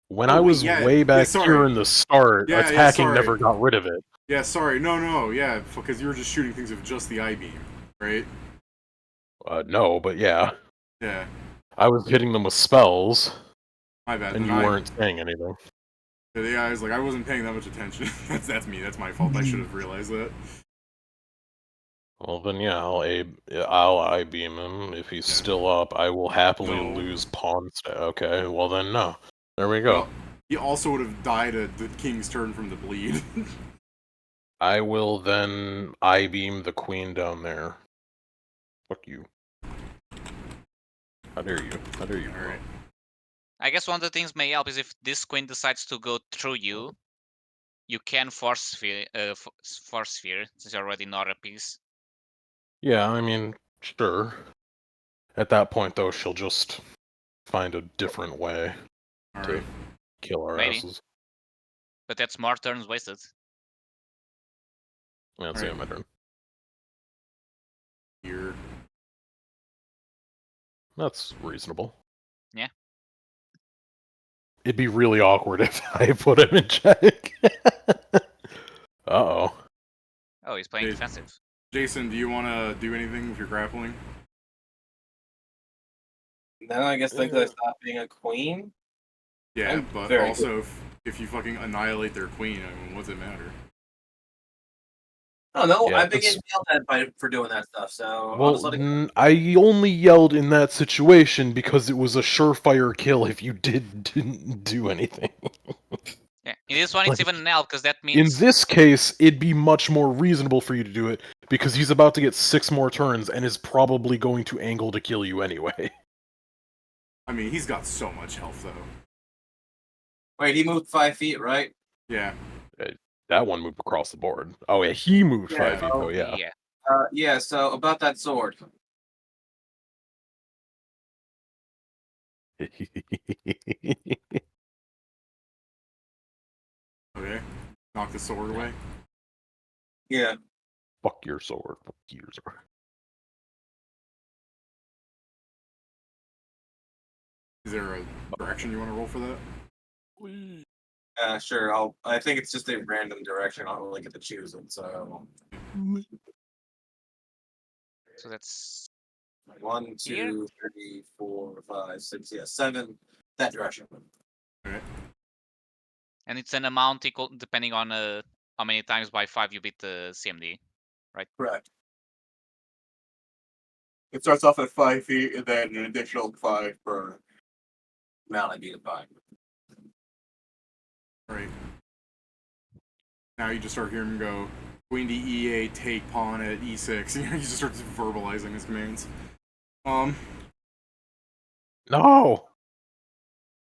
When Oh, I wait, was yeah, way back sorry. here in the start, Yeah, attacking sorry. never got rid of it. Yeah, sorry, no, yeah, because you were just shooting things with just the I-beam, right? No, but yeah. Yeah, I was hitting them with spells, my bad. and Then you weren't saying anything. The AI is like, I wasn't paying that much attention. that's me. That's my fault. I should have realized that. Well, then yeah, I'll I-beam him. If he's still up, I will happily No. lose pawn Okay, well then no. There we go. Well, he also would have died at the king's turn from the bleed. I will then I-beam the queen down there. Fuck you. How dare you? How dare you? Alright. I guess one of the things may help is if this queen decides to go through you, you can force sphere since you're already not a piece. Yeah, I mean, sure. At that point, though, she'll just find a different way Alright. to kill our Maybe. asses. But that's more turns wasted. Yeah, that's the end of my turn. Here. That's reasonable. Yeah. It'd be really awkward if I put him in check. Uh-oh. Oh, he's playing Hey. defensive. Jason, do you want to do anything with your grappling? Then I guess because I stopped being a queen. Yeah, I'm but very also if you fucking annihilate their queen, I mean, what's it matter? I don't know. Yeah, I've been that's- getting yelled at for doing that stuff. So I'll Well, just let it go. I only yelled in that situation because it was a surefire kill if you didn't do anything. Yeah, in this one it's Like, even an L because that In means this case, it'd be much more reasonable for you to do it because he's about to get 6 more turns and is probably going to angle to kill you anyway. I mean, he's got so much health, though. Wait, he moved 5 feet, right? Yeah. That one moved across the board. Oh yeah, he moved Yeah, 5 feet though, yeah. Yeah. So about that sword. Okay. Knock the sword away. Yeah. Fuck your sword. Fuck your sword. Is there a direction you want to roll for that? Sure. I think it's just a random direction. I don't really get to choose it. So So that's 1, Here? 2, 3, 4, 5, 6, yeah, 7. That direction. Okay. and it's an amount equal depending on how many times by 5 you beat the CMD. Correct. It starts off at 5 feet and then an additional 5 per Amount I beat it by. Right. Now you just start hearing him go, queen to e8, take pawn at e6. You just start verbalizing his commands. No.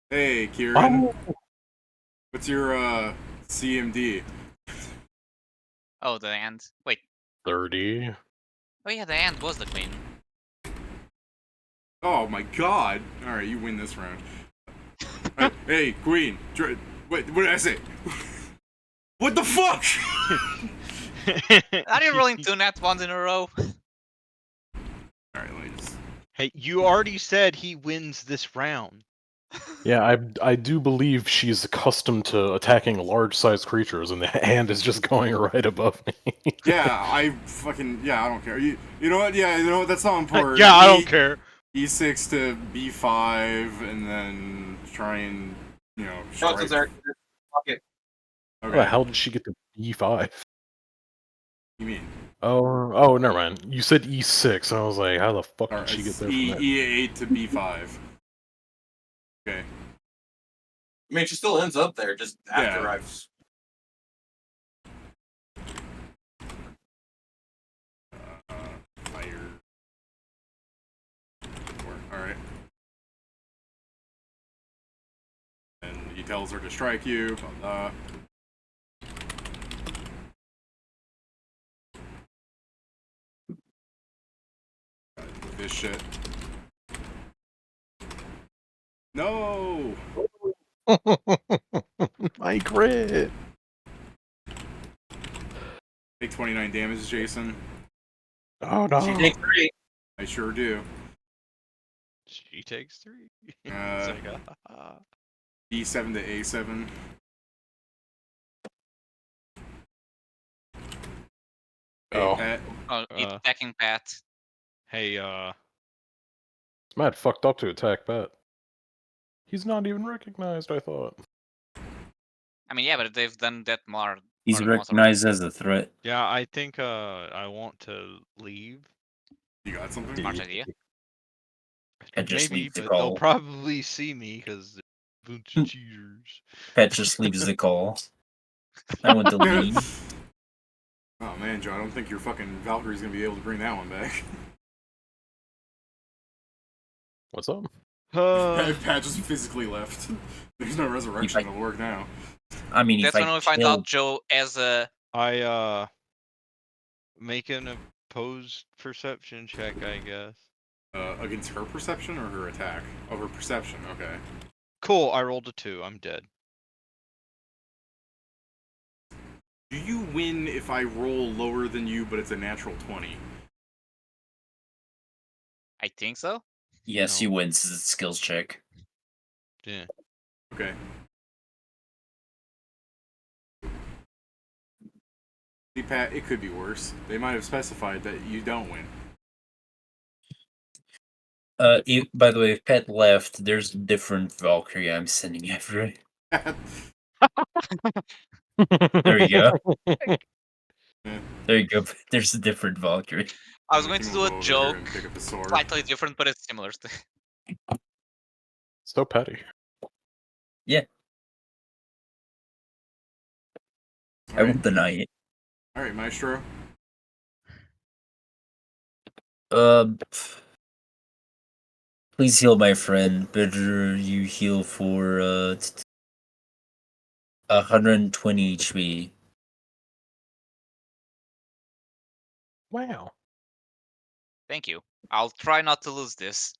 Hey, Kieran. Oh. What's your CMD? Oh, the hand. Wait. 30. Oh yeah, the hand was the queen. Oh my god! Alright, you win this round. Hey, queen. What did I say? What the fuck? Are you rolling 2 nat ones in a row? Alright, let me just. Hey, you already said he wins this round. Yeah, I do believe she's accustomed to attacking large-sized creatures, and the hand is just going right above me. Yeah, I don't care. You know what? Yeah, you know what? That's not important. Yeah, I don't care. E6 to B5, and then try and No, strike. it's Eric. Fuck it. How the hell did she get to E5? You mean? Oh, never mind. You said E6, and I was like, how the fuck did she get It's there from there? E8 to B5. Okay. I mean, she still ends up there just after Yeah. I've. Fire. Alright. And he tells her to strike you. This shit. No! My grit. Take 29 damage, Jason. Oh no. She takes 3. I sure do. She takes 3. It's Uh, like, D7 to A7. Hey, Oh. Pat. Oh, it's attacking Pat. Hey, It's mad fucked up to attack Pat. He's not even recognized, I thought. I mean, yeah, but they've done that more. He's more than once already. recognized as a threat. yeah, I think I want to leave. You got something? Smart idea. Pet just Maybe, leaves the but they'll call. probably see me because they're a bunch of cheaters. Pet just leaves the call. I want to leave. Oh man, Joe, I don't think your fucking Valkyrie's gonna be able to bring that one back. What's up? Pat just physically left. There's no resurrection to work now. I mean, That's if when I we find kill, out Joe as a. I make an opposed perception check, I guess. Against her perception or her attack? Oh, her perception, okay. Cool, I rolled a 2. I'm dead. Do you win if I roll lower than you, but it's a natural 20? I think so. yes, No. he wins. It's a skills check. Yeah. Okay. See, Pat, it could be worse. They might have specified that you don't win. By the way, if Pet left, there's a different Valkyrie I'm sending after it. There you go. There you go. There's a different Valkyrie. I was going to do a joke, And pick up the sword. slightly different, but it's similar. So petty. Yeah, I won't deny it. Alright, Maestro. Please heal my friend. Better you heal for 120 HP. Wow. Thank you. I'll try not to lose this.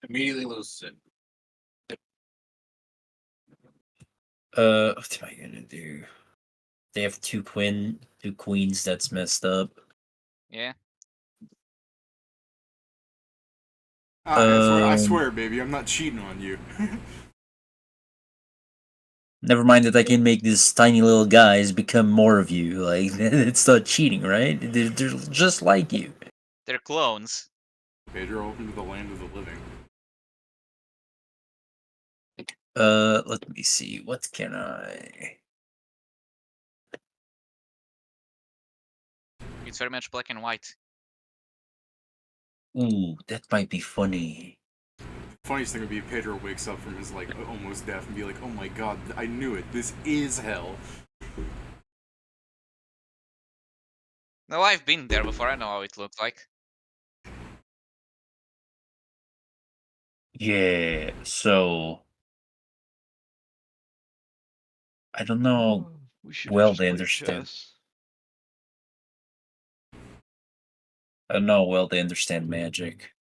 Immediately loses it. What am I gonna do? They have two queens. That's messed up. Yeah. I Um, swear, baby, I'm not cheating on you. Never mind that I can make these tiny little guys become more of you. Like it's not cheating, right? They're just like you. They're clones. Pedro, welcome to the land of the living. Let me see. What can I? It's very much black and white. Ooh, that might be funny. Funniest thing would be if Pedro wakes up from his like almost death and be like, "Oh my god, I knew it. This is hell." No, I've been there before. I know how it looks like. Yeah. So I don't know. We should Well, just they play understand. chess. I don't know. Well, they understand magic.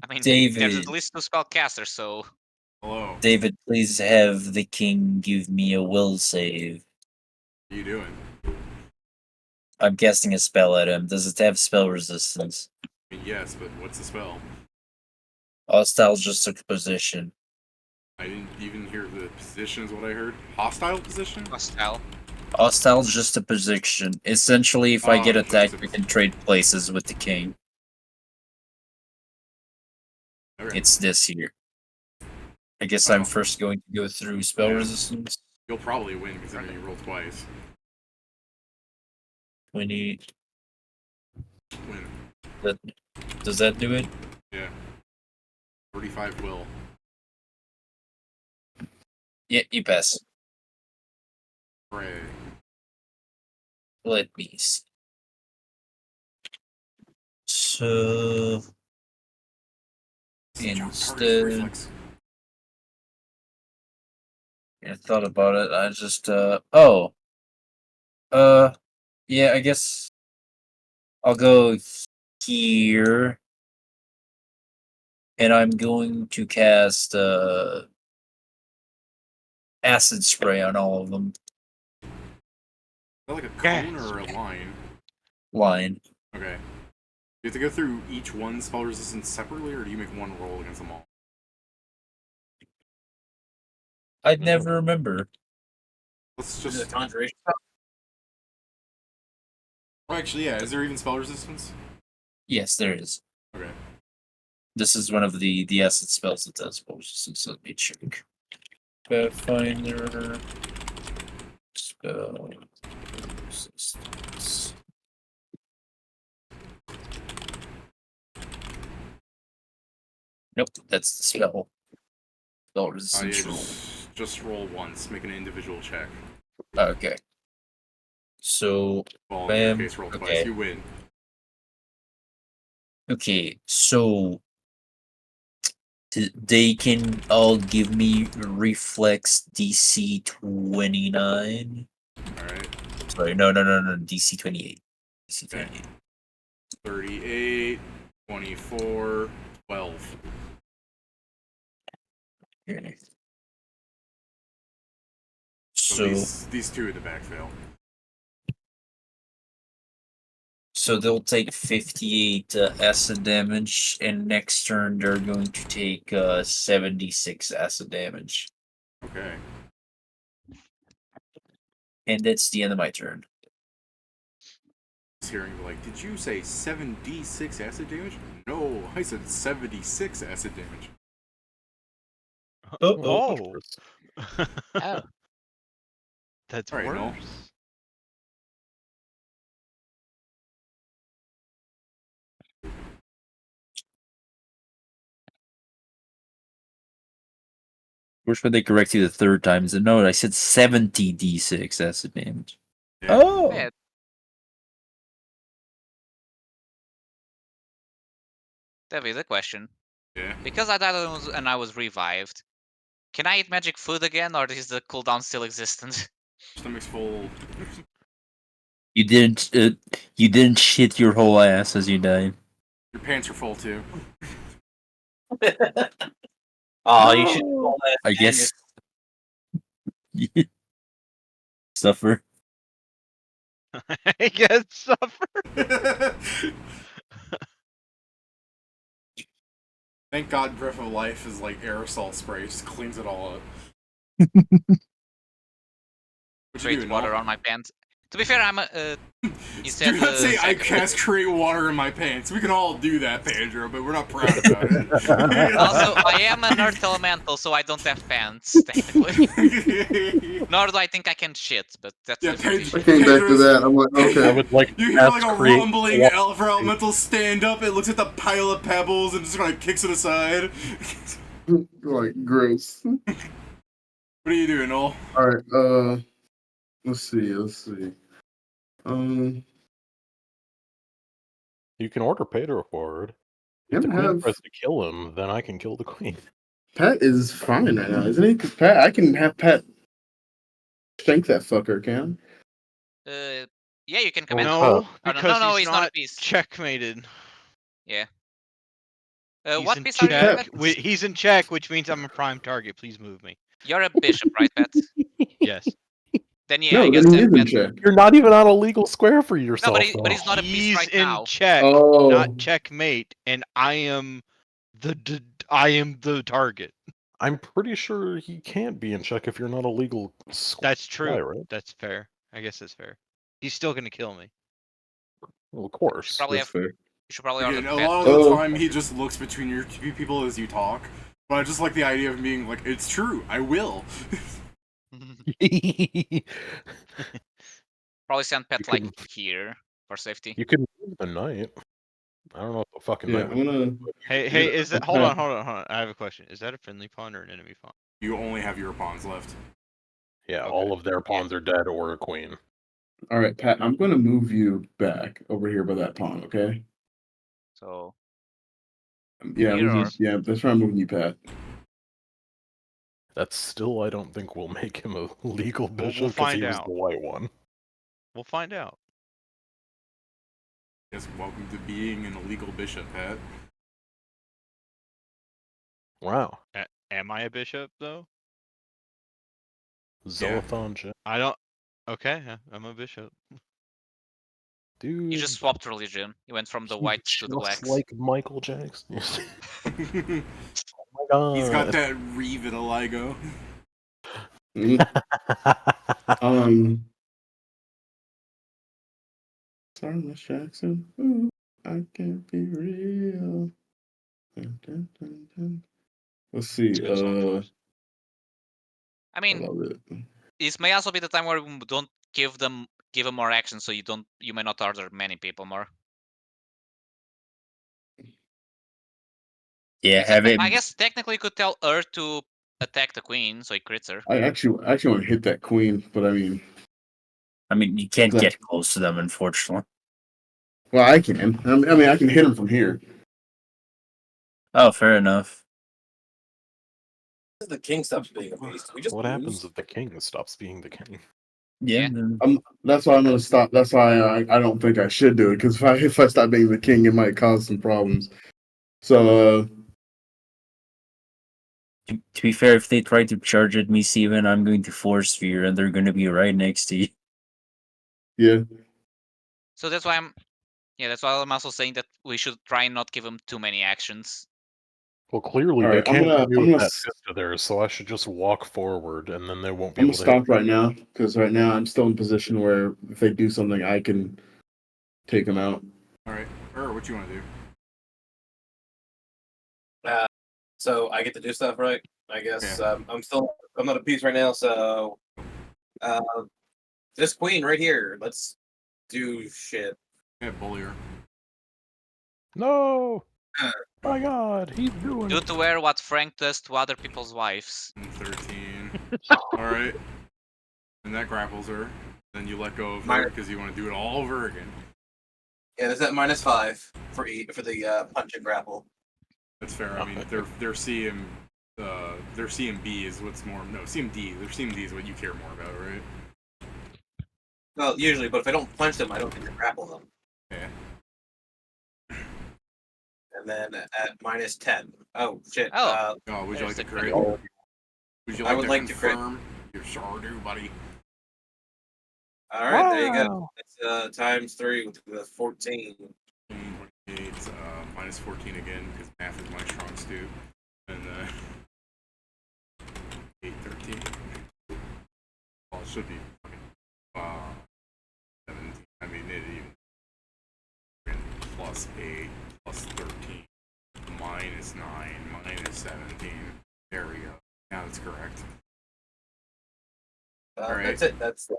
I mean, there's at David, least 2 spellcasters, so Hello. David, please have the king give me a will save. What are you doing? I'm casting a spell at him. Does it have spell resistance? I mean, yes, but what's the spell? Hostile just took a position. I didn't even hear the position. Is what I heard. Hostile position. hostile. Hostile's just a position. Essentially, if I get Oh, just attacked, a we can trade places with the king. Okay. It's this here. I guess I'm Wow. first going to go through spell Yeah. resistance. You'll probably win considering you rolled twice. 20. Win. Does that do it? Yeah. 35 will. Yeah, you pass. Hooray. Let me see. So Jump, target instead, reflex. I thought about it. I just yeah, I guess I'll go here, and I'm going to cast acid spray on all of them. Is that like a cone or a line? Line. Okay. Do you have to go through each one's spell resistance separately, or do you make one roll against them all? I'd never remember. Let's Is it just. a conjuration? Oh, actually, yeah. Is there even spell resistance? Yes, there is. Okay. This is one of the acid spells that does resistance. So let me check. Pathfinder spell resistance. Nope, that's the spell. Spell Yeah, resistance roll. just roll once. Make an individual check. Okay. So, Well, in your bam. case, roll twice. Okay. You win. Okay, so they can all give me reflex DC 29. Alright. Sorry, no, DC 28. DC 28. 38, 24, 12. Okay. So So, these two in the back fail. so they'll take 58 acid damage, and next turn they're going to take 76 acid damage. Okay. And that's the end of my turn. Just hearing like, did you say 7d6 acid damage? No, I said 76 acid damage. Oh, Oh. that's All right, worse. Noel. Wish when they correct you the third time. Is no, I said 70 d6 acid damage. Yeah. Oh! Yeah. David, a question. Yeah. Because I died and I was revived, can I eat magic food again, or is the cooldown still existent? Stomach's full. You didn't shit your whole ass as you died. Your pants are full too. Oh, you should. I guess. Suffer. I guess suffer. Thank God Breath of Life is like aerosol spray, just cleans it all up. What you Create doing, water Noel? on my pants. To be fair, I'm a. You said Do not say I second. cast create water in my pants. We can all do that, Pedro, but we're not proud about it. Also, I am an earth elemental, so I don't have pants, technically. Nor do I think I can shit, but that's Yeah, a different Pedro- I issue. came back to that. I'm like, I okay. would like You to hear like cast a create rumbling water. elf elemental stand up, it looks at the pile of pebbles and just kind of kicks it aside. Like gross. What are you doing, Noel? All right. Let's see. You can order Pedro forward. If Him the queen have tries to kill him, then I can kill the queen. Pat is fine right now, isn't he? Because Pat, I can have Pat shank that fucker, can? Yeah, you can command. Well, No, Oh, because no, he's not a not piece. checkmated. Yeah. He's What in piece are you? check. Pat? He's in check, which means I'm a prime target. Please move me. You're a bishop, right, Pat? Yes. Then yeah, I No, guess then he is in Pat. check. You're not even on a legal square for No, yourself, but he's not a piece He's right in now. check, Oh, not checkmate, and I am the target. I'm pretty sure he can't be in check if you're not a legal square, That's true. right? That's fair. I guess that's fair. He's still gonna kill me. Well, of You should course. probably that's have. fair. You should probably order Again, a Pat. lot of the Oh. time he just looks between your two people as you talk. But I just like the idea of being like, it's true, I will. Probably send Pat You like can- here for safety. You can move the knight. I don't know if the fucking Yeah, knight I'm would. gonna. Hey, is that? Hold on. I have a question. Is that a friendly pawn or an enemy pawn? You only have your pawns left. Yeah, Okay. all of their pawns are dead or a queen. All right, Pat. I'm gonna move you back over here by that pawn. Okay. So Yeah, Here or- yeah. That's where I'm moving you, Pat. That still, I don't think, will make him a legal we'll bishop because find he was out. the white one. We'll find out. Yes, welcome to being an illegal bishop, Pat. Wow. Am I a bishop though? Zelothon Jack. I don't. Okay, yeah, I'm a bishop. Dude. you just swapped religion. You went from the whites to the just blacks. like Michael Jackson. Oh He's my god. got that revitiligo. Sorry, Miss Jackson. Ooh, I can't be real. Dun, dun, dun, dun. Let's see. Good song choice. I I mean, love it. this may also be the time where we don't give them more action, so you may not order many people more. Yeah, have it. I guess technically you could tell Earth to attack the queen, so he crits her. I actually want to hit that queen, but I mean, You can't Exactly. get close to them, unfortunately. well, I can. I mean, I can hit him from here. Oh, fair enough. The king stops being a beast. We just What lose. happens if the king stops being the king? Yeah. Yeah. then- That's why I'm gonna stop. That's why I don't think I should do it, because if I stop being the king, it might cause some problems. So To be fair, if they try to charge at me, Steven, I'm going to force sphere, and they're going to be right next to you. yeah, So that's why I'm also saying that we should try and not give him too many actions. Well, clearly All they right, I'm can't gonna- do I'm gonna that s- fist of theirs, so I should just walk forward, and then they won't be I'm able gonna to hit. stop right now, because right now I'm still in a position where if they do something, I can take them out. Alright, what you want to do? So I get to do stuff, right? I guess Yeah. I'm not a piece right now, so this queen right here. Let's do shit. Yeah, bully her. No! My god, he's doing Do it. to wear what Frank does to other people's wives. 13. Alright. And that grapples her. Then you let go of her Minor- because you want to do it all over again. Yeah, there's that -5 for the punch and grapple. That's fair. I mean, their CM, their CMB is what's more. No, CMD. Their CMD is what you care more about, right? Well, usually, but if I don't punch them, I don't get to grapple them. Yeah. And then at -10. Oh shit. Oh. Oh, would you like There's to the crit? crit. Would you I like would to like to crit. confirm? You sure do, buddy. All right, there you go. It's ×3 with the 14. 28, -14 again because math is my strong suit, and 8, 13. Well, it should be uh, 17. I mean, it even +8, +13, -9, -17. There we go. Now that's correct. All right. That's it. That's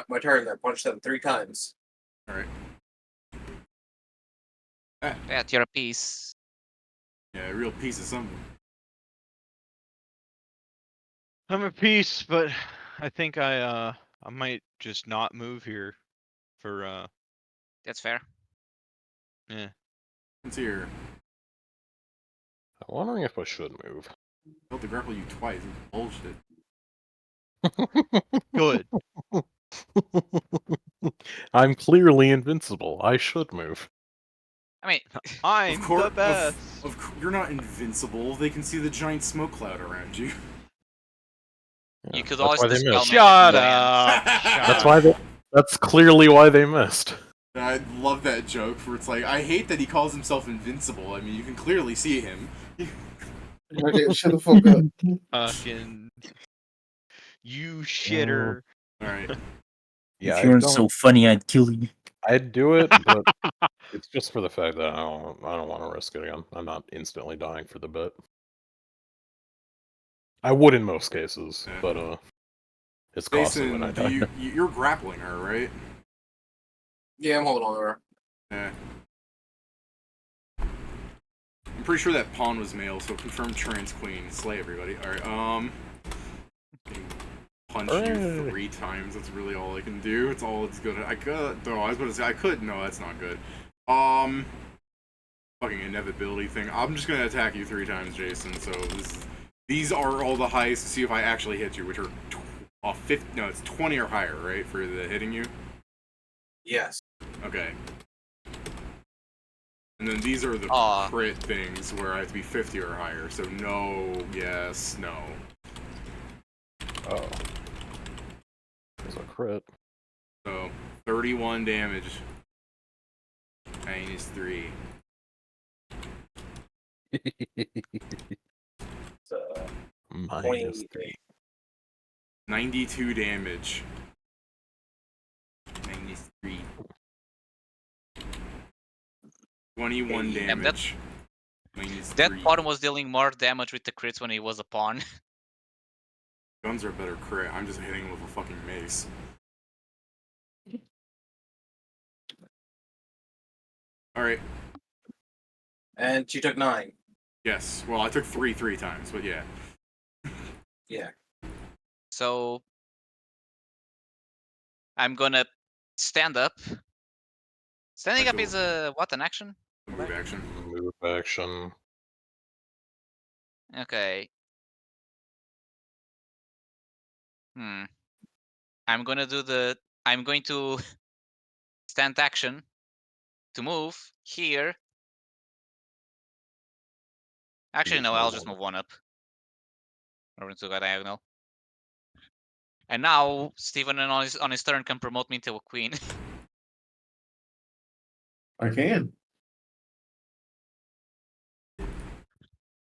my turn. I punched them 3 times. All right. Yeah, you're a piece. Yeah, a real piece of something. I'm a piece, but I think I might just not move here for That's fair. yeah. Let's hear. I'm wondering if I should move. I have to grapple you twice. It's bullshit. Good. I'm clearly invincible. I should move. I mean, I'm the best. You're not invincible. They can see the giant smoke cloud around you. you could that's always why they dispel missed. magic Shut with hands. up. That's why they. That's clearly why they missed. I love that joke where it's like, I hate that he calls himself invincible. I mean, you can clearly see him. Okay, shut the fuck up. Fucking you shitter. Alright. Yeah, if you weren't so funny, I'd kill you. I'd do it, but it's just for the fact that I don't want to risk it again. I'm not instantly dying for the bet. I would in most cases, Yeah. but it's costly when I Jason, die. you're grappling her, right? Yeah, I'm holding on to her. Yeah. I'm pretty sure that pawn was male, so confirm trans queen. Slay everybody. Alright, punch you 3 times. That's really all I can do. It's all it's good at. I could. No, I was going to say I could. No, that's not good. Fucking inevitability thing. I'm just gonna attack you 3 times, Jason. So these are all the highest to see if I actually hit you, which are 50. No, it's 20 or higher, right, for the hitting you. Yes. Okay. And then these are the crit things where I have to be 50 or higher. So no, yes, no. Oh. There's a crit. So 31 damage. -3. -3. 92 damage. -3. 21 Damn, damage. that -3. pawn was dealing more damage with the crits when he was a pawn. Guns are better crit. I'm just hitting him with a fucking mace. Alright. And she took 9. Yes. Well, I took 3 times, but yeah. Yeah. So I'm gonna stand up. Standing up is what, an action? Move action. Move action. Okay. I'm going to stand action to move here. Actually, no, I'll just move 1 up. Over to a diagonal. And now Steven on his turn can promote me into a queen. I can.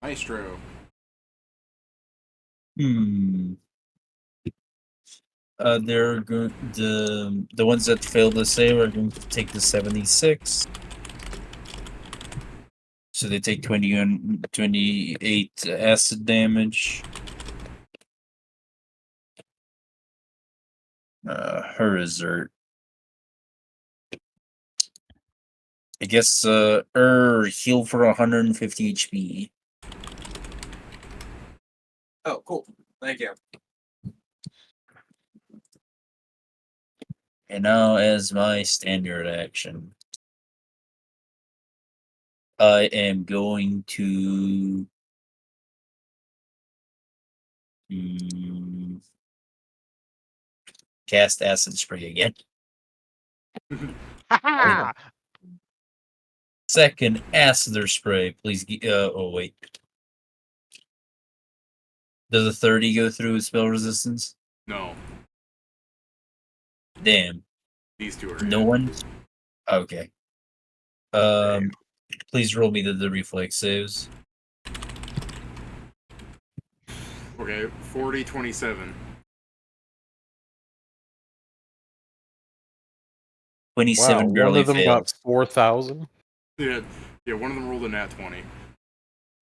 Maestro. They're the ones that failed the save are going to take the 76. So they take 28 acid damage. Her is hurt. I guess heal for 150 HP. Oh, cool. Thank you. And now, as my standard action, I am going to cast Acid Spray again. Ha Second, acid spray. Please. Oh wait. Does a 30 go through with spell resistance? No, Damn. these two are. No hit. one. Okay. Please roll me the reflex saves. Okay, 40, 27. 27 Wow, barely one of them got fails. 4,000. Yeah, one of them rolled a nat 20.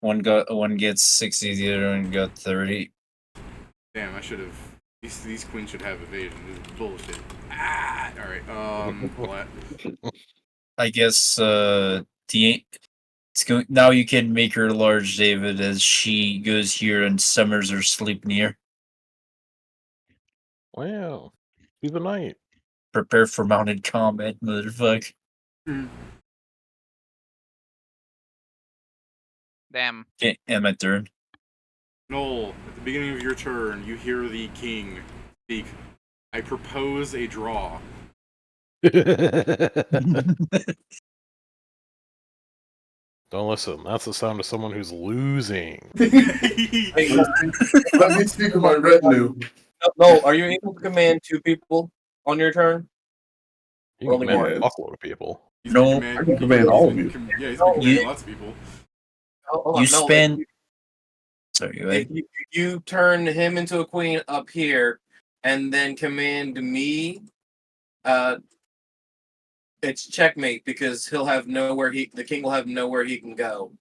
One gets 60, the other one got 30. Damn, I should have. These queens should have evasion. This is bullshit. Ah! Alright, what? I guess it's going now. You can make her large, David, as she goes here and summers her sleep near. Wow. Be the knight. Prepare for mounted combat, motherfucker. Damn. Okay, and my turn. Noel, at the beginning of your turn, you hear the king speak. I propose a draw. Don't listen. That's the sound of someone who's losing. Hey, let me speak with my retinue. No, are you able to command 2 people on your turn? You can Only command a one. fuckload of people. He's No. been I can command all of you. Yeah, he's been commanding You- lots of people. Hold on, You no, spend. if Sorry, go ahead. you turn him into a queen up here, and then command me, it's checkmate because he'll have nowhere the king will have nowhere he can go.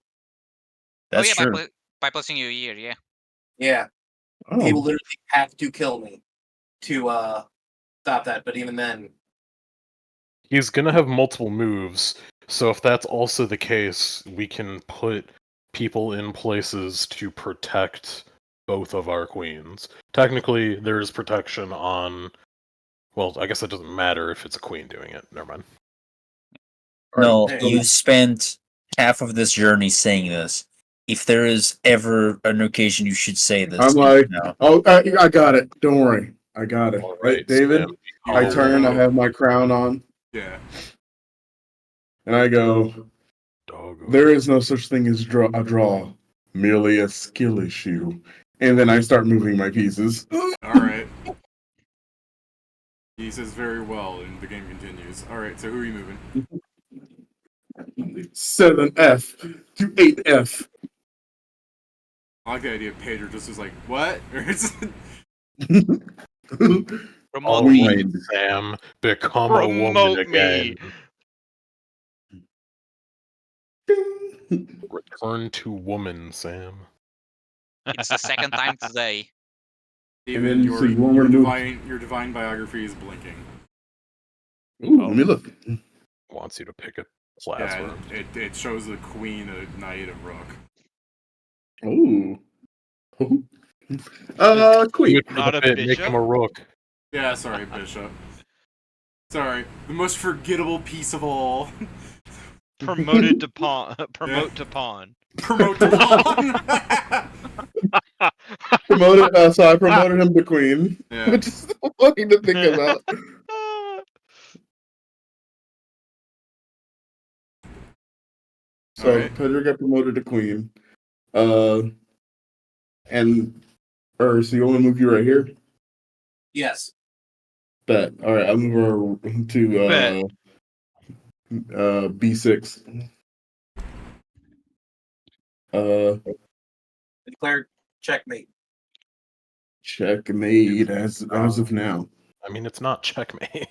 That's oh yeah, true. by placing you here, yeah. Yeah, Oh, he will literally have to kill me to stop that. But even then, He's gonna have multiple moves, so if that's also the case, we can put people in places to protect both of our queens. Technically, there's protection on. Well, I guess it doesn't matter if it's a queen doing it. Never mind. No, Alright, you've spent half of this journey saying this. If there is ever an occasion you should say this, I'm it's like, now. oh, I got it. Don't worry, I got it. All Right, right, David. Sam, You I hear, turn. I have my crown on, Yeah. and I go. Doggo. There is no such thing as a draw, merely a skill issue. And then I start moving my pieces. Alright. He says very well, and the game continues. Alright, so who are you moving? 7F to 8F. I like the idea of Pedro just is like, what? Promote All me. right, Sam, become a woman Promote me. again. Return to woman, Sam. It's the second time today. Even then, your, so you want me to move? your divine biography is blinking. Ooh, let me look. Wants you to pick a Yeah, classroom. it shows the queen, a knight, a rook. Ooh. Queen. Not a Make bishop? him a rook. Yeah, sorry, bishop. Sorry, the most forgettable piece of all. Promoted to pawn. Promote to pawn. Promote to pawn. Promoted. So I promoted him to queen, Yeah. which is so funny to think about. So Alright. Pedro got promoted to queen. And so you want me to move you right here? yes, Bet. All right, I'll move her to Bet. B6. declare checkmate. Checkmate as of now. I mean, it's not checkmate.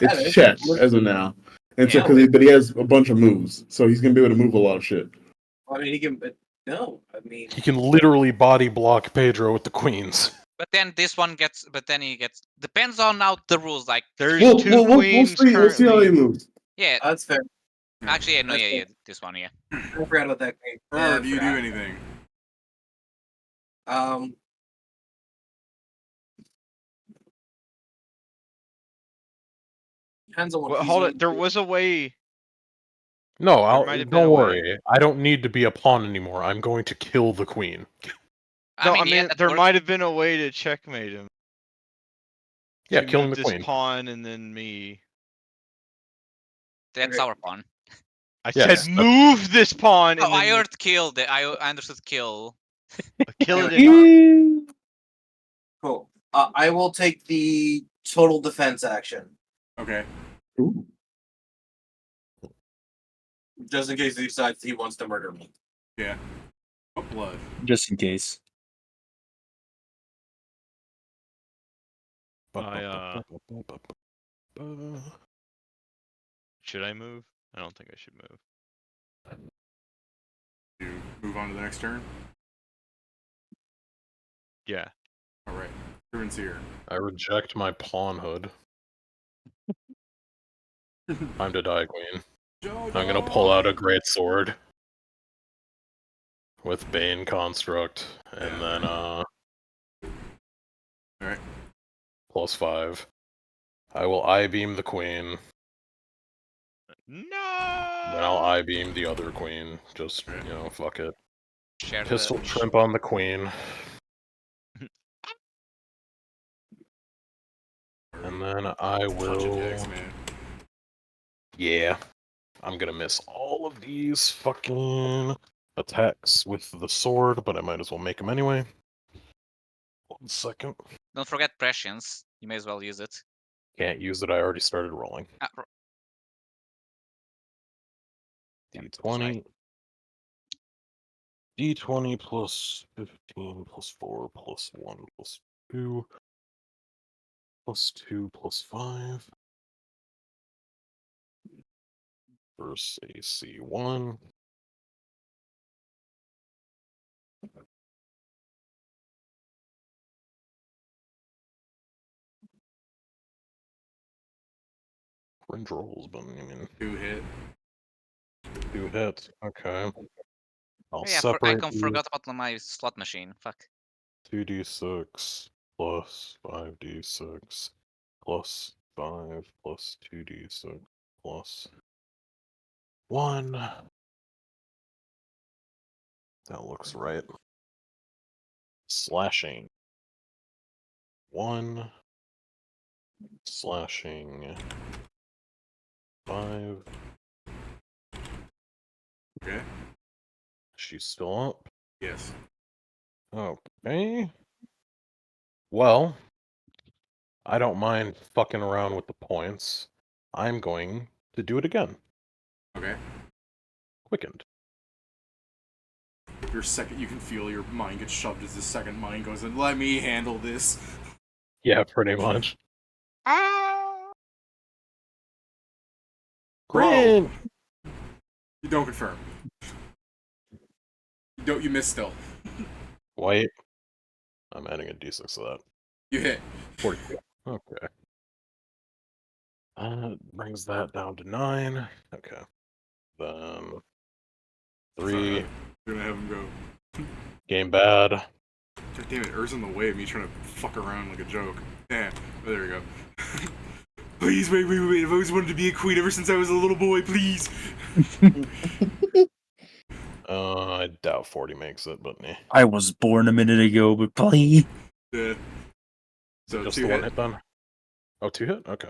It's check as of now. And so, Yeah. but he has a bunch of moves, so he's gonna be able to move a lot of shit. I mean, he can. But no, I mean, He can literally body block Pedro with the queens. But then this one gets. But then he gets. Depends on now the rules. Like There's We'll, 2 we'll queens see. We'll see how he currently. moves. yeah. that's fair. Actually, yeah, no, That's yeah, fair. yeah. This one, yeah. I forgot about that queen. Or Yeah, I do you do forgot. anything? Depends on what Well, he's hold gonna it. There do. was a way. No, might have been don't a way. worry. I don't need to be a pawn anymore. I'm going to kill the queen. I No, mean, I mean yeah, that there works. might have been a way to checkmate him. Yeah, He killing moved the this queen. pawn and then me. That's our pawn. I Yes, said move this pawn, Oh, and I then heard kill. I understood kill. kill it did not. Cool. I will take the total defense action, Okay. just in case he decides he wants to murder me. Yeah. Oh, blood. Just in case. Should I move? I don't think I should move. You move on to the next turn. Yeah. All right. Everyone's here. I reject my pawn hood. Time to die, queen. I'm gonna pull out a great sword with Bane Construct, and then Alright. +5. I will I-beam the queen. No. Then I'll I-beam the other queen. Just, fuck it. Share Pistol the. trimp on the queen. And then I Touch will... attacks, man. Yeah. I'm gonna miss all of these fucking attacks with the sword, but I might as well make them anyway. 1 second. Don't forget prescience. You may as well use it. Can't use it, I already started rolling. D20. D20 plus 15 plus 4 plus 1 plus 2 plus 2 plus 5 versus AC1. Fringe rolls, but I mean, 2 hit. 2 hits. Okay. I'll Oh, yeah, I separate these. forgot about my slot machine. Fuck. 2d6 plus 5d6 plus 5 plus 2d6 plus 1. That looks right. Slashing. 1. Slashing. 5. Okay. She's still up. Yes. Okay. Well, I don't mind fucking around with the points. I'm going to do it again. Okay. Quickened. Your second, you can feel your mind get shoved as the second mind goes in. Let me handle this. Yeah, pretty much. Bro. Grin! You don't confirm. You miss still. White. I'm adding a d6 to that. You hit. 42. Okay. Brings that down to 9. Okay. Then 3. You're gonna have him go. Game bad. God damn it, Ur's in the way of me trying to fuck around like a joke. Yeah, there we go. Please, wait. I've always wanted to be a queen ever since I was a little boy, please. I doubt 40 makes it, but nah. I was born a minute ago, but please. Yeah. So Just 2 the hit. 1 hit then? Oh, 2 hit? Okay.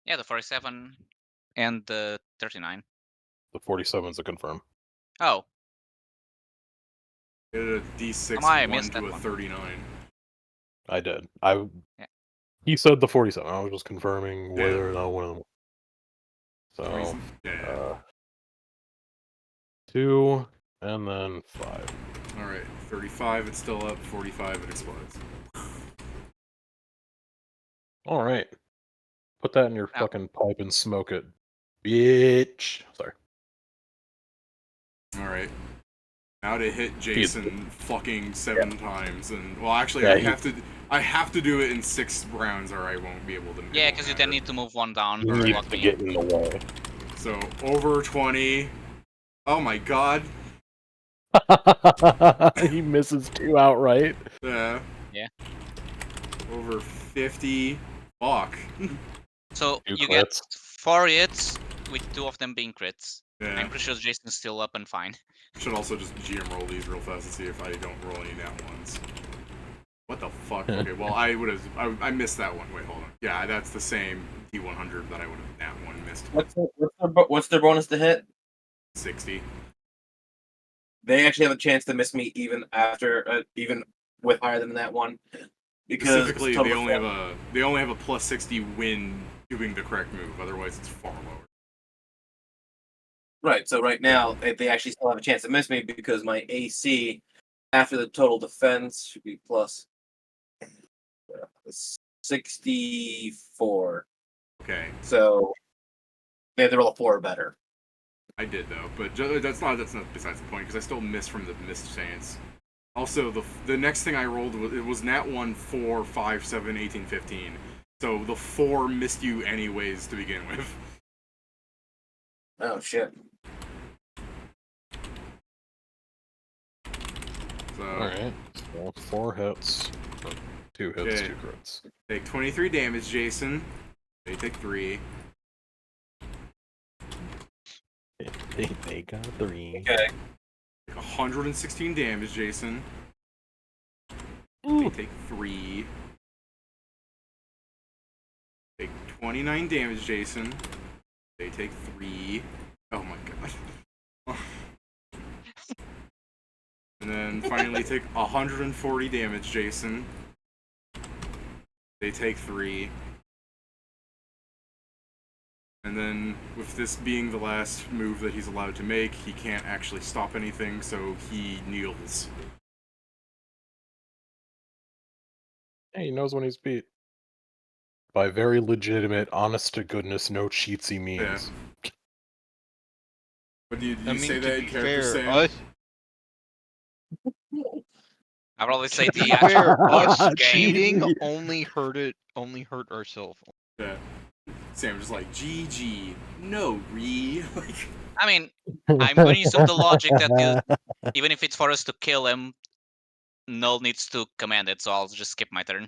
Yeah, the 47 and the 39. The 47's a confirm. Oh, Get a d6 I 1 missed to that a one. 39. I did. Yeah. He said the 47. I was just confirming Yeah. whether or not one of them. So, Yeah. 2, and then 5. Alright, 35, it's still up. 45, it explodes. Alright. Put that in your Ow. fucking pipe and smoke it. Bitch. Sorry. Alright. Now to hit Jason fucking 7 times, and well, actually, Yeah, I have to do it in 6 rounds, or I won't be able to. yeah, because you then need to move one down. He to needs block to me. get in the way. So over 20. Oh my god. He misses 2 outright. Yeah. Over 50. Fuck. So 2 you get crits. 4 hits with 2 of them being crits. Yeah. I'm pretty sure Jason's still up and fine. Should also just GM roll these real fast and see if I don't roll any nat ones. What the fuck? Okay, well, I missed that one. Wait, hold on. Yeah, that's the same T100 that I would have that one missed. What's their bonus to hit? 60. They actually have a chance to miss me even after, even with higher than that one. Because Specifically, they only have a plus 60 when doing the correct move. Otherwise, it's far lower. Right. So right now, they actually still have a chance to miss me because my AC after the total defense should be plus 64. Okay, So they have to roll a 4 or better. I did though, but that's not besides the point because I still missed from the missed chance. Also, the next thing I rolled was nat 1, 4, 5, 7, 18, 15. So the 4 missed you anyways to begin with. Oh shit. So Alright. So 4 hits. 2 hits, Okay. 2 crits. take 23 damage, Jason. They take 3. They got 3. Okay. Take 116 damage, Jason. Ooh. They take 3. Take 29 damage, Jason. They take 3. Oh my god. And then finally take 140 damage, Jason. They take 3. And then, with this being the last move that he's allowed to make, he can't actually stop anything, so he kneels. Hey, he knows when he's beat. By very legitimate, honest to goodness, no cheatsy means. But do you I mean, say to that in be character, fair, Sam? us I probably say to be the actual fair, us game. cheating only hurt ourselves. Yeah. Sam just like, GG, no re. Like, I mean, I'm going to assume the logic that even if it's for us to kill him, Null needs to command it, so I'll just skip my turn.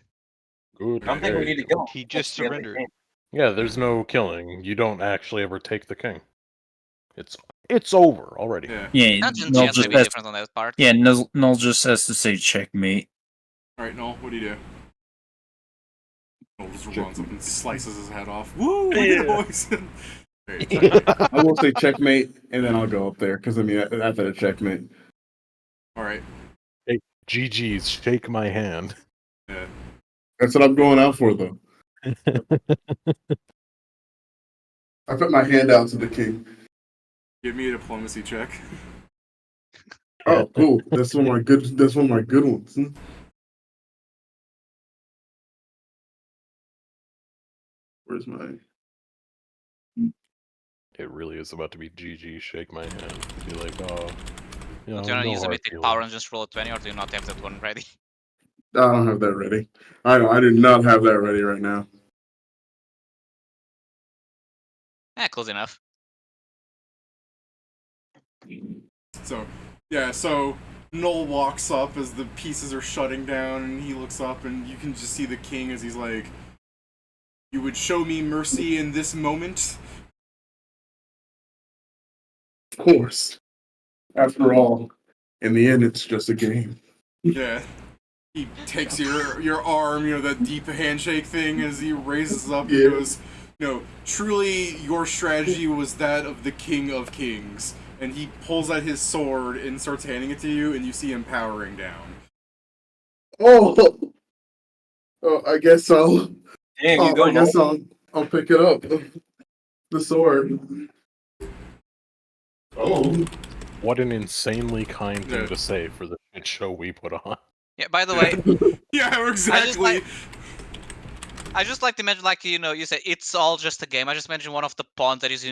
Good. I don't think we need to kill him. He just surrendered. Yeah, there's no killing. You don't actually ever take the king. It's over already. yeah. Yeah, Dungeon Null chance may just be has, different on that part. yeah, Null just has to say checkmate. Alright, Noel, what do you do? Noel just runs up and slices his head off. Woo! We did it, boys! I will say checkmate, and then I'll go up there because I mean after the checkmate. Alright, Hey, GG's, shake my hand. yeah. That's what I'm going out for, though. I put my hand out to the king. Give me a diplomacy check. Oh, cool. That's one of my good. That's one of my good ones. Where's my? It really is about to be GG, shake my hand. Be like, oh, you know, Do you want to no use a hard mythic feelings. power and just roll a 20, or do you not have that one ready? I don't have that ready. I know. I do not have that ready right now. Close enough. So, yeah, so Noel walks up as the pieces are shutting down, and he looks up, and you can just see the king as he's like, "You would show me mercy in this moment?" Of course. After all, in the end, it's just a game. Yeah. He takes your arm, you know, that deep handshake thing, as he raises up and Yeah. goes, "No, truly your strategy was that of the King of Kings." And he pulls out his sword and starts handing it to you, and you see him powering down. Oh, I guess so. Damn, you go. I guess I'll pick it up. The sword. Oh. What an insanely kind thing Yeah. to say for the shit show we put on. Yeah, by the way, Yeah, exactly. I just like to mention, like, you said it's all just a game. I just mentioned one of the pawns that is,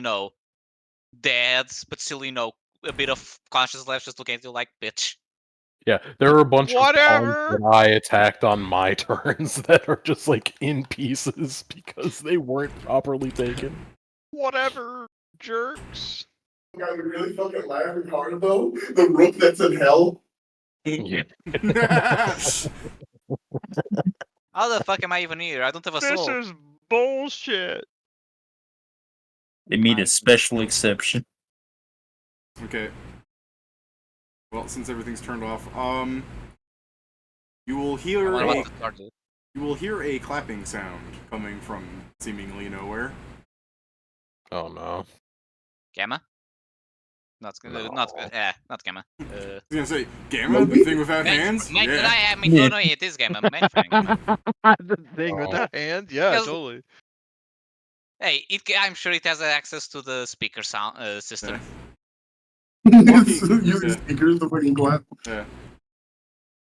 dead, but still, a bit of conscience left, just looking at you like, bitch. Yeah, there are a bunch of Whatever. pawns that I attacked on my turns that are just like in pieces because they weren't properly taken. Whatever, jerks. Got me really fucking laughing hard though. The rook that's in hell. Yeah. How the fuck am I even here? I don't have a This soul. is bullshit. They made a special exception. Okay. Well, since everything's turned off, You will I hear wonder a what the start is. you will hear a clapping sound coming from seemingly nowhere. Oh no. Gamma? Not good. No. Not good. Not Gamma. I was gonna say, Gamma, the thing without hands? Yeah. Oh no, it is Gamma. Mainframe. The thing with Oh. the hands? Yeah, Because- totally. Hey, I'm sure it has access to the speaker sound system. Using Yeah. speakers to fucking clap. Yeah.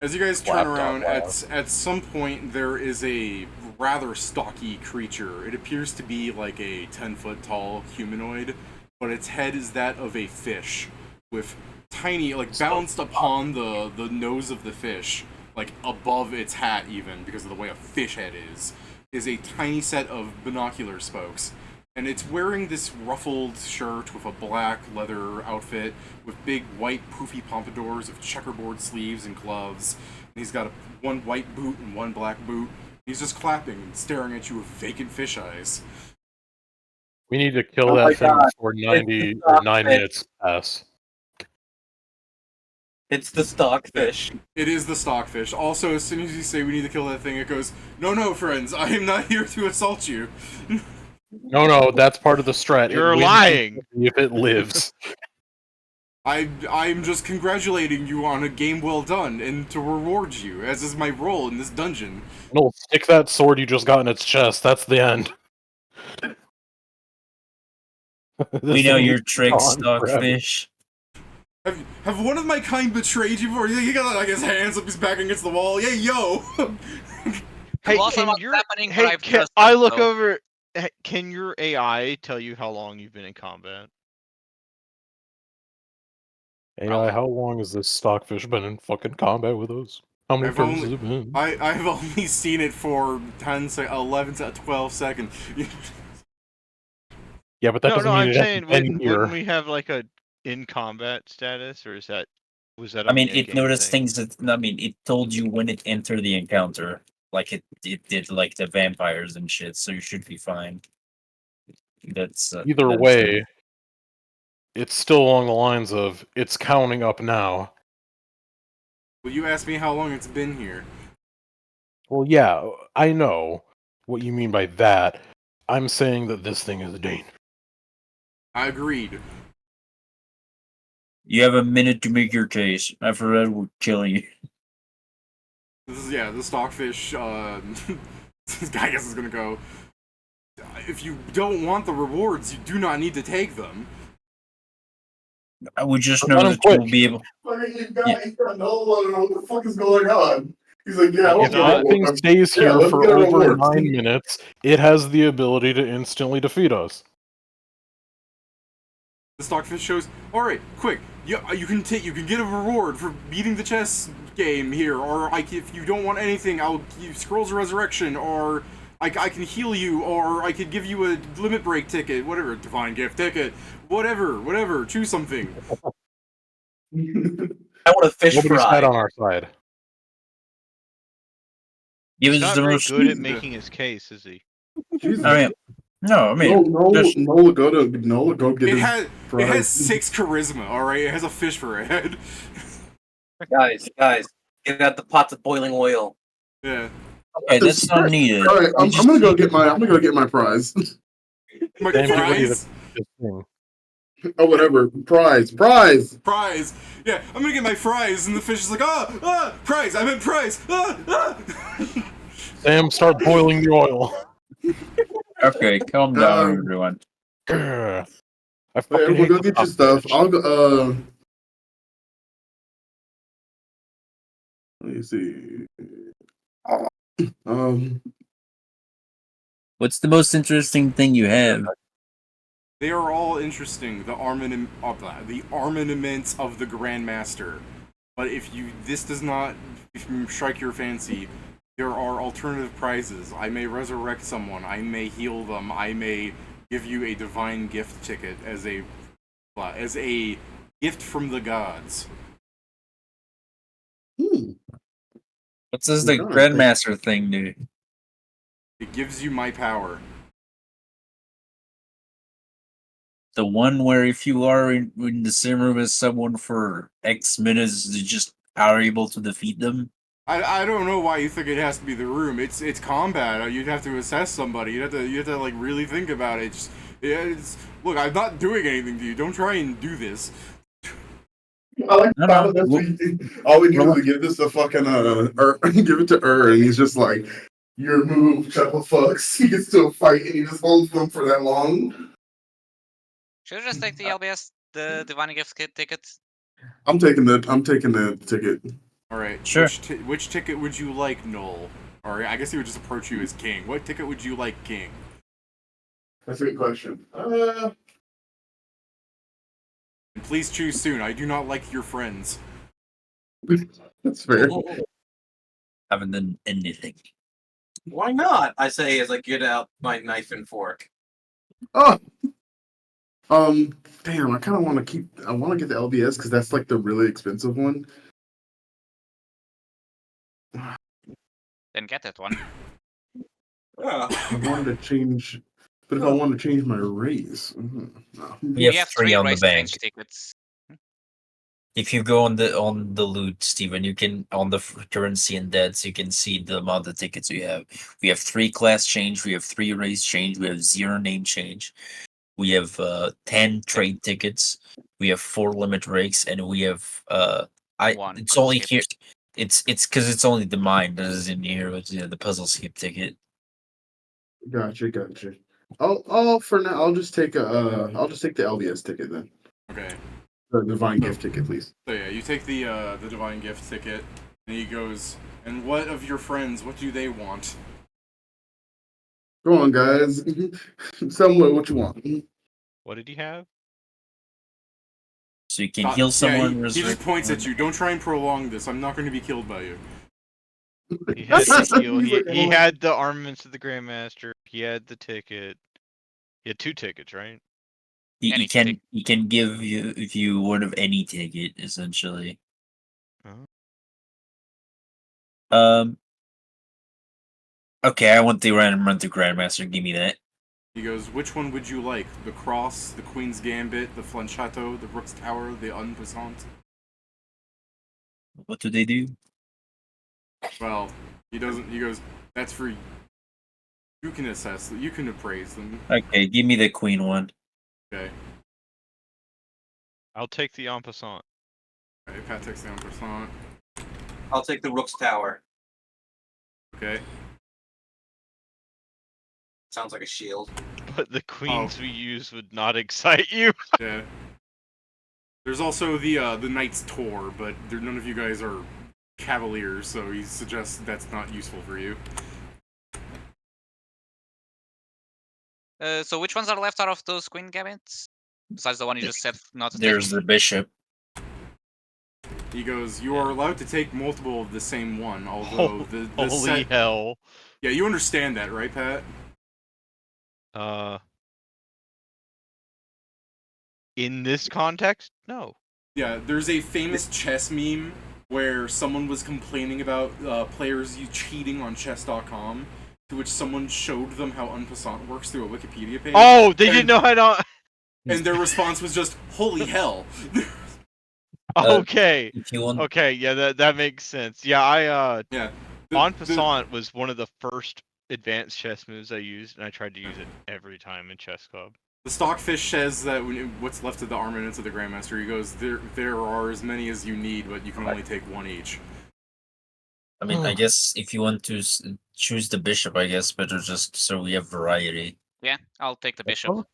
As you guys turn Laptop around, loud. at some point there is a rather stocky creature. It appears to be like a 10-foot tall humanoid, but its head is that of a fish, with tiny, like balanced upon the nose of the fish, like above its hat even, because of the way a fish head is a tiny set of binocular spokes. And it's wearing this ruffled shirt with a black leather outfit with big white poofy pompadours of checkerboard sleeves and gloves. And he's got one white boot and one black boot. He's just clapping and staring at you with vacant fish eyes. We need to kill Oh that my thing God. before It's 90 the or 9 stockfish. minutes pass. It's the stockfish. It is the stockfish. Also, as soon as you say we need to kill that thing, it goes, "No, friends, I am not here to assault you." No, that's part of the strat. It You're wins lying. if it lives. I'm just congratulating you on a game well done, and to reward you, as is my role in this dungeon. No, stick that sword you just got in its chest. That's the end. We This know thing your is trick, gone forever. stockfish. Have one of my kind betrayed you before? He got like his hands up his back against the wall. Yeah, yo. Hey, Also, can what's your happening, but hey, I've can just I done look so. over? Can your AI tell you how long you've been in combat? AI, how long has this stockfish been in fucking combat with us? How many I've turns only- has it been? I've only seen it for 11 to 12 seconds. Yeah, but that No, doesn't no, mean I'm it saying hasn't been here. wouldn't we have like a in combat status, or was that? I mean, only a it game noticed thing? things that, I mean, it told you when it entered the encounter. Like it did like the vampires and shit, so you should be fine. That's Either that's- way, it's still along the lines of it's counting up now. Well, you asked me how long it's been here. Well, yeah, I know what you mean by that. I'm saying that this thing is dangerous. I agreed. You have a minute to make your case. After that, we're killing you. This is the stockfish. This guy, I guess, is gonna go. If you don't want the rewards, you do not need to take them. I would just Let know him that quit. you'll be able. Fucking you got no one know what the fuck is going on. He's like, yeah, If If not- that thing stays Yeah, here let's for get a over reward. 9 minutes, it has the ability to instantly defeat us. The stockfish shows. All right, quick. You can get a reward for beating the chess game here, or if you don't want anything, I'll give you Scrolls of Resurrection, or I can heal you, or I could give you a limit break ticket, whatever, divine gift ticket, whatever. Choose something. I want a fish Nobody's fry. head on our side. Give He's us not the very most. good at making his case, is he? Jesus. I mean, no, I mean, just- Nola, go get It his has fries. 6 charisma. All right, it has a fish for a head. Guys, get out the pots of boiling oil. Yeah, okay, that's not needed. All right, We I'm just gonna go need- get my prize. my Damn, get ready prize. This thing. Oh, whatever. Prize. Prize. Yeah, I'm gonna get my fries, and the fish is like, prize. I meant prize. Sam, start boiling the oil. Okay, calm down, Um, everyone. Grr. I Wait, fucking everyone, hate go the get your stockfish. stuff. I'll go. Let me see. Um, What's the most interesting thing you have? They are all interesting. The armaments of the Grandmaster. But if this does not strike your fancy, there are alternative prizes. I may resurrect someone. I may heal them. I may give you a divine gift ticket as a gift from the gods. What does the God, Grandmaster thing do? It gives you my power. The one where if you are in the same room as someone for X minutes, you just are able to defeat them? I don't know why you think it has to be the room. It's combat. You'd have to assess somebody. You have to like really think about it. Look, I'm not doing anything to you. Don't try and do this. I like No, the thought no. of this. Well, All we do well, is give this to fucking give it to and he's just like, your move, chuckle fucks. He gets to a fight and he just holds them for that long. Should we just take the LBS, the Divine Gift ticket? I'm taking the ticket. All right. Sure. Which ticket would you like, Noel? Or I guess he would just approach you as king. What ticket would you like, king? That's a good question. And please choose soon. I do not like your friends. That's fair. haven't done anything. Why not? I say as I get out my knife and fork. Oh, damn! I kind of want to keep. I want to get the LBS because that's like the really expensive one. Then get that one. I wanted to change, but if I want to change my race, no. We have three on the race bank. change tickets. If you go on the loot, Steven, you can on the currency and deads, you can see the amount of tickets we have. We have 3 class change, we have 3 race change, we have 0 name change, we have 10 trade tickets, we have 4 limit rakes, and we have One it's puzzle only skip. here. It's because it's only the mine that is in here with the puzzle skip ticket. Gotcha. I'll for now. I'll just take I'll just take the LBS ticket then. Okay. The divine gift ticket, please. So yeah, you take the divine gift ticket, and he goes. And what of your friends? What do they want? Go on, guys. Tell me what you want. What did he have? So you can heal someone. Yeah, he just points at you. Don't try and prolong this. I'm not going to be killed by you. He had the heal. He's like, He "Oh." had the armaments of the Grandmaster. He had the ticket. He had 2 tickets, right? He can give you if you one of any ticket essentially. Oh. Okay, I want the random run through Grandmaster. Give me that. He goes, which one would you like? The Cross, the Queen's Gambit, the Flanchato, the Rook's Tower, the En Passant? What do they do? Well, he doesn't. He goes, that's for you. You can assess. You can appraise them. Okay, give me the Queen one. Okay. I'll take the en passant. Okay, Pat takes the En Passant. I'll take the Rook's Tower. Okay. Sounds like a shield. But the queens we use would not excite you. Yeah. There's also the Knight's Tour, but none of you guys are Cavaliers, so he suggests that's not useful for you. So which ones are left out of those Queen Gambits? Besides the one you just said not to There's the Bishop. He goes, you are allowed to take multiple of the same one, although the Holy set... hell. Yeah, you understand that, right, Pat? In this context, no. Yeah, there's a famous chess meme where someone was complaining about players cheating on chess.com, to which someone showed them how En Passant works through a Wikipedia page. Oh, they didn't know how to... And their response was just, holy hell. Okay. If you want... Okay, yeah, that makes sense. Yeah, Yeah. En Passant was one of the first advanced chess moves I used, and I tried to use it every time in chess club. The Stockfish says that what's left of the armaments of the Grandmaster, he goes, there are as many as you need, but you can only take one each. I mean, I guess if you want to choose the Bishop, I guess better just so we have variety. Yeah, I'll take the Bishop.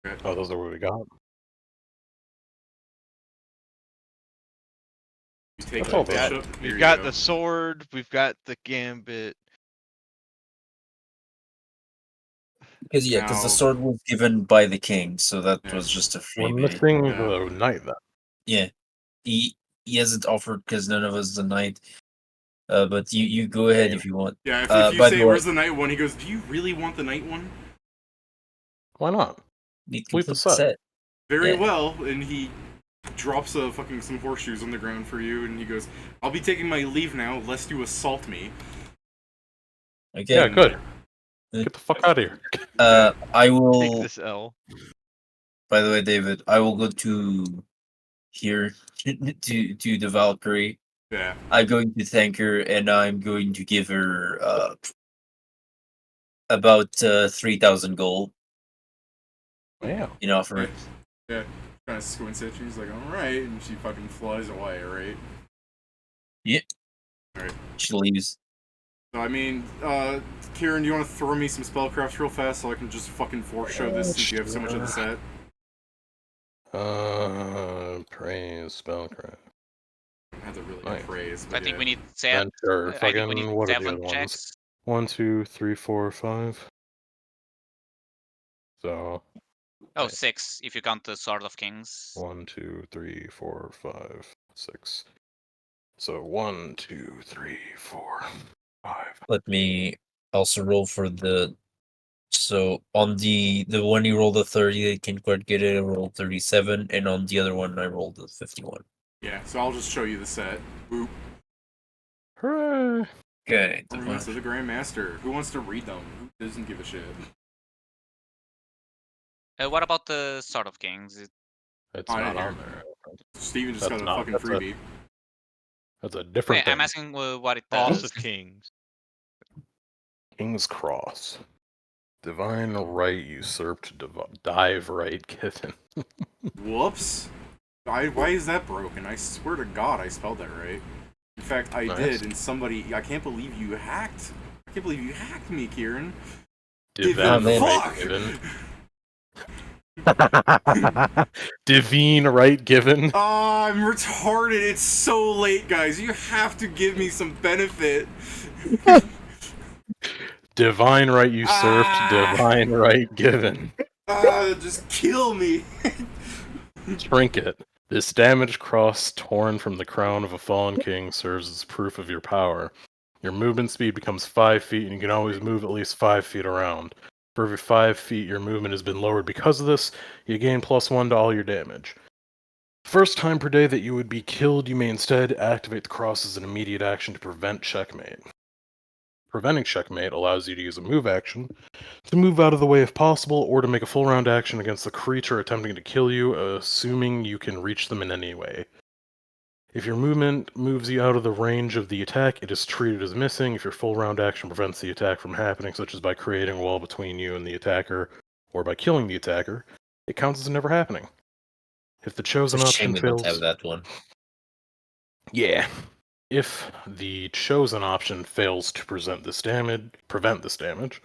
Okay. Oh, those are what we got. You take That's the all they have. Bishop. Here We've you got go. the sword, we've got the gambit. Because Now- the sword was given by the king, so that Yeah. was just a We're freebie. missing Yeah. the knight then. Yeah, he hasn't offered because none of us the knight. But you go ahead if you want. Yeah, if you by say the way- where's the Knight one, he goes, do you really want the Knight one? Why not? We Complete the set. set. Very Yeah. well, and he drops some horseshoes on the ground for you, and he goes, I'll be taking my leave now, lest you assault me. Okay. Yeah, good. Get the fuck out of here. I Take will. this L. By the way, David, I will go to here to the Valkyrie. Yeah. I'm going to thank her, and I'm going to give her about 3,000 gold Wow. in offering. Yeah. Kind of squints at you. He's like, all right, and she fucking flies away, right? Yep. Alright. She leaves. So I mean, Kieran, do you want to throw me some spellcrafts real fast so I can just fucking foreshow this since you have so much of the set? Praise spellcraft. I have to really Nice. praise. I But think yeah. we need set. Venture. I think we need Fucking. What are the 7 other ones? checks. 1, 2, 3, 4, 5. So. Oh, Nice. 6 if you count the Sword of Kings. 1, 2, 3, 4, 5, 6. So 1, 2, 3, 4, 5. Let me also roll for the. So on the one you rolled a 30, I can't quite get it. I rolled 37, and on the other one I rolled a 51. Yeah, so I'll just show you the set. Boop. Hooray! Okay. Ornaments of the Grandmaster. Who wants to read them? Who doesn't give a shit? What about the Sword of Kings? It's I not didn't on hear there. Steven just That's got a not- fucking that's a- freebie. That's a different Wait, thing. I'm asking what it Cross does. of Kings. King's Cross. Divine right usurped, dive right given. Whoops. Why is that broken? I swear to God I spelled that right. In fact, I Nice. did, and somebody... I can't believe you hacked. I can't believe you hacked me, Kieran. Divine Given. right Fuck! given. Divine right given. I'm retarded. It's so late, guys. You have to give me some benefit. Divine right usurped, divine right given. Just kill me. Trinket. This damaged cross torn from the crown of a fallen king serves as proof of your power. Your movement speed becomes 5 feet, and you can always move at least 5 feet around. For every 5 feet your movement has been lowered because of this, you gain +1 to all your damage. First time per day that you would be killed, you may instead activate the cross as an immediate action to prevent checkmate. Preventing checkmate allows you to use a move action to move out of the way if possible, or to make a full round action against the creature attempting to kill you, assuming you can reach them in any way. If your movement moves you out of the range of the attack, it is treated as missing. If your full round action prevents the attack from happening, such as by creating a wall between you and the attacker, or by killing the attacker, it counts as never happening. If the It's a chosen shame option we don't fails... have that one. Yeah. If the chosen option fails to prevent this damage,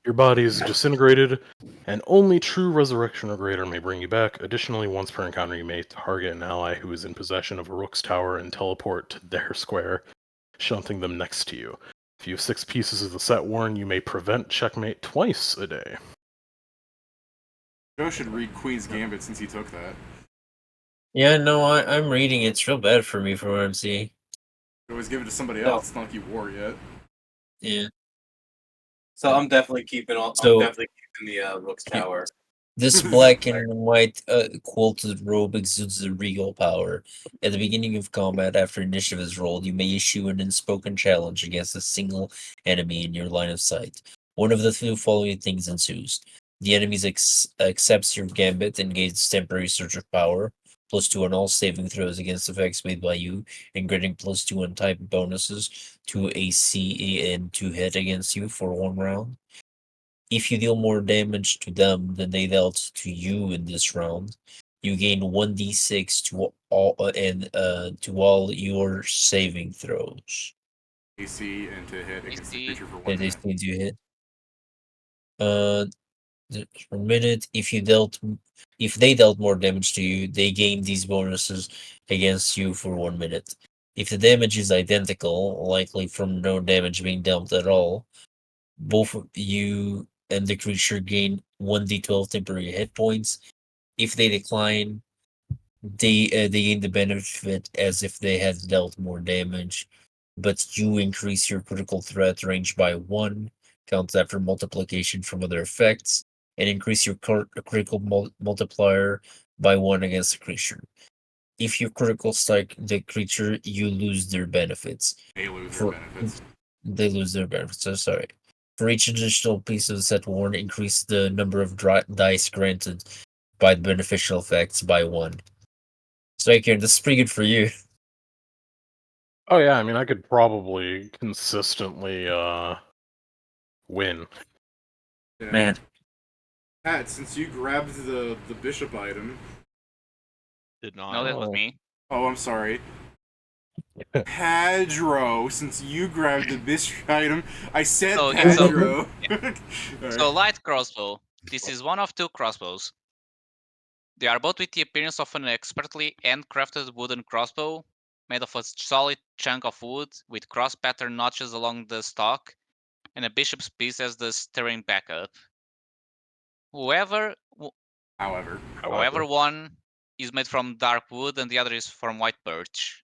your body is disintegrated, and only true resurrection or greater may bring you back. Additionally, once per encounter, you may target an ally who is in possession of a Rook's Tower and teleport to their square, shunting them next to you. If you have 6 pieces of the set worn, you may prevent checkmate twice a day. Joe should read Queen's Gambit since he took that. Yeah, no, I'm reading. It's real bad for me from what I'm seeing. You always give it to somebody No. else. It's not like you wore it yet. Yeah. So I'm definitely keeping So- the Rook's Tower. This black and white quilted robe exudes a regal power. At the beginning of combat, after initiative is rolled, you may issue an unspoken challenge against a single enemy in your line of sight. One of the two following things ensues. The enemy accepts your gambit and gains temporary surge of power, +2 on all saving throws against effects made by you, and granting +2 on type bonuses to AC and to hit against you for 1 round. If you deal more damage to them than they dealt to you in this round, you gain 1d6 to all your saving throws. AC and to hit against the AC. creature for 1 That minute. is going to hit. Per minute. If they dealt more damage to you, they gain these bonuses against you for 1 minute. If the damage is identical, likely from no damage being dealt at all, both of you and the creature gain 1d12 temporary hit points. If they decline, they gain the benefit as if they had dealt more damage, but you increase your critical threat range by 1, counts after multiplication from other effects, and increase your critical multiplier by 1 against the creature. If you critical strike the creature, you lose their benefits. They lose their benefits. They lose their benefits. So sorry. For each additional piece of the set worn, increase the number of dice granted by the beneficial effects by 1. So, Kieran, this is pretty good for you. Oh yeah, I mean, I could probably consistently win. Yeah. Man, Pat, since you grabbed the bishop item. Did not. No, that was Oh. me. Oh, I'm sorry. Pedro, since you grabbed the bishop item, I said So, okay, so- Pedro. So light crossbow. This is one of two crossbows. They are both with the appearance of an expertly handcrafted wooden crossbow, made of a solid chunk of wood with cross pattern notches along the stock, and a bishop's piece as the steering backup. However, However, one is made from dark wood and the other is from white birch.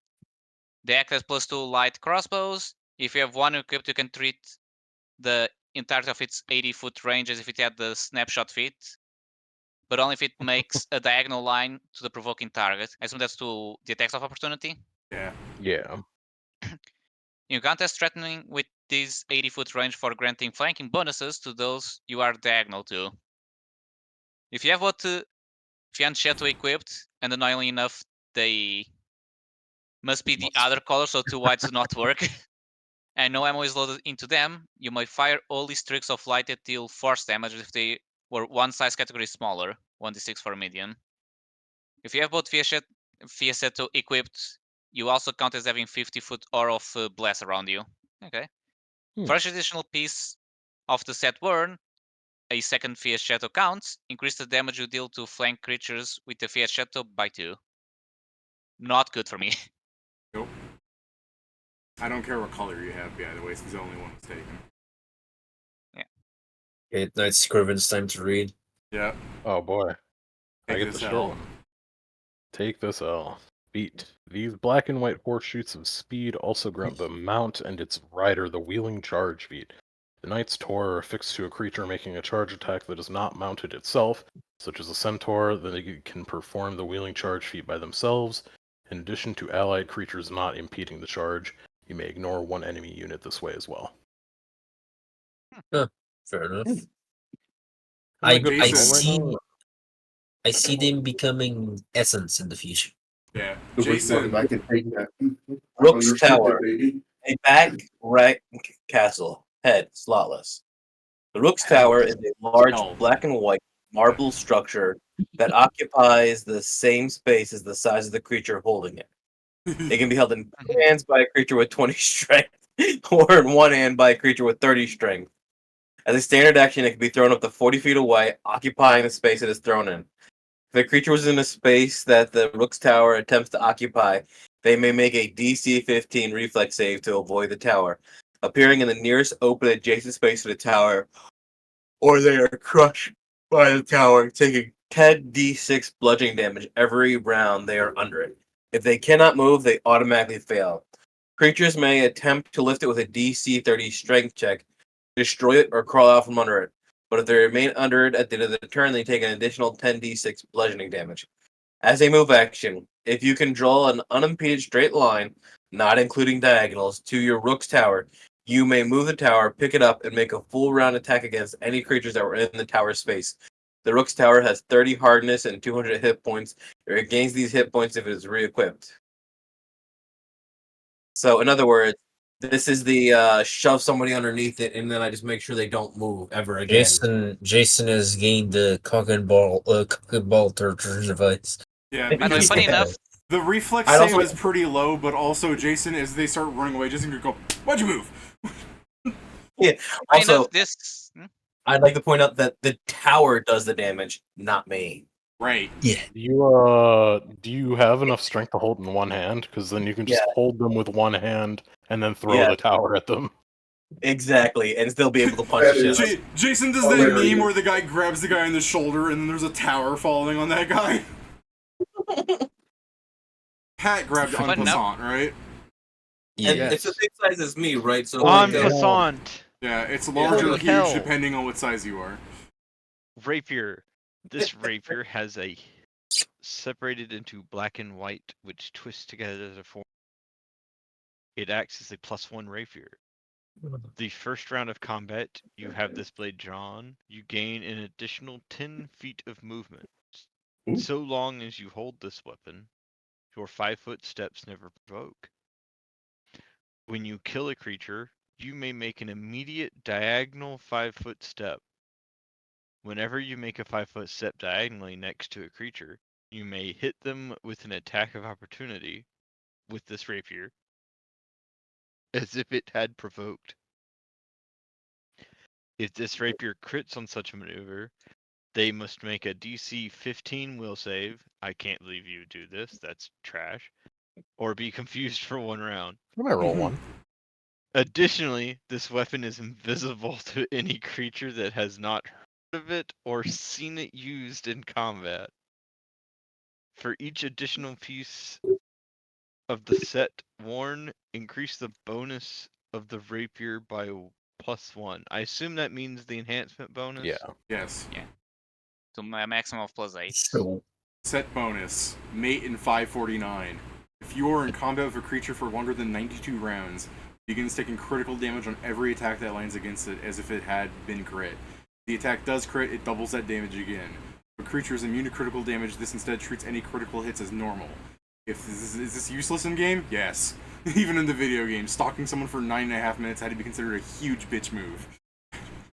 They act as +2 light crossbows. If you have one equipped, you can treat the entirety of its 80-foot range as if it had the snapshot fit, but only if it makes a diagonal line to the provoking target. I assume that's to the attacks of opportunity. yeah. Yeah. You contest threatening with this 80-foot range for granting flanking bonuses to those you are diagonal to. If you have what Fianchetto equipped, and annoyingly enough, they must be the other color, so 2 whites do not work, and no ammo is loaded into them, you may fire all these tricks of light that deal force damage if they were one size category smaller, 1d6 for medium. If you have both Fianchetto equipped, you also count as having 50-foot aura of bless around you. Okay. For each additional piece of the set worn, a second Fianchetto counts. Increase the damage you deal to flank creatures with the Fianchetto by 2. Not good for me. Nope. I don't care what color you have, by the way, since the only one was taken. Okay, now it's Scriven's time to read. Yeah. Oh boy. I Take get the this short L. one. Take this L. Beat. These black and white horseshoes of speed also grant the mount and its rider the wheeling charge feat. The Knight's Tor are affixed to a creature making a charge attack that is not mounted itself, such as a centaur, then they can perform the wheeling charge feat by themselves. In addition to allied creatures not impeding the charge, you may ignore one enemy unit this way as well. Fair enough. I'm a good I Jason. see. I see them becoming essence in the future. Yeah. Jason, Jason. I can take that. Rook's Unrestricted, Tower. baby. A back rank castle. Head slotless. The Rook's Tower is a large Hell. black and white marble structure that occupies the same space as the size of the creature holding it. It can be held in 2 hands by a creature with 20 strength, or in 1 hand by a creature with 30 strength. As a standard action, it can be thrown up to 40 feet away, occupying the space it is thrown in. If a creature was in a space that the Rook's Tower attempts to occupy, they may make a DC 15 reflex save to avoid the tower, appearing in the nearest open adjacent space to the tower, or they are crushed by the tower, taking 10d6 bludgeoning damage every round they are under it. If they cannot move, they automatically fail. Creatures may attempt to lift it with a DC 30 strength check, destroy it, or crawl out from under it. But if they remain under it at the end of the turn, they take an additional 10d6 bludgeoning damage. As a move action, if you can draw an unimpeded straight line, not including diagonals, to your Rook's Tower, you may move the tower, pick it up, and make a full round attack against any creatures that were in the tower space. The Rook's Tower has 30 hardness and 200 hit points. It regains these hit points if it is re-equipped. So, in other words, this is the shove somebody underneath it, and then I just make sure they don't move ever again. Jason has gained the cock and ball torture device. Yeah, By the way, because funny Yeah. enough, the reflex I'd save also- is pretty low, but also Jason, as they start running away, Jason could go, "Why'd you move?" funny Also, enough, this. I'd like to point out that the tower does the damage, not me. Right. Yeah. Do you have enough strength to hold in one hand? Because then you can just Yeah. hold them with one hand and then throw Yeah. the tower at them. Exactly, and still be able to punch That the is- shit. Jason does that Hilarious. meme where the guy grabs the guy on the shoulder and then there's a tower falling on that guy. Pat grabbed en Fun enough. passant, right? And Yeah. it's the same size as me, right? So On like, passant. Yeah, it's large or Holy huge hell. depending on what size you are. Rapier. This rapier has a separated into black and white, which twists together to form. It acts as a +1 rapier. The first round of combat, you have this blade drawn. You gain an additional 10 feet of movement. So long as you hold this weapon, your 5-foot steps never provoke. When you kill a creature, you may make an immediate diagonal 5-foot step. Whenever you make a 5-foot step diagonally next to a creature, you may hit them with an attack of opportunity with this rapier, as if it had provoked. If this rapier crits on such a maneuver, they must make a DC 15 will save. I can't believe you do this. That's trash. Or be confused for 1 round. I might roll one. Additionally, this weapon is invisible to any creature that has not heard of it or seen it used in combat. For each additional piece of the set worn, increase the bonus of the rapier by +1. I assume that means the enhancement bonus? Yeah. Yes. To my maximum of +8. So Set bonus. Mate in 549. If you are in combat with a creature for longer than 92 rounds, it begins taking critical damage on every attack that lands against it as if it had been crit. If the attack does crit, it doubles that damage again. If a creature is immune to critical damage, this instead treats any critical hits as normal. Is this useless in game? Yes. Even in the video game, stalking someone for 9.5 minutes had to be considered a huge bitch move.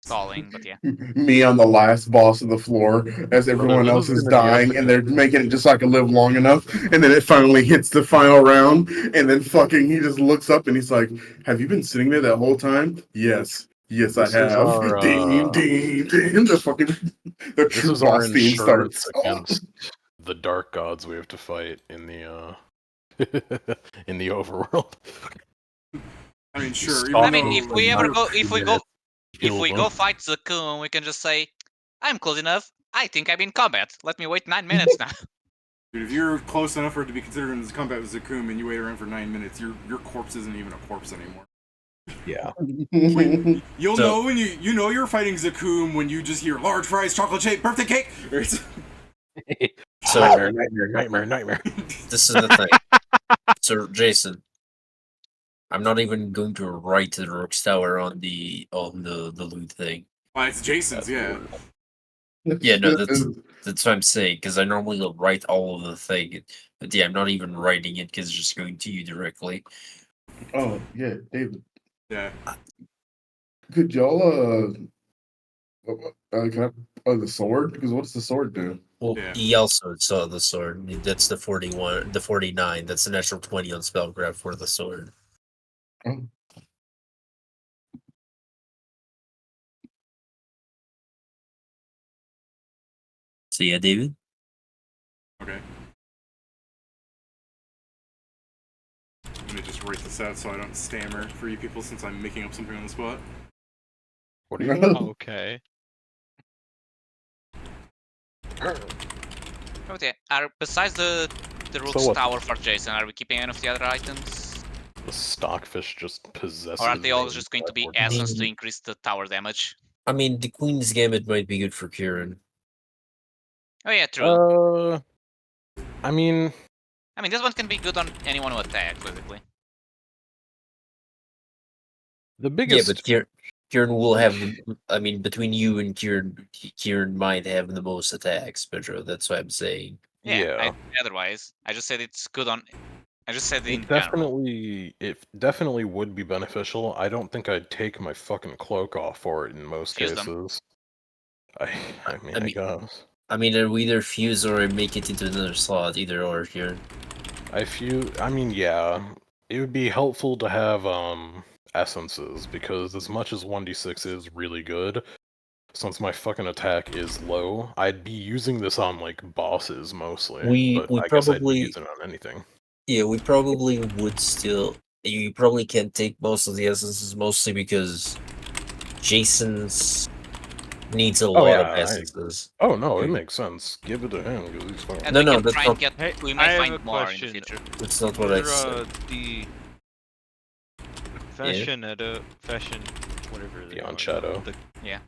Stalling, but yeah. Me on the last boss of the floor as everyone else is dying, and they're making it just so I can live long enough. And then it finally hits the final round, and then fucking he just looks up and he's like, "Have you been sitting there that whole time?" Yes, yes, This I is have. our, Ding, ding, ding. The fucking the This true is our boss theme insurance starts. against the dark gods we have to fight in the in the overworld. I mean, sure. Stop I Even mean, though, if we ever go, if Kill we them. go fight Zakun, we can just say, "I'm close enough. I think I'm in combat. Let me wait 9 minutes now." dude, if you're close enough for it to be considered in combat with Zakum and you wait around for 9 minutes, your corpse isn't even a corpse anymore. Yeah. You'll So- know when you know you're fighting Zakum when you just hear large fries, chocolate shake, birthday cake. So Nightmare. this is the thing. So Jason, I'm not even going to write the Rook's Tower on the loot thing. It's Jason's, yeah. Yeah, no, that's what I'm saying, because I normally will write all of the thing, but yeah, I'm not even writing it because it's just going to you directly. Oh yeah, David. Yeah. Could y'all can I the sword? Because what's the sword do? Well, Yeah. he also saw the sword. That's the 41, the 49. That's the natural 20 on spellcraft for the sword. Oh. So yeah, David. Okay. I'm gonna just write this out so I don't stammer for you people since I'm making up something on the spot. What do you mean? Okay. Okay. Besides the Rook's what? Tower for Jason, are we keeping any of the other items? The stockfish just possesses. Or are they all me just going to be by essence to The- increase the tower damage? I mean, the Queen's Gambit might be good for Kieran. Oh yeah, true. I mean, I mean, this one can be good on anyone who attacks, basically. the Yeah, biggest. but Kieran will have. I mean, between you and Kieran might have the most attacks, Pedro. That's what I'm saying. Yeah. Otherwise, I just said it's good on. I just said in It general. definitely would be beneficial. I don't think I'd take my fucking cloak off for it in most Fuse them. cases. I mean, I mean- guess. I mean, we either fuse or make it into another slot, either or, Kieran. I mean, yeah, it would be helpful to have essences because as much as 1d6 is really good, since my fucking attack is low, I'd be using this on like bosses mostly. But I guess I'd probably- use it on anything. Yeah, we probably would still. You probably can't take most of the essences, mostly because Jason's needs a lot yeah, of essences. Oh no, it makes sense. Give it to him because he's fucking. And No, we no, can that's try not- and get. Hey, We I might have find a more in question. the future. That's not what I For, said. the fashion whatever they Beyond are, Shadow. Yeah.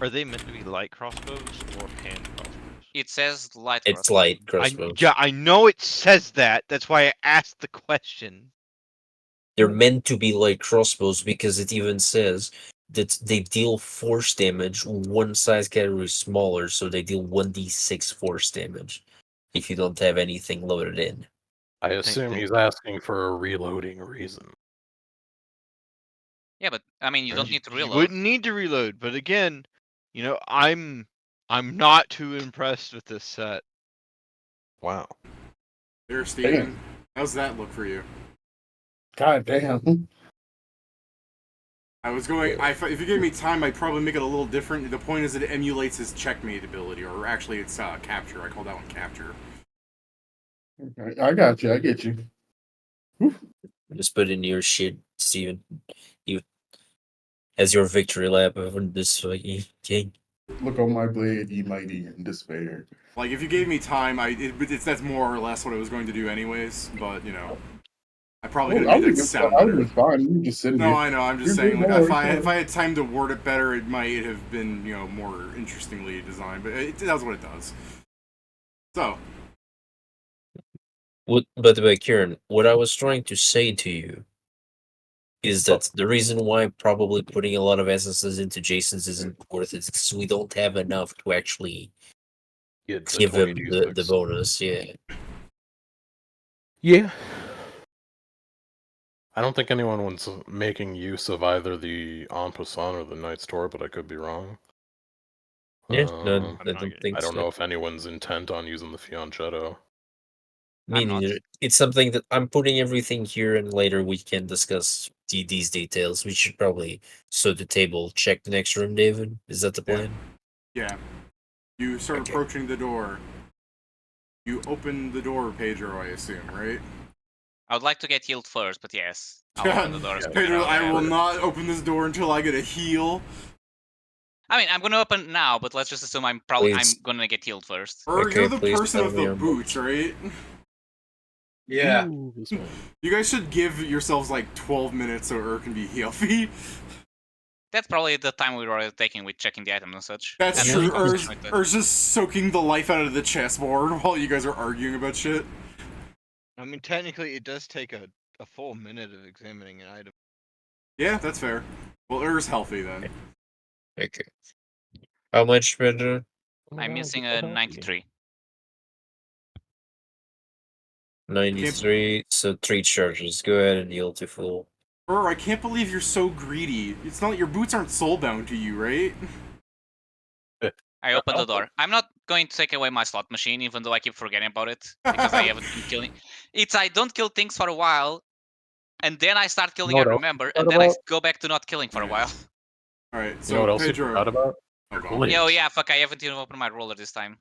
Are they meant to be light crossbows or hand crossbows? It says light. It's crossbow. light crossbows. I know it says that. That's why I asked the question. They're meant to be like crossbows because it even says that they deal force damage one size category smaller, so they deal 1d6 force damage if you don't have anything loaded in. I assume he's asking for a reloading reason. Yeah, but I mean, you don't need to You reload. wouldn't need to reload, but again, I'm not too impressed with this set. Wow. There, Steven. How's that look for you? God damn. I was going. If you gave me time, I'd probably make it a little different. The point is that it emulates his checkmate ability, or actually, it's capture. I call that one capture. Okay, I got you. I get you. Just put in your shit, Steven. You as your victory lap over this fucking king. Look on my blade, ye mighty in despair. Like, if you gave me time, that's more or less what I was going to do, anyways. But I probably could I have made would that sound have better. been fine. You just sitting No, here. I know. I'm just You're saying, good, like, don't if worry. I had time to word it better, it might have been, more interestingly designed. But it does what it does. So, What, by the way, Kieran, what I was trying to say to you is that the reason why probably putting a lot of essences into Jason's isn't worth it is because we don't have enough to actually Get the give him 20d6. the bonus. Yeah. Yeah. I don't think anyone was making use of either the En Passant or the Knight's Tour, but I could be wrong. Yeah, no, I'm I not don't think I don't so. know if anyone's intent on using the Fianchetto. Me I'm not. neither. It's something that I'm putting everything here, and later we can discuss these details. We should probably set the table, check the next room, David. Is that the Yeah. plan? yeah. You start Okay. approaching the door. You open the door, Pedro, I assume, right? I would like to get healed first, but yes, I'll open the door. as quick as Pedro, I can. will not open this door until I get a heal. I mean, I'm gonna open now, but let's just assume I'm Please. gonna get healed first. Or you're the please person tell of me the I'm boots, right? Yeah. Ooh, this one. You guys should give yourselves like 12 minutes so Ur can be healthy. That's probably the time we were taking with checking the items and such. That's And true. then Ur's just soaking the life out of the chessboard while you guys are arguing about shit. I mean, technically, it does take a full minute of examining an item. Yeah, that's fair. Well, Ur's healthy then. Okay. How much, Pedro? Oh my I'm God, missing you're so a healthy. 93. 93. So 3 charges. Go ahead and heal to full. Ur, I can't believe you're so greedy. It's not your boots aren't soulbound to you, right? I opened the door. I'm not going to take away my slot machine, even though I keep forgetting about it because I haven't been killing. It's I don't kill things for a while, and then I start killing. know I what else remember, I and forgot then I about? go back to not killing for a while. All right, You know what so else I Pedro. forgot about? Oh, God. Blades. Oh yeah, fuck! I haven't even opened my roller this time.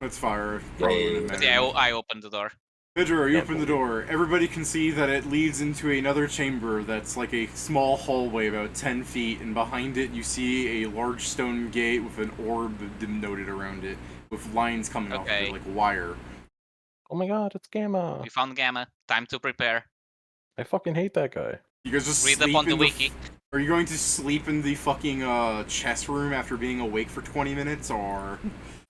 That's fire. Yeah, Probably yeah, wouldn't yeah. have But yeah, mattered. I opened the door. Pedro, you Can't open the believe door. Everybody can see that it leads into another chamber that's like a small hallway about 10 feet, and behind it you see a large stone gate with an orb denoted around it, with lines coming off of Okay. it like wire. Oh my God, it's Gamma. We found Gamma. Time to prepare. I fucking hate that guy. You guys just Read up sleep on the in wiki. Are you going to sleep in the fucking chess room after being awake for 20 minutes, or?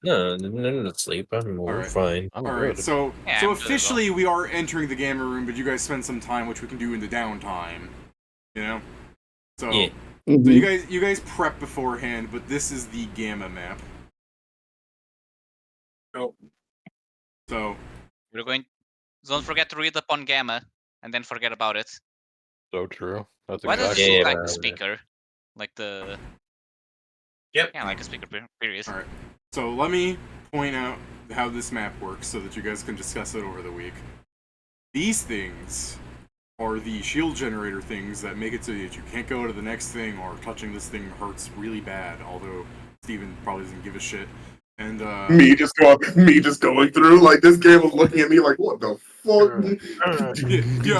No, not sleep. We're Alright. fine. I'm Alright, good. so Yeah, so I'm good as well. officially we are entering the gamma room, but you guys spend some time, which we can do in the downtime. You know? So Yeah. So you guys prep beforehand, but this is the gamma map. Oh. So We're going. Don't forget to read up on Gamma, and then forget about it. So true. That's Why does exactly this Yeah, look what like I'm the doing. speaker? Like the. Yep. Yeah, like a speaker. Period. alright. So let me point out how this map works so that you guys can discuss it over the week. These things are the shield generator things that make it so that you can't go to the next thing, or touching this thing hurts really bad, although Steven probably doesn't give a shit. And me just going through like this game was looking at me like, what the fuck?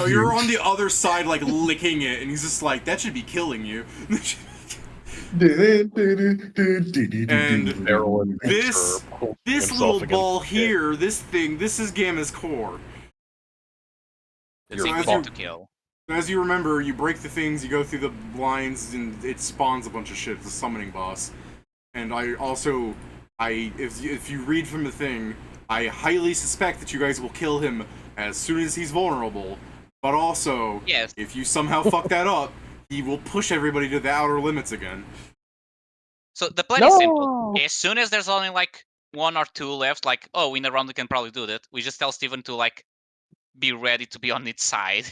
you're on the other side like licking it, and he's just like, that should be killing you. And Barrel and this Himself little against ball the pit. here, this is Gamma's core. It's So as equal you- to kill. As you remember, you break the things, you go through the lines, and it spawns a bunch of shit. It's a summoning boss. And if you read from the thing, I highly suspect that you guys will kill him as soon as he's vulnerable. But also, Yes. if you somehow fuck that up, he will push everybody to the outer limits again. So the plan is simple. As soon as there's only like 1 or 2 left, like, oh, in a round we can probably do that. We just tell Steven to like be ready to be on its side.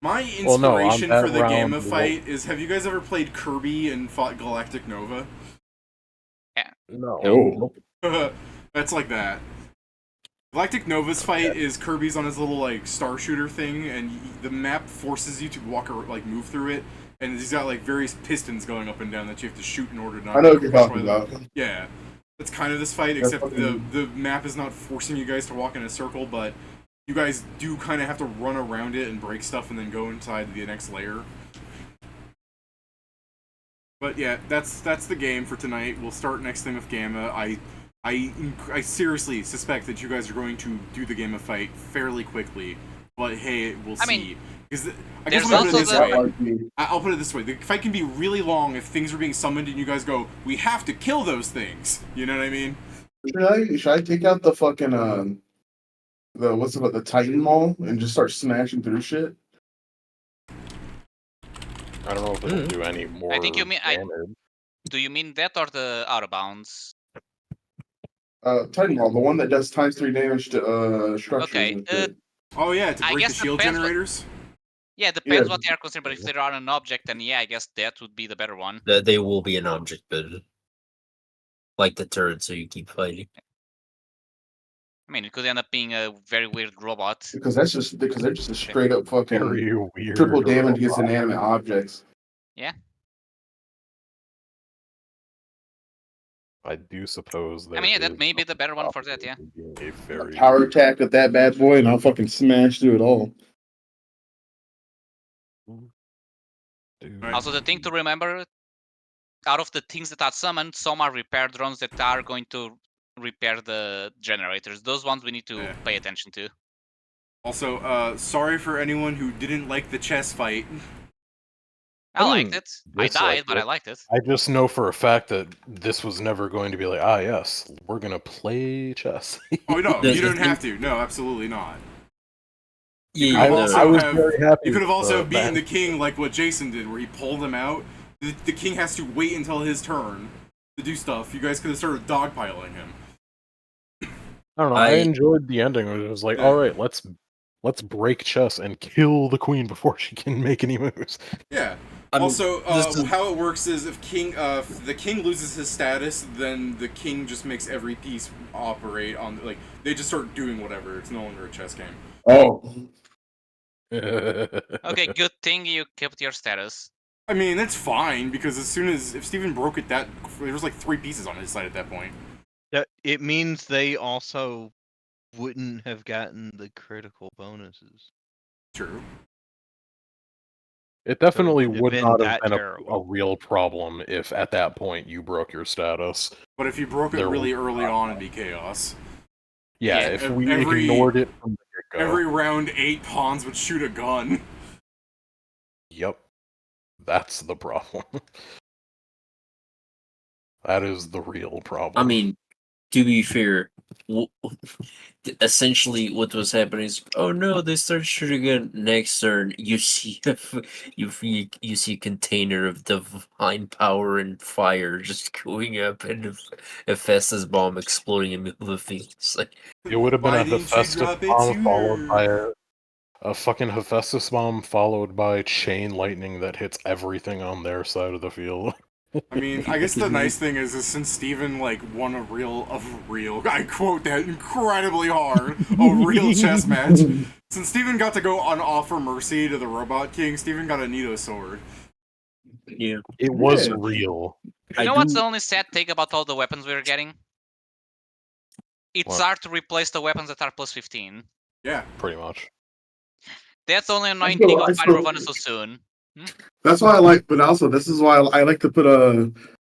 My Well, no, on inspiration that for the round, Gamma fight is: have you guys ever played Kirby and fought Galactic Nova? No. Oh, That's like that. Galactic Nova's fight is Kirby's on his little like star shooter thing, and the map forces you to walk or like move through it, and he's got like various pistons going up and down that you have to shoot in order to not I know what get you're crushed talking by them. about. Yeah, that's kind of this fight, That's except fucking- the map is not forcing you guys to walk in a circle, but you guys do kind of have to run around it and break stuff and then go inside the next layer. But yeah, that's the game for tonight. We'll start next thing with Gamma. I seriously suspect that you guys are going to do the Gamma fight fairly quickly, but hey, we'll I see. mean, Because I there's guess I'll put it also this the- way. Hard me. I'll put it this way: the fight can be really long if things are being summoned and you guys go, "We have to kill those things." You know what I mean? Should I take out the fucking the what's it called, the Titan Mall and just start smashing through shit? I don't know if it'll do any more I think you mean damage. do you mean that or the out of bounds? Titan Mall, the one that does ×3 damage to structures Okay, and shit. Oh yeah, to I break the guess shield depends what- generators. Yeah, depends Yeah. what they are considered. But if they're on an object, then yeah, I guess that would be the better one. They will be an object, but like the turret, so you keep fighting. I mean, it could end up being a very weird robot. Because they're just a straight up fucking Very weird. triple damage against inanimate objects. I do suppose that. I mean, yeah, that may be the better one for that. Yeah. A very Power attack with that bad boy, and I'll fucking smash through it all. Dude. Right. Also, the thing to remember, out of the things that are summoned, some are repair drones that are going to repair the generators. Those ones we need to Yeah. pay attention to. Also, sorry for anyone who didn't like the chess fight. I liked it. I dislike died, but it. I liked it. I just know for a fact that this was never going to be like, yes, we're gonna play chess. Oh no, The- you the don't thing- have to. No, absolutely not. Yeah, I you also know. I was have- very happy. You could have with also the beaten the match. king like what Jason did, where he pulled him out. The king has to wait until his turn to do stuff. You guys could have started dogpiling him. I don't know. I enjoyed the ending. It was like, Yeah. all right, let's break chess and kill the queen before she can make any moves. Yeah. I mean, Also, this is- how it works is if the king loses his status, then the king just makes every piece operate on like they just start doing whatever. It's no longer a chess game. Oh, Okay, good thing you kept your status. I mean, that's fine because as soon as if Steven broke it, there was like 3 pieces on his side at that point. Yeah, it means they also wouldn't have gotten the critical bonuses. True. It definitely wouldn't have would been not that have been a terrible. real problem if at that point you broke your status. But if you broke it There really was- early on, it'd be chaos. Yeah, Yeah, if we every- ignored it from the get-go. Every round, 8 pawns would shoot a gun. Yep. That's the problem. That is the real problem. I mean, to be fair, essentially what was happening is, oh no, they start shooting again. Next turn, you see you see a container of divine power and fire just going up, and a Festus bomb exploding in the middle of the field. It's like, it would have been Why a didn't you Hephaestus drop it bomb followed sooner? by a fucking Hephaestus bomb followed by chain lightning that hits everything on their side of the field. I mean, I guess the nice thing is since Steven, like, won a real, I quote that incredibly hard, a real chess match. Since Steven got to go on offer mercy to the Robot King, Steven got a Nito sword. yeah, It was Yeah. real. You know what's the only sad thing about all the weapons we're getting? It's What? hard to replace the weapons that are plus 15. Yeah. Pretty much. That's only annoying still- thing I of still- Fire of so soon. that's why I like. But also, this is why I like to put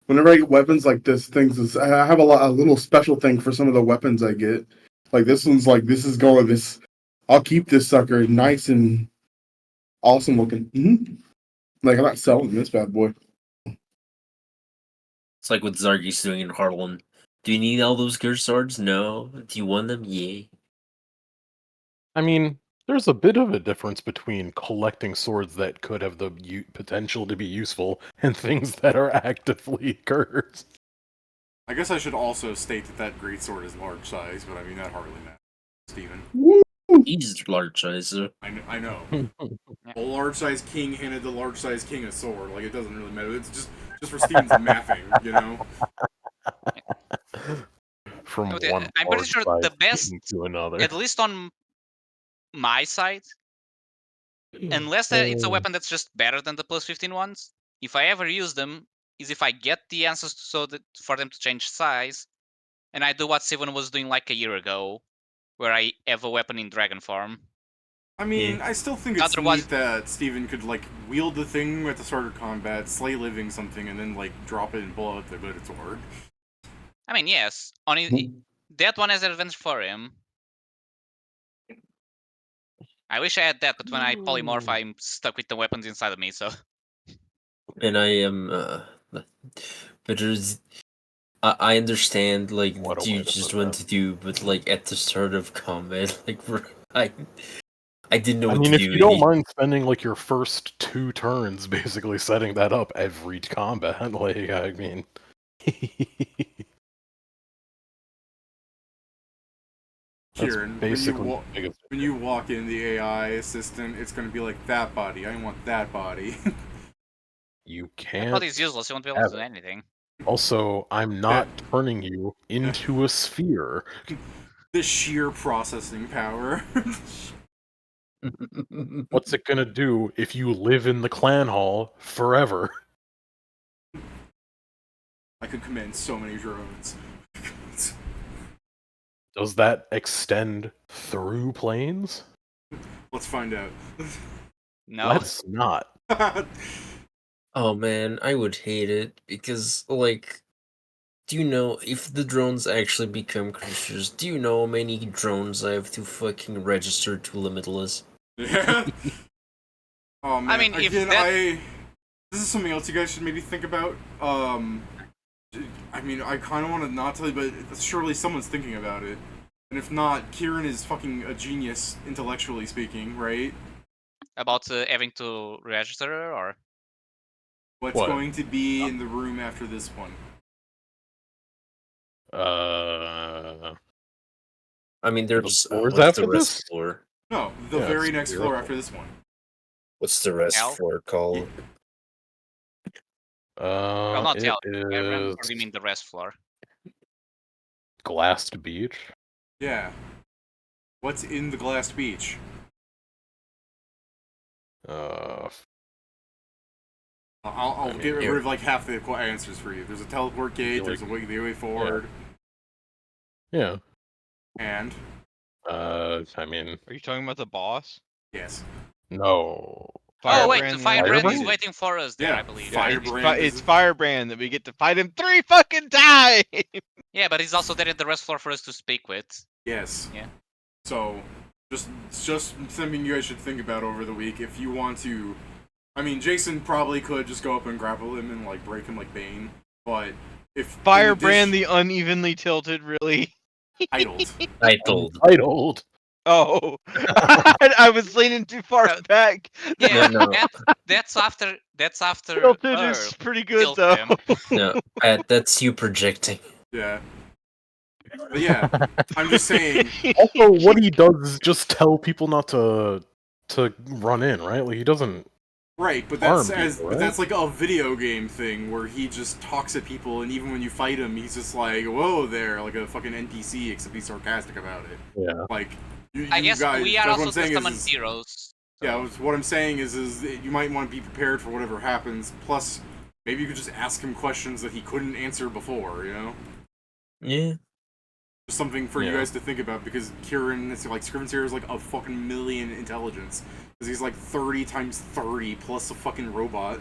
whenever I get weapons like this, I have a little special thing for some of the weapons I get. Like this one's like this is going this. I'll keep this sucker nice and awesome looking. Like I'm not selling this bad boy. it's like what Zargi's doing in Harlan. Do you need all those good swords? No. Do you want them? Yeah. I mean, there's a bit of a difference between collecting swords that could have the potential to be useful and things that are actively cursed. I guess I should also state that greatsword is large size, but I mean, that hardly matters, Steven. Woo! He's large sizer. I know. A large size king handed the large size king a sword. Like, it doesn't really matter. It's just for Steven's mathing, you know? From Okay, one I'm pretty sure the large-sized best, king to another. at least on my side, unless it's a weapon that's just better than the plus 15 ones, if I ever use them, is if I get the answers so that for them to change size, and I do what Steven was doing like a year ago, where I have a weapon in dragon form. I mean, I still think it's Otherwise- neat that Steven could, like, wield the thing at the start of combat, slay living something, and then, like, drop it and blow up the good sword. I mean, yes, that one has an advantage for him. I wish I had that, but when I polymorph, I'm stuck with the weapons inside of me, so... And I am but there's I understand like What a what way you to just put want that. to do, but like at the start of combat, like I didn't know I what mean, to if do. you don't mind spending like your first 2 turns basically setting that up every combat, like I mean, that's Kieran, basically the biggest. when you walk in the AI assistant, it's gonna be like, that body, I want that body. You That can't. body's useless, you won't be able to do anything. Also, I'm not turning you into a sphere. The sheer processing power. What's it gonna do if you live in the clan hall forever? I could command so many drones. Does that extend through planes? Let's find out. No. Let's not. Oh man, I would hate it because like do you know if the drones actually become creatures, do you know how many drones I have to fucking register to Limitless? Yeah. Oh man. I mean, if again, that- this is something else you guys should maybe think about. I mean, I kind of want to not tell you, but surely someone's thinking about it. And if not, Kieran is fucking a genius, intellectually speaking, right? About having to register, or... What's What? going to be in the room after this one? I mean there's floors what's after the rest this? floor? No, the Yeah, very it's next zero. floor after this one. What's the rest Hell? floor called? Well, not It the Skyrim, is or do you mean the rest floor? Glassed Beach. Yeah. What's in the glassed beach? I'll I mean, get rid here. of like half the answers for you. There's a teleport gate, You're there's a way forward, Yeah. and I mean, Are you talking about the boss? yes. no. Oh wait, the the one- Firebrand is Firebrand? waiting for us there, Yeah, I believe. Fire- It's, Firebrand it's is- Firebrand that we get to fight him 3 fucking times! Yeah, but he's also there at the rest floor for us to speak with. Yes. Yeah. So, just something you guys should think about over the week. If you want to, I mean, Jason probably could just go up and grapple him and like break him like Bane, but if Firebrand the unevenly tilted, really? idled. Titled. Untitled. Oh, I was leaning too far No. back. Yeah, No, no. that's after Tilted her is pretty good tilt though. him. No, Pat, that's you projecting. Yeah. But yeah, I'm just saying. Also, what he does is just tell people not to run in, right? Like he doesn't. Right, but Harm that's people, but right? that's like a video game thing where he just talks at people, and even when you fight him, he's just like, "Whoa, there!" like a fucking NPC, except he's sarcastic about it. Yeah. Like, I you guess guys, we are that's what also I'm saying testament is, heroes. yeah. What I'm saying is that you might want to be prepared for whatever happens. Plus, maybe you could just ask him questions that he couldn't answer before. You know, Yeah. just something for you Yeah. guys to think about because Kieran, it's like Scriven's here is like a fucking million intelligence. Because he's like 30 times 30 plus a fucking robot.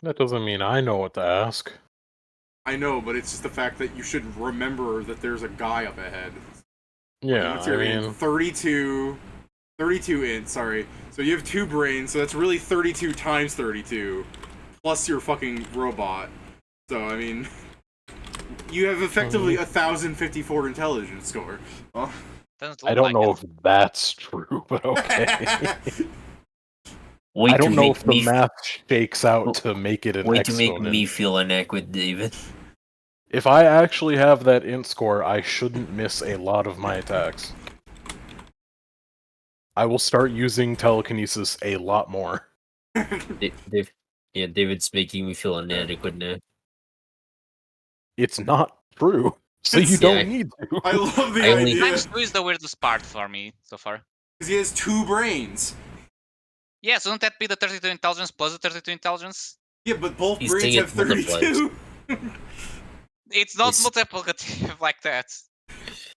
That doesn't mean I know what to ask. I know, but it's just the fact that you should remember that there's a guy up ahead. Yeah, What's I your int? mean, 32 int, sorry. So you have 2 brains, so that's really 32 times 32. Plus your fucking robot. So, I mean, you have effectively 1,054 intelligence score. Well, Doesn't look I don't like know it. if that's true, but okay. Way I to don't know make if the me math shakes out to make it an way to make exponent. me feel inadequate, David. If I actually have that int score, I shouldn't miss a lot of my attacks. I will start using telekinesis a lot more. Yeah, David's making me feel inadequate now. It's not true, so you Yeah, don't need to. I love the I only- idea Times 2 is the weirdest part for me so far. because he has 2 brains. Yeah, so wouldn't that be the 32 intelligence plus the 32 intelligence? Yeah, but both He's brains saying have it multiplies. 32. It's not It's- multiplicative like that.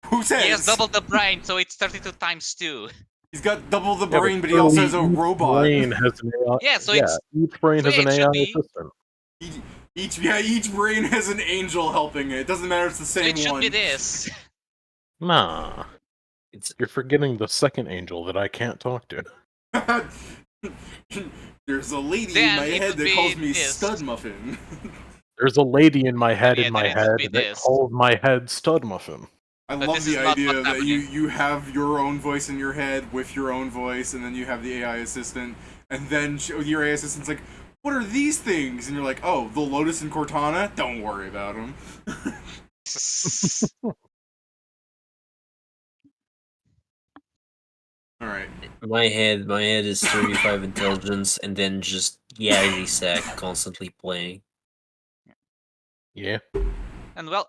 Who says? He has double the brain, so it's 32 times 2. He's got double the Yeah, brain, but he also has a each robot. Brain has an AI, Yeah, so yeah, it's each brain has yeah, an it should AI be- assistant. Each brain has an angel helping it. It doesn't matter, it's the so same it should one. be this. Nah, It's you're forgetting the second angel that I can't talk to. There's a lady Then in my it head would that be calls me this. Stud Muffin. There's a lady in my head Yeah, then it would be that this. calls my head Stud Muffin. I But love this the is not idea what's that you happening. have your own voice in your head with your own voice, and then you have the AI assistant, and then your AI assistant's like, "What are these things?" And you're like, "Oh, the Lotus and Cortana. Don't worry about them." All right. my head is 35 intelligence and then just Yagi Sack constantly playing. Yeah. And well,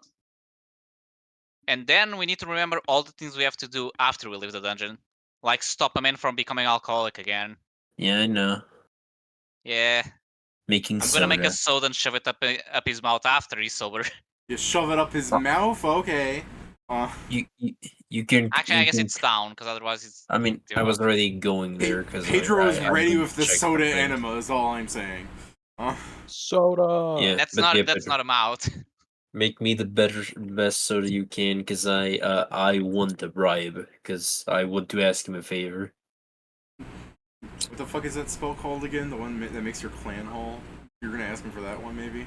and then we need to remember all the things we have to do after we leave the dungeon, like stop a man from becoming alcoholic again. Yeah, I know. Yeah, Making I'm gonna make a soda. soda and shove it up his mouth after he's sober. You shove it up his mouth. Okay. You you can. Actually, you I guess can- it's down because otherwise it's. I mean, I was already going there because Pedro is ready with the checked soda the thing. enema. Is all I'm saying. Soda. Yeah, That's but not yeah, that's but not a mouth. make me the best soda you can, because I want the bribe, because I want to ask him a favor. What the fuck is that spell called again? The one that makes your clan hall? You're gonna ask him for that one, maybe?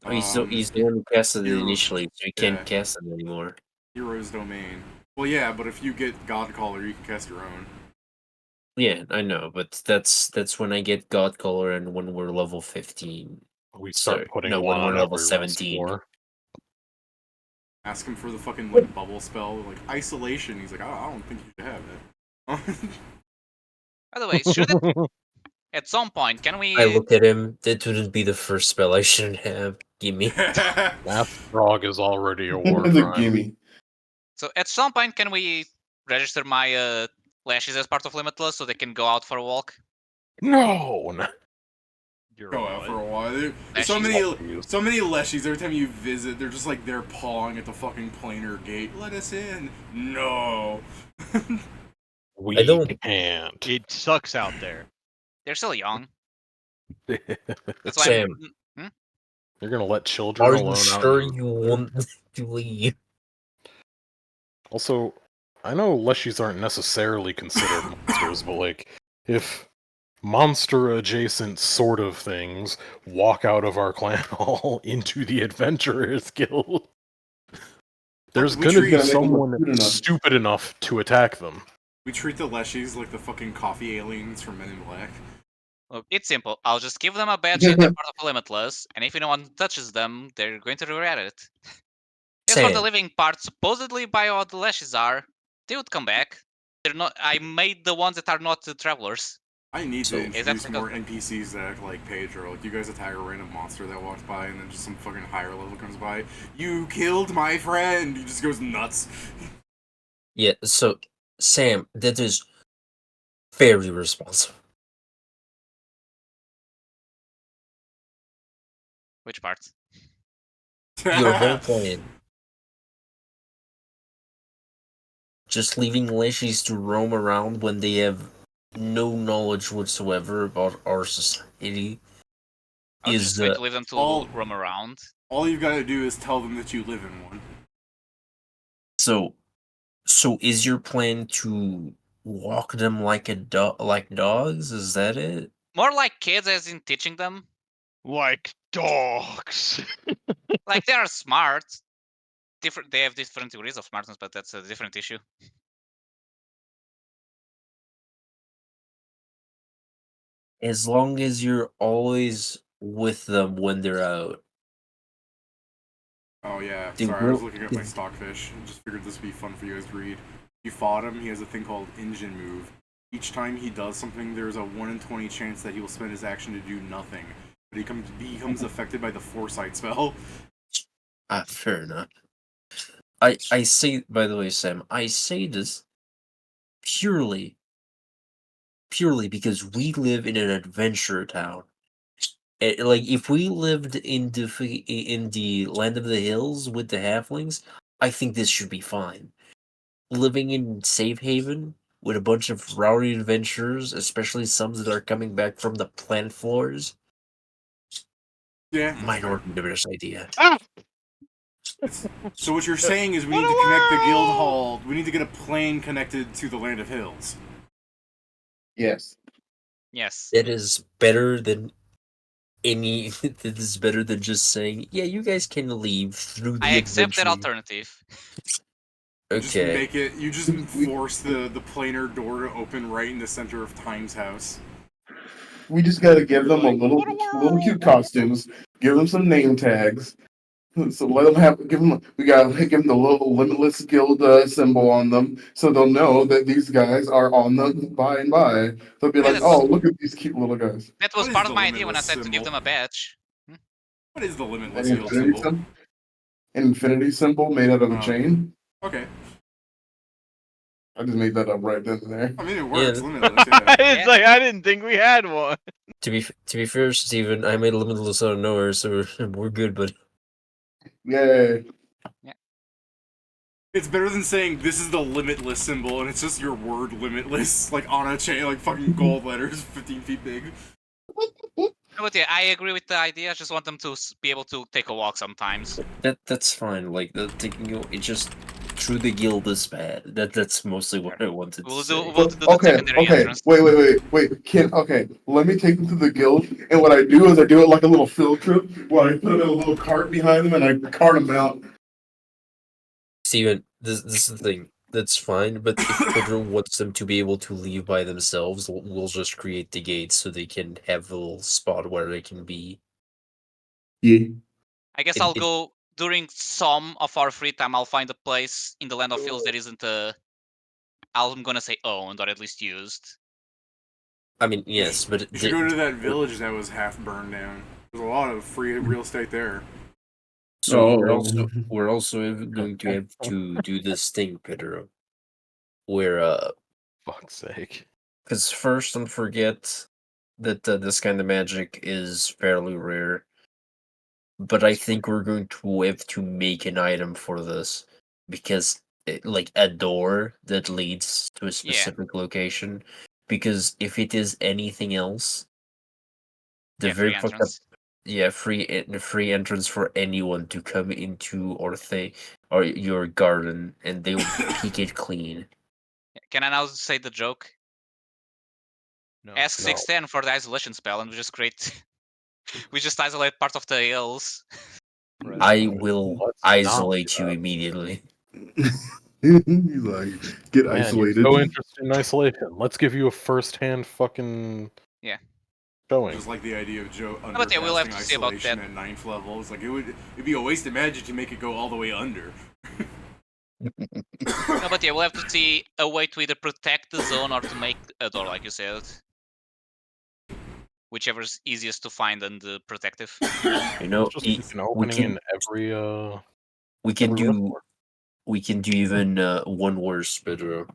He's the one who casted it Hero- initially, so he yeah. can't cast it anymore. Hero's domain. Well, yeah, but if you get God Caller, you can cast your own. Yeah, I know, but that's when I get God Color and when we're level 15. We start Sorry, putting no, when one we're on level every 17. floor. Ask him for the fucking like bubble spell, like isolation. He's like, I don't think you should have it. By the way, should it at some point can I we? look at him, that wouldn't be the first spell I shouldn't have. Gimme. Math frog is already a war the crime. gimme. So at some point can we register my lashes as part of Limitless so they can go out for a walk? No. You're Go out what? for a while. There's Leshies. so many leshies. Every time you visit, they're just like they're pawing at the fucking planar gate. Let us in. No. We I don't- can't. It sucks out there. They're still young. That's why Sam, You're gonna let children are alone you out sure in the you world? want to leave? Also, I know leshies aren't necessarily considered monsters, but like, if monster-adjacent sort of things walk out of our clan hall into the Adventurers Guild, there's We gonna treat- be Gotta make 'em look someone good enough. stupid enough to attack them. We treat the leshies like the fucking coffee aliens from Men in Black. Look, it's simple. I'll just give them a badge that they're part of Limitless, and if anyone touches them, they're going to regret it. As for the Sam, living part, supposedly by what the lashes are, they would come back. They're not. I made the ones that are not the travelers. I need So- to Is that introduce because- more NPCs that act like Pedro. Like, you guys attack a random monster that walks by, and then just some fucking higher level comes by. You killed my friend! He just goes nuts. yeah, so, Sam, that is very responsible. Which part? Your whole plan. Just leaving leshies to roam around when they have no knowledge whatsoever about our society I was is just going to leave them to all- roam around. All you've got to do is tell them that you live in one. so. So, is your plan to walk them like like dogs? Is that it? More like kids, as in teaching them. Like dogs. Like they are smart. Different. They have different degrees of smartness, but that's a different issue. As long as you're always with them when they're out. Oh yeah, Dude, sorry, I was well, looking at my stockfish. Just figured this would be fun for you guys to read. You fought him. He has a thing called engine move. Each time he does something, there's a 1 in 20 chance that he will spend his action to do nothing. But he becomes affected by the foresight spell. fair enough. I say, by the way, Sam, I say this purely because we live in an adventure town. Like, if we lived in the land of the hills with the halflings, I think this should be fine. Living in Safe Haven with a bunch of rowdy adventurers, especially some that are coming back from the plant floors, Yeah, that's might fair. not be the best idea. Ah! So what you're saying is we What need a to connect the guild world! hall. We need to get a plane connected to the land of hills. Yes. Yes. That is better than any. That is better than just saying, "Yeah, you guys can leave through I the accept that adventure." alternative. You just Okay. make it. You just force the planar door to open right in the center of Time's house. We just gotta give them a Like, little what a little cute world! costumes. Give them some name tags. So let them have. We gotta give them the little Limitless Guild symbol on them, so they'll know that these guys are on the by and by. They'll be Yeah, like, "Oh, look at these cute little guys." That was What is part the of my idea when I limitless said to give symbol? them a badge. What is the An limitless guild infinity symbol? symbol. An infinity symbol made out of a Oh. chain. Okay. I just made that up right then and there. I mean, it works. Yeah. Limitless, yeah. It's like I didn't think we had one. To be fair, Steven, I made a limitless out of nowhere, so we're good. But Yay! It's better than saying this is the limitless symbol and it's just your word limitless, like on a chain, like fucking gold letters, 15 feet big. No, but yeah, I agree with the idea. I just want them to be able to take a walk sometimes. that's fine. Like the taking you, it just through the guild is bad. That's mostly what I wanted to We'll say. do the secondary entrance. Wait. Let me take them to the guild, and what I do is I do it like a little field trip, where I put them in a little cart behind them, and I cart them out. Steven, this is the thing. That's fine, but if Pedro wants them to be able to leave by themselves, we'll just create the gates so they can have a little spot where they can be. Yeah. I guess It- I'll it- go during some of our free time. I'll find a place in the Land of Hills that isn't I'm gonna say owned or at least used. I mean, yes, but You should go to that village that was half burned down. There's a lot of free real estate there. So Oh. we're also going to have to do this thing, Pedro, where Fuck's sake. because first don't forget that this kind of magic is fairly rare. But I think we're going to have to make an item for this because, like a door that leads to a specific location. Because if it is anything else, the Yeah, free very fucked up, entrance. yeah, free entrance for anyone to come into or your garden, and they will keep it clean. Can I now say the joke? No. Ask No. 610 for the isolation spell, and we just create. We just isolate part of the hills. Right. I will Let's not isolate do you that. immediately. He's like, get Man, isolated. you're so interested in isolation. Let's give you a first-hand fucking Yeah. showing. Just like the idea of Joe but yeah, we'll have undercasting to see about isolation that. at 9th level. It's like it'd be a waste of magic to make it go all the way under. No, but yeah, we'll have to see a way to either protect the zone or to make a door, like you said. Whichever's easiest to find and protective. You know, Just like an we opening can in every we can every do restaurant. we can do even one worse, Pedro.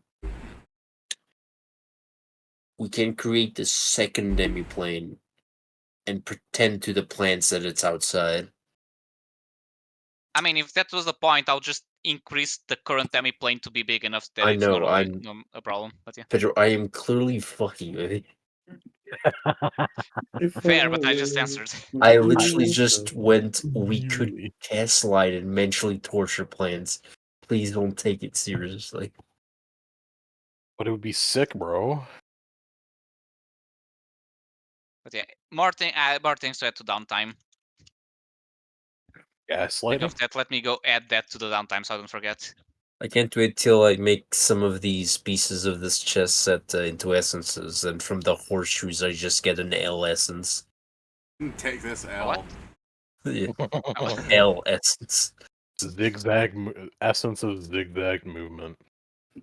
We can create the second demi-plane and pretend to the plants that it's outside. I mean, if that was the point, I'll just increase the current demi plane to be big enough that I it's not know, I'm a problem. But yeah, Pedro. I am clearly fucking with it. fair. But I just answered. I literally just went. We could Really? gaslight and mentally torture plants. Please don't take it seriously. But it would be sick, bro. But yeah, more things to add to downtime. Speaking Gaslighting? of that, let me go add that to the downtime so I don't forget. I can't wait till I make some of these pieces of this chess set into essences, and from the horseshoes I just get an L essence. Take this L. What? Yeah, L essence. Essence of zigzag movement.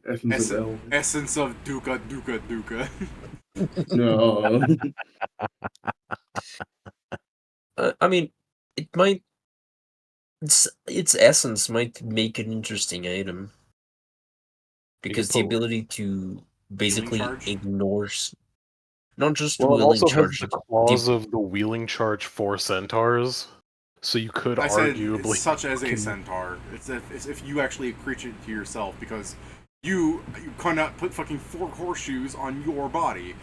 Essence of L. Essence of Duka Duka Duka. No. I mean, it might. Its essence might make an interesting item because the put- ability to basically charge? ignores not just Well, it wheeling also has charge. the claws of the wheeling charge for centaurs, so you could I said arguably it's such as a fucking- centaur. It's if you actually creature it to yourself, because you cannot put fucking 4 horseshoes on your body.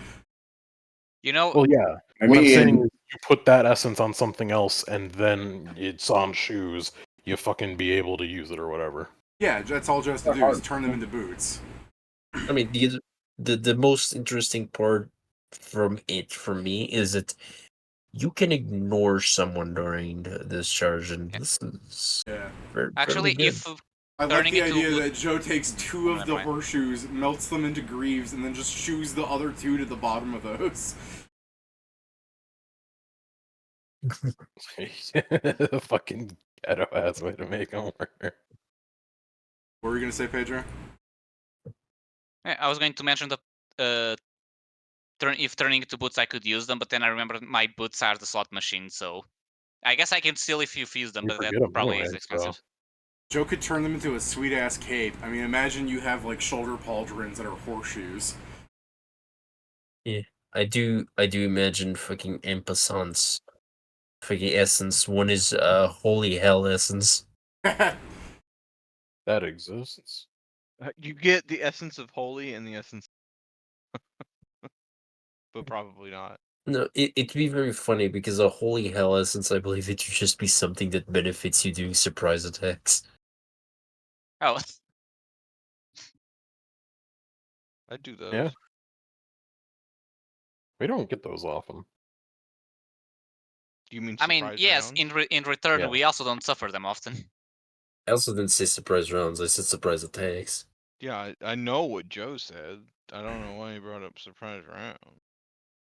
You know, Well, yeah. I What I'm saying mean, is, you put that essence on something else, and then it's on shoes. You fucking be able to use it or whatever. Yeah, that's all just to do is turn them into boots. I mean, the most interesting part from it for me is that you can ignore someone during this charge, and this is Yeah. fairly actually, good. if I like turning the it idea to that Joe takes 2 of never the mind. horseshoes, melts them into greaves, and then just shoes the other 2 to the bottom of those. Fucking ghetto ass way to make them work. What were you gonna say, Pedro? I was going to mention the if turning into boots I could use them, but then I remembered my boots are the slot machine, so I guess I can still if you use them, You but that forget 'em probably anyway, is expensive. so. Joe could turn them into a sweet ass cape. I mean, imagine you have like shoulder pauldrons that are horseshoes. Yeah, I do imagine fucking Empassant's fucking essence. One is holy hell essence. That exists. You get the essence of holy and the essence, but probably not. No, it'd be very funny because a holy hell essence, I believe it should just be something that benefits you doing surprise attacks. Oh, I'd do those. Yeah. We don't get those often. Do you mean I mean, surprise yes. rounds? In return, Yeah. we also don't suffer them often. I also didn't say surprise rounds, I said surprise attacks. Yeah, I know what Joe said. I don't know why he brought up surprise round.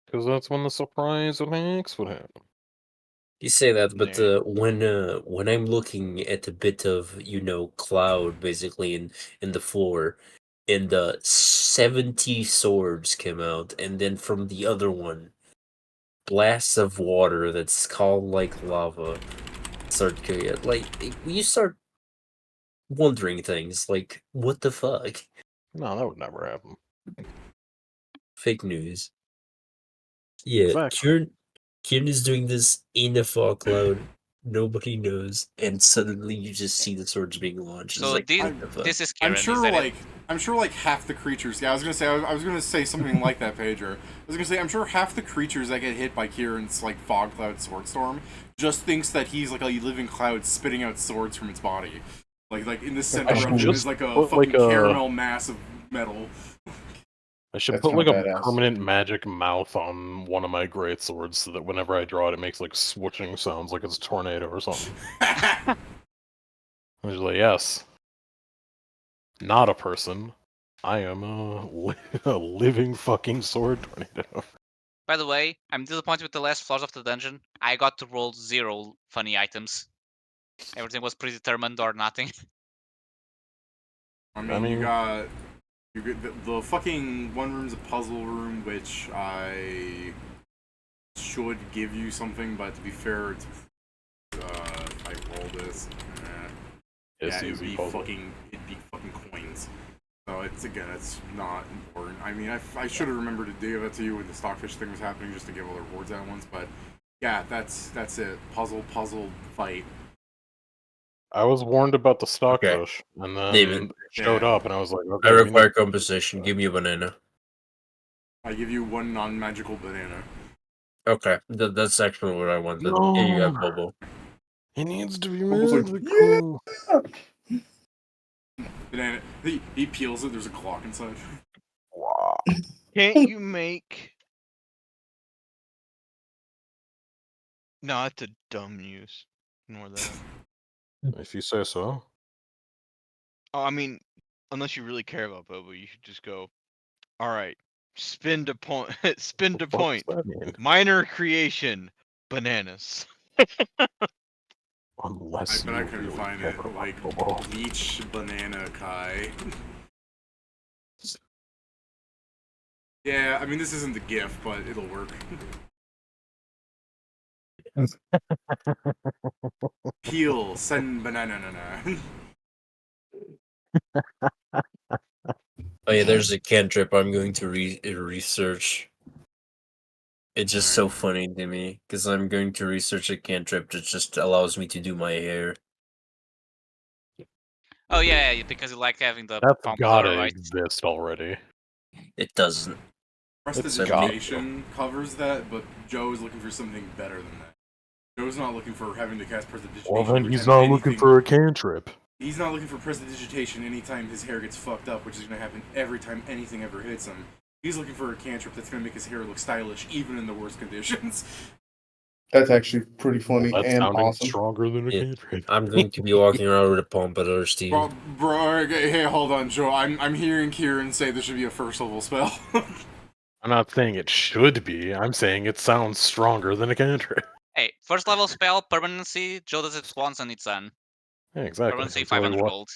Because that's when the surprise attacks would happen. You say that, but Nah. when I'm looking at a bit of cloud basically in the floor, and 70 swords came out, and then from the other one, blasts of water that's called like lava start going out. Like you start wondering things like, what the fuck? No, that would never happen. Fake news. Yeah, Exactly. Kieran is doing this in a fog cloud. Nobody knows, and suddenly you just see the swords being launched. It's So like, this what the fuck? this is Kieran. I'm Is sure that it? like half the creatures. Yeah, I was gonna say I was gonna say something like that, Pedro. I was gonna say I'm sure half the creatures that get hit by Kieran's like fog cloud sword storm just thinks that he's like a living cloud spitting out swords from its body. Like in the center should of him just is like a put, fucking like, a- caramel mass of metal. I should That's put like a kinda badass. permanent magic mouth on one of my great swords so that whenever I draw it, it makes like swooshing sounds like it's a tornado or something. I was like, yes. Not a person. I am a living fucking sword tornado. By the way, I'm disappointed with the last floors of the dungeon. I got to roll 0 funny items. Everything was predetermined or nothing. I mean, mean- you get the fucking one room's a puzzle room, which I should give you something, but to be fair, it's if I roll this, It's yeah, it'd easy be puzzle. fucking coins. So it's not important. I mean, I should have remembered to give it to you when the stockfish thing was happening, just to give all the rewards at once. But yeah, that's it. Puzzle fight. I was warned about the stockfish, and David. then it showed Yeah. up, and I was like, okay. I we require need- compensation. Give me a banana. I give you one non-magical banana. Okay, that's actually what I wanted. Here you go, No. Bobo. It needs to be Almost like, magical. Banana. He peels it. There's a clock inside. Wow. Can't you make? No, that's a dumb use. Ignore that. If you say so. Oh, I mean, unless you really care about Bobo, you should just go. All right, spin to point. Spin to What point. does that mean? Minor creation. Bananas. Unless I you couldn't really find care it. about Like football. Bleach Banana Kai. Yeah, I mean this isn't the GIF, but it'll work. Peel, sen banana. Oh yeah, there's a cantrip I'm going to research. It's just so funny to me because I'm going to research a cantrip that just allows me to do my hair. Oh yeah, because you like having the That's pompadour, gotta right? exist already. It doesn't. It's got Prestidigitation covers that, but Joe is looking for something better than that. Joe's not looking for having to cast Prestidigitation. Well, then every he's time not looking anything- for a cantrip. He's not looking for Prestidigitation anytime his hair gets fucked up, which is going to happen every time anything ever hits him. He's looking for a cantrip that's going to make his hair look stylish, even in the worst conditions. That's actually pretty funny Well, that's and sounding awesome. stronger than a Yeah. cantrip. I'm going to be walking around with a pompadour, Steve. Bro, hey, hold on, Joe. I'm hearing Kieran say this should be a first level spell. I'm not saying it should be. I'm saying it sounds stronger than a cantrip. Hey, first level spell, permanency, Joe does it once and it's done. Yeah, exactly. Permanency, It's really 500 what- gold.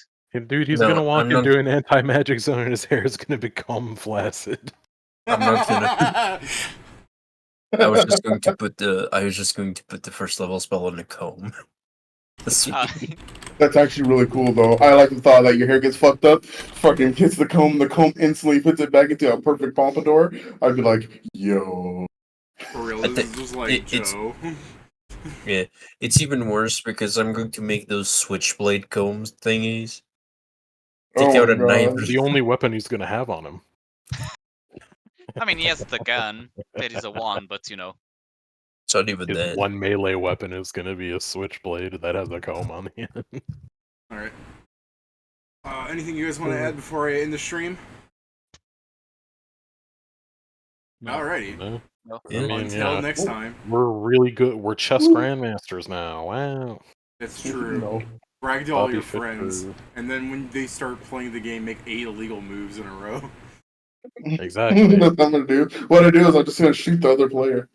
Dude, he's No, gonna walk I'm not- into an anti-magic zone and his hair is gonna become flaccid. I'm not gonna. I was just going to put the first level spell on the comb. That's Uh, That's actually really cool, though. I like the thought that your hair gets fucked up, fucking hits the comb instantly puts it back into a perfect pompadour. I'd be like, yo. For real, I this think is just like it's- Joe. Yeah, it's even worse because I'm going to make those switchblade combs thingies. Take Oh out a my knife. God. The only weapon he's gonna have on him. I mean, he has the gun. That is a wand, but you know. It's not even His that. one melee weapon is gonna be a switchblade that has a comb on the end. Alright. Anything you guys want to add before I end the stream? Alrighty. No? Yeah. I mean, Until yeah, next time. we're really good. We're chess grandmasters now. Wow. That's true. No. Brag to all Bobby your Fischer. friends, and then when they start playing the game, make 8 illegal moves in a row. Exactly. That's what I'm gonna do. What I do is I'm just gonna shoot the other player.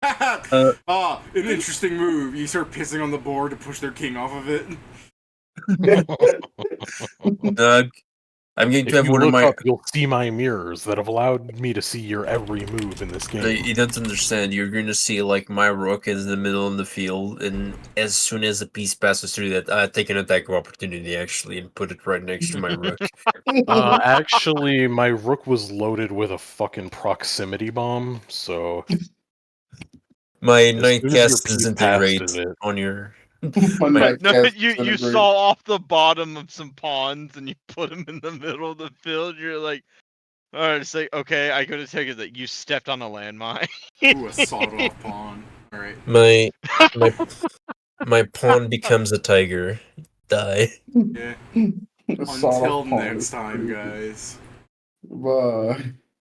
An interesting move. You start pissing on the board to push their king off of it. I'm going to If have you one of look my. up, you'll see my mirrors that have allowed me to see your every move in this game. You don't understand. You're going to see like my rook is in the middle of the field, and as soon as a piece passes through that, I take an attack of opportunity actually and put it right next to my rook. Actually, my rook was loaded with a fucking proximity bomb, so My as knight soon as your cast piece disintegrate passes it, on your. My My- knight No, cast you disintegrate. saw off the bottom of some pawns and you put them in the middle of the field. You're like, all right, it's like, okay, I go to take it that you stepped on a landmine. Ooh, a sawed-off pawn. Alright. My my pawn becomes a tiger. Die. Yeah. A sawed-off Until pawn next is time, creepy. guys. Bye.